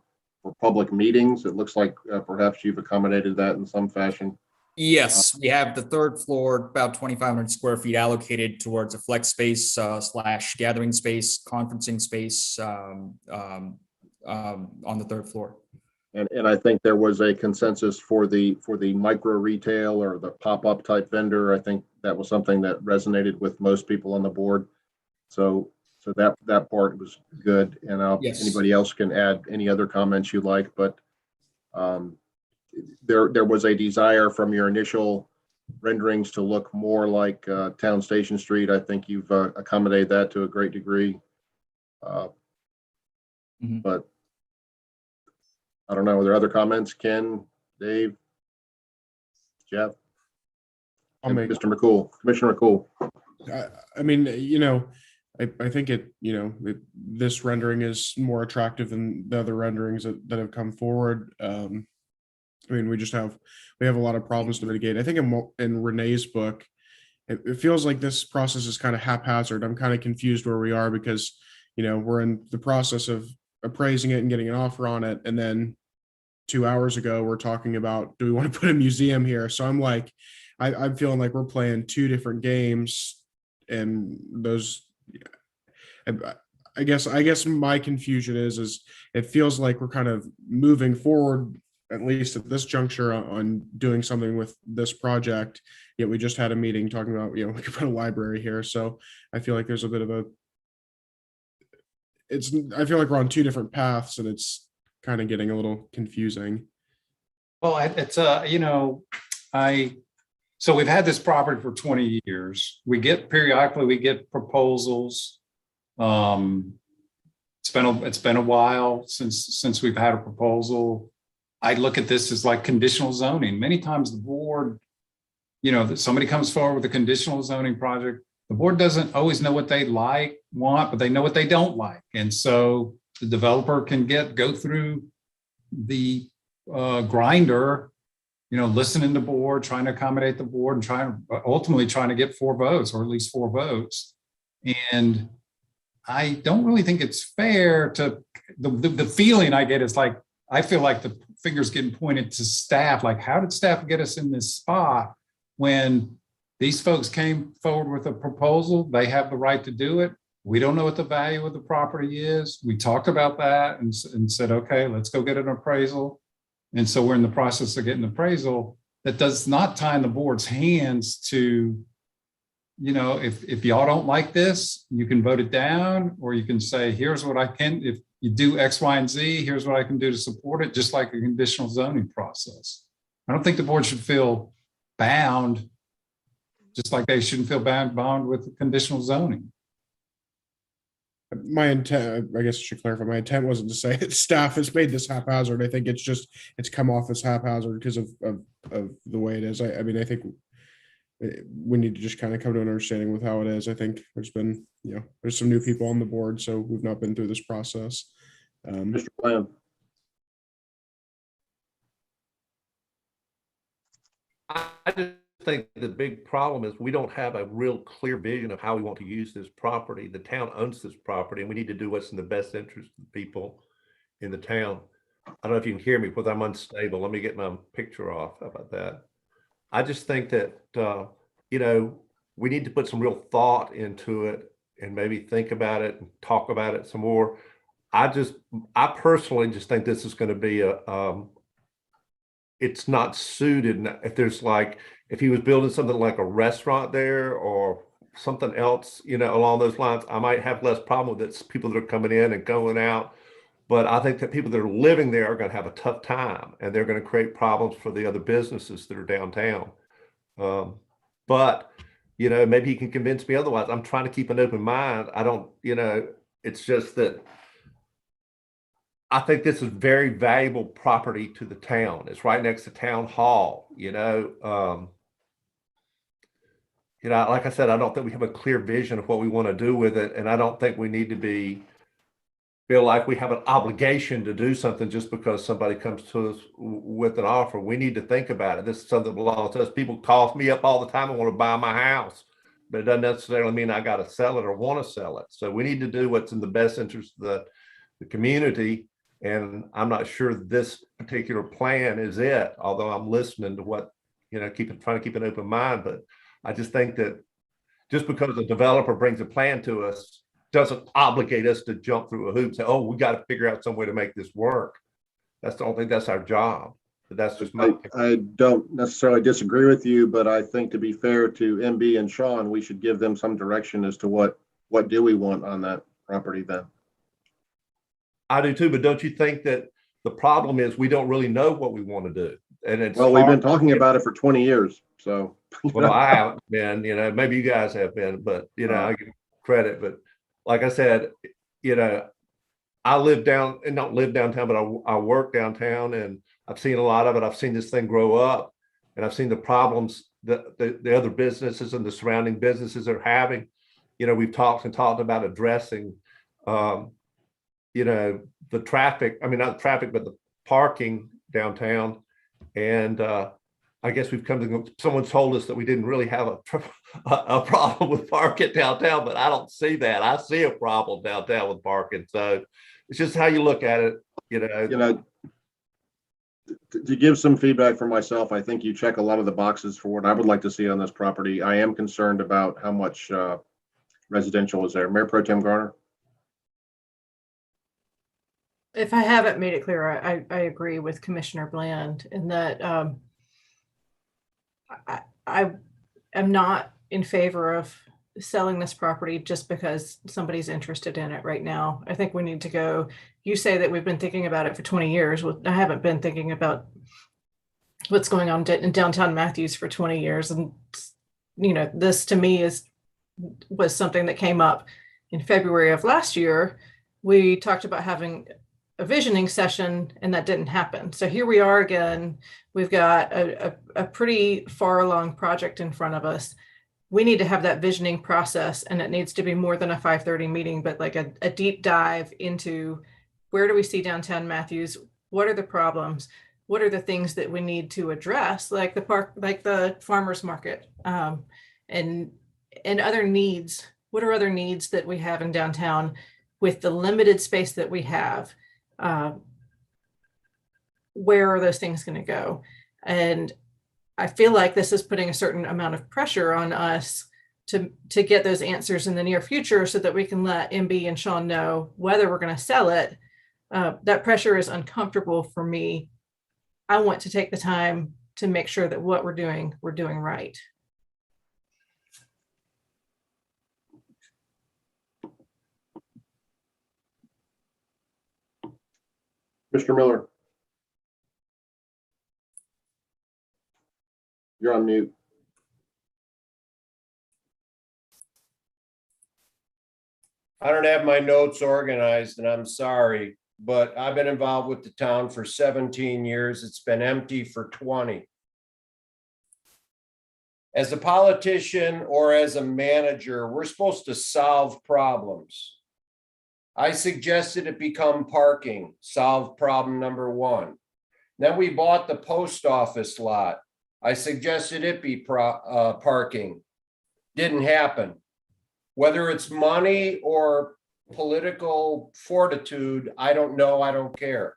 S1: public meetings. It looks like perhaps you've accommodated that in some fashion.
S13: Yes, we have the third floor, about 2,500 square feet allocated towards a flex space slash gathering space, conferencing space on the third floor.
S1: And I think there was a consensus for the micro retail or the pop-up type vendor. I think that was something that resonated with most people on the board. So that part was good. And
S13: Yes.
S1: Anybody else can add any other comments you like, but there was a desire from your initial renderings to look more like Town Station Street. I think you've accommodated that to a great degree. But I don't know. Are there other comments? Ken, Dave, Jeff?
S10: I'll make
S1: Mr. McCool, Commissioner McCool.
S10: I mean, I think this rendering is more attractive than the other renderings that have come forward. I mean, we have a lot of problems to mitigate. I think in Renee's book, it feels like this process is kind of haphazard. I'm kind of confused where we are because, we're in the process of appraising it and getting an offer on it. And then 2 hours ago, we're talking about, do we want to put a museum here? So I'm like, I'm feeling like we're playing two different games, and those, I guess my confusion is it feels like we're kind of moving forward, at least at this juncture, on doing something with this project. Yet we just had a meeting talking about, we could put a library here. So I feel like there's a bit of I feel like we're on two different paths, and it's kind of getting a little confusing.
S7: Well, it's so we've had this property for 20 years. Periodically we get proposals. It's been a while since we've had a proposal. I look at this as like conditional zoning. Many times the board, that somebody comes forward with a conditional zoning project, the board doesn't always know what they want, but they know what they don't like. And so the developer can go through the grinder, listening to board, trying to accommodate the board, and ultimately trying to get 4 votes, or at least 4 votes. And I don't really think it's fair to the feeling I get is like, I feel like the finger's getting pointed to staff. Like, how did staff get us in this spot when these folks came forward with a proposal? They have the right to do it. We don't know what the value of the property is. We talked about that and said, okay, let's go get an appraisal. And so we're in the process of getting an appraisal. That does not tie in the board's hands to, if y'all don't like this, you can vote it down, or you can say, here's what I can, if you do X, Y, and Z, here's what I can do to support it, just like a conditional zoning process. I don't think the board should feel bound, just like they shouldn't feel bound with conditional zoning.
S10: My intent, I guess I should clarify, my intent wasn't to say that staff has made this haphazard. I think it's come off as haphazard because of the way it is. I mean, I think we need to just kind of come to an understanding with how it is. I think there's been, there's some new people on the board, so we've not been through this process.
S1: Mr. Plan.
S14: I just think the big problem is we don't have a real clear vision of how we want to use this property. The town owns this property and we need to do what's in the best interest of the people in the town. I don't know if you can hear me because I'm unstable. Let me get my picture off. How about that? I just think that, you know, we need to put some real thought into it and maybe think about it and talk about it some more. I personally just think this is going to be it's not suited. If there's like, if he was building something like a restaurant there or something else, you know, along those lines, I might have less problem with it. It's people that are coming in and going out. But I think that people that are living there are going to have a tough time and they're going to create problems for the other businesses that are downtown. But, you know, maybe he can convince me otherwise. I'm trying to keep an open mind. I don't, you know, it's just that I think this is very valuable property to the town. It's right next to town hall, you know. You know, like I said, I don't think we have a clear vision of what we want to do with it. And I don't think we need to feel like we have an obligation to do something just because somebody comes to us with an offer. We need to think about it. This is something that belongs to us. People call me up all the time and want to buy my house, but it doesn't necessarily mean I got to sell it or want to sell it. So we need to do what's in the best interest of the community. And I'm not sure this particular plan is it, although I'm listening to what, you know, trying to keep an open mind. But I just think that just because a developer brings a plan to us doesn't obligate us to jump through a hoop and say, oh, we got to figure out some way to make this work. I don't think that's our job. But that's just my
S1: I don't necessarily disagree with you, but I think to be fair to MB and Sean, we should give them some direction as to what do we want on that property then.
S14: I do too, but don't you think that the problem is we don't really know what we want to do? And it's
S1: well, we've been talking about it for 20 years. So
S14: well, I haven't been, you know, maybe you guys have been, but you know, I give credit. But like I said, you know, I don't live downtown, but I work downtown and I've seen a lot of it. I've seen this thing grow up and I've seen the problems that the other businesses and the surrounding businesses are having. You know, we've talked about addressing, you know, the traffic, I mean, not the traffic, but the parking downtown. And I guess we've come to, someone told us that we didn't really have a problem with parking downtown, but I don't see that. I see a problem downtown with parking. So it's just how you look at it, you know.
S1: You know, to give some feedback for myself, I think you check a lot of the boxes for what I would like to see on this property. I am concerned about how much residential is there. Mayor Pro Tem Garner.
S5: If I haven't made it clear, I agree with Commissioner Bland in that I am not in favor of selling this property just because somebody's interested in it right now. I think we need to go, you say that we've been thinking about it for 20 years. Well, I haven't been thinking about what's going on in downtown Matthews for 20 years. And, you know, this to me was something that came up in February of last year. We talked about having a visioning session and that didn't happen. So here we are again. We've got a pretty far along project in front of us. We need to have that visioning process, and it needs to be more than a 5:30 meeting, but like a deep dive into where do we see downtown Matthews? What are the problems? What are the things that we need to address, like the park, like the farmers market, and other needs? What are other needs that we have in downtown with the limited space that we have? Where are those things going to go? And I feel like this is putting a certain amount of pressure on us to get those answers in the near future so that we can let MB and Sean know whether we're going to sell it. That pressure is uncomfortable for me. I want to take the time to make sure that what we're doing right.
S1: Mr. Miller. You're on mute.
S6: I don't have my notes organized and I'm sorry, but I've been involved with the town for 17 years. It's been empty for 20. As a politician or as a manager, we're supposed to solve problems. I suggested it become parking, solve problem number one. Then we bought the post office lot. I suggested it be parking. Didn't happen. Whether it's money or political fortitude, I don't know, I don't care.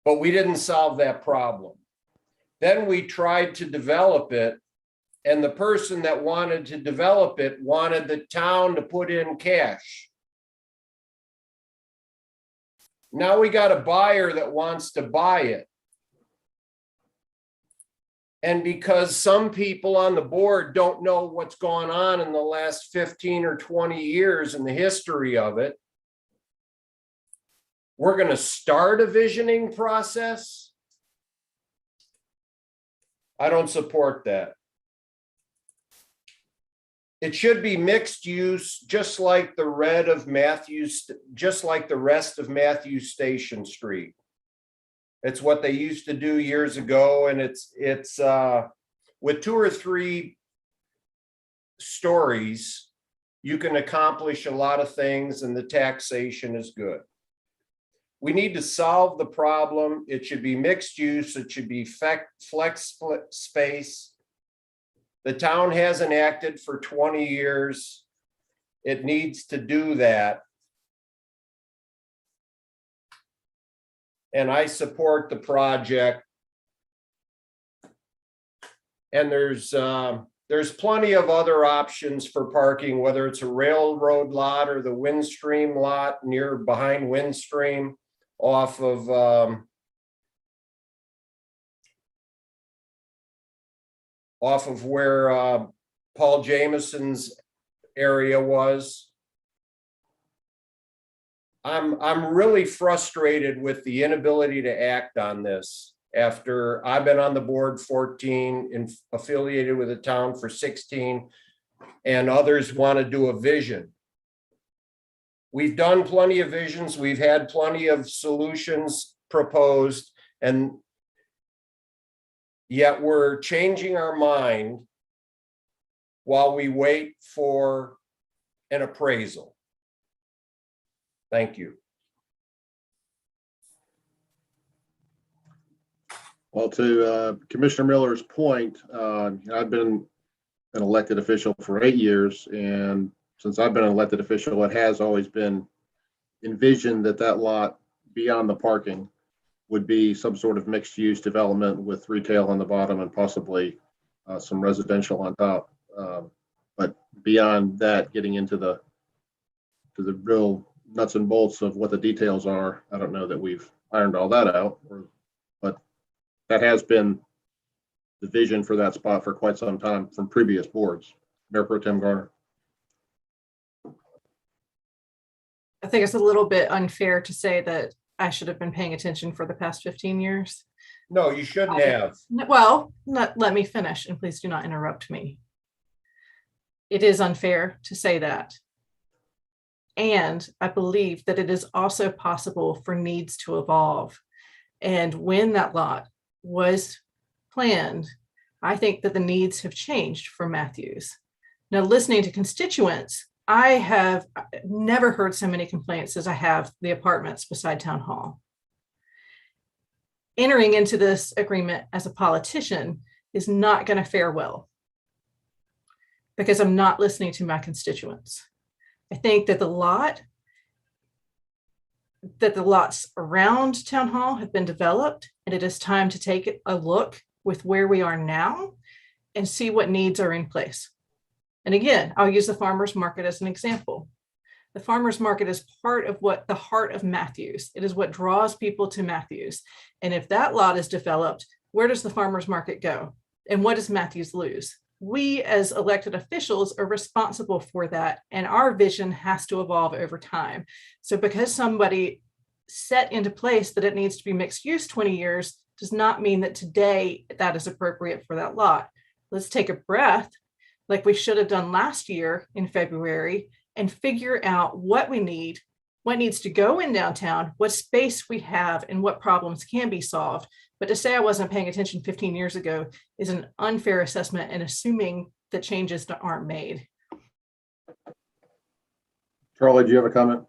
S6: But we didn't solve that problem. Then we tried to develop it, and the person that wanted to develop it wanted the town to put in cash. Now we got a buyer that wants to buy it. And because some people on the board don't know what's gone on in the last 15 or 20 years in the history of it, we're going to start a visioning process. I don't support that. It should be mixed use, just like the rest of Matthews Station Street. It's what they used to do years ago, and it's with 2 or 3 stories, you can accomplish a lot of things, and the taxation is good. We need to solve the problem. It should be mixed use. It should be flex space. The town hasn't acted for 20 years. It needs to do that. And I support the project. And there's plenty of other options for parking, whether it's a railroad lot or the Windstream lot behind Windstream off of where Paul Jameson's area was. I'm really frustrated with the inability to act on this after I've been on the board 14 and affiliated with the town for 16, and others want to do a vision. We've done plenty of visions. We've had plenty of solutions proposed, and yet we're changing our mind while we wait for an appraisal. Thank you.
S1: Well, to Commissioner Miller's point, I've been an elected official for 8 years, and since I've been an elected official, it has always been envisioned that lot beyond the parking would be some sort of mixed use development with retail on the bottom and possibly some residential on top. But beyond that, getting into the real nuts and bolts of what the details are, I don't know that we've ironed all that out, but that has been the vision for that spot for quite some time from previous boards. Mayor Pro Tem Garner.
S5: I think it's a little bit unfair to say that I should have been paying attention for the past 15 years.
S6: No, you shouldn't have.
S5: Well, let me finish, and please do not interrupt me. It is unfair to say that. And I believe that it is also possible for needs to evolve. And when that lot was planned, I think that the needs have changed for Matthews. Now, listening to constituents, I have never heard so many complaints as I have the apartments beside Town Hall. Entering into this agreement as a politician is not going to fare well because I'm not listening to my constituents. I think that the lots around Town Hall have been developed, and it is time to take a look with where we are now and see what needs are in place. And again, I'll use the farmers market as an example. The farmers market is part of the heart of Matthews. It is what draws people to Matthews. And if that lot is developed, where does the farmers market go? And what does Matthews lose? We as elected officials are responsible for that, and our vision has to evolve over time. So because somebody set into place that it needs to be mixed use 20 years does not mean that today that is appropriate for that lot. Let's take a breath, like we should have done last year in February, and figure out what we need, what needs to go in downtown, what space we have, and what problems can be solved. But to say I wasn't paying attention 15 years ago is an unfair assessment and assuming that changes aren't made.
S1: Charlie, do you have a comment?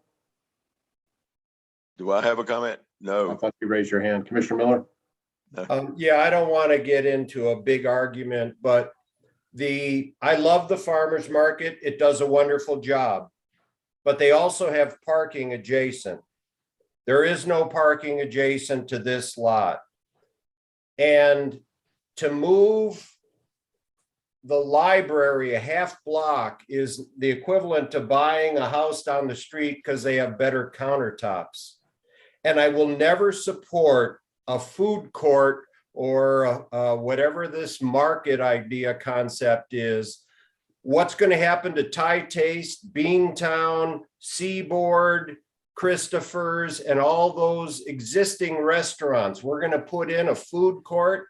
S3: Do I have a comment? No.
S1: I thought you raised your hand. Commissioner Miller?
S6: Yeah, I don't want to get into a big argument, but I love the farmer's market. It does a wonderful job. But they also have parking adjacent. There is no parking adjacent to this lot. And to move the library a half block is the equivalent to buying a house down the street because they have better countertops. And I will never support a food court or whatever this market idea concept is. What's going to happen to Thai Taste, Beantown, Seaboard, Christopher's, and all those existing restaurants? We're going to put in a food court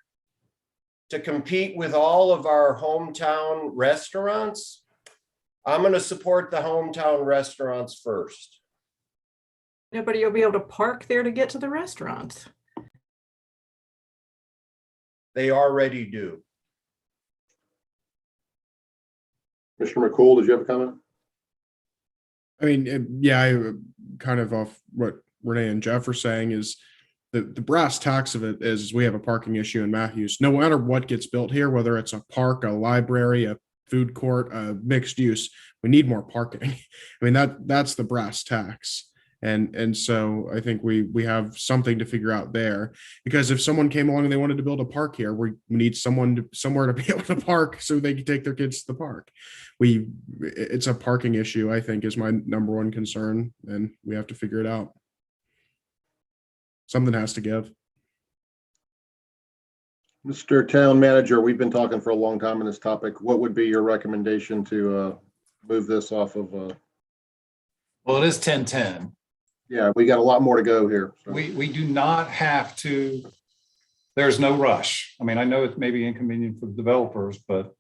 S6: to compete with all of our hometown restaurants. I'm going to support the hometown restaurants first.
S5: Nobody will be able to park there to get to the restaurants.
S6: They already do.
S1: Commissioner McCool, did you have a comment?
S10: I mean, yeah, I kind of off what Renee and Jeff are saying is the brass tacks of it is we have a parking issue in Matthews. No matter what gets built here, whether it's a park, a library, a food court, a mixed use, we need more parking. I mean, that's the brass tacks. And so I think we have something to figure out there, because if someone came along and they wanted to build a park here, we need somewhere to be able to park so they can take their kids to the park. It's a parking issue, I think, is my number one concern, and we have to figure it out. Something has to give.
S1: Mr. Town Manager, we've been talking for a long time on this topic. What would be your recommendation to move this off of?
S7: Well, it is 10-10.
S1: Yeah, we got a lot more to go here. So.
S7: We do not have to, there's no rush. I mean, I know it may be inconvenient for the developers, but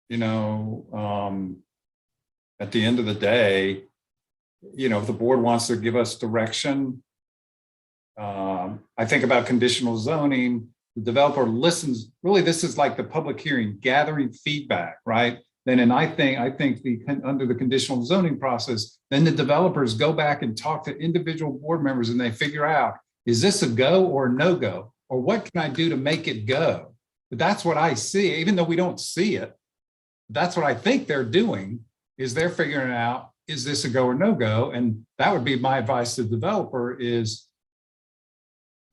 S7: you know, at the end of the day, you know, if the board wants to give us direction, I think about conditional zoning, the developer listens. Really, this is like the public hearing, gathering feedback, right? And I think under the conditional zoning process, then the developers go back and talk to individual board members and they figure out, is this a go or a no go? Or what can I do to make it go? But that's what I see, even though we don't see it. That's what I think they're doing, is they're figuring out, is this a go or no go? And that would be my advice to the developer is,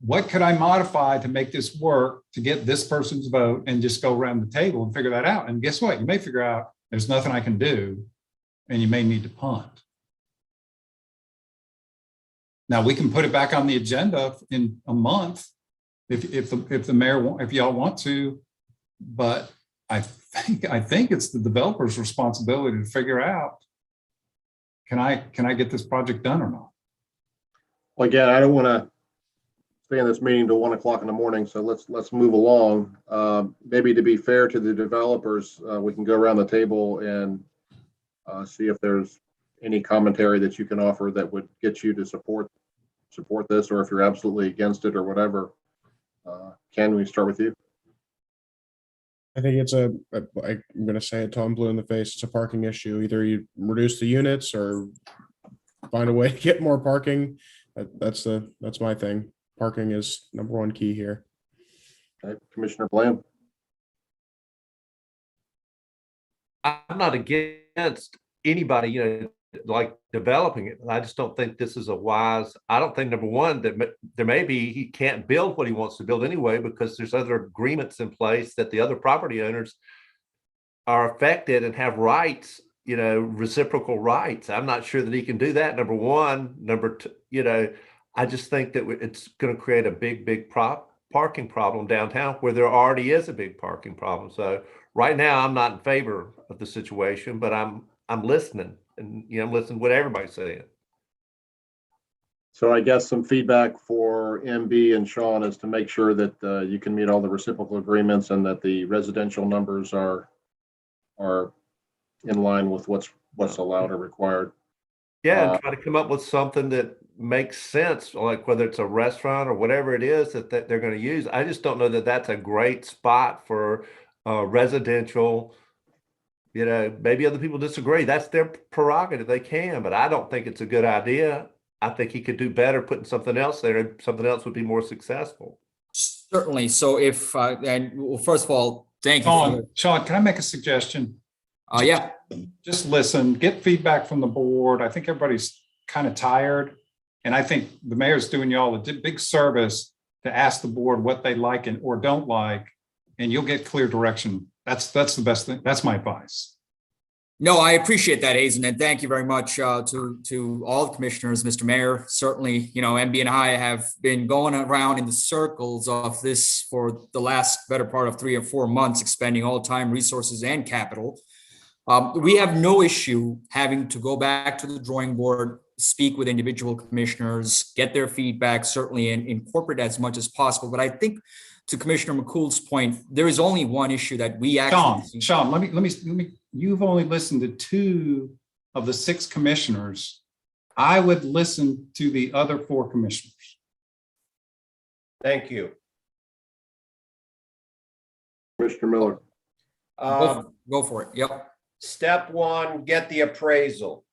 S7: what could I modify to make this work to get this person's vote, and just go around the table and figure that out. And guess what? You may figure out there's nothing I can do and you may need to punt. Now we can put it back on the agenda in a month if the mayor, if y'all want to, but I think it's the developer's responsibility to figure out, can I get this project done or not?
S1: Well, again, I don't want to stay in this meeting till 1 o'clock in the morning, so let's move along. Maybe to be fair to the developers, we can go around the table and see if there's any commentary that you can offer that would get you to support this, or if you're absolutely against it or whatever. Ken, we start with you.
S10: I think it's I'm going to say it till I'm blue in the face. It's a parking issue. Either you reduce the units or find a way to get more parking. That's my thing. Parking is number one key here.
S1: Okay. Commissioner Bland.
S14: I'm not against anybody, you know, like developing it. I just don't think this is a wise. I don't think, number one, that there may be he can't build what he wants to build anyway, because there's other agreements in place that the other property owners are affected and have rights, you know, reciprocal rights. I'm not sure that he can do that. Number one. Number two, you know, I just think that it's going to create a big parking problem downtown, where there already is a big parking problem. So right now, I'm not in favor of the situation, but I'm listening, and you know, I'm listening to what everybody's saying.
S1: So I guess some feedback for MB and Sean is to make sure that you can meet all the reciprocal agreements and that the residential numbers are in line with what's allowed or required.
S14: Yeah, and try to come up with something that makes sense, like whether it's a restaurant or whatever it is that they're going to use. I just don't know that that's a great spot for residential. You know, maybe other people disagree. That's their prerogative. They can, but I don't think it's a good idea. I think he could do better putting something else there, and something else would be more successful.
S13: Certainly. So if, and well, first of all, thank you.
S7: Sean, can I make a suggestion?
S13: Yeah.
S7: Just listen, get feedback from the board. I think everybody's kind of tired. And I think the mayor's doing you all a big service to ask the board what they like and or don't like, and you'll get clear direction. That's the best thing. That's my advice.
S13: No, I appreciate that, Hazen, and thank you very much to all the commissioners, Mr. Mayor. Certainly, you know, MB and I have been going around in the circles of this for the last better part of 3 or 4 months, expending all time, resources, and capital. We have no issue having to go back to the drawing board, speak with individual commissioners, get their feedback, certainly, and incorporate as much as possible. But I think, to Commissioner McCool's point, there is only one issue that we actually.
S7: Sean, let me. You've only listened to 2 of the 6 commissioners. I would listen to the other 4 commissioners.
S6: Thank you.
S1: Mr. Miller.
S13: Go for it. Yep.
S6: Step 1, get the appraisal.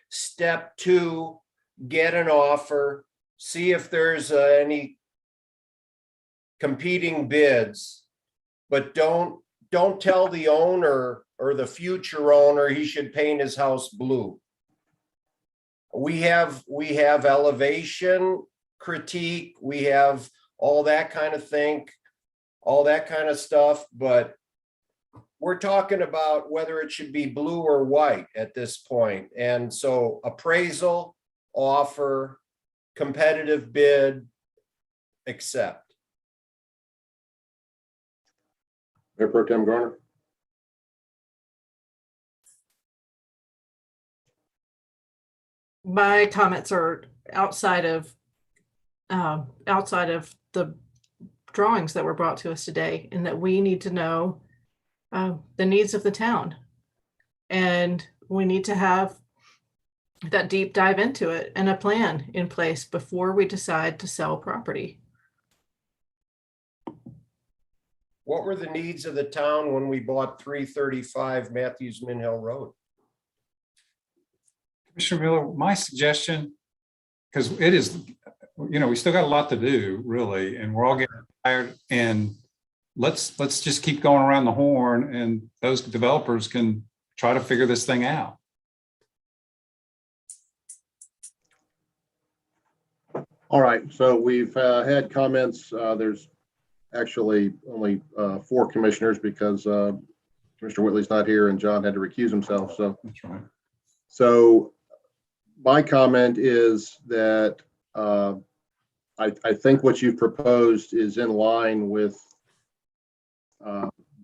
S6: Step 2, get an offer, see if there's any competing bids, but don't tell the owner or the future owner he should paint his house blue. We have elevation critique, we have all that kind of thing, all that kind of stuff, but we're talking about whether it should be blue or white at this point. And so appraisal, offer, competitive bid, accept.
S1: Mayor Pro Tem Garner.
S5: My comments are outside of the drawings that were brought to us today, and that we need to know the needs of the town, and we need to have that deep dive into it and a plan in place before we decide to sell property.
S6: What were the needs of the town when we bought 335 Matthews Min Hill Road?
S7: Commissioner Miller, my suggestion, because it is, you know, we still got a lot to do, really, and we're all getting tired, and let's just keep going around the horn, and those developers can try to figure this thing out.
S1: All right, so we've had comments. There's actually only 4 commissioners because Commissioner Whitley's not here and John had to recuse himself. So
S7: that's right.
S1: So my comment is that I think what you've proposed is in line with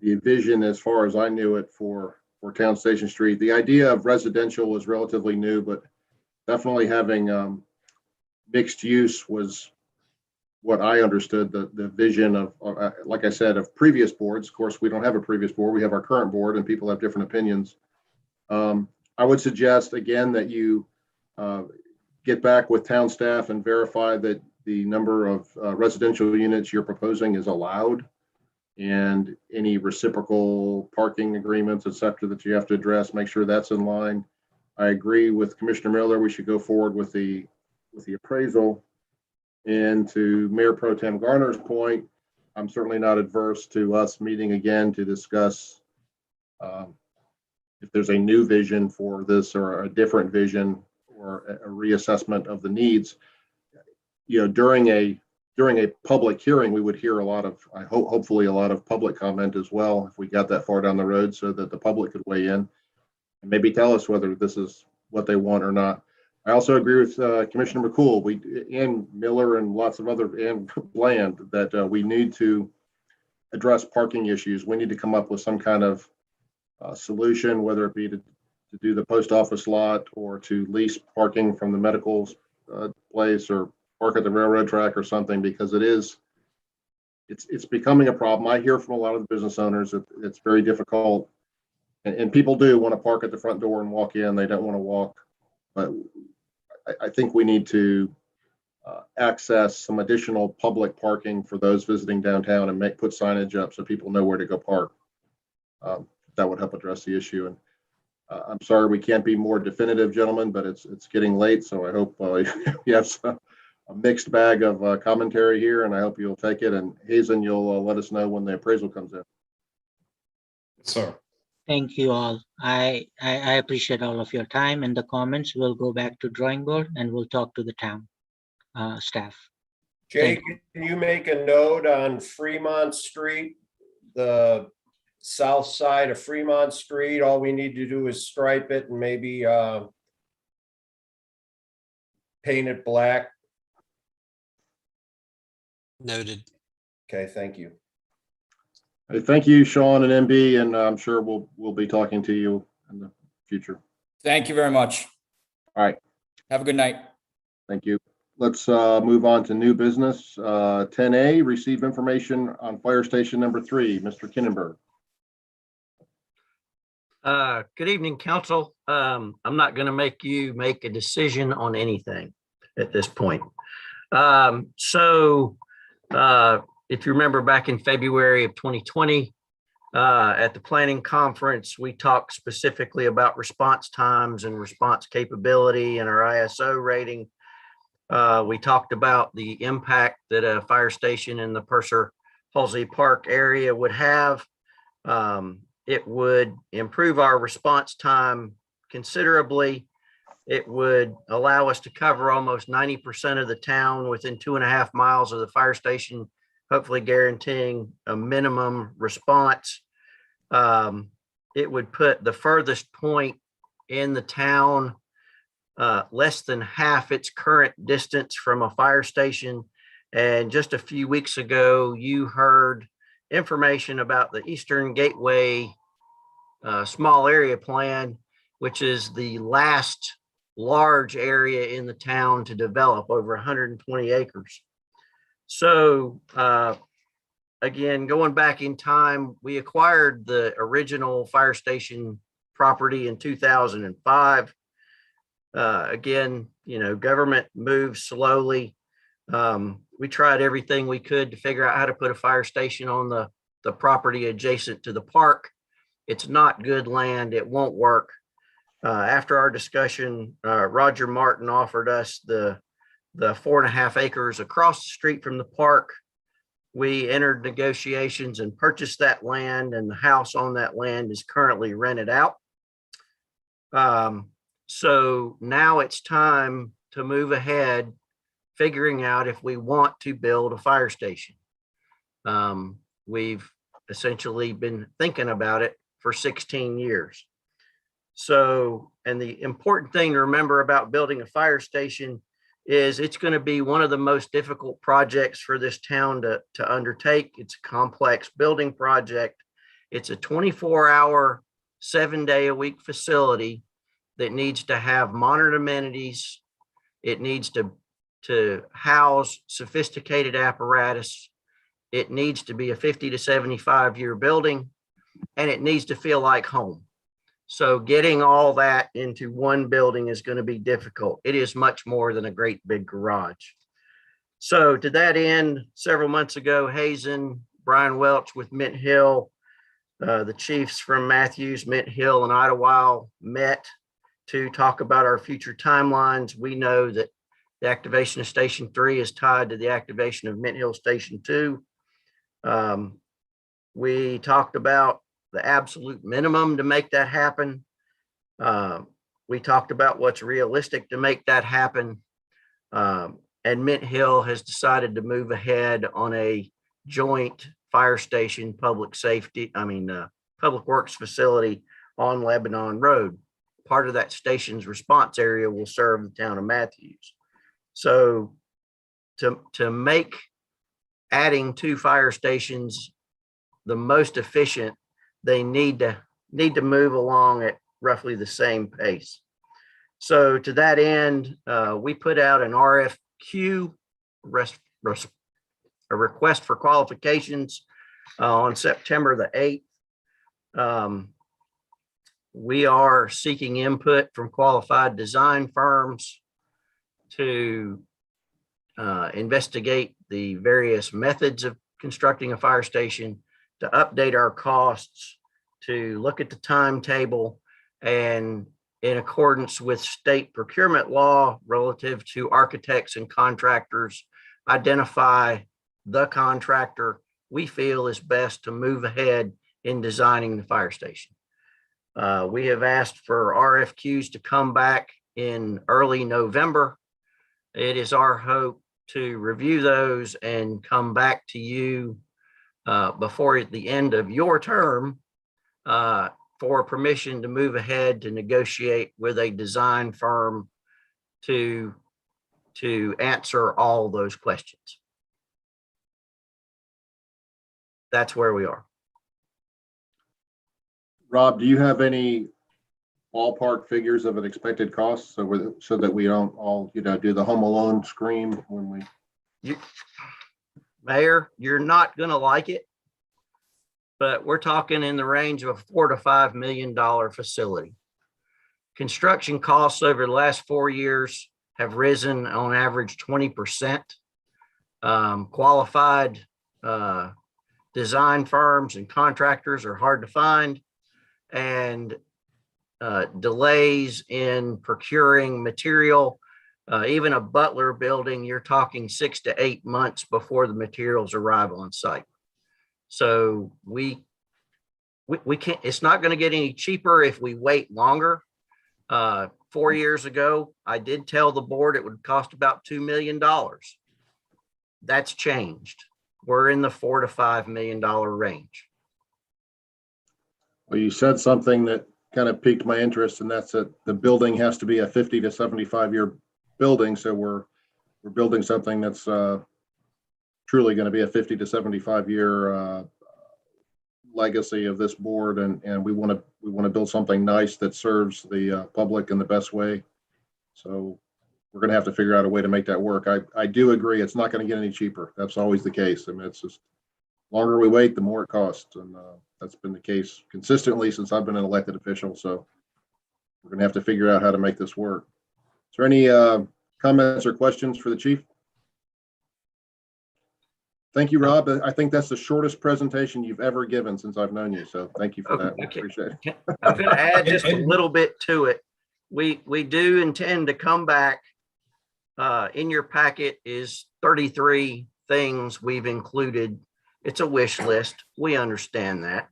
S1: the vision as far as I knew it for Town Station Street. The idea of residential was relatively new, but definitely having mixed use was what I understood the vision of, like I said, of previous boards. Of course, we don't have a previous board. We have our current board and people have different opinions. I would suggest again that you get back with town staff and verify that the number of residential units you're proposing is allowed, and any reciprocal parking agreements, et cetera, that you have to address, make sure that's in line. I agree with Commissioner Miller. We should go forward with the appraisal. And to Mayor Pro Tem Garner's point, I'm certainly not adverse to us meeting again to discuss if there's a new vision for this or a different vision or a reassessment of the needs. You know, during a public hearing, we would hear a lot of, hopefully a lot of public comment as well, if we got that far down the road, so that the public could weigh in and maybe tell us whether this is what they want or not. I also agree with Commissioner McCool, and Miller and lots of other, and Bland, that we need to address parking issues. We need to come up with some kind of solution, whether it be to do the post office lot or to lease parking from the medical place or park at the railroad track or something, because it's becoming a problem. I hear from a lot of the business owners that it's very difficult, and people do want to park at the front door and walk in. They don't want to walk, but I think we need to access some additional public parking for those visiting downtown and put signage up so people know where to go park. That would help address the issue. And I'm sorry we can't be more definitive, gentlemen, but it's getting late, so I hope you have a mixed bag of commentary here, and I hope you'll take it. And Hazen, you'll let us know when the appraisal comes in.
S7: Sir.
S9: Thank you all. I appreciate all of your time and the comments. We'll go back to drawing board and we'll talk to the town staff.
S6: Jay,
S9: Thank
S6: can you make a note on Fremont Street, the south side of Fremont Street? All we need to do is stripe it and maybe paint it black.
S8: Noted.
S6: Okay, thank you.
S1: Hey, thank you, Sean and MB, and I'm sure we'll be talking to you in the future.
S13: Thank you very much.
S1: All right.
S13: Have a good night.
S1: Thank you. Let's move on to new business. 10A, receive information on fire station number 3. Mr. Kinnenberg.
S15: Good evening, council. I'm not going to make you make a decision on anything at this point. If you remember back in February of 2020, at the planning conference, we talked specifically about response times and response capability and our ISO rating. We talked about the impact that a fire station in the Purser-Halsey Park area would have. It would improve our response time considerably. It would allow us to cover almost 90% of the town within 2.5 miles of the fire station, hopefully guaranteeing a minimum response. It would put the furthest point in the town less than half its current distance from a fire station. And just a few weeks ago, you heard information about the Eastern Gateway small area plan, which is the last large area in the town to develop, over 120 acres. So again, going back in time, we acquired the original fire station property in 2005. Again, government moves slowly. We tried everything we could to figure out how to put a fire station on the property adjacent to the park. It's not good land. It won't work. After our discussion, Roger Martin offered us the 4.5 acres across the street from the park. We entered negotiations and purchased that land, and the house on that land is currently rented out. So now it's time to move ahead, figuring out if we want to build a fire station. We've essentially been thinking about it for 16 years. So, and the important thing to remember about building a fire station is it's going to be one of the most difficult projects for this town to undertake. It's a complex building project. It's a 24-hour, 7-day-a-week facility that needs to have modern amenities. It needs to house sophisticated apparatus. It needs to be a 50 to 75-year building, and it needs to feel like home. So getting all that into one building is going to be difficult. It is much more than a great big garage. So to that end, several months ago, Hazen, Brian Welch with Mint Hill, the chiefs from Matthews, Mint Hill, and Idlewild met to talk about our future timelines. We know that the activation of Station 3 is tied to the activation of Mint Hill Station 2. We talked about the absolute minimum to make that happen. We talked about what's realistic to make that happen. And Mint Hill has decided to move ahead on a joint fire station, public works facility on Lebanon Road. Part of that station's response area will serve the town of Matthews. So to make adding 2 fire stations the most efficient, they need to move along at roughly the same pace. So to that end, we put out an RFQ, a request for qualifications, on September the 8th. We are seeking input from qualified design firms to investigate the various methods of constructing a fire station, to update our costs, to look at the timetable, and in accordance with state procurement law relative to architects and contractors, identify the contractor we feel is best to move ahead in designing the fire station. We have asked for RFQs to come back in early November. It is our hope to review those and come back to you before the end of your term for permission to move ahead to negotiate with a design firm to answer all those questions. That's where we are.
S1: Rob, do you have any ballpark figures of an expected cost so that we don't all, do the Home Alone scream when we?
S15: Mayor, you're not going to like it, but we're talking in the range of a $4 to $5 million facility. Construction costs over the last 4 years have risen on average 20%. Qualified design firms and contractors are hard to find, and delays in procuring material, even a Butler building, you're talking 6 to 8 months before the materials arrive on site. So we can't, it's not going to get any cheaper if we wait longer. 4 years ago, I did tell the board it would cost about $2 million. That's changed. We're in the $4 to $5 million range.
S1: Well, you said something that kind of piqued my interest, and that's that the building has to be a 50 to 75 year building. So we're building something that's truly going to be a 50 to 75 year legacy of this board, and we want to build something nice that serves the public in the best way. So we're going to have to figure out a way to make that work. I do agree it's not going to get any cheaper. That's always the case. I mean, it's just longer we wait, the more it costs, and that's been the case consistently since I've been an elected official. So we're going to have to figure out how to make this work. Is there any comments or questions for the chief? Thank you, Rob. I think that's the shortest presentation you've ever given since I've known you. So thank you for that. I appreciate it.
S15: I'm going to add just a little bit to it. We do intend to come back. In your packet is 33 things we've included. It's a wish list. We understand that.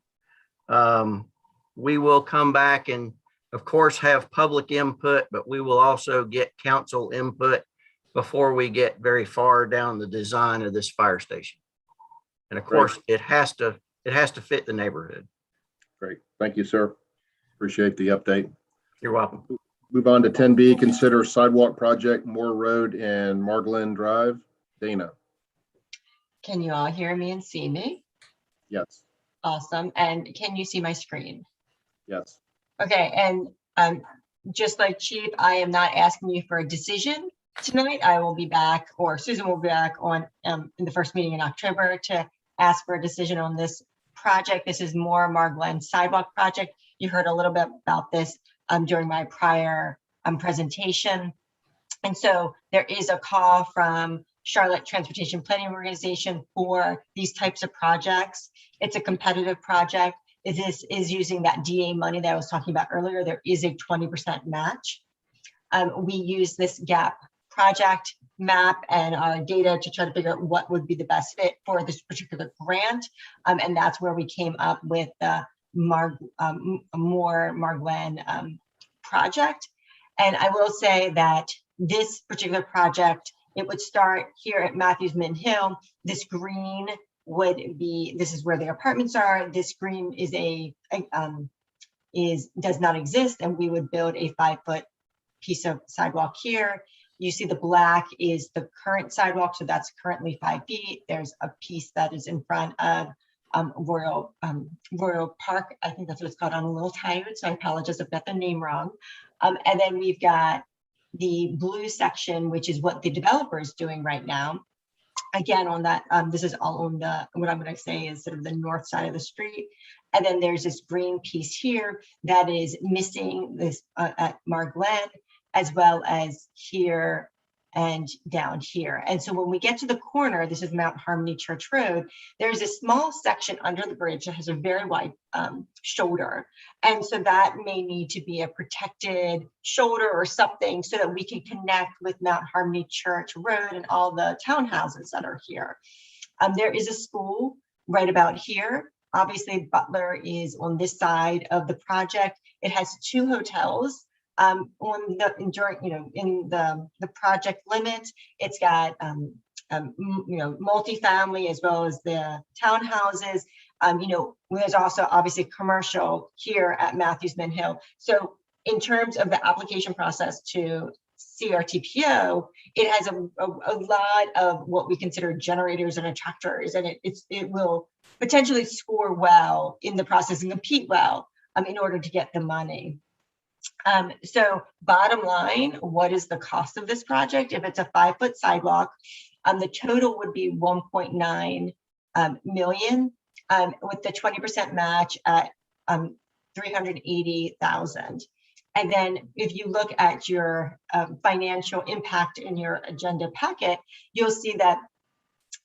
S15: We will come back and, of course, have public input, but we will also get council input before we get very far down the design of this fire station. And of course, it has to fit the neighborhood.
S1: Great. Thank you, sir. Appreciate the update.
S15: You're welcome.
S1: Move on to 10B, consider sidewalk project Moore Road and Marglen Drive. Dana.
S22: Can you all hear me and see me?
S1: Yes.
S22: Awesome. And can you see my screen?
S1: Yes.
S22: Okay. And just like Chief, I am not asking you for a decision tonight. I will be back, or Susan will be back on in the first meeting in October to ask for a decision on this project. This is Moore Marglen sidewalk project. You heard a little bit about this during my prior presentation. And so there is a call from Charlotte Transportation Planning Organization for these types of projects. It's a competitive project. This is using that DA money that I was talking about earlier. There is a 20% match. We use this GAP project map and our data to try to figure out what would be the best fit for this particular grant. And that's where we came up with the Moore Marglen project. And I will say that this particular project, it would start here at Matthews Mint Hill. This green would be, this is where the apartments are. This green is does not exist, and we would build a 5-foot piece of sidewalk here. You see the black is the current sidewalk, so that's currently 5 feet. There's a piece that is in front of Royal Park. I think that's what it's called. I'm a little tired, so I apologize if I got the name wrong. And then we've got the blue section, which is what the developer is doing right now. Again, on that, this is all on the, what I'm going to say is sort of the north side of the street. And then there's this green piece here that is missing this at Marglen, as well as here and down here. And so when we get to the corner, this is Mount Harmony Church Road, there's a small section under the bridge that has a very wide shoulder. And so that may need to be a protected shoulder or something so that we can connect with Mount Harmony Church Road and all the townhouses that are here. There is a school right about here. Obviously, Butler is on this side of the project. It has 2 hotels. On the in the project limit, it's got multifamily as well as the townhouses. There's also obviously commercial here at Matthews Mint Hill. So in terms of the application process to CRTPO, it has a lot of what we consider generators and attractors, and it will potentially score well in the process and compete well in order to get the money. So bottom line, what is the cost of this project? If it's a 5-foot sidewalk, the total would be 1.9 million, with the 20% match at 380,000. And then if you look at your financial impact in your agenda packet, you'll see that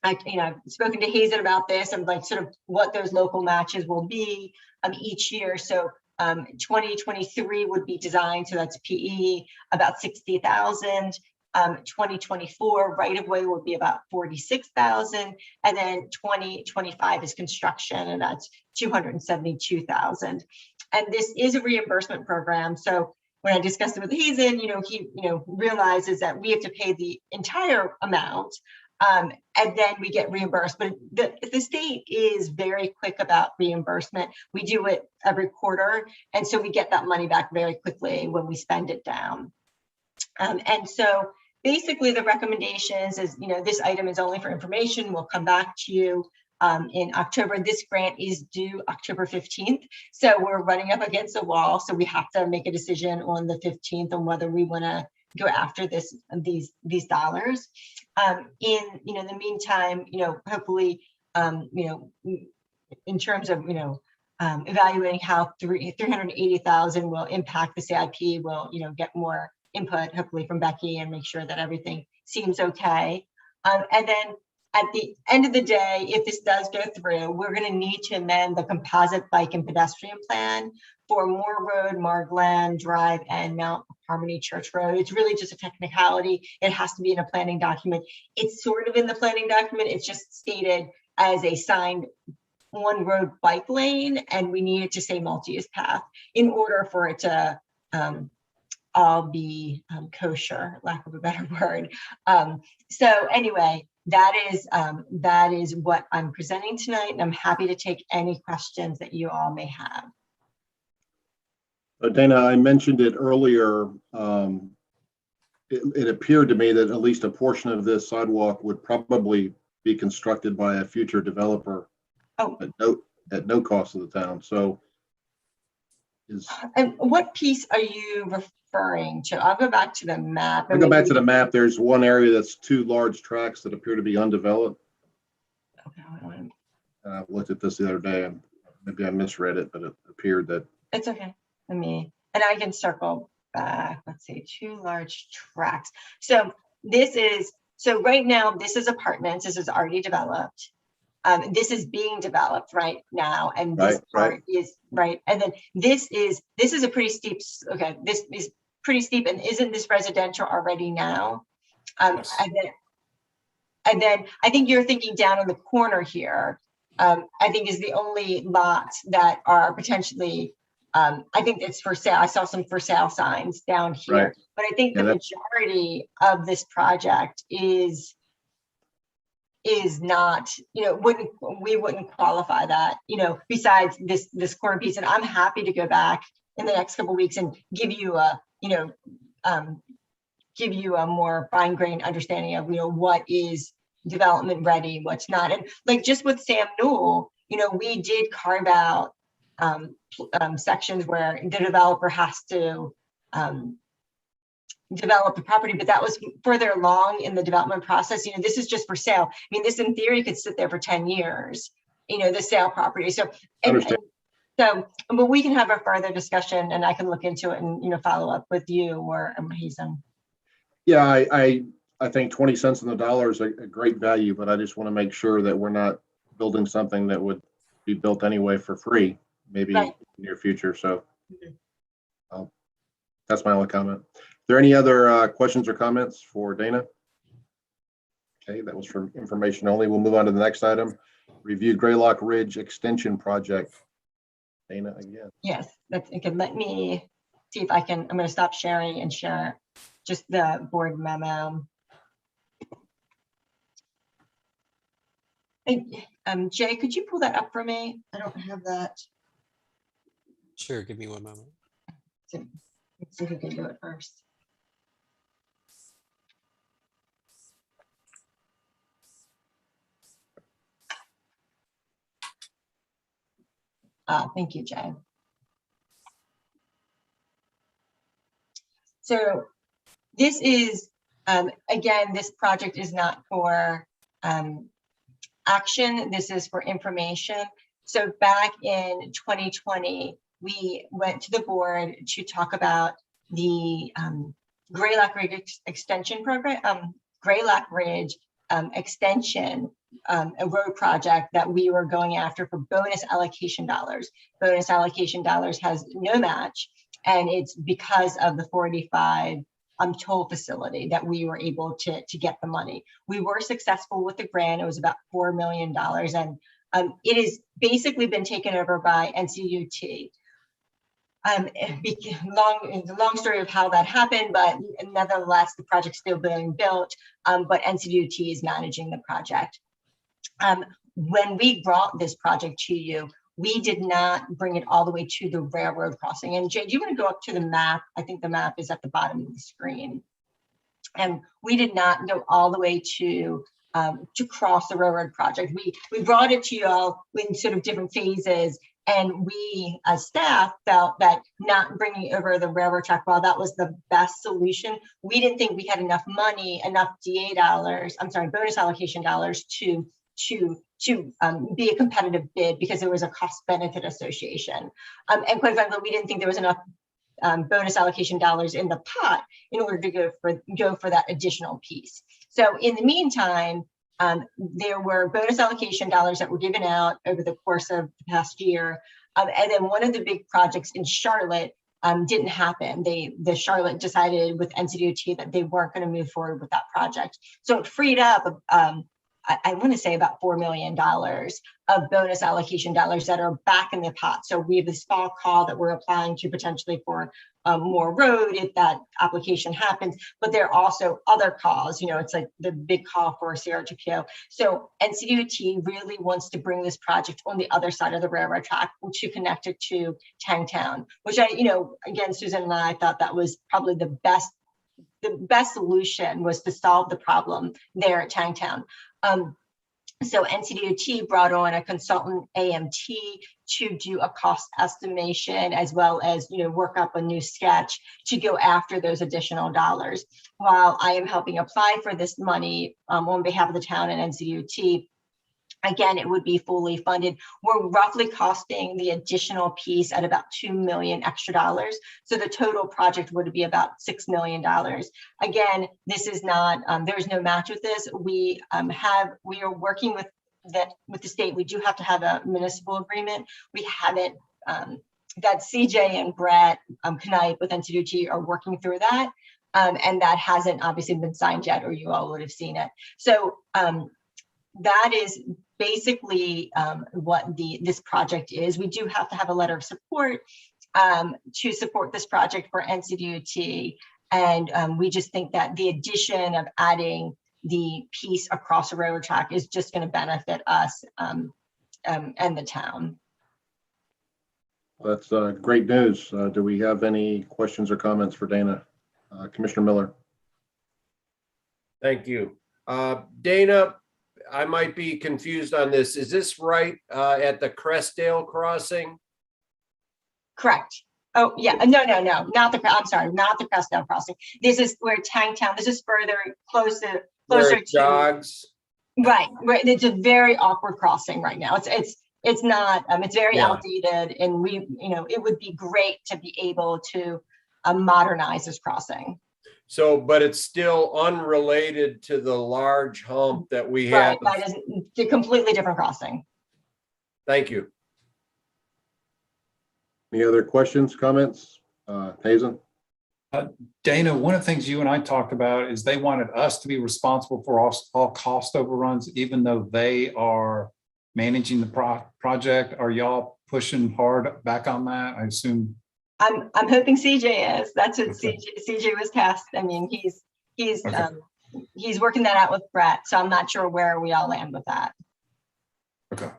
S22: I've spoken to Hazen about this and like sort of what those local matches will be each year. So 2023 would be designed, so that's PE, about 60,000. 2024 right of way would be about 46,000, and then 2025 is construction, and that's 272,000. And this is a reimbursement program. So when I discussed it with Hazen, he realizes that we have to pay the entire amount. And then we get reimbursed. But the state is very quick about reimbursement. We do it every quarter. And so we get that money back very quickly when we spend it down. And so basically the recommendations is, this item is only for information. We'll come back to you in October. This grant is due October 15th. So we're running up against a wall. So we have to make a decision on the 15th on whether we want to go after these dollars. In the meantime, hopefully, in terms of evaluating how 380,000 will impact the CIP, we'll get more input hopefully from Becky and make sure that everything seems okay. And then at the end of the day, if this does go through, we're going to need to amend the composite bike and pedestrian plan for Moore Road, Margland Drive, and Mount Harmony Church Road. It's really just a technicality. It has to be in a planning document. It's sort of in the planning document. It's just stated as a signed one road bike lane, and we need it to say multi-use path in order for it to all be kosher, lack of a better word. So anyway, that is what I'm presenting tonight, and I'm happy to take any questions that you all may have.
S1: Dana, I mentioned it earlier. It appeared to me that at least a portion of this sidewalk would probably be constructed by a future developer at no cost to the town. So
S22: and what piece are you referring to? I'll go back to the map.
S1: I'll go back to the map. There's one area that's 2 large tracts that appear to be undeveloped.
S22: Okay,
S1: I looked at this the other day and maybe I misread it, but it appeared that.
S22: It's okay. And I can circle back. Let's see, 2 large tracts. So right now, this is apartments. This is already developed. This is being developed right now, and this part is right. And then this is a pretty steep. Okay, this is pretty steep, and isn't this residential already now? Yes. And then I think you're thinking down in the corner here. I think is the only lots that are potentially. I think it's for sale. I saw some for sale signs down here, but I think the majority of this project is not, we wouldn't qualify that, besides this corner piece. And I'm happy to go back in the next couple of weeks and give you a more fine-grained understanding of, what is development ready, what's not. And like just with Sam Newell, we did carve out sections where the developer has to develop the property, but that was further along in the development process. This is just for sale. I mean, this in theory could sit there for 10 years, the sale property. So, but we can have a further discussion and I can look into it and, follow up with you or Hazen.
S1: Yeah, I think 20 cents on the dollar is a great value, but I just want to make sure that we're not building something that would be built anyway for free, maybe in the near future. So that's my only comment. Are there any other questions or comments for Dana? Okay, that was for information only. We'll move on to the next item. Review Greylock Ridge Extension Project. Dana again.
S22: Yes, that's good. Let me see if I can, I'm going to stop sharing and share just the board memo. And Jay, could you pull that up for me? I don't have that.
S8: Sure, give me one moment.
S22: Let's see who can do it first. Thank you, Jay. So this is, again, this project is not for action. This is for information. So back in 2020, we went to the board to talk about the Greylock Ridge Extension Program, Greylock Ridge Extension, a road project that we were going after for bonus allocation dollars. Bonus allocation dollars has no match, and it's because of the 485 toll facility that we were able to get the money. We were successful with the grant. It was about $4 million, and it has basically been taken over by NCDOT. Long story of how that happened, but nevertheless, the project's still being built, but NCDOT is managing the project. When we brought this project to you, we did not bring it all the way to the railroad crossing. And Jay, do you want to go up to the map? I think the map is at the bottom of the screen. And we did not go all the way to cross the railroad project. We brought it to you all in sort of different phases. And we, as staff, felt that not bringing over the railroad track, while that was the best solution, we didn't think we had enough money, enough DA dollars, I'm sorry, bonus allocation dollars to be a competitive bid, because there was a cost benefit association. And quite frankly, we didn't think there was enough bonus allocation dollars in the pot in order to go for that additional piece. So in the meantime, there were bonus allocation dollars that were given out over the course of the past year. And then one of the big projects in Charlotte didn't happen. The Charlotte decided with NCDOT that they weren't going to move forward with that project. So it freed up, I want to say about $4 million of bonus allocation dollars that are back in the pot. So we have this fall call that we're applying to potentially for more road if that application happens, but there are also other calls, it's like the big call for CRTPO. So NCDOT really wants to bring this project on the other side of the railroad track to connect it to Tangtown, which again, Susan and I thought that was probably the best solution was to solve the problem there at Tangtown. So NCDOT brought on a consultant, AMT, to do a cost estimation as well as work up a new sketch to go after those additional dollars. While I am helping apply for this money on behalf of the town and NCDOT, again, it would be fully funded. We're roughly costing the additional piece at about $2 million extra dollars. So the total project would be about $6 million. Again, this is not, there's no match with this. We are working with the state. We do have to have a municipal agreement. We haven't, that CJ and Brett Knipe with NCDOT are working through that. And that hasn't obviously been signed yet, or you all would have seen it. So that is basically what this project is. We do have to have a letter of support to support this project for NCDOT. And we just think that the addition of adding the piece across the railroad track is just going to benefit us and the town.
S1: That's great news. Do we have any questions or comments for Dana? Commissioner Miller.
S6: Thank you. Dana, I might be confused on this. Is this right at the Crestdale crossing?
S22: Correct. Oh, yeah. No, not the, I'm sorry, not the Crestdale crossing. This is where Tangtown, this is further closer to
S6: jogs.
S22: Right. It's a very awkward crossing right now. It's not, it's very outdated, and we, it would be great to be able to modernize this crossing.
S6: So, but it's still unrelated to the large hump that we have.
S22: Right, that is a completely different crossing.
S6: Thank you.
S1: Any other questions, comments? Hazen?
S7: Dana, one of the things you and I talked about is they wanted us to be responsible for all cost overruns, even though they are managing the project. Are y'all pushing hard back on that? I assume.
S22: I'm hoping CJ is. That's what CJ was tasked. I mean, he's working that out with Brett, so I'm not sure where we all land with that.
S7: Okay.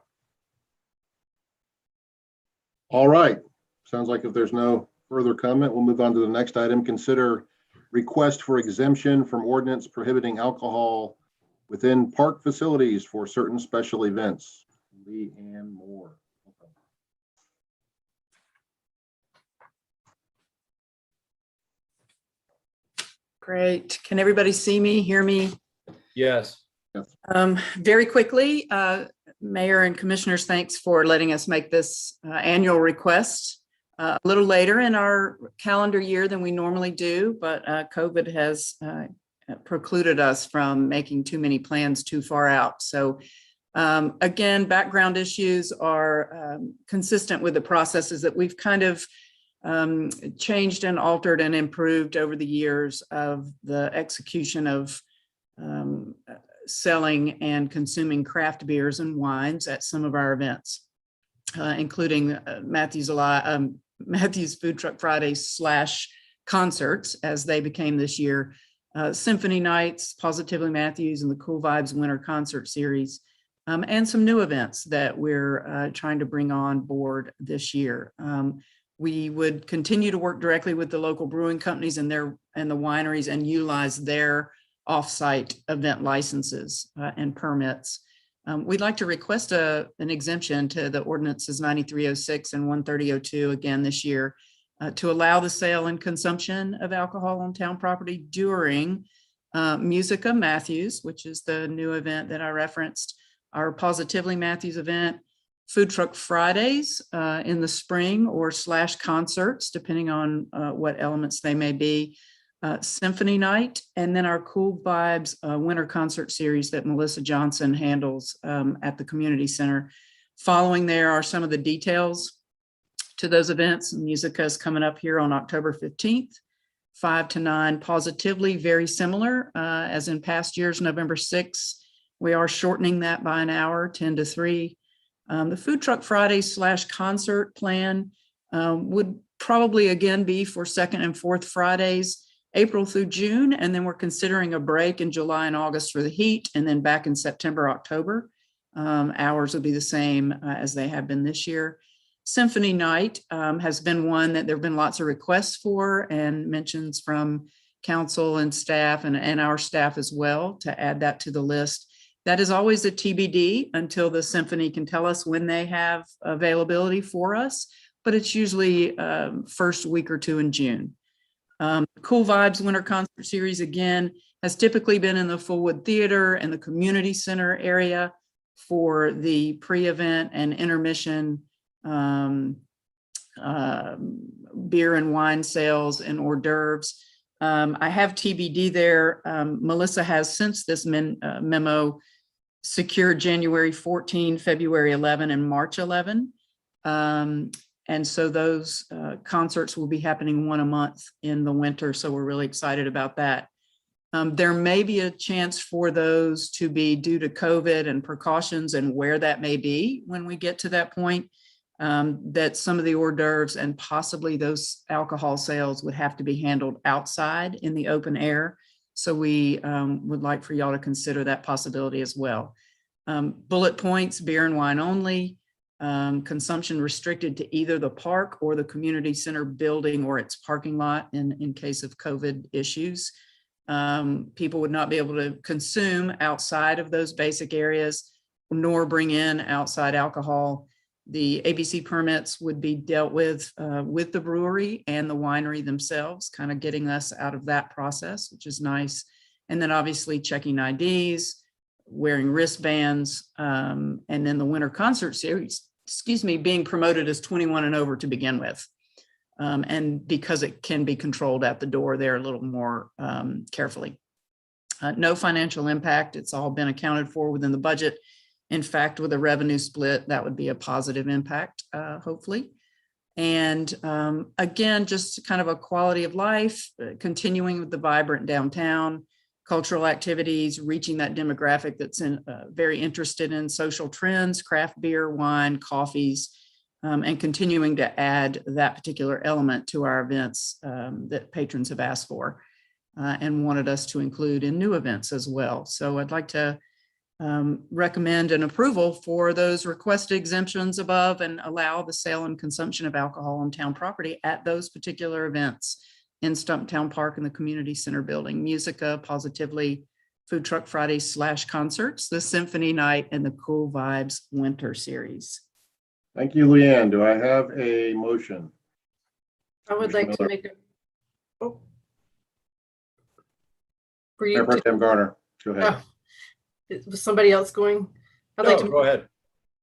S1: All right. Sounds like if there's no further comment, we'll move on to the next item. Consider request for exemption from ordinance prohibiting alcohol within park facilities for certain special events. Leanne Moore.
S16: Great. Can everybody see me, hear me?
S6: Yes.
S16: Very quickly, Mayor and Commissioners, thanks for letting us make this annual request a little later in our calendar year than we normally do, but COVID has precluded us from making too many plans too far out. So again, background issues are consistent with the processes that we've kind of changed and altered and improved over the years of the execution of selling and consuming craft beers and wines at some of our events, including Matthew's Food Truck Fridays / concerts, as they became this year, Symphony Nights, Positively Matthews, and the Cool Vibes Winter Concert Series, and some new events that we're trying to bring on board this year. We would continue to work directly with the local brewing companies and the wineries and utilize their off-site event licenses and permits. We'd like to request an exemption to the ordinances 9306 and 13002 again this year to allow the sale and consumption of alcohol on town property during Musica Matthews, which is the new event that I referenced, our Positively Matthews event, Food Truck Fridays in the spring or / concerts, depending on what elements they may be, Symphony Night, and then our Cool Vibes Winter Concert Series that Melissa Johnson handles at the community center. Following there are some of the details to those events. Musica is coming up here on October 15th, 5 to 9. Positively, very similar as in past years, November 6th. We are shortening that by an hour, 10 to 3. The Food Truck Fridays / concert plan would probably again be for second and fourth Fridays, April through June, and then we're considering a break in July and August for the heat, and then back in September, October. Hours will be the same as they have been this year. Symphony Night has been one that there have been lots of requests for and mentions from council and staff and our staff as well to add that to the list. That is always a TBD until the symphony can tell us when they have availability for us, but it's usually first week or two in June. Cool Vibes Winter Concert Series, again, has typically been in the Fullwood Theater and the community center area for the pre-event and intermission beer and wine sales and hors d'oeuvres. I have TBD there. Melissa has, since this memo, secured January 14, February 11, and March 11. And so those concerts will be happening one a month in the winter. So we're really excited about that. There may be a chance for those to be due to COVID and precautions and where that may be when we get to that point, that some of the hors d'oeuvres and possibly those alcohol sales would have to be handled outside in the open air. So we would like for y'all to consider that possibility as well. Bullet points, beer and wine only. Consumption restricted to either the park or the community center building or its parking lot in case of COVID issues. People would not be able to consume outside of those basic areas nor bring in outside alcohol. The ABC permits would be dealt with the brewery and the winery themselves, kind of getting us out of that process, which is nice. And then obviously checking IDs, wearing wristbands, and then the Winter Concert Series, being promoted as 21 and over to begin with. And because it can be controlled at the door there a little more carefully. No financial impact. It's all been accounted for within the budget. In fact, with a revenue split, that would be a positive impact, hopefully. And again, just kind of a quality of life, continuing with the vibrant downtown, cultural activities, reaching that demographic that's very interested in social trends, craft beer, wine, coffees, and continuing to add that particular element to our events that patrons have asked for and wanted us to include in new events as well. So I'd like to recommend an approval for those requested exemptions above and allow the sale and consumption of alcohol on town property at those particular events in Stumptown Park and the Community Center building. Musica, Positively, Food Truck Friday / concerts, the Symphony Night, and the Cool Vibes Winter Series.
S1: Thank you, Leanne. Do I have a motion?
S5: I would like to make a. Oh. For you
S1: Mayor Pro
S5: to,
S1: Tem Garner, go ahead.
S5: was somebody else going? I'd
S6: No,
S5: like to
S6: go ahead.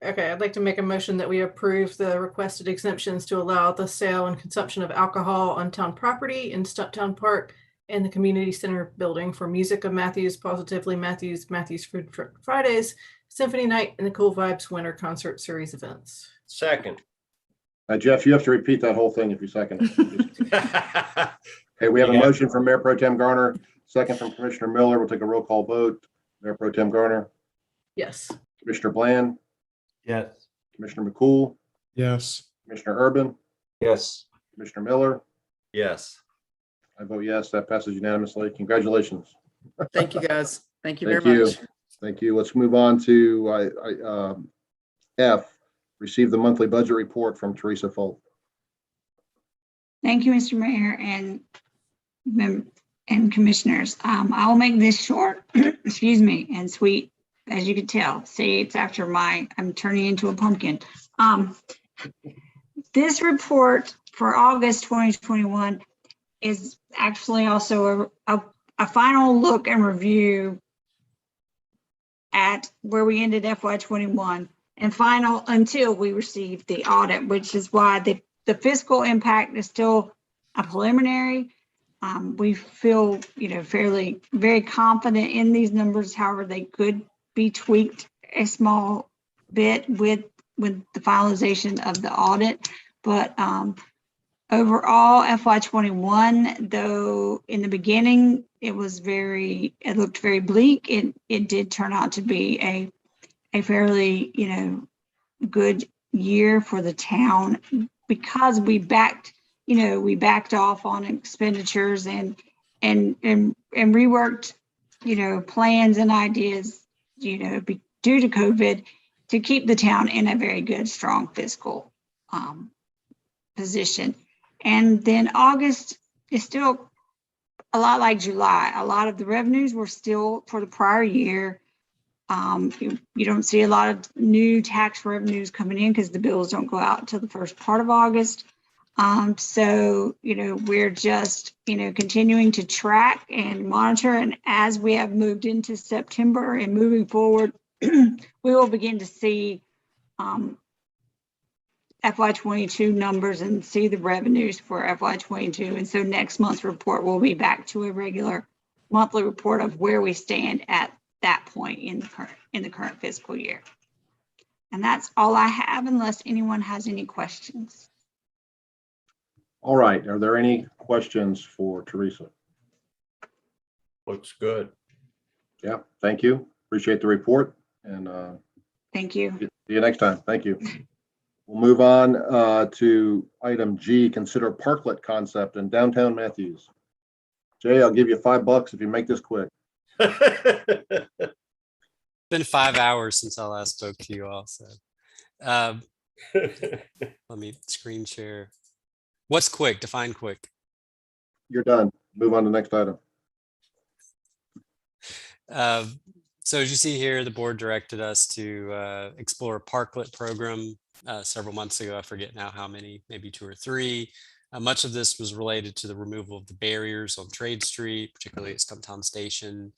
S5: Okay, I'd like to make a motion that we approve the requested exemptions to allow the sale and consumption of alcohol on town property in Stumptown Park and the Community Center building for Music of Matthews, Positively Matthews, Matthews Food Truck Fridays, Symphony Night, and the Cool Vibes Winter Concert Series events.
S6: Second.
S1: Jeff, you have to repeat that whole thing if you second it. Okay, we have a motion from Mayor Pro Tem Garner, second from Commissioner Miller. We'll take a roll call vote. Mayor Pro Tem Garner.
S5: Yes.
S1: Commissioner Bland.
S14: Yes.
S1: Commissioner McCool.
S10: Yes.
S1: Commissioner Urban.
S14: Yes.
S1: Commissioner Miller.
S6: Yes.
S1: I vote yes. That passes unanimously. Congratulations.
S16: Thank you, guys. Thank you
S1: Thank
S16: very
S1: you.
S16: much.
S1: Thank you. Let's move on to F, receive the monthly budget report from Teresa Folk.
S2: Thank you, Mr. Mayor and commissioners. I will make this short, excuse me, and sweet, as you can tell. See, it's after I'm turning into a pumpkin. This report for August 2021 is actually also a final look and review at where we ended FY21 and final until we received the audit, which is why the fiscal impact is still a preliminary. We feel, very confident in these numbers. However, they could be tweaked a small bit with the finalization of the audit. But overall, FY21, though in the beginning it looked very bleak, it did turn out to be a fairly good year for the town because we backed off on expenditures and reworked plans and ideas due to COVID to keep the town in a very good, strong fiscal position. And then August is still a lot like July. A lot of the revenues were still for the prior year. You don't see a lot of new tax revenues coming in because the bills don't go out until the first part of August. So, we're just, continuing to track and monitor. And as we have moved into September and moving forward, we will begin to see FY22 numbers and see the revenues for FY22. And so next month's report will be back to a regular monthly report of where we stand at that point in the current fiscal year. And that's all I have unless anyone has any questions.
S1: All right. Are there any questions for Teresa?
S6: Looks good.
S1: Yeah, thank you. Appreciate the report. And
S2: thank you.
S1: See you next time. Thank you. We'll move on to item G, consider parklet concept in downtown Matthews. Jay, I'll give you $5 if you make this quick.
S8: It's been 5 hours since I last spoke to you all. So let me screen share. What's quick? Define quick.
S1: You're done. Move on to the next item.
S8: So as you see here, the board directed us to explore a parklet program several months ago. I forget now how many, maybe 2 or 3. Much of this was related to the removal of the barriers on Trade Street, particularly at Stumptown Station.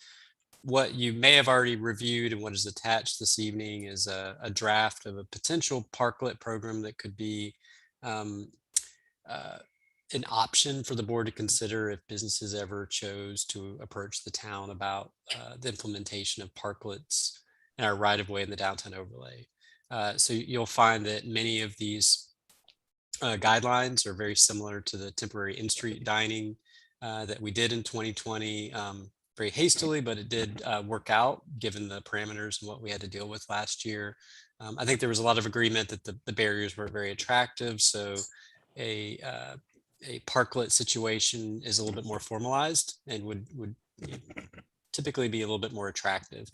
S8: What you may have already reviewed and what is attached this evening is a draft of a potential parklet program that could be an option for the board to consider if businesses ever chose to approach the town about the implementation of parklets in our right of way in the downtown overlay. So you'll find that many of these guidelines are very similar to the temporary in-street dining that we did in 2020 very hastily, but it did work out given the parameters and what we had to deal with last year. I think there was a lot of agreement that the barriers were very attractive. So a parklet situation is a little bit more formalized and would typically be a little bit more attractive.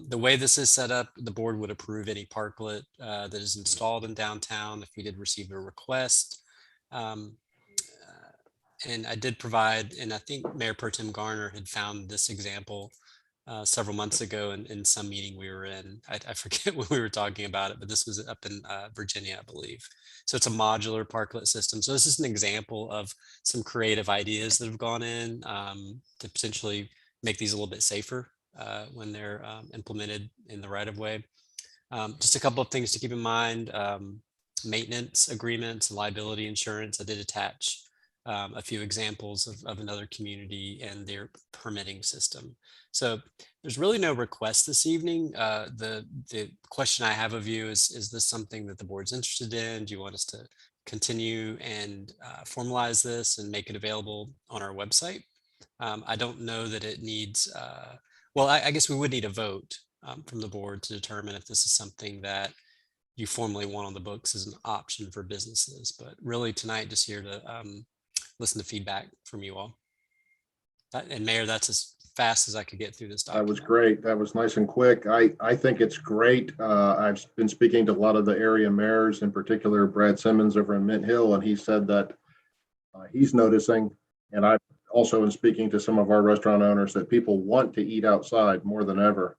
S8: The way this is set up, the board would approve any parklet that is installed in downtown if we did receive a request. And I did provide, and I think Mayor Pro Tem Garner had found this example several months ago in some meeting we were in. I forget when we were talking about it, but this was up in Virginia, I believe. So it's a modular parklet system. So this is an example of some creative ideas that have gone in to potentially make these a little bit safer when they're implemented in the right of way. Just a couple of things to keep in mind. Maintenance agreements, liability insurance. I did attach a few examples of another community and their permitting system. So there's really no request this evening. The question I have of you is this something that the board's interested in? Do you want us to continue and formalize this and make it available on our website? I don't know that it needs, well, I guess we would need a vote from the board to determine if this is something that you formally want on the books as an option for businesses. But really tonight, just here to listen to feedback from you all. And Mayor, that's as fast as I could get through this document.
S1: That was great. That was nice and quick. I think it's great. I've been speaking to a lot of the area mayors, in particular Brad Simmons over in Mint Hill, and he said that he's noticing, and I've also been speaking to some of our restaurant owners, that people want to eat outside more than ever.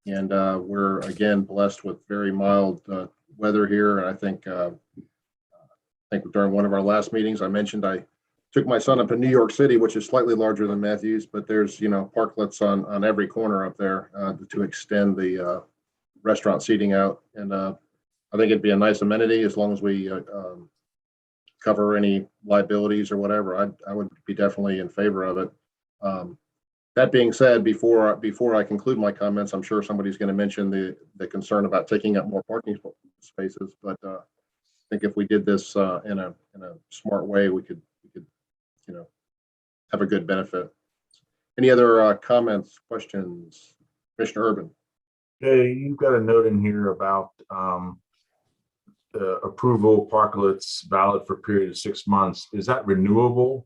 S1: And we're again blessed with very mild weather here. And I think during one of our last meetings, I mentioned I took my son up to New York City, which is slightly larger than Matthews, but there's, parklets on every corner up there to extend the restaurant seating out. And I think it'd be a nice amenity as long as we cover any liabilities or whatever. I would be definitely in favor of it. That being said, before I conclude my comments, I'm sure somebody's going to mention the concern about taking up more parking spaces. But I think if we did this in a smart way, we could have a good benefit. Any other comments, questions? Commissioner Urban.
S4: Hey, you've got a note in here about the approval parklets valid for a period of 6 months. Is that renewable?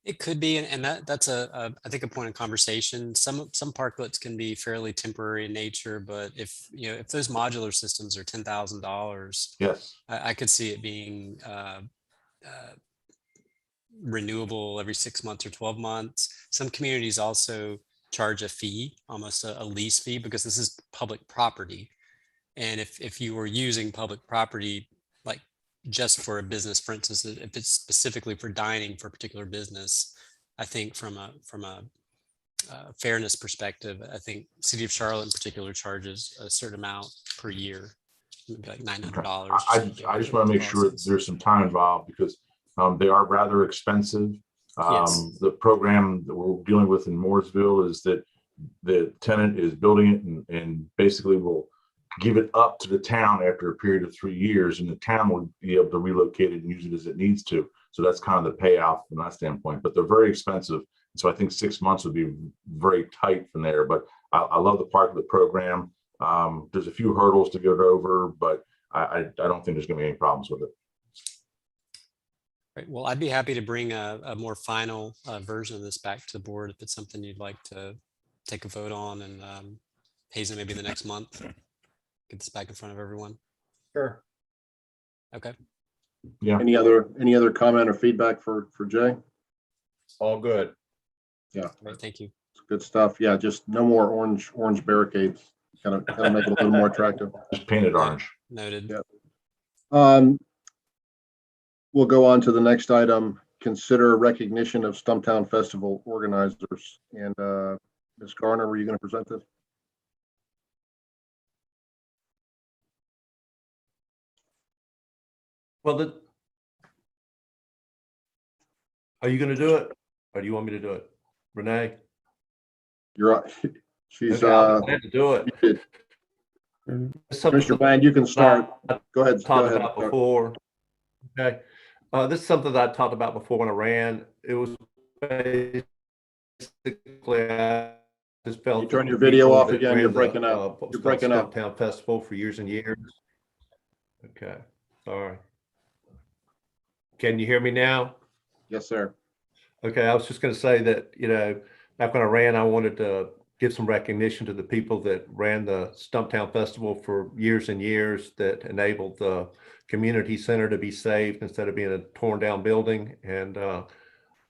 S8: It could be, and that's I think a point of conversation. Some parklets can be fairly temporary in nature, but if those modular systems are $10,000,
S4: yes,
S8: I could see it being renewable every 6 months or 12 months. Some communities also charge a fee, almost a lease fee, because this is public property. And if you were using public property, like just for a business, for instance, if it's specifically for dining for a particular business, I think from a fairness perspective, I think City of Charlotte in particular charges a certain amount per year, maybe like $900.
S4: I just want to make sure there's some time involved because they are rather expensive.
S8: Yes.
S4: The program that we're dealing with in Mooresville is that the tenant is building it and basically will give it up to the town after a period of 3 years, and the town will be able to relocate it and use it as it needs to. So that's kind of the payoff from that standpoint, but they're very expensive. So I think 6 months would be very tight from there, but I love the parklet program. There's a few hurdles to get over, but I don't think there's going to be any problems with it.
S8: Right. Well, I'd be happy to bring a more final version of this back to the board if it's something you'd like to take a vote on, and Hazen, maybe the next month, get this back in front of everyone.
S6: Sure.
S8: Okay.
S4: Yeah.
S1: Any other comment or feedback for Jay?
S6: All good.
S1: Yeah.
S8: Right. Thank you.
S1: It's good stuff. Yeah. Just no more orange barricades. Kind of make it a little more attractive.
S4: Just painted orange.
S8: Noted.
S1: Yeah. We'll go on to the next item. Consider recognition of Stumptown Festival organizers. And Ms. Garner, were you going to present this?
S14: Well, Are you gonna do it? Or do you want me to do it? Renee?
S1: You're, she's,
S14: Okay, I'll be glad to do it.
S1: muted. Mr. Bland, you can start. Go ahead. Go
S14: Talked
S1: ahead.
S14: about before. Okay. This is something that I talked about before when I ran. It was basically, I just felt.
S1: You turn your
S14: that
S1: video
S14: people
S1: off
S14: that
S1: again.
S14: ran
S1: You're
S14: the,
S1: breaking up.
S14: what was
S1: You're
S14: called
S1: breaking up.
S14: Stumptown Festival for years and years. Okay, sorry. Can you hear me now?
S1: Yes, sir.
S14: Okay, I was just going to say that, you know, back when I ran, I wanted to give some recognition to the people that ran the Stumptown Festival for years and years, that enabled the community center to be saved instead of being a torn down building. And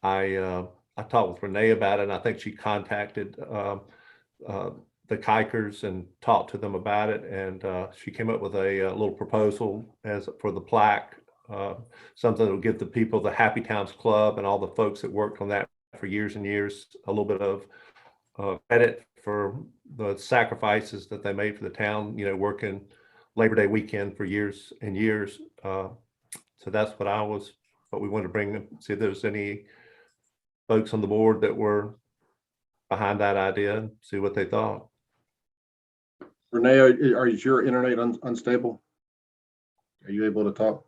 S14: I talked with Renee about it, and I think she contacted the Kikers and talked to them about it. And she came up with a little proposal as for the plaque, something that will give the people, the Happy Towns Club and all the folks that worked on that for years and years, a little bit of credit for the sacrifices that they made for the town, you know, working Labor Day weekend for years and years. So that's what we wanted to bring, see if there's any folks on the board that were behind that idea and see what they thought.
S1: Renee, is your internet unstable? Are you able to talk?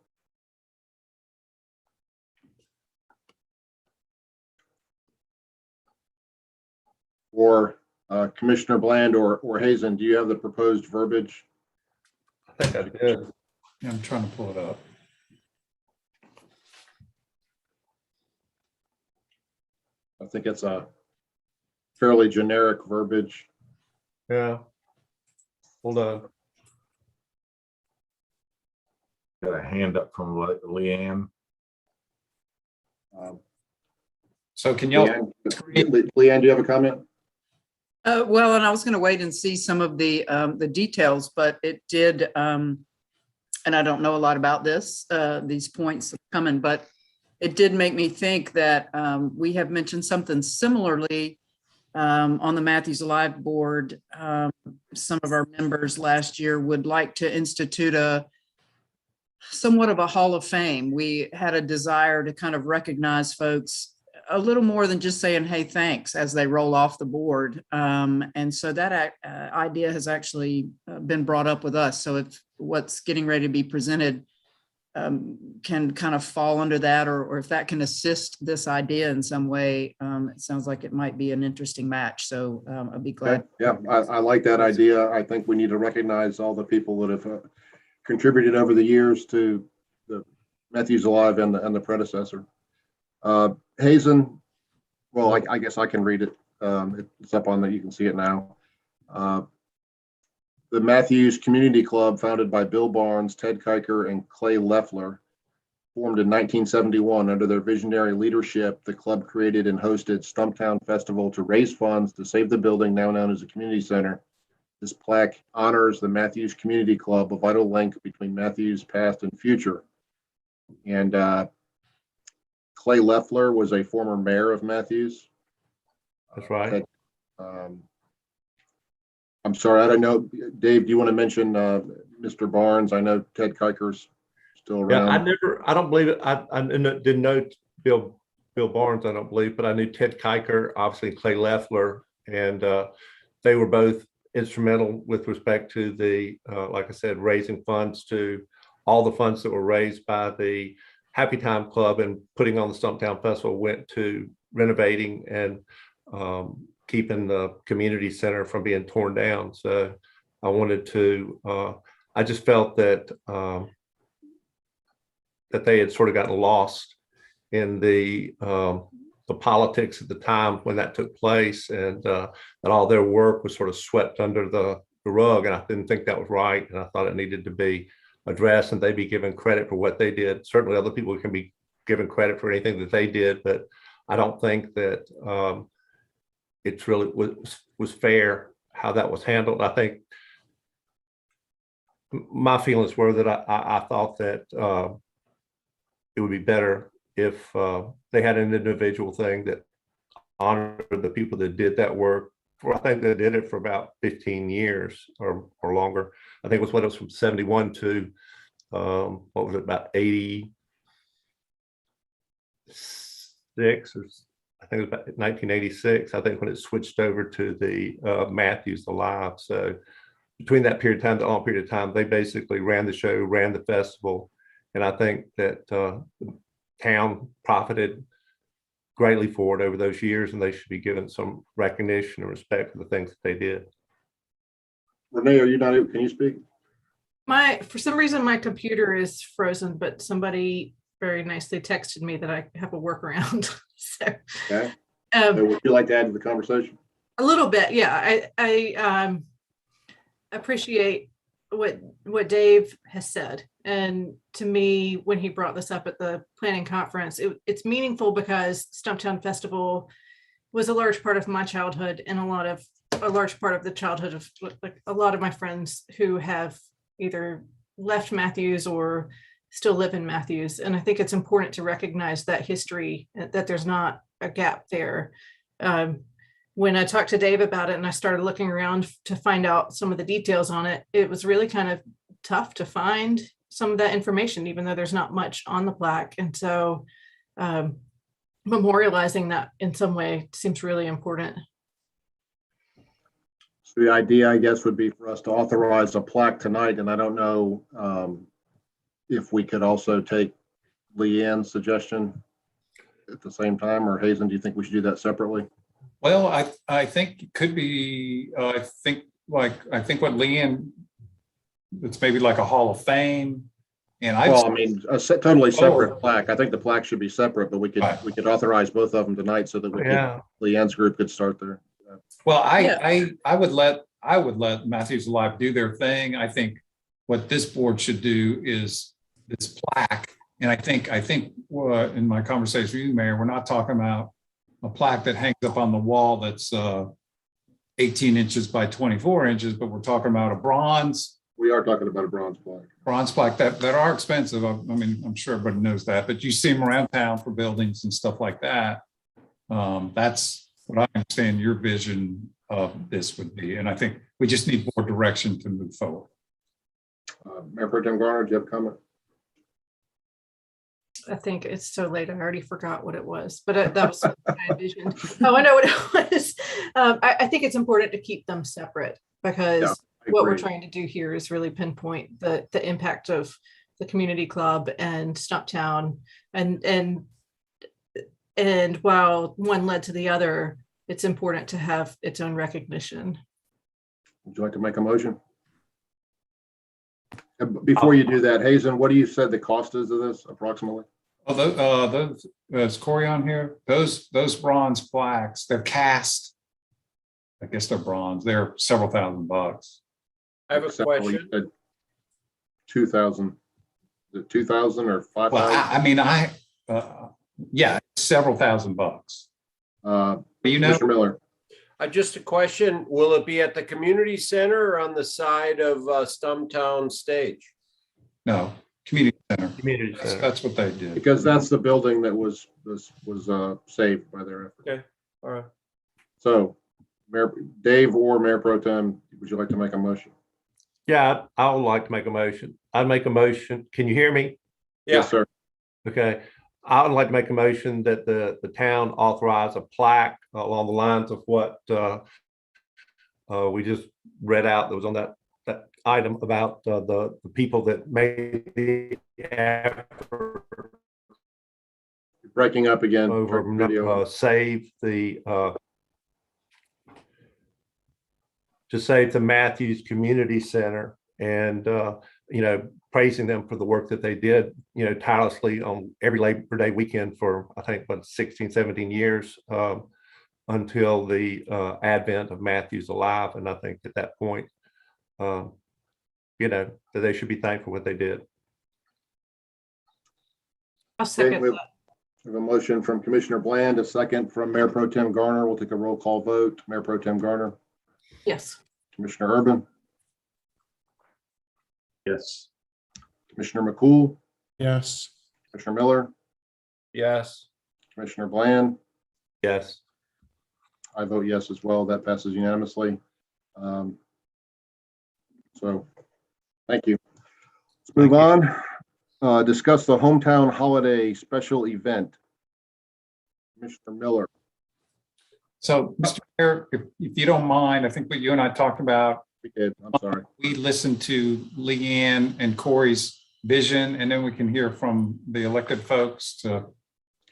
S1: Or Commissioner Bland or Hazen, do you have the proposed verbiage?
S14: I think I did.
S7: Yeah, I'm trying to pull it up.
S1: I think it's a fairly generic verbiage.
S14: Yeah. Hold on.
S4: Got a hand up from Leanne.
S7: So can y'all?
S1: Leanne, do you have a comment?
S16: Well, and I was going to wait and see some of the details, but it did, and I don't know a lot about this, these points coming, but it did make me think that we have mentioned something similarly on the Matthews Alive board. Some of our members last year would like to institute somewhat of a Hall of Fame. We had a desire to kind of recognize folks a little more than just saying, hey, thanks, as they roll off the board. And so that idea has actually been brought up with us. So if what's getting ready to be presented can kind of fall under that, or if that can assist this idea in some way, it sounds like it might be an interesting match. So I'd be glad.
S1: Okay. Yeah, I like that idea. I think we need to recognize all the people that have contributed over the years to the Matthews Alive and the predecessor. Hazen, well, I guess I can read it. It's up on you can see it now. The Matthews Community Club, founded by Bill Barnes, Ted Kiker, and Clay Leffler, formed in 1971. Under their visionary leadership, the club created and hosted Stumptown Festival to raise funds to save the building now known as the community center. This plaque honors the Matthews Community Club, a vital link between Matthews' past and future. And Clay Leffler was a former mayor of Matthews.
S14: That's right.
S1: I'm sorry, I don't know. Dave, do you want to mention Mr. Barnes? I know Ted Kiker's still around.
S14: Yeah, I don't believe it. I didn't know Bill Barnes, I don't believe, but I knew Ted Kiker, obviously Clay Leffler, and they were both instrumental with respect to the, like I said, raising funds to all the funds that were raised by the Happy Time Club and putting on the Stumptown Festival went to renovating and keeping the community center from being torn down. So I wanted to, I just felt that that they had sort of gotten lost in the politics at the time when that took place, and that all their work was sort of swept under the rug. And I didn't think that was right. And I thought it needed to be addressed and they be given credit for what they did. Certainly other people can be given credit for anything that they did, but I don't think that it's really was fair how that was handled. I think my feelings were that I thought that it would be better if they had an individual thing that honored the people that did that work. I think they did it for about 15 years or longer. I think it was from 71 to what was it, about 80, or I think it was about 1986, I think, when it switched over to the Matthews Alive. So between that period of time, the long period of time, they basically ran the show, ran the festival. And I think that the town profited greatly for it over those years, and they should be given some recognition and respect for the things that they did.
S1: Renee, are you not, can you speak?
S5: For some reason, my computer is frozen, but somebody very nicely texted me that I have a workaround. So,
S1: Okay. So would you like to add to the conversation?
S5: a little bit, yeah. I appreciate what Dave has said. And to me, when he brought this up at the planning conference, it's meaningful because Stumptown Festival was a large part of my childhood and a large part of the childhood of like a lot of my friends who have either left Matthews or still live in Matthews. And I think it's important to recognize that history, that there's not a gap there. When I talked to Dave about it and I started looking around to find out some of the details on it, it was really kind of tough to find some of that information, even though there's not much on the plaque. And so memorializing that in some way seems really important.
S1: So the idea, I guess, would be for us to authorize a plaque tonight, and I don't know if we could also take Leanne's suggestion at the same time, or Hazen, do you think we should do that separately?
S7: Well, I think it could be, I think what Leanne, it's maybe like a Hall of Fame. And
S1: Well, I mean, a totally separate plaque. I think the plaque should be separate, but we could authorize both of them tonight so that we could, Leanne's group could start there.
S7: Well, I would let Matthews Alive do their thing. I think what this board should do is this plaque. And I think in my conversation with you, Mayor, we're not talking about a plaque that hangs up on the wall that's 18 inches by 24 inches, but we're talking about a bronze.
S1: We are talking about a bronze plaque.
S7: Bronze plaque that are expensive. I mean, I'm sure everybody knows that, but you see them around town for buildings and stuff like that. That's what I understand your vision of this would be. And I think we just need more direction to move forward.
S1: Mayor Pro Tem Garner, do you have a comment?
S5: I think it's so late. I already forgot what it was, but that was what I envisioned. Oh, I know what it was. I think it's important to keep them separate because what we're trying to do here is really pinpoint the impact of the community club and Stumptown, and while one led to the other, it's important to have its own recognition.
S1: Would you like to make a motion? Before you do that, Hazen, what do you said the cost is of this approximately?
S7: Oh, is Corey on here? Those bronze plaques, they're cast. I guess they're bronze. They're several $1,000s.
S6: I have a question.
S1: 2,000. Is it 2,000 or 5,000?
S7: Well, yeah, several $1,000s. You know,
S1: Mr. Miller.
S6: Just a question. Will it be at the community center or on the side of Stumptown stage?
S7: No, community center.
S14: Community center.
S7: That's what they did.
S1: Because that's the building that was saved by their effort.
S6: Okay, all right.
S1: So, Mayor Dave or Mayor Pro Tem, would you like to make a motion?
S14: Yeah, I would like to make a motion. I'd make a motion. Can you hear me?
S6: Yeah.
S1: Yes, sir.
S14: Okay. I would like to make a motion that the town authorize a plaque along the lines of what we just read out that was on that item about the people that made the effort.
S1: You're breaking up again.
S14: Over save the to save the Matthews Community Center, and praising them for the work that they did, tirelessly on every Labor Day weekend for, I think, 16, 17 years until the advent of Matthews Alive. And I think at that point, that they should be thankful for what they did.
S5: I'll second
S1: We
S5: that.
S1: have a motion from Commissioner Bland, a second from Mayor Pro Tem Garner. We'll take a roll call vote. Mayor Pro Tem Garner.
S5: Yes.
S1: Commissioner Urban.
S4: Yes.
S1: Commissioner McCool.
S10: Yes.
S1: Commissioner Miller.
S6: Yes.
S1: Commissioner Bland.
S14: Yes.
S1: I vote yes as well. That passes unanimously. So, thank you. Let's move on. Discuss the hometown holiday special event. Commissioner Miller.
S7: So, Mr. Mayor, if you don't mind, I think what you and I talked about,
S1: We did, I'm sorry.
S7: we listened to Leanne and Corey's vision, and then we can hear from the elected folks to.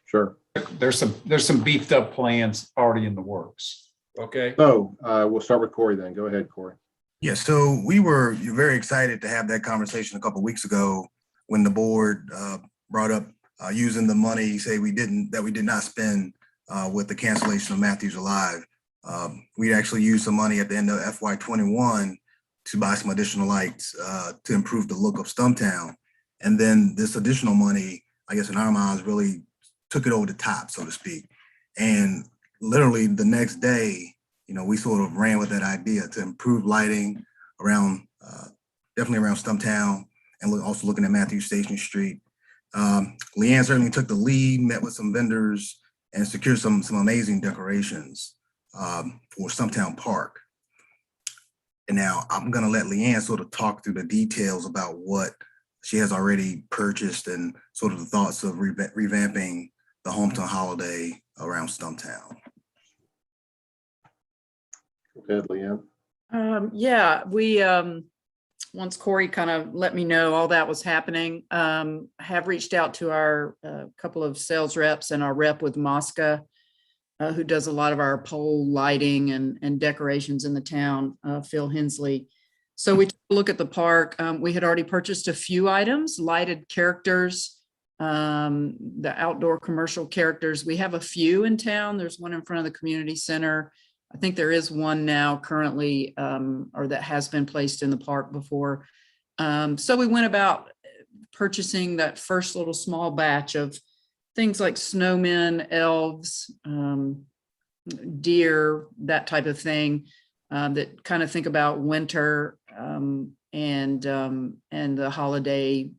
S1: Sure.
S7: There's some beefed up plans already in the works.
S6: Okay.
S1: So we'll start with Corey then. Go ahead, Corey.
S12: Yeah, so we were very excited to have that conversation a couple of weeks ago when the board brought up using the money, we did not spend with the cancellation of Matthews Alive. We actually used some money at the end of FY21 to buy some additional lights to improve the look of Stumptown. And then this additional money, I guess in our minds, really took it over the top, so to speak. And literally the next day, we sort of ran with that idea to improve lighting around, definitely around Stumptown, and also looking at Matthews Station Street. Leanne certainly took the lead, met with some vendors, and secured some amazing decorations for Stumptown Park. And now I'm gonna let Leanne sort of talk through the details about what she has already purchased and sort of the thoughts of revamping the Hometown Holiday around Stumptown.
S1: Go ahead, Leanne.
S16: Yeah, we, once Corey kind of let me know all that was happening, have reached out to our couple of sales reps and our rep with Mosca, who does a lot of our pole lighting and decorations in the town, Phil Hensley. So we took a look at the park. We had already purchased a few items, lighted characters, the outdoor commercial characters. We have a few in town. There's one in front of the community center. I think there is one now currently, or that has been placed in the park before. So we went about purchasing that first little small batch of things like snowmen, elves, deer, that type of thing, that kind of think about winter and the holiday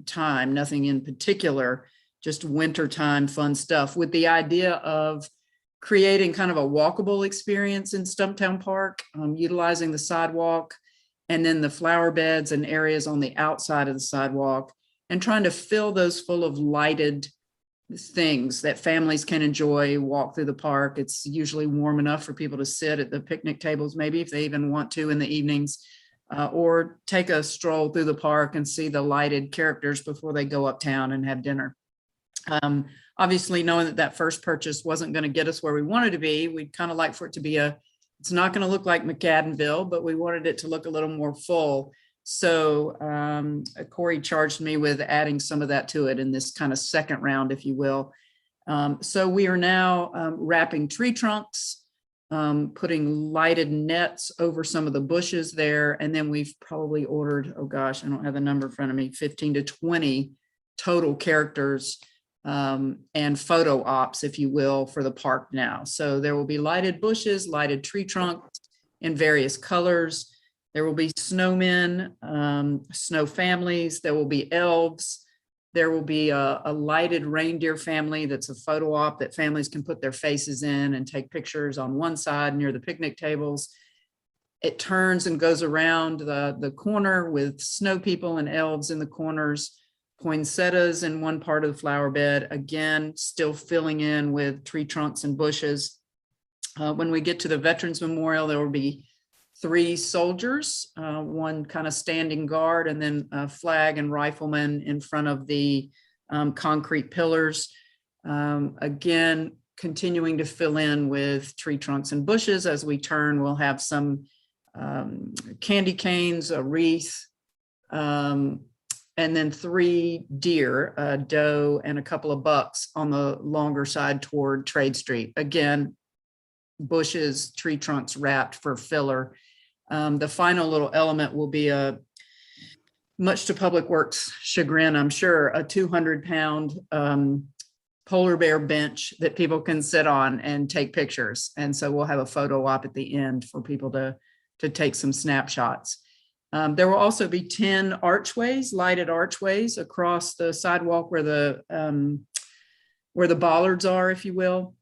S16: time, nothing in particular, just wintertime fun stuff, with the idea of creating kind of a walkable experience in Stumptown Park, utilizing the sidewalk and then the flower beds and areas on the outside of the sidewalk, and trying to fill those full of lighted things that families can enjoy, walk through the park. It's usually warm enough for people to sit at the picnic tables, maybe if they even want to in the evenings, or take a stroll through the park and see the lighted characters before they go uptown and have dinner. Obviously, knowing that that first purchase wasn't going to get us where we wanted to be, we'd kind of like for it to be it's not going to look like McAdenville, but we wanted it to look a little more full. So Corey charged me with adding some of that to it in this kind of second round, if you will. So we are now wrapping tree trunks, putting lighted nets over some of the bushes there. And then we've probably ordered, oh gosh, I don't have the number in front of me, 15 to 20 total characters and photo ops, if you will, for the park now. So there will be lighted bushes, lighted tree trunks in various colors. There will be snowmen, snow families. There will be elves. There will be a lighted reindeer family that's a photo op that families can put their faces in and take pictures on one side near the picnic tables. It turns and goes around the corner with snow people and elves in the corners. Poinsettias in one part of the flower bed, again, still filling in with tree trunks and bushes. When we get to the Veterans Memorial, there will be 3 soldiers, one kind of standing guard, and then a flag and rifleman in front of the concrete pillars. Again, continuing to fill in with tree trunks and bushes. As we turn, we'll have some candy canes, a wreath, and then 3 deer, a doe and a couple of bucks on the longer side toward Trade Street. Again, bushes, tree trunks wrapped for filler. The final little element will be much to Public Works chagrin, I'm sure, a 200-pound polar bear bench that people can sit on and take pictures. And so we'll have a photo op at the end for people to take some snapshots. There will also be 10 archways, lighted archways across the sidewalk where the bollards are, if you will.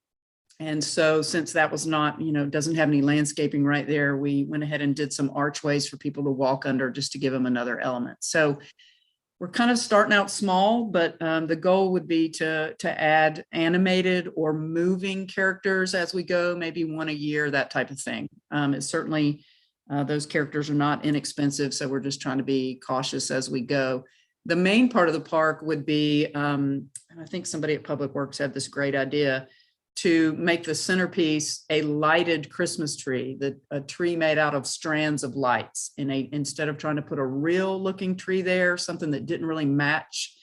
S16: And so since that was not, doesn't have any landscaping right there, we went ahead and did some archways for people to walk under just to give them another element. So we're kind of starting out small, but the goal would be to add animated or moving characters as we go, maybe one a year, that type of thing. It's certainly, those characters are not inexpensive, so we're just trying to be cautious as we go. The main part of the park would be, and I think somebody at Public Works had this great idea, to make the centerpiece a lighted Christmas tree, a tree made out of strands of lights. Instead of trying to put a real looking tree there, something that didn't really match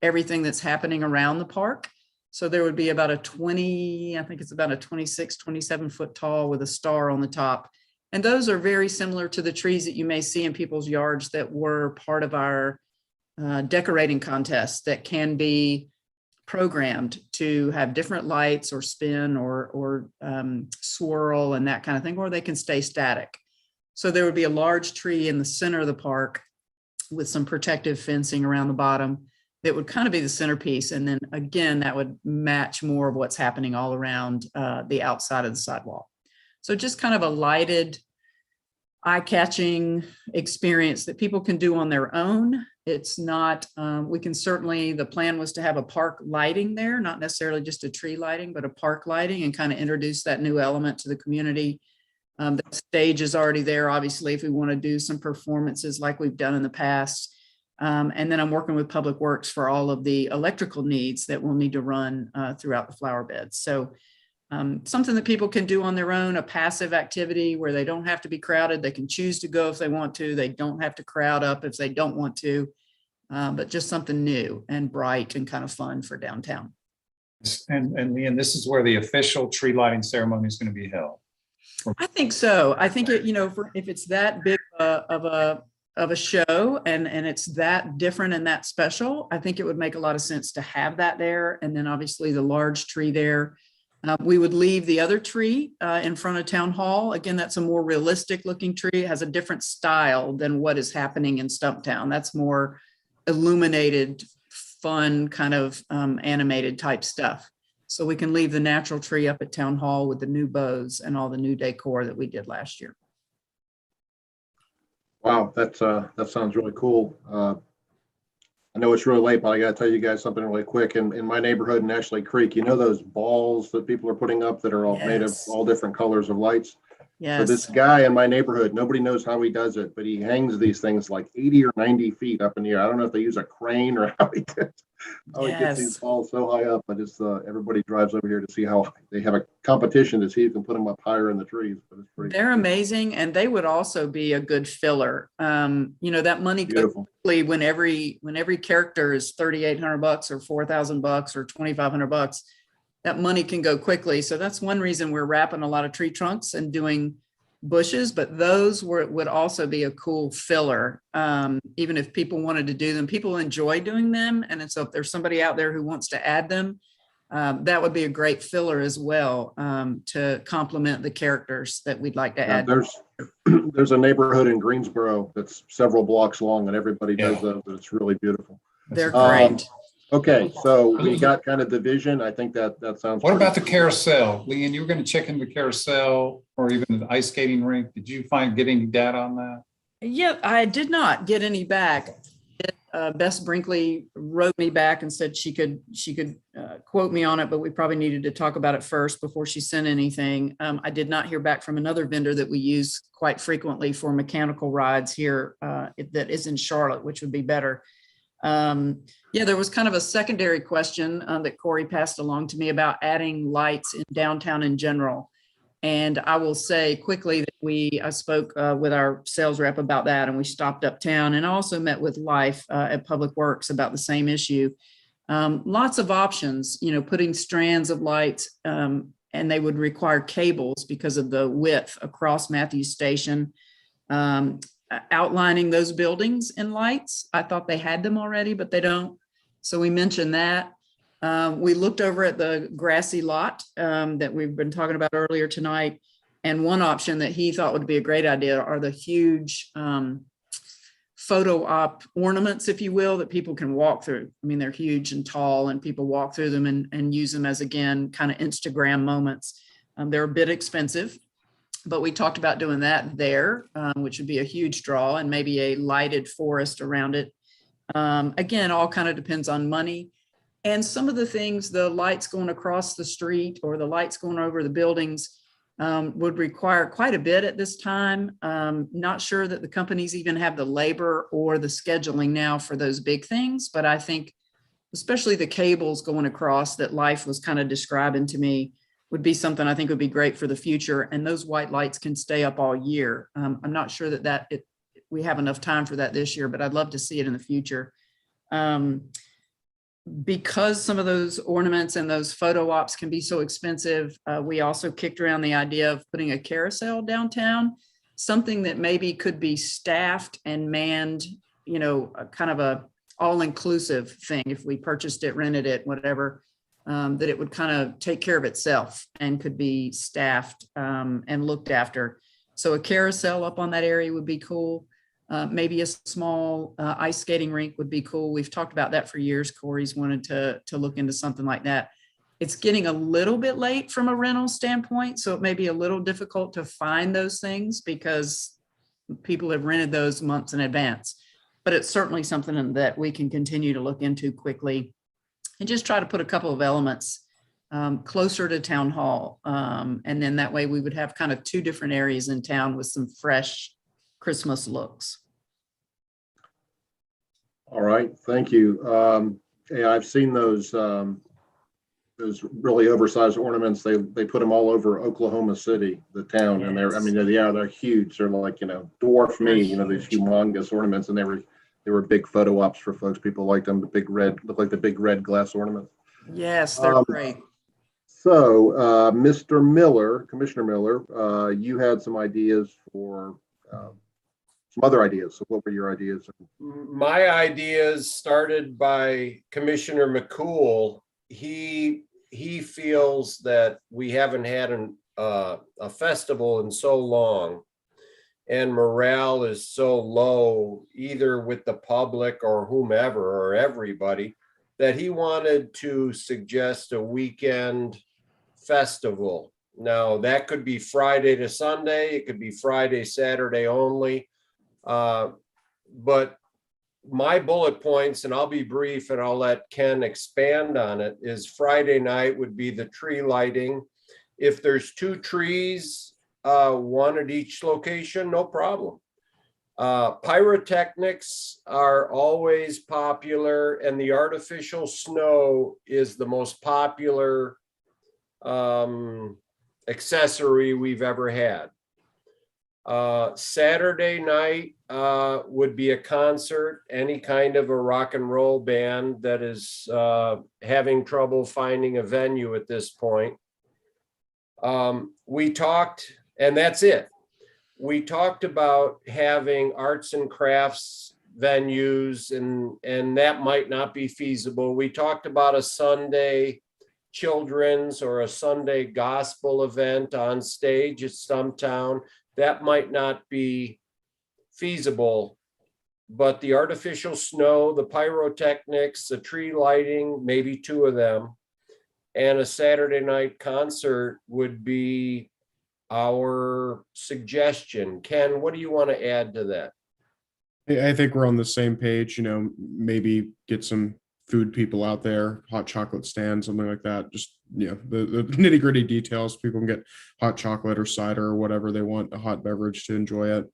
S16: everything that's happening around the park. So there would be about I think it's about a 26, 27 foot tall with a star on the top. And those are very similar to the trees that you may see in people's yards that were part of our decorating contests that can be programmed to have different lights or spin or swirl and that kind of thing, or they can stay static. So there would be a large tree in the center of the park with some protective fencing around the bottom that would kind of be the centerpiece. And then again, that would match more of what's happening all around the outside of the sidewalk. So just kind of a lighted, eye-catching experience that people can do on their own. It's not, we can certainly, the plan was to have a park lighting there, not necessarily just a tree lighting, but a park lighting, and kind of introduce that new element to the community. The stage is already there, obviously, if we want to do some performances like we've done in the past. And then I'm working with Public Works for all of the electrical needs that we'll need to run throughout the flower beds. So something that people can do on their own, a passive activity where they don't have to be crowded. They can choose to go if they want to. They don't have to crowd up if they don't want to, but just something new and bright and kind of fun for downtown.
S7: And Leanne, this is where the official tree lighting ceremony is going to be held.
S16: I think so. I think it, if it's that big of a show and it's that different and that special, I think it would make a lot of sense to have that there. And then obviously the large tree there. We would leave the other tree in front of Town Hall. Again, that's a more realistic looking tree. It has a different style than what is happening in Stumptown. That's more illuminated, fun, kind of animated type stuff. So we can leave the natural tree up at Town Hall with the new bows and all the new decor that we did last year.
S1: Wow, that sounds really cool. I know it's really late, but I got to tell you guys something really quick. In my neighborhood in Ashley Creek, you know those balls that people are putting up that are all made of all different colors of lights?
S16: Yes.
S1: So this guy in my neighborhood, nobody knows how he does it, but he hangs these things like 80 or 90 feet up in the air. I don't know if they use a crane or how he gets these balls so high up. I just everybody drives over here to see how they have a competition to see who can put them up higher in the trees. But it's pretty.
S16: They're amazing, and they would also be a good filler. That money goes quickly when every character is $3,800 or $4,000 or $2,500. That money can go quickly. So that's one reason we're wrapping a lot of tree trunks and doing bushes, but those would also be a cool filler. Even if people wanted to do them, people enjoy doing them. And so if there's somebody out there who wants to add them, that would be a great filler as well, to complement the characters that we'd like to add.
S1: There's a neighborhood in Greensboro that's several blocks long and everybody does those. It's really beautiful.
S16: They're great.
S1: Okay, so we got kind of division. I think that sounds.
S7: What about the carousel? Leanne, you were going to check into the carousel or even the ice skating rink. Did you get any data on that?
S16: Yeah, I did not get any back. Bess Brinkley wrote me back and said she could quote me on it, but we probably needed to talk about it first before she sent anything. I did not hear back from another vendor that we use quite frequently for mechanical rides here that is in Charlotte, which would be better. There was kind of a secondary question that Corey passed along to me about adding lights in downtown in general. And I will say quickly that I spoke with our sales rep about that, and we stopped uptown and also met with Life at Public Works about the same issue. Lots of options, putting strands of lights, and they would require cables because of the width across Matthews Station. Outlining those buildings in lights. I thought they had them already, but they don't. So we mentioned that. We looked over at the grassy lot that we've been talking about earlier tonight. And one option that he thought would be a great idea are the huge photo op ornaments, if you will, that people can walk through. I mean, they're huge and tall and people walk through them and use them as, again, kind of Instagram moments. They're a bit expensive. But we talked about doing that there, which would be a huge draw, and maybe a lighted forest around it. Again, all kind of depends on money. And some of the things, the lights going across the street or the lights going over the buildings would require quite a bit at this time. Not sure that the companies even have the labor or the scheduling now for those big things, but I think especially the cables going across that Life was kind of describing to me would be something I think would be great for the future. And those white lights can stay up all year. I'm not sure that we have enough time for that this year, but I'd love to see it in the future. Because some of those ornaments and those photo ops can be so expensive, we also kicked around the idea of putting a carousel downtown, something that maybe could be staffed and manned, you know, a kind of a all-inclusive thing. If we purchased it, rented it, whatever, that it would kind of take care of itself and could be staffed and looked after. So a carousel up on that area would be cool. Maybe a small ice skating rink would be cool. We've talked about that for years. Corey's wanted to look into something like that. It's getting a little bit late from a rental standpoint, so it may be a little difficult to find those things because people have rented those months in advance. But it's certainly something that we can continue to look into quickly and just try to put a couple of elements closer to town hall. And then that way we would have kind of two different areas in town with some fresh Christmas looks.
S1: All right, thank you. Yeah, I've seen those really oversized ornaments. They put them all over Oklahoma City, the town, and they're, I mean, they're huge. They're like, you know, dwarf me, you know, these humongous ornaments, and they were big photo ops for folks. People liked them. The big red, look like the big red glass ornaments.
S16: Yes, they're great.
S1: So, Mr. Miller, Commissioner Miller, you had some ideas for some other ideas. So what were your ideas?
S6: My ideas started by Commissioner McCool. He feels that we haven't had a festival in so long, and morale is so low, either with the public or whomever or everybody, that he wanted to suggest a weekend festival. Now, that could be Friday to Sunday, it could be Friday, Saturday only. But my bullet points, and I'll be brief and I'll let Ken expand on it, is Friday night would be the tree lighting. If there's 2 trees, one at each location, no problem. Pyrotechnics are always popular, and the artificial snow is the most popular accessory we've ever had. Saturday night would be a concert, any kind of a rock and roll band that is having trouble finding a venue at this point. We talked, and that's it. We talked about having arts and crafts venues, and that might not be feasible. We talked about a Sunday children's or a Sunday gospel event on stage at Stumptown. That might not be feasible, but the artificial snow, the pyrotechnics, the tree lighting, maybe 2 of them, and a Saturday night concert would be our suggestion. Ken, what do you want to add to that?
S10: I think we're on the same page, you know, maybe get some food people out there, hot chocolate stand, something like that. Just, you know, the nitty gritty details. People can get hot chocolate or cider or whatever they want, a hot beverage to enjoy it.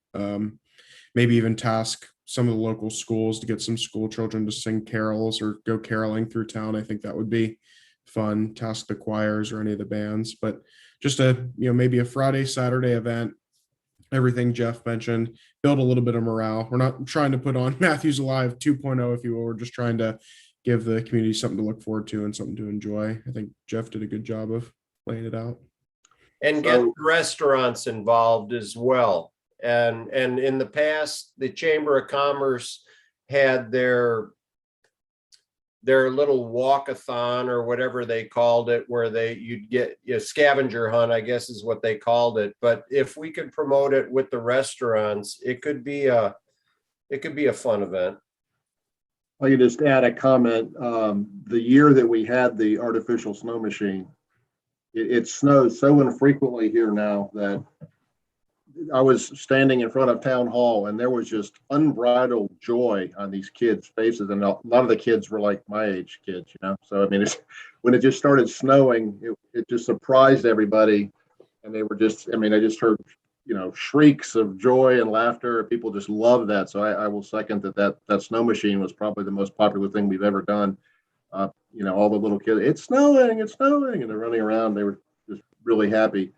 S10: Maybe even task some of the local schools to get some school children to sing carols or go caroling through town. I think that would be fun. Task the choirs or any of the bands, but just maybe a Friday, Saturday event. Everything Jeff mentioned, build a little bit of morale. We're not trying to put on Matthews Alive 2.0, if you will. We're just trying to give the community something to look forward to and something to enjoy. I think Jeff did a good job of laying it out.
S6: And get the restaurants involved as well. And in the past, the Chamber of Commerce had their little walkathon or whatever they called it, where you'd get a scavenger hunt, I guess is what they called it. But if we could promote it with the restaurants, it could be a fun event.
S1: I could just add a comment. The year that we had the artificial snow machine, it snows so infrequently here now that I was standing in front of town hall and there was just unbridled joy on these kids' faces. And a lot of the kids were like my age kids, you know? So, I mean, when it just started snowing, it just surprised everybody. And they were just, I mean, I just heard, you know, shrieks of joy and laughter. People just love that. So I will second that snow machine was probably the most popular thing we've ever done. You know, all the little kids, it's snowing, and they're running around. They were just really happy.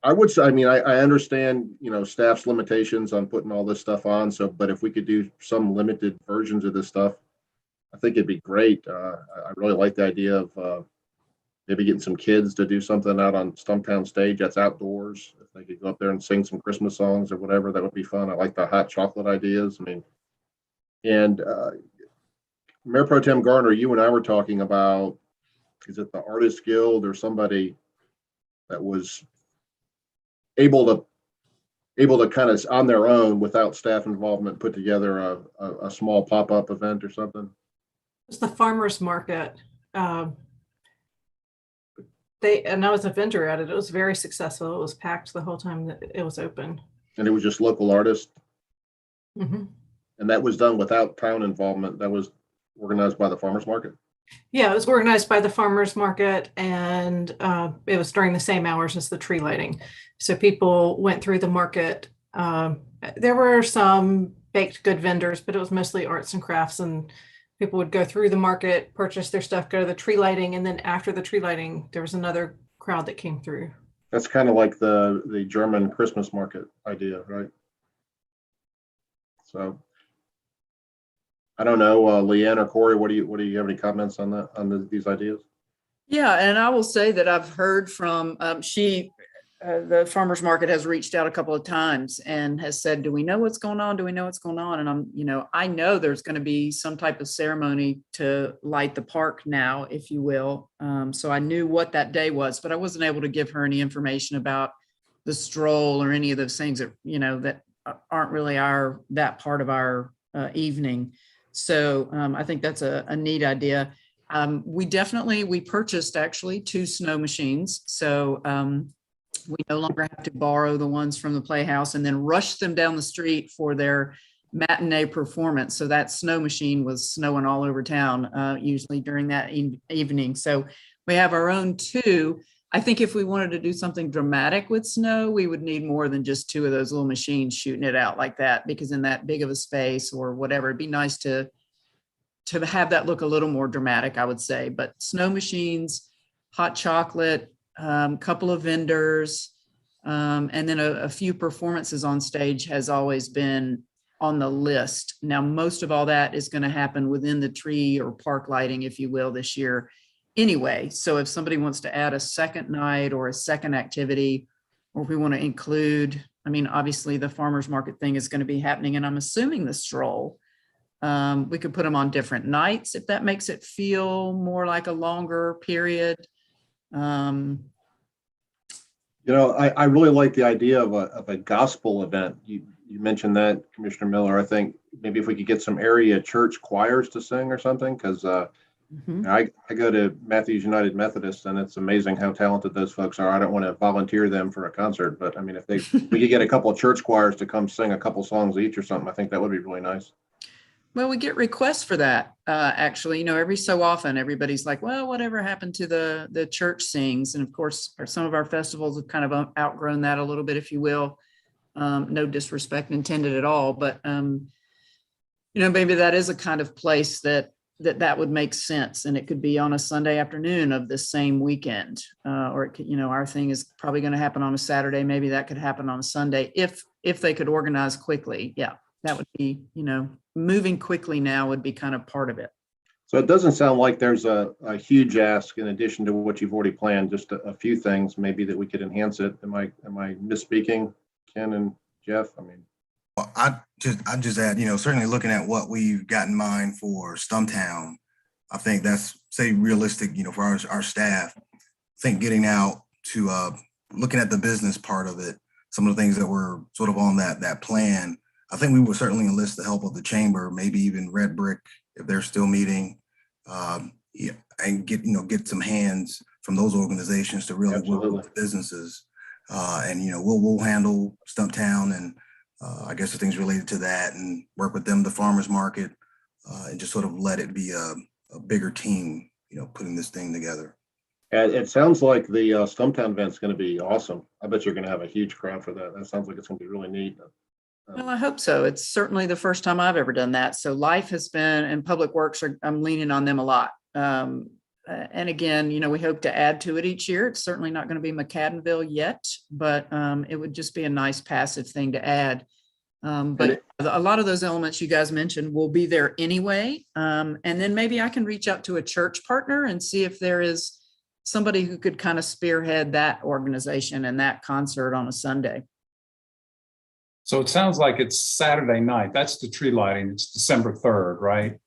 S1: I would say, I mean, I understand, you know, staff's limitations on putting all this stuff on. So, but if we could do some limited versions of this stuff, I think it'd be great. I really like the idea of maybe getting some kids to do something out on Stumptown stage that's outdoors. If they could go up there and sing some Christmas songs or whatever, that would be fun. I like the hot chocolate ideas. I mean, and Mayor Pro Tem Garner, you and I were talking about, is it the Artist Guild or somebody that was able to kind of on their own without staff involvement put together a small pop-up event or something?
S5: It's the farmer's market. And I was a vendor at it. It was very successful. It was packed the whole time that it was open.
S1: And it was just local artists?
S5: Mm-hmm.
S1: And that was done without town involvement? That was organized by the farmer's market?
S5: Yeah, it was organized by the farmer's market, and it was during the same hours as the tree lighting. So people went through the market. There were some baked good vendors, but it was mostly arts and crafts, and people would go through the market, purchase their stuff, go to the tree lighting, and then after the tree lighting, there was another crowd that came through.
S1: That's kind of like the German Christmas market idea, right? So I don't know, Leanne or Corey, what do you have any comments on that, on these ideas?
S16: Yeah, and I will say that I've heard from the farmer's market has reached out a couple of times and has said, do we know what's going on? Do we know what's going on? And I know there's going to be some type of ceremony to light the park now, if you will. So I knew what that day was, but I wasn't able to give her any information about the stroll or any of those things that, that aren't really that part of our evening. So I think that's a neat idea. We purchased actually 2 snow machines. So we no longer have to borrow the ones from the Playhouse and then rush them down the street for their matinee performance. So that snow machine was snowing all over town, usually during that evening. So we have our own 2. I think if we wanted to do something dramatic with snow, we would need more than just 2 of those little machines shooting it out like that, because in that big of a space or whatever, it'd be nice to have that look a little more dramatic, I would say. But snow machines, hot chocolate, couple of vendors, and then a few performances on stage has always been on the list. Now, most of all that is going to happen within the tree or park lighting, if you will, this year anyway. So if somebody wants to add a second night or a second activity, or if we want to include, obviously the farmer's market thing is going to be happening, and I'm assuming the stroll. We could put them on different nights if that makes it feel more like a longer period.
S1: I really like the idea of a gospel event. You mentioned that, Commissioner Miller. I think maybe if we could get some area church choirs to sing or something, because I go to Matthews United Methodist, and it's amazing how talented those folks are. I don't want to volunteer them for a concert, but if we could get a couple of church choirs to come sing a couple songs each or something, I think that would be really nice.
S16: Well, we get requests for that. Actually, every so often, everybody's like, well, whatever happened to the church sings? And of course, some of our festivals have kind of outgrown that a little bit, if you will. No disrespect intended at all, but maybe that is a kind of place that would make sense, and it could be on a Sunday afternoon of the same weekend, or it could, our thing is probably going to happen on a Saturday. Maybe that could happen on a Sunday if they could organize quickly. Yeah, that would be, moving quickly now would be kind of part of it.
S1: So it doesn't sound like there's a huge ask in addition to what you've already planned. Just a few things maybe that we could enhance it. Am I misspeaking, Ken and Jeff?
S12: Well, I just add, certainly looking at what we've got in mind for Stumptown, I think that's realistic, for our staff. I think getting out to looking at the business part of it, some of the things that were sort of on that plan, I think we would certainly enlist the help of the chamber, maybe even Red Brick if they're still meeting, and get some hands from those organizations to really work with the businesses And, we'll handle Stumptown and I guess the things related to that and work with them, the farmer's market, and just sort of let it be a bigger team, putting this thing together.
S1: And it sounds like the Stumptown event's going to be awesome. I bet you're going to have a huge crowd for that. That sounds like it's going to be really neat.
S16: Well, I hope so. It's certainly the first time I've ever done that. So Life has been, and Public Works, I'm leaning on them a lot. And again, we hope to add to it each year. It's certainly not going to be McAdenville yet, but it would just be a nice passive thing to add. But a lot of those elements you guys mentioned will be there anyway. And then maybe I can reach out to a church partner and see if there is somebody who could kind of spearhead that organization and that concert on a Sunday.
S7: So it sounds like it's Saturday night. That's the tree lighting. It's December 3rd, right?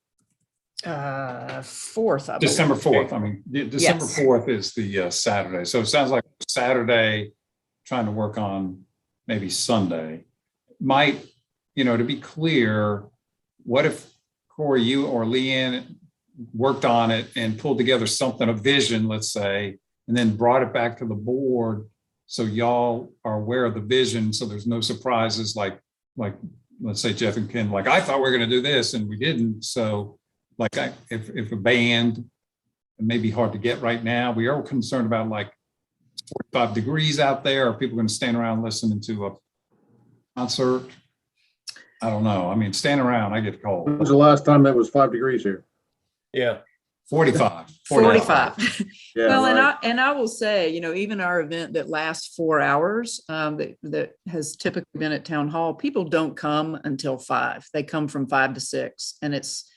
S16: 4th. I believe.
S7: December 4th. I mean, December
S16: Yes.
S7: 4th is the Saturday. So it sounds like Saturday, trying to work on maybe Sunday. Might, to be clear, what if Corey, you or Leanne worked on it and pulled together something, a vision, let's say, and then brought it back to the board so y'all are aware of the vision, so there's no surprises like let's say Jeff and Ken, like, I thought we were going to do this and we didn't. So like if a band, it may be hard to get right now. We are concerned about like 45 degrees out there. Are people going to stand around listening to a concert? I don't know. I mean, stand around, I get cold.
S1: When was the last time that was 5 degrees here?
S6: Yeah.
S7: 45.
S16: 45.
S1: Yeah,
S16: Well,
S1: right.
S16: and I will say, even our event that lasts 4 hours, that has typically been at Town Hall, people don't come until 5. They come from 5 to 6. And it's,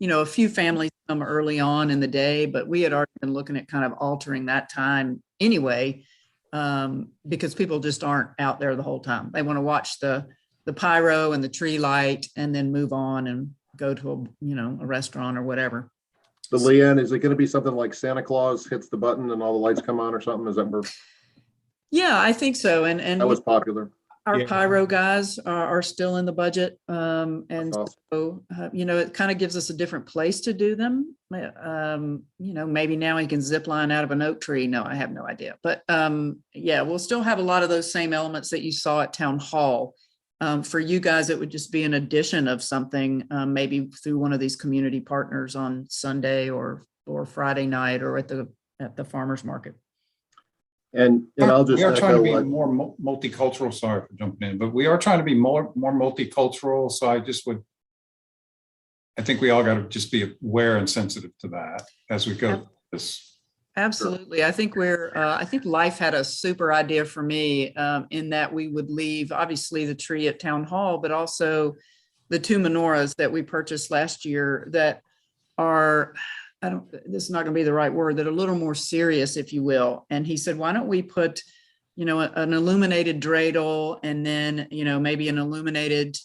S16: a few families come early on in the day, but we had already been looking at kind of altering that time anyway, because people just aren't out there the whole time. They want to watch the pyro and the tree light and then move on and go to a restaurant or whatever.
S1: So Leanne, is it going to be something like Santa Claus hits the button and all the lights come on or something? Is that where
S16: Yeah, I think so. And
S1: that was popular?
S16: our
S6: Yeah.
S16: pyro guys are still in the budget. And
S1: That's
S16: so, it kind of gives us a different place to do them. Maybe now he can zip line out of an oak tree. No, I have no idea. But yeah, we'll still have a lot of those same elements that you saw at Town Hall. For you guys, it would just be an addition of something, maybe through one of these community partners on Sunday or Friday night or at the farmer's market.
S1: And I'll just
S7: We are trying to
S1: echo
S7: be more multicultural. Sorry for jumping in, but we are trying to be more multicultural. So I think we all got to just be aware and sensitive to that as we go through this.
S16: Absolutely. I think I think Life had a super idea for me in that we would leave obviously the tree at Town Hall, but also the 2 menorahs that we purchased last year that are, this is not going to be the right word, that are a little more serious, if you will. And he said, why don't we put, an illuminated dreidel and then, maybe an illuminated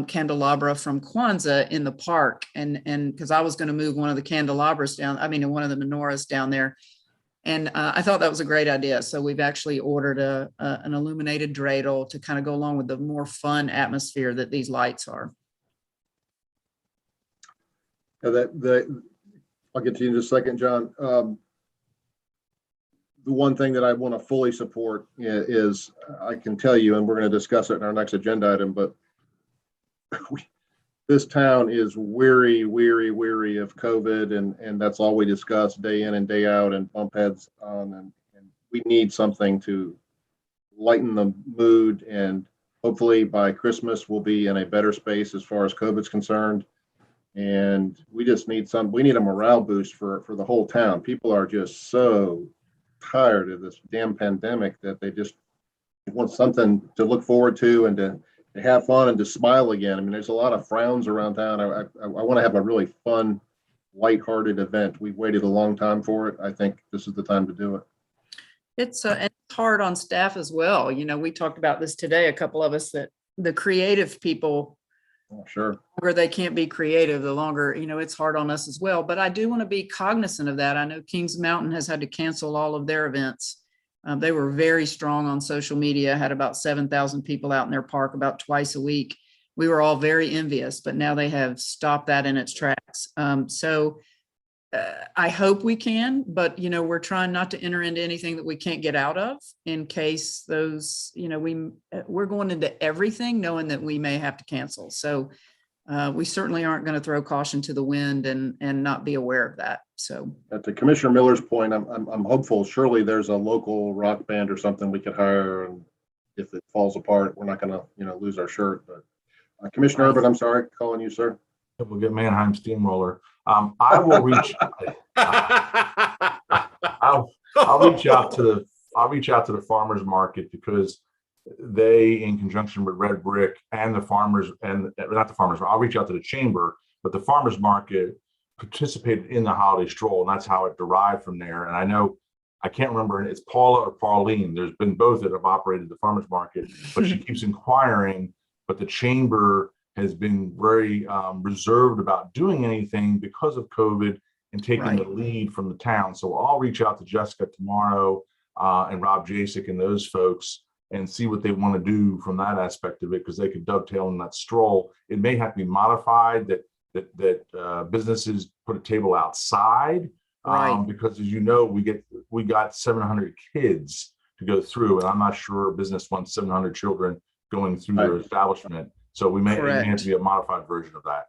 S16: candelabra from Kwanzaa in the park. And because I was going to move one of the candelabras down, one of the menorahs down there. And I thought that was a great idea. So we've actually ordered an illuminated dreidel to kind of go along with the more fun atmosphere that these lights are.
S1: I'll get to you in just a second, John. The one thing that I want to fully support is I can tell you, and we're going to discuss it in our next agenda item, but this town is weary of COVID, and that's all we discuss day in and day out and bump heads on, and we need something to lighten the mood, and hopefully by Christmas we'll be in a better space as far as COVID's concerned. And we just need we need a morale boost for the whole town. People are just so tired of this damn pandemic that they just want something to look forward to and to have fun and to smile again. I mean, there's a lot of frowns around town. I want to have a really fun, lighthearted event. We've waited a long time for it. I think this is the time to do it.
S16: It's hard on staff as well. We talked about this today, a couple of us, that the creative people,
S1: sure,
S16: the longer they can't be creative, the longer, it's hard on us as well. But I do want to be cognizant of that. I know Kings Mountain has had to cancel all of their events. They were very strong on social media, had about 7,000 people out in their park about twice a week. We were all very envious, but now they have stopped that in its tracks. So I hope we can, but you know, we're trying not to enter into anything that we can't get out of in case those, you know, we're going into everything knowing that we may have to cancel. So we certainly aren't going to throw caution to the wind and not be aware of that. So
S1: to Commissioner Miller's point, I'm hopeful. Surely there's a local rock band or something we could hire, and if it falls apart, we're not going to, you know, lose our shirt. But Commissioner Urban, I'm sorry, calling you, sir.
S4: We'll get Mannheim Steamroller. I will reach. I'll reach out to the farmers market, because they, in conjunction with Red Brick and the farmers, and not the farmers, I'll reach out to the chamber, but the farmers market participated in the holiday stroll, and that's how it derived from there. And I know, I can't remember, it's Paula or Pauline. There's been both that have operated the farmers market, but she keeps inquiring. But the chamber has been very reserved about doing anything because of COVID and taking the lead from the town. So I'll reach out to Jessica tomorrow and Rob Jasek and those folks and see what they want to do from that aspect of it, because they could dovetail in that stroll. It may have to be modified that businesses put a table outside, because as you know, we got 700 kids to go through, and I'm not sure a business wants 700 children going through their establishment. So it may have to be a modified version of that.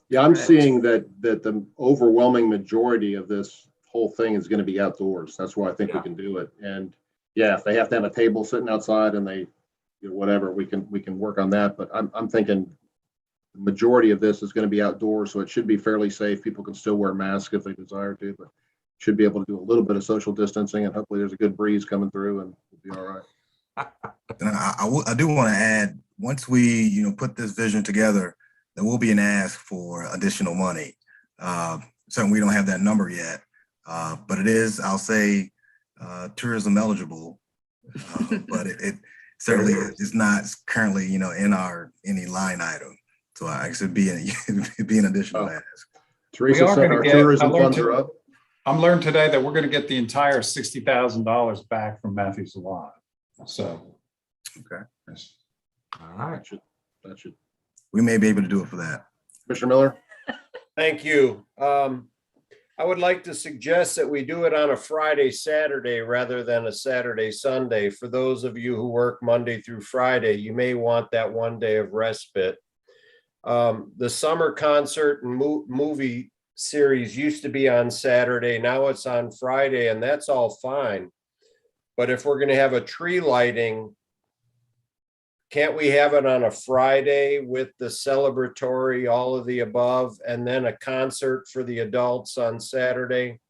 S1: Yeah, I'm seeing that the overwhelming majority of this whole thing is going to be outdoors. That's why I think we can do it. And yeah, if they have to have a table sitting outside and they, you know, whatever, we can work on that. But I'm thinking the majority of this is going to be outdoors, so it should be fairly safe. People can still wear masks if they desire to, but should be able to do a little bit of social distancing, and hopefully there's a good breeze coming through and we'll be all right.
S12: And I do want to add, once we, you know, put this vision together, there will be an ask for additional money. Certainly we don't have that number yet, but it is, I'll say, tourism eligible, but it certainly is not currently, you know, in any line item. So I should be an additional ask.
S1: Teresa said our tourism funds are up.
S7: I'm learned today that we're going to get the entire $60,000 back from Matthews Alive. So,
S12: okay.
S1: All right. That should.
S12: We may be able to do it for that.
S1: Commissioner Miller.
S6: Thank you. I would like to suggest that we do it on a Friday, Saturday, rather than a Saturday, Sunday. For those of you who work Monday through Friday, you may want that one day of respite. The summer concert and movie series used to be on Saturday. Now it's on Friday, and that's all fine. But if we're going to have a tree lighting, can't we have it on a Friday with the celebratory, all of the above, and then a concert for the adults on Saturday?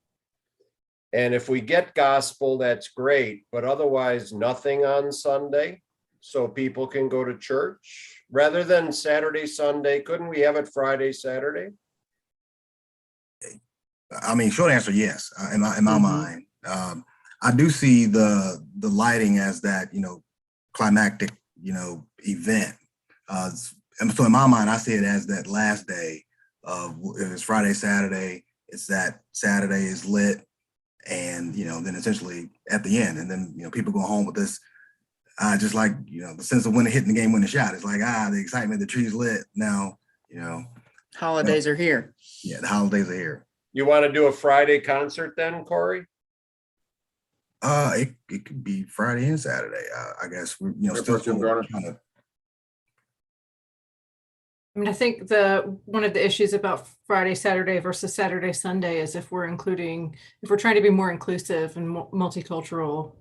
S6: And if we get gospel, that's great, but otherwise nothing on Sunday, so people can go to church rather than Saturday, Sunday. Couldn't we have it Friday, Saturday?
S12: I mean, short answer, yes. In my mind, I do see the lighting as that, you know, climactic, you know, event. And so in my mind, I see it as that last day of, if it's Friday, Saturday, it's that Saturday is lit, and, you know, then essentially at the end, and then, you know, people go home with this, just like, you know, the sense of winning, hitting the game, winning the shot. It's like, the excitement, the tree's lit. Now, you know.
S16: Holidays are here.
S12: Yeah, the holidays are here.
S6: You want to do a Friday concert then, Corey?
S12: It could be Friday and Saturday. I guess we're, you know, still trying to.
S5: I mean, I think one of the issues about Friday, Saturday versus Saturday, Sunday is if we're trying to be more inclusive and multicultural,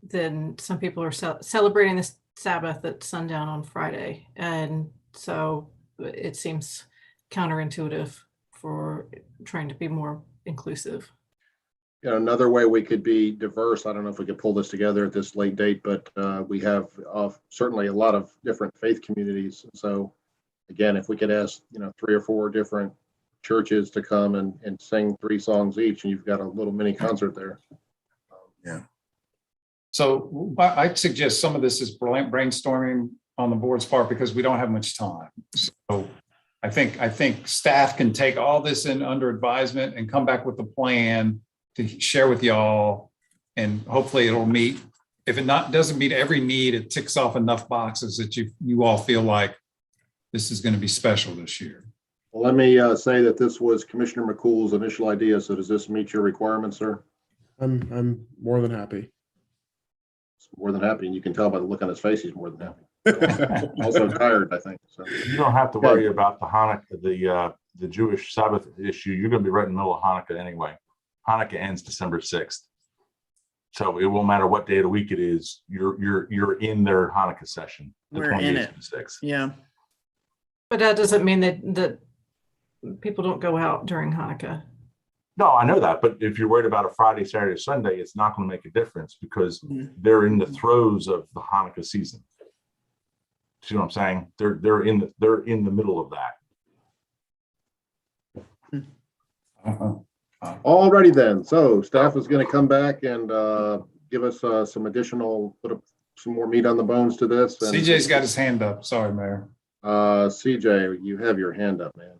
S5: then some people are celebrating the Sabbath at sundown on Friday. And so it seems counterintuitive for trying to be more inclusive.
S1: You know, another way we could be diverse, I don't know if we could pull this together at this late date, but we have certainly a lot of different faith communities. So again, if we could ask, you know, 3 or 4 different churches to come and sing 3 songs each, and you've got a little mini concert there.
S12: Yeah.
S7: So I'd suggest some of this is brainstorming on the board's part, because we don't have much time. So I think staff can take all this in under advisement and come back with a plan to share with y'all, and hopefully it'll meet. If it doesn't meet every need, it ticks off enough boxes that you all feel like this is going to be special this year.
S1: Let me say that this was Commissioner McCool's initial idea. So does this meet your requirements, sir?
S10: I'm more than happy.
S1: More than happy. And you can tell by the look on his face, he's more than happy. Also tired, I think. So
S4: You don't have to worry about the Hanukkah, the Jewish Sabbath issue. You're going to be right in the middle of Hanukkah anyway. Hanukkah ends December 6th. So it won't matter what day of the week it is. You're in their Hanukkah session. The
S16: We're in
S4: 28th
S16: it.
S4: and 6th.
S16: Yeah.
S5: But that doesn't mean that people don't go out during Hanukkah.
S4: No, I know that. But if you're worried about a Friday, Saturday, Sunday, it's not going to make a difference because they're in the throes of the Hanukkah season. See what I'm saying? They're in the middle of that.
S1: Alrighty then. So staff is going to come back and give us some additional, put up some more meat on the bones to this. And
S7: CJ's got his hand up. Sorry, Mayor.
S1: CJ, you have your hand up, man.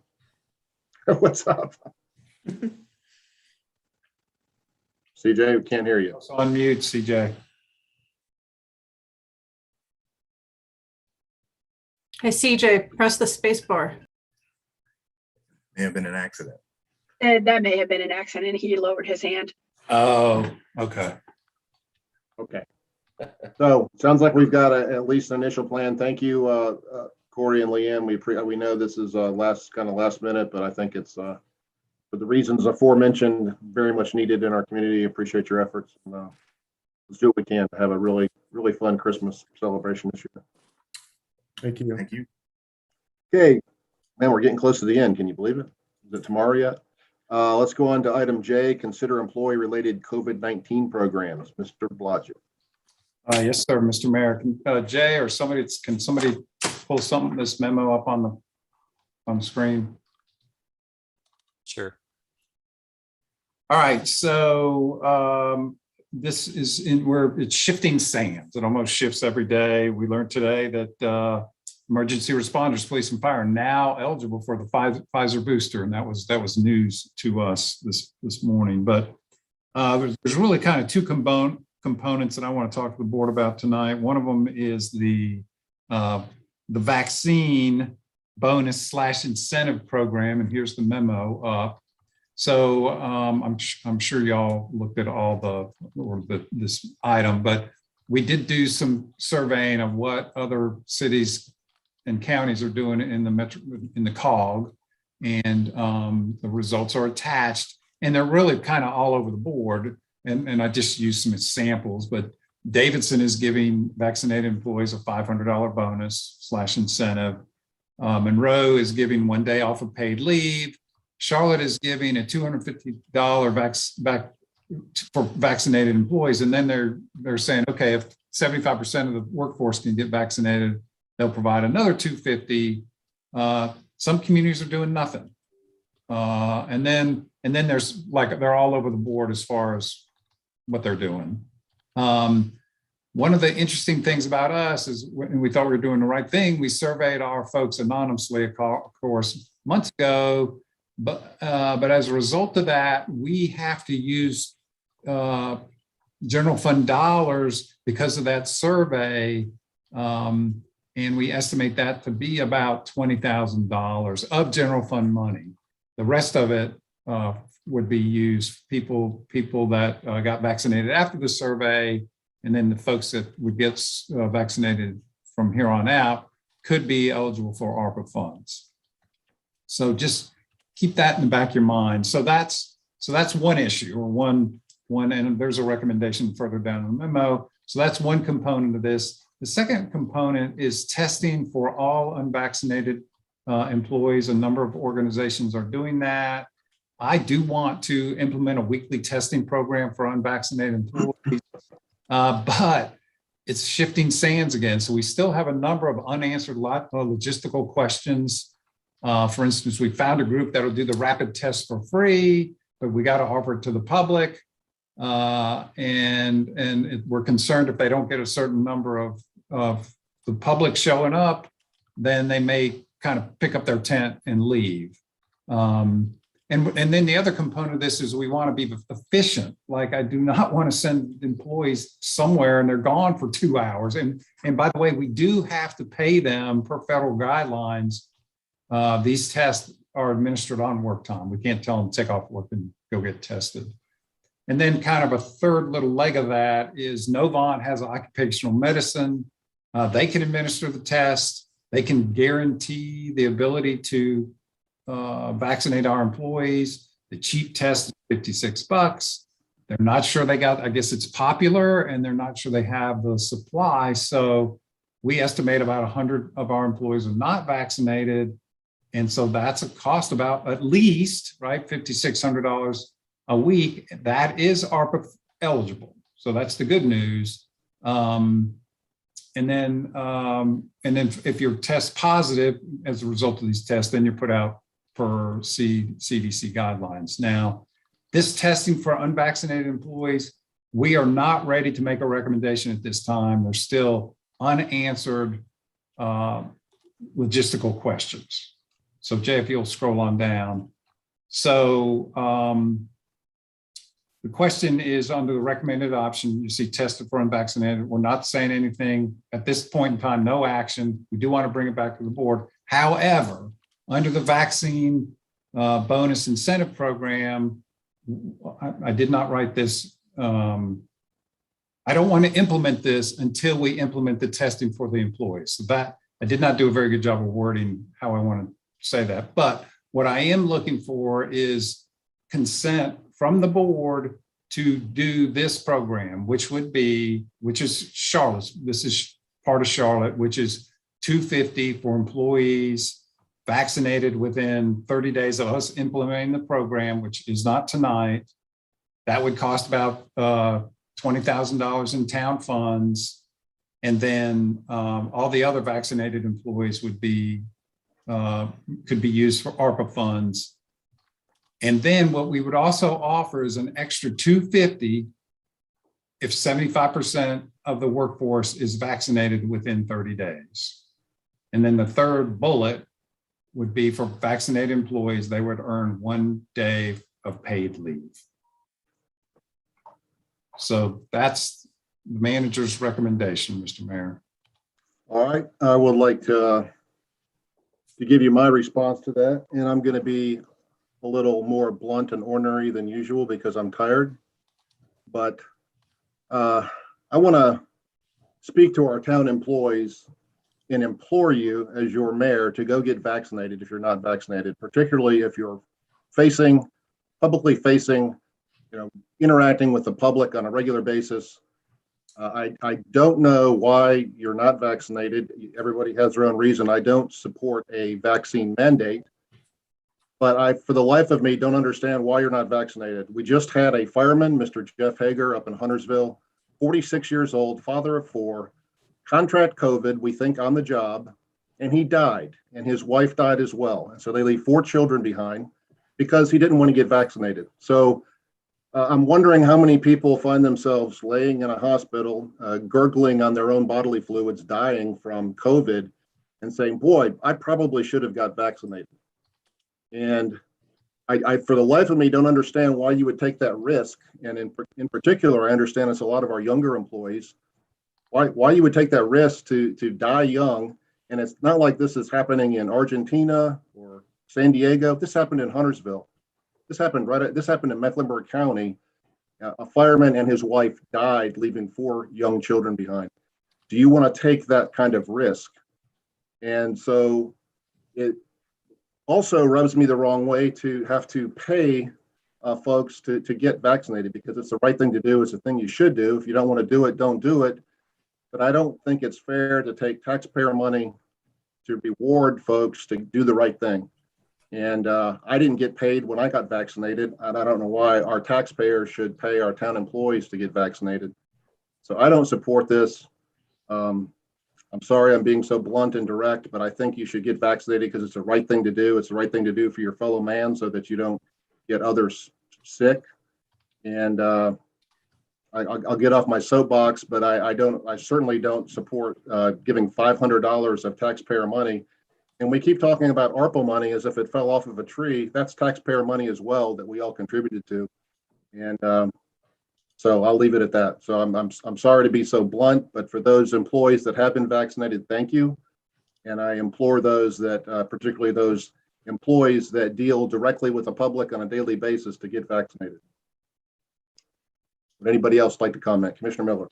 S1: What's up? CJ, we can't hear you.
S7: It's on mute, CJ.
S5: Hey, CJ, press the space bar.
S12: May have been an accident.
S17: That may have been an accident. He lowered his hand.
S7: Oh, okay.
S1: Okay. So sounds like we've got at least an initial plan. Thank you, Corey and Leanne. We know this is last minute, but I think it's for the reasons aforementioned, very much needed in our community. Appreciate your efforts. And, let's do what we can to have a really, really fun Christmas celebration this year.
S10: Thank you.
S12: Thank you.
S1: Okay, man, we're getting close to the end. Can you believe it? Is it tomorrow yet? Let's go on to item J, consider employee-related COVID-19 programs. Mr. Blodgett.
S7: Yes, sir, Mr. Mayor. Jay or can somebody pull this memo up on the screen?
S8: Sure.
S7: All right, so this is it's shifting sands. It almost shifts every day. We learned today that emergency responders, police and fire are now eligible for the Pfizer booster, and that was news to us this morning. But there's really kind of two components that I want to talk to the board about tonight. One of them is the vaccine bonus / incentive program, and here's the memo up. So I'm sure y'all looked at all this item, but we did do some surveying of what other cities and counties are doing in the COG, and the results are attached, and they're really kind of all over the board. And I just used some samples, but Davidson is giving vaccinated employees a $500 bonus / incentive. Monroe is giving 1 day off of paid leave. Charlotte is giving a $250 for vaccinated employees. And then they're saying, okay, if 75% of the workforce can get vaccinated, they'll provide another $250. Some communities are doing nothing. And then there's they're all over the board as far as what they're doing. One of the interesting things about us is when we thought we were doing the right thing, we surveyed our folks anonymously, of course, months ago. But as a result of that, we have to use general fund dollars because of that survey. And we estimate that to be about $20,000 of general fund money. The rest of it would be used people that got vaccinated after the survey, and then the folks that would get vaccinated from here on out could be eligible for ARPA funds. So just keep that in the back of your mind. So that's one issue, or one, and there's a recommendation further down in the memo. So that's one component of this. The second component is testing for all unvaccinated employees. A number of organizations are doing that. I do want to implement a weekly testing program for unvaccinated employees, but it's shifting sands again. So we still have a number of unanswered logistical questions. For instance, we found a group that'll do the rapid test for free, but we got to offer it to the public. And we're concerned if they don't get a certain number of the public showing up, then they may kind of pick up their tent and leave. And then the other component of this is we want to be efficient. Like, I do not want to send employees somewhere and they're gone for 2 hours. And by the way, we do have to pay them per federal guidelines. These tests are administered on work time. We can't tell them to take off work and go get tested. And then kind of a third little leg of that is Novant has occupational medicine. They can administer the test. They can guarantee the ability to vaccinate our employees. The cheap test is $56. They're not sure they got, I guess it's popular, and they're not sure they have the supply. So we estimate about 100 of our employees are not vaccinated. And so that's a cost about at least, right, $5,600 a week. That is ARPA eligible. So that's the good news. And then if you're test positive as a result of these tests, then you're put out for CDC guidelines. Now, this testing for unvaccinated employees, we are not ready to make a recommendation at this time. There's still unanswered logistical questions. So Jay, if you'll scroll on down. So the question is under the recommended option, you see tested for unvaccinated. We're not saying anything at this point in time, no action. We do want to bring it back to the board. However, under the vaccine bonus incentive program, I did not write this. I don't want to implement this until we implement the testing for the employees. So that I did not do a very good job of wording how I want to say that. But what I am looking for is consent from the board to do this program, which is Charlotte. This is part of Charlotte, which is $250 for employees vaccinated within 30 days of us implementing the program, which is not tonight. That would cost about $20,000 in town funds. And then all the other vaccinated employees would be could be used for ARPA funds. And then what we would also offer is an extra $250 if 75% of the workforce is vaccinated within 30 days. And then the third bullet would be for vaccinated employees, they would earn 1 day of paid leave. So that's the manager's recommendation, Mr. Mayor.
S1: All right, I would like to give you my response to that. And I'm going to be a little more blunt and ornery than usual because I'm tired. But I want to speak to our town employees and implore you as your mayor to go get vaccinated if you're not vaccinated, particularly if you're publicly facing, interacting with the public on a regular basis. I don't know why you're not vaccinated. Everybody has their own reason. I don't support a vaccine mandate, but I, for the life of me, don't understand why you're not vaccinated. We just had a fireman, Mr. Jeff Hager, up in Huntersville, 46 years old, father of 4, contract COVID, we think on the job, and he died, and his wife died as well. And so they leave 4 children behind because he didn't want to get vaccinated. So I'm wondering how many people find themselves laying in a hospital, gurgling on their own bodily fluids, dying from COVID, and saying, boy, I probably should have got vaccinated. And I for the life of me, don't understand why you would take that risk. And in particular, I understand it's a lot of our younger employees, why you would take that risk to die young. And it's not like this is happening in Argentina or San Diego. This happened in Huntersville. This happened in Mecklenburg County. A fireman and his wife died, leaving 4 young children behind. Do you want to take that kind of risk? And so it also rubs me the wrong way to have to pay folks to get vaccinated, because it's the right thing to do. It's the thing you should do. If you don't want to do it, don't do it. But I don't think it's fair to take taxpayer money to reward folks to do the right thing. And I didn't get paid when I got vaccinated, and I don't know why our taxpayers should pay our town employees to get vaccinated. So I don't support this. I'm sorry I'm being so blunt and direct, but I think you should get vaccinated because it's the right thing to do. It's the right thing to do for your fellow man so that you don't get others sick. And I'll get off my soapbox, but I certainly don't support giving $500 of taxpayer money. And we keep talking about ARPA money as if it fell off of a tree. That's taxpayer money as well that we all contributed to. And so I'll leave it at that. So I'm sorry to be so blunt, but for those employees that have been vaccinated, thank you. And I implore those that, particularly those employees that deal directly with the public on a daily basis to get vaccinated. Would anybody else like to comment? Commissioner Miller?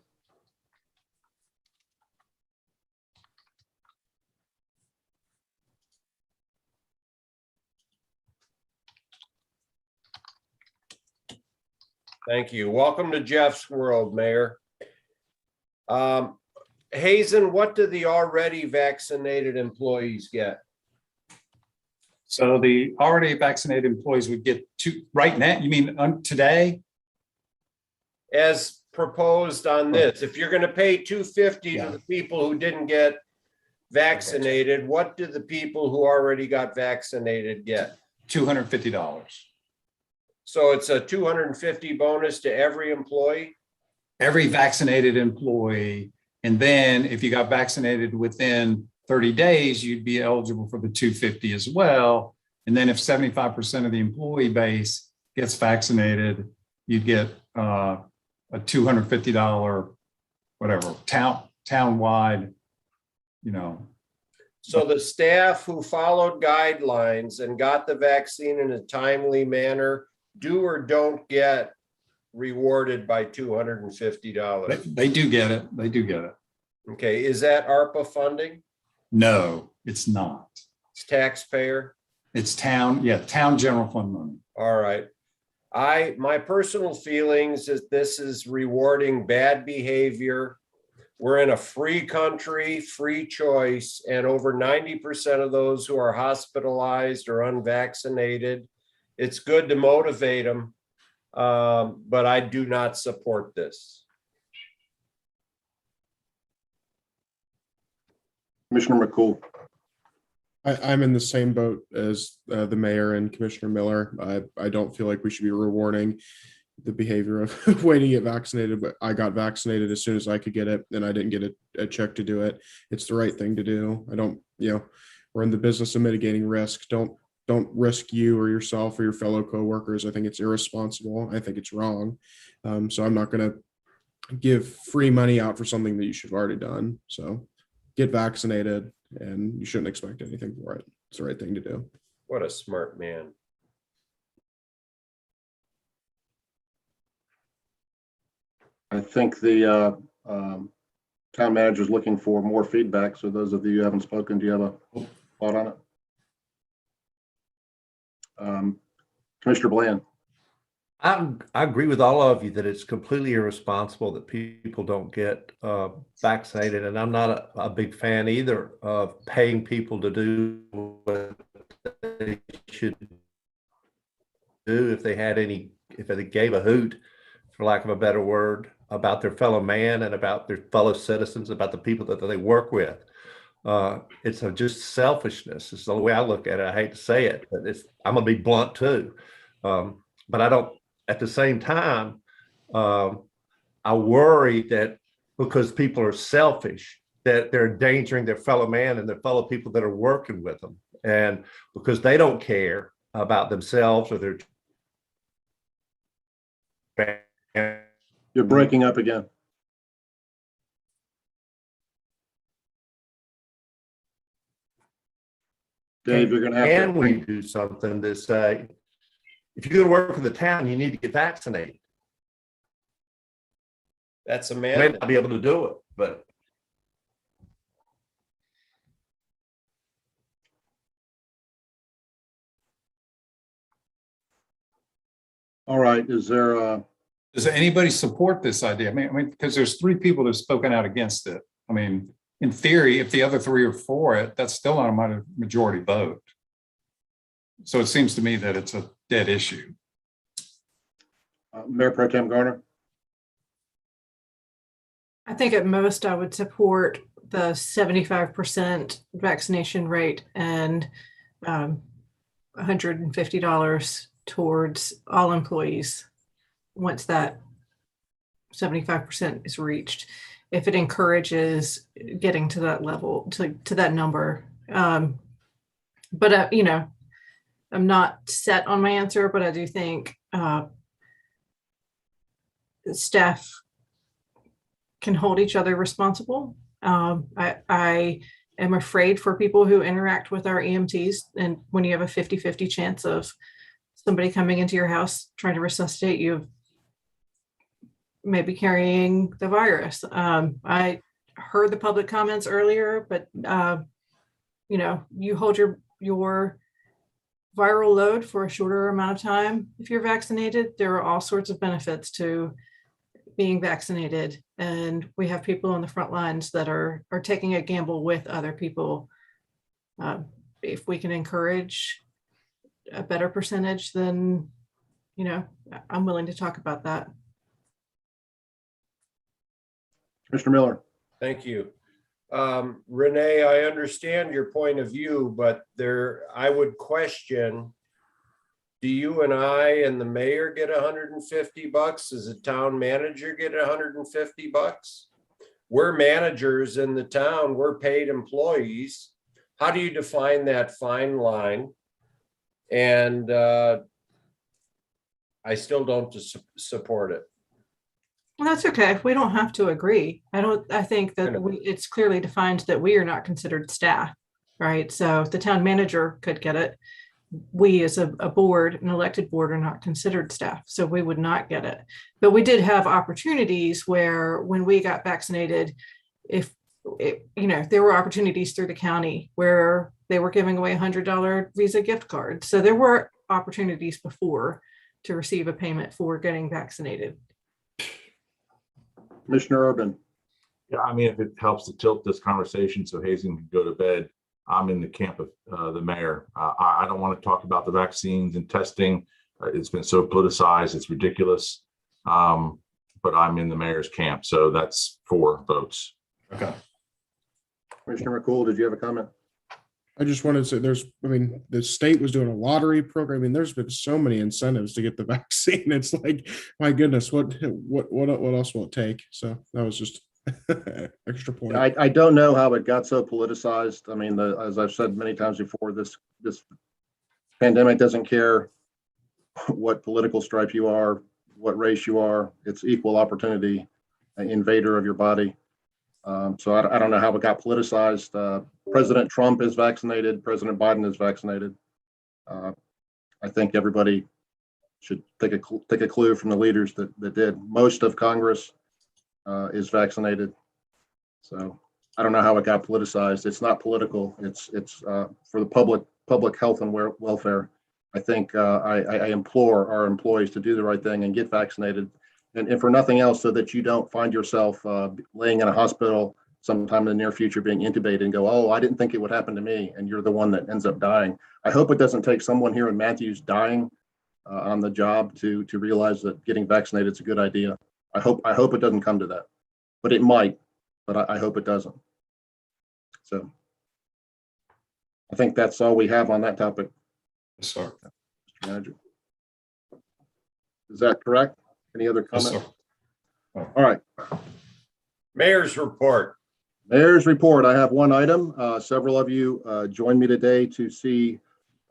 S6: Thank you. Welcome to Jeff's world, Mayor. Hazen, what do the already vaccinated employees get?
S7: So the already vaccinated employees would get two right now. You mean today?
S6: As proposed on this, if you're going to pay $250 to the people who didn't get vaccinated, what do the people who already got vaccinated get?
S7: $250.
S6: So it's a $250 bonus to every employee?
S7: Every vaccinated employee. And then if you got vaccinated within 30 days, you'd be eligible for the $250 as well. And then if 75% of the employee base gets vaccinated, you'd get a $250, whatever, town-wide, you know.
S6: So the staff who followed guidelines and got the vaccine in a timely manner do or don't get rewarded by $250?
S7: They do get it. They do get it.
S6: Okay, is that ARPA funding?
S7: No, it's not.
S6: It's taxpayer?
S7: It's town general fund money.
S6: All right. My personal feelings is this is rewarding bad behavior. We're in a free country, free choice, and over 90% of those who are hospitalized or unvaccinated. It's good to motivate them, but I do not support this.
S1: Commissioner McCool.
S10: I'm in the same boat as the mayor and Commissioner Miller. I don't feel like we should be rewarding the behavior of waiting to get vaccinated, but I got vaccinated as soon as I could get it, and I didn't get a check to do it. It's the right thing to do. I don't, we're in the business of mitigating risk. Don't risk you or yourself or your fellow coworkers. I think it's irresponsible. I think it's wrong. So I'm not going to give free money out for something that you should have already done. So get vaccinated, and you shouldn't expect anything for it. It's the right thing to do.
S6: What a smart man.
S1: I think the town manager is looking for more feedback. So those of you who haven't spoken, do you have a thought on it? Commissioner Bland.
S14: I agree with all of you that it's completely irresponsible that people don't get vaccinated. And I'm not a big fan either of paying people to do what they should do if they gave a hoot, for lack of a better word, about their fellow man and about their fellow citizens, about the people that they work with. It's just selfishness. It's the way I look at it. I hate to say it, but I'm gonna be blunt too. But I don't, at the same time, I worry that because people are selfish, that they're endangering their fellow man and their fellow people that are working with them. And because they don't care about themselves or their
S1: You're breaking up again. Dave, you're going to have
S14: Can we do something to say, if you're going to work for the town, you need to get vaccinated?
S6: That's a
S14: You
S6: man.
S14: may not be able to do it, but
S1: all right. Is there
S7: Does anybody support this idea? I mean, because there's 3 people that have spoken out against it. I mean, in theory, if the other 3 are for it, that's still not a majority vote. So it seems to me that it's a dead issue.
S1: Mayor Pro Tem Garner?
S5: I think at most I would support the 75% vaccination rate and $150 towards all employees once that 75% is reached, if it encourages getting to that level, to that number. But I'm not set on my answer, but I do think staff can hold each other responsible. I am afraid for people who interact with our EMTs. And when you have a 50-50 chance of somebody coming into your house trying to resuscitate you, maybe carrying the virus. I heard the public comments earlier, but you hold your viral load for a shorter amount of time if you're vaccinated. There are all sorts of benefits to being vaccinated, and we have people on the front lines that are taking a gamble with other people. If we can encourage a better percentage, then I'm willing to talk about that.
S1: Mr. Miller.
S6: Thank you. Renee, I understand your point of view, but I would question, do you and I and the mayor get $150? Does the town manager get $150? We're managers in the town, we're paid employees. How do you define that fine line? And I still don't support it.
S5: Well, that's okay. We don't have to agree. I think that it's clearly defined that we are not considered staff, right? So the town manager could get it. We as a board, an elected board, are not considered staff, so we would not get it. But we did have opportunities where when we got vaccinated, there were opportunities through the county where they were giving away $100 Visa gift cards. So there were opportunities before to receive a payment for getting vaccinated.
S1: Commissioner Urban.
S4: Yeah, I mean, if it helps to tilt this conversation so Hazen can go to bed, I'm in the camp of the mayor. I don't want to talk about the vaccines and testing. It's been so politicized, it's ridiculous. But I'm in the mayor's camp, so that's 4 votes.
S1: Okay. Commissioner McCool, did you have a comment?
S10: I just wanted to say the state was doing a lottery program. I mean, there's been so many incentives to get the vaccine. It's like, my goodness, what else will it take? So that was just extra point.
S1: I don't know how it got so politicized. I mean, as I've said many times before, this pandemic doesn't care what political stripe you are, what race you are. It's equal opportunity invader of your body. So I don't know how it got politicized. President Trump is vaccinated. President Biden is vaccinated. I think everybody should take a clue from the leaders that did. Most of Congress is vaccinated. So I don't know how it got politicized. It's not political. It's for the public health and welfare. I think I implore our employees to do the right thing and get vaccinated. And for nothing else, so that you don't find yourself laying in a hospital sometime in the near future being intubated and go, oh, I didn't think it would happen to me. And you're the one that ends up dying. I hope it doesn't take someone here in Matthews dying on the job to realize that getting vaccinated is a good idea. I hope it doesn't come to that, but it might, but I hope it doesn't. So I think that's all we have on that topic.
S7: Yes, sir.
S1: Mr. Manager. Is that correct? Any other comments?
S7: Yes, sir.
S1: All right.
S6: Mayor's report.
S1: Mayor's report. I have one item. Several of you joined me today to see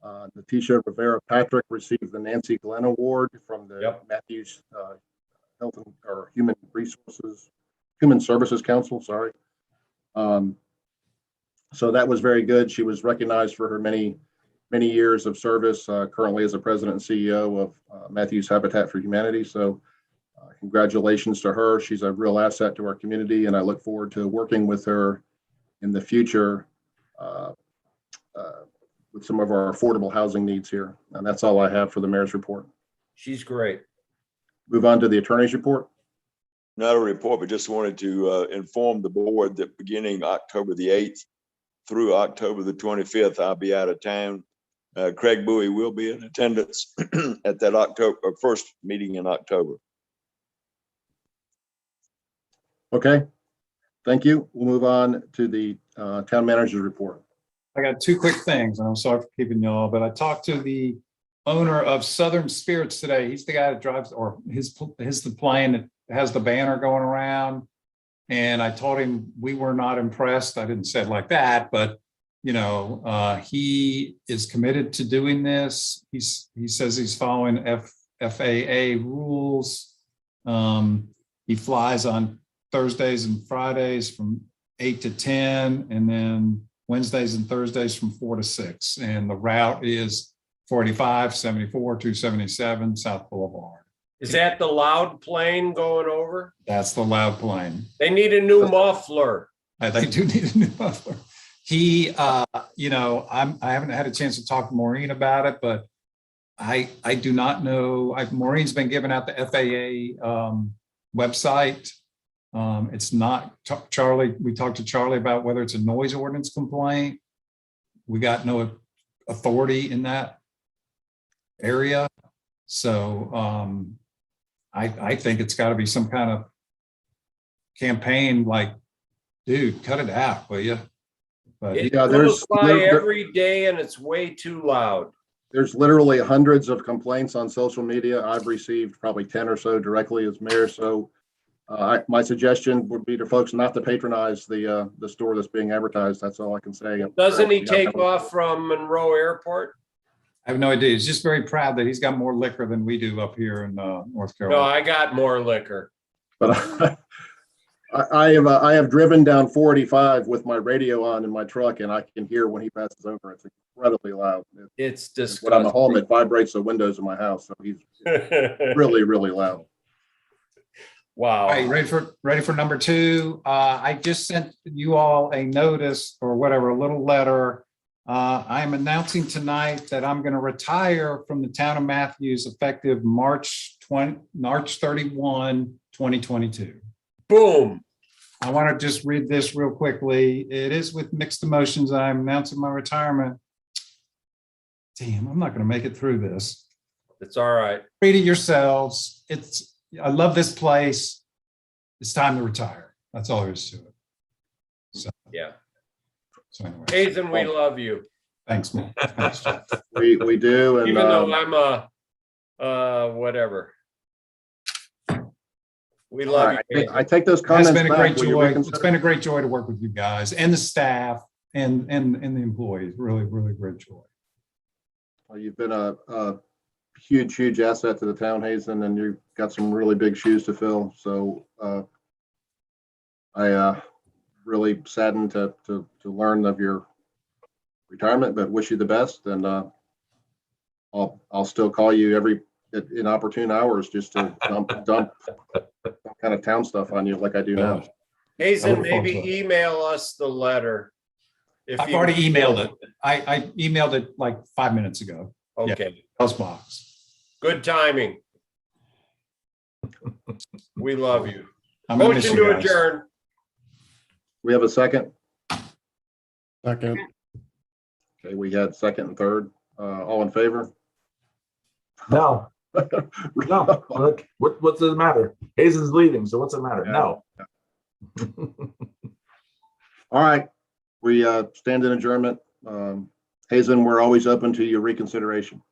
S1: Natisha Rivera Patrick receive the Nancy Glenn Award from the Matthews Health or Human Services Council. Sorry. So that was very good. She was recognized for her many years of service. Currently as a president and CEO of Matthews Habitat for Humanity. So. Congratulations to her. She's a real asset to our community, and I look forward to working with her in the future with some of our affordable housing needs here. And that's all I have for the mayor's report.
S6: She's great.
S1: Move on to the attorney's report.
S3: Not a report, but just wanted to inform the board that beginning October the 8th through October the 25th, I'll be out of town. Craig Bowie will be in attendance at that first meeting in October.
S1: Okay, thank you. We'll move on to the town manager's report.
S7: I got 2 quick things, and I'm sorry for keeping y'all, but I talked to the owner of Southern Spirits today. He's the guy that drives, or the plane that has the banner going around. And I told him we were not impressed. I didn't say it like that, but he is committed to doing this. He says he's following FAA rules. He flies on Thursdays and Fridays from 8 to 10, and then Wednesdays and Thursdays from 4 to 6. And the route is 45, 74, 277 South Boulevard.
S6: Is that the loud plane going over?
S7: That's the loud plane.
S6: They need a new muffler.
S7: They do need a new muffler. He, you know, I haven't had a chance to talk to Maureen about it, but I do not know. Maureen's been giving out the FAA website. It's not Charlie. We talked to Charlie about whether it's a noise ordinance complaint. We got no authority in that area. So I think it's got to be some kind of campaign like, dude, cut it out, will you? But
S6: It goes by every day and it's way too loud.
S1: There's literally hundreds of complaints on social media. I've received probably 10 or so directly as mayor. So my suggestion would be to folks not to patronize the store that's being advertised. That's all I can say.
S6: Doesn't he take off from Monroe Airport?
S7: I have no idea. He's just very proud that he's got more liquor than we do up here in North
S6: No,
S7: Carolina.
S6: I got more liquor.
S1: But I have driven down 485 with my radio on in my truck, and I can hear when he passes over. It's incredibly loud.
S6: It's
S1: When I'm
S6: disgusting.
S1: at home, it vibrates the windows of my house. So he's really, really loud.
S6: Wow.
S7: All right, ready for number 2? I just sent you all a notice or whatever, a little letter. I'm announcing tonight that I'm going to retire from the town of Matthews effective March 31, 2022.
S6: Boom.
S7: I want to just read this real quickly. It is with mixed emotions. I'm announcing my retirement. Damn, I'm not going to make it through this.
S6: It's all right.
S7: Read it yourselves. I love this place. It's time to retire. That's all there is to it. So,
S6: Yeah.
S7: so anyway.
S6: Hazen, we love you.
S7: Thanks, man. Thanks, Jeff.
S1: We do. And
S6: Even though I'm whatever. We love you. Hazen.
S1: I take those
S7: It's
S1: comments
S7: been a
S1: back.
S7: great
S1: Will you
S7: joy.
S1: reconsider?
S7: It's been a great joy to work with you guys and the staff and the employees. Really, really great joy.
S1: Well, you've been a huge asset to the town, Hazen, and you've got some really big shoes to fill. So I really saddened to learn of your retirement, but wish you the best. And I'll still call you in opportune hours just to dump some kind of town stuff on you like I do now.
S6: Hazen, maybe email us the letter. If
S7: I've
S6: you-
S7: already emailed it. I emailed it like 5 minutes ago.
S6: Okay.
S7: Post box.
S6: Good timing. We love you.
S7: I'm gonna miss
S6: Motion
S7: you
S6: to
S7: guys.
S6: adjourn.
S1: We have a second?
S10: Second.
S1: Okay, we had second and third. All in favor?
S4: No. No. Look, what's the matter? Hazen's leaving, so what's the matter? No.
S1: All right, we stand in adjournment. Hazen, we're always open to your reconsideration.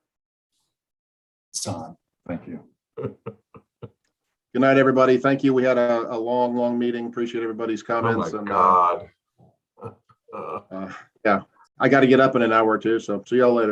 S7: Son, thank you.
S1: Good night, everybody. Thank you. We had a long meeting. Appreciate everybody's comments.
S4: Oh my
S1: and,
S4: God.
S1: yeah, I got to get up in an hour or two, so see y'all later.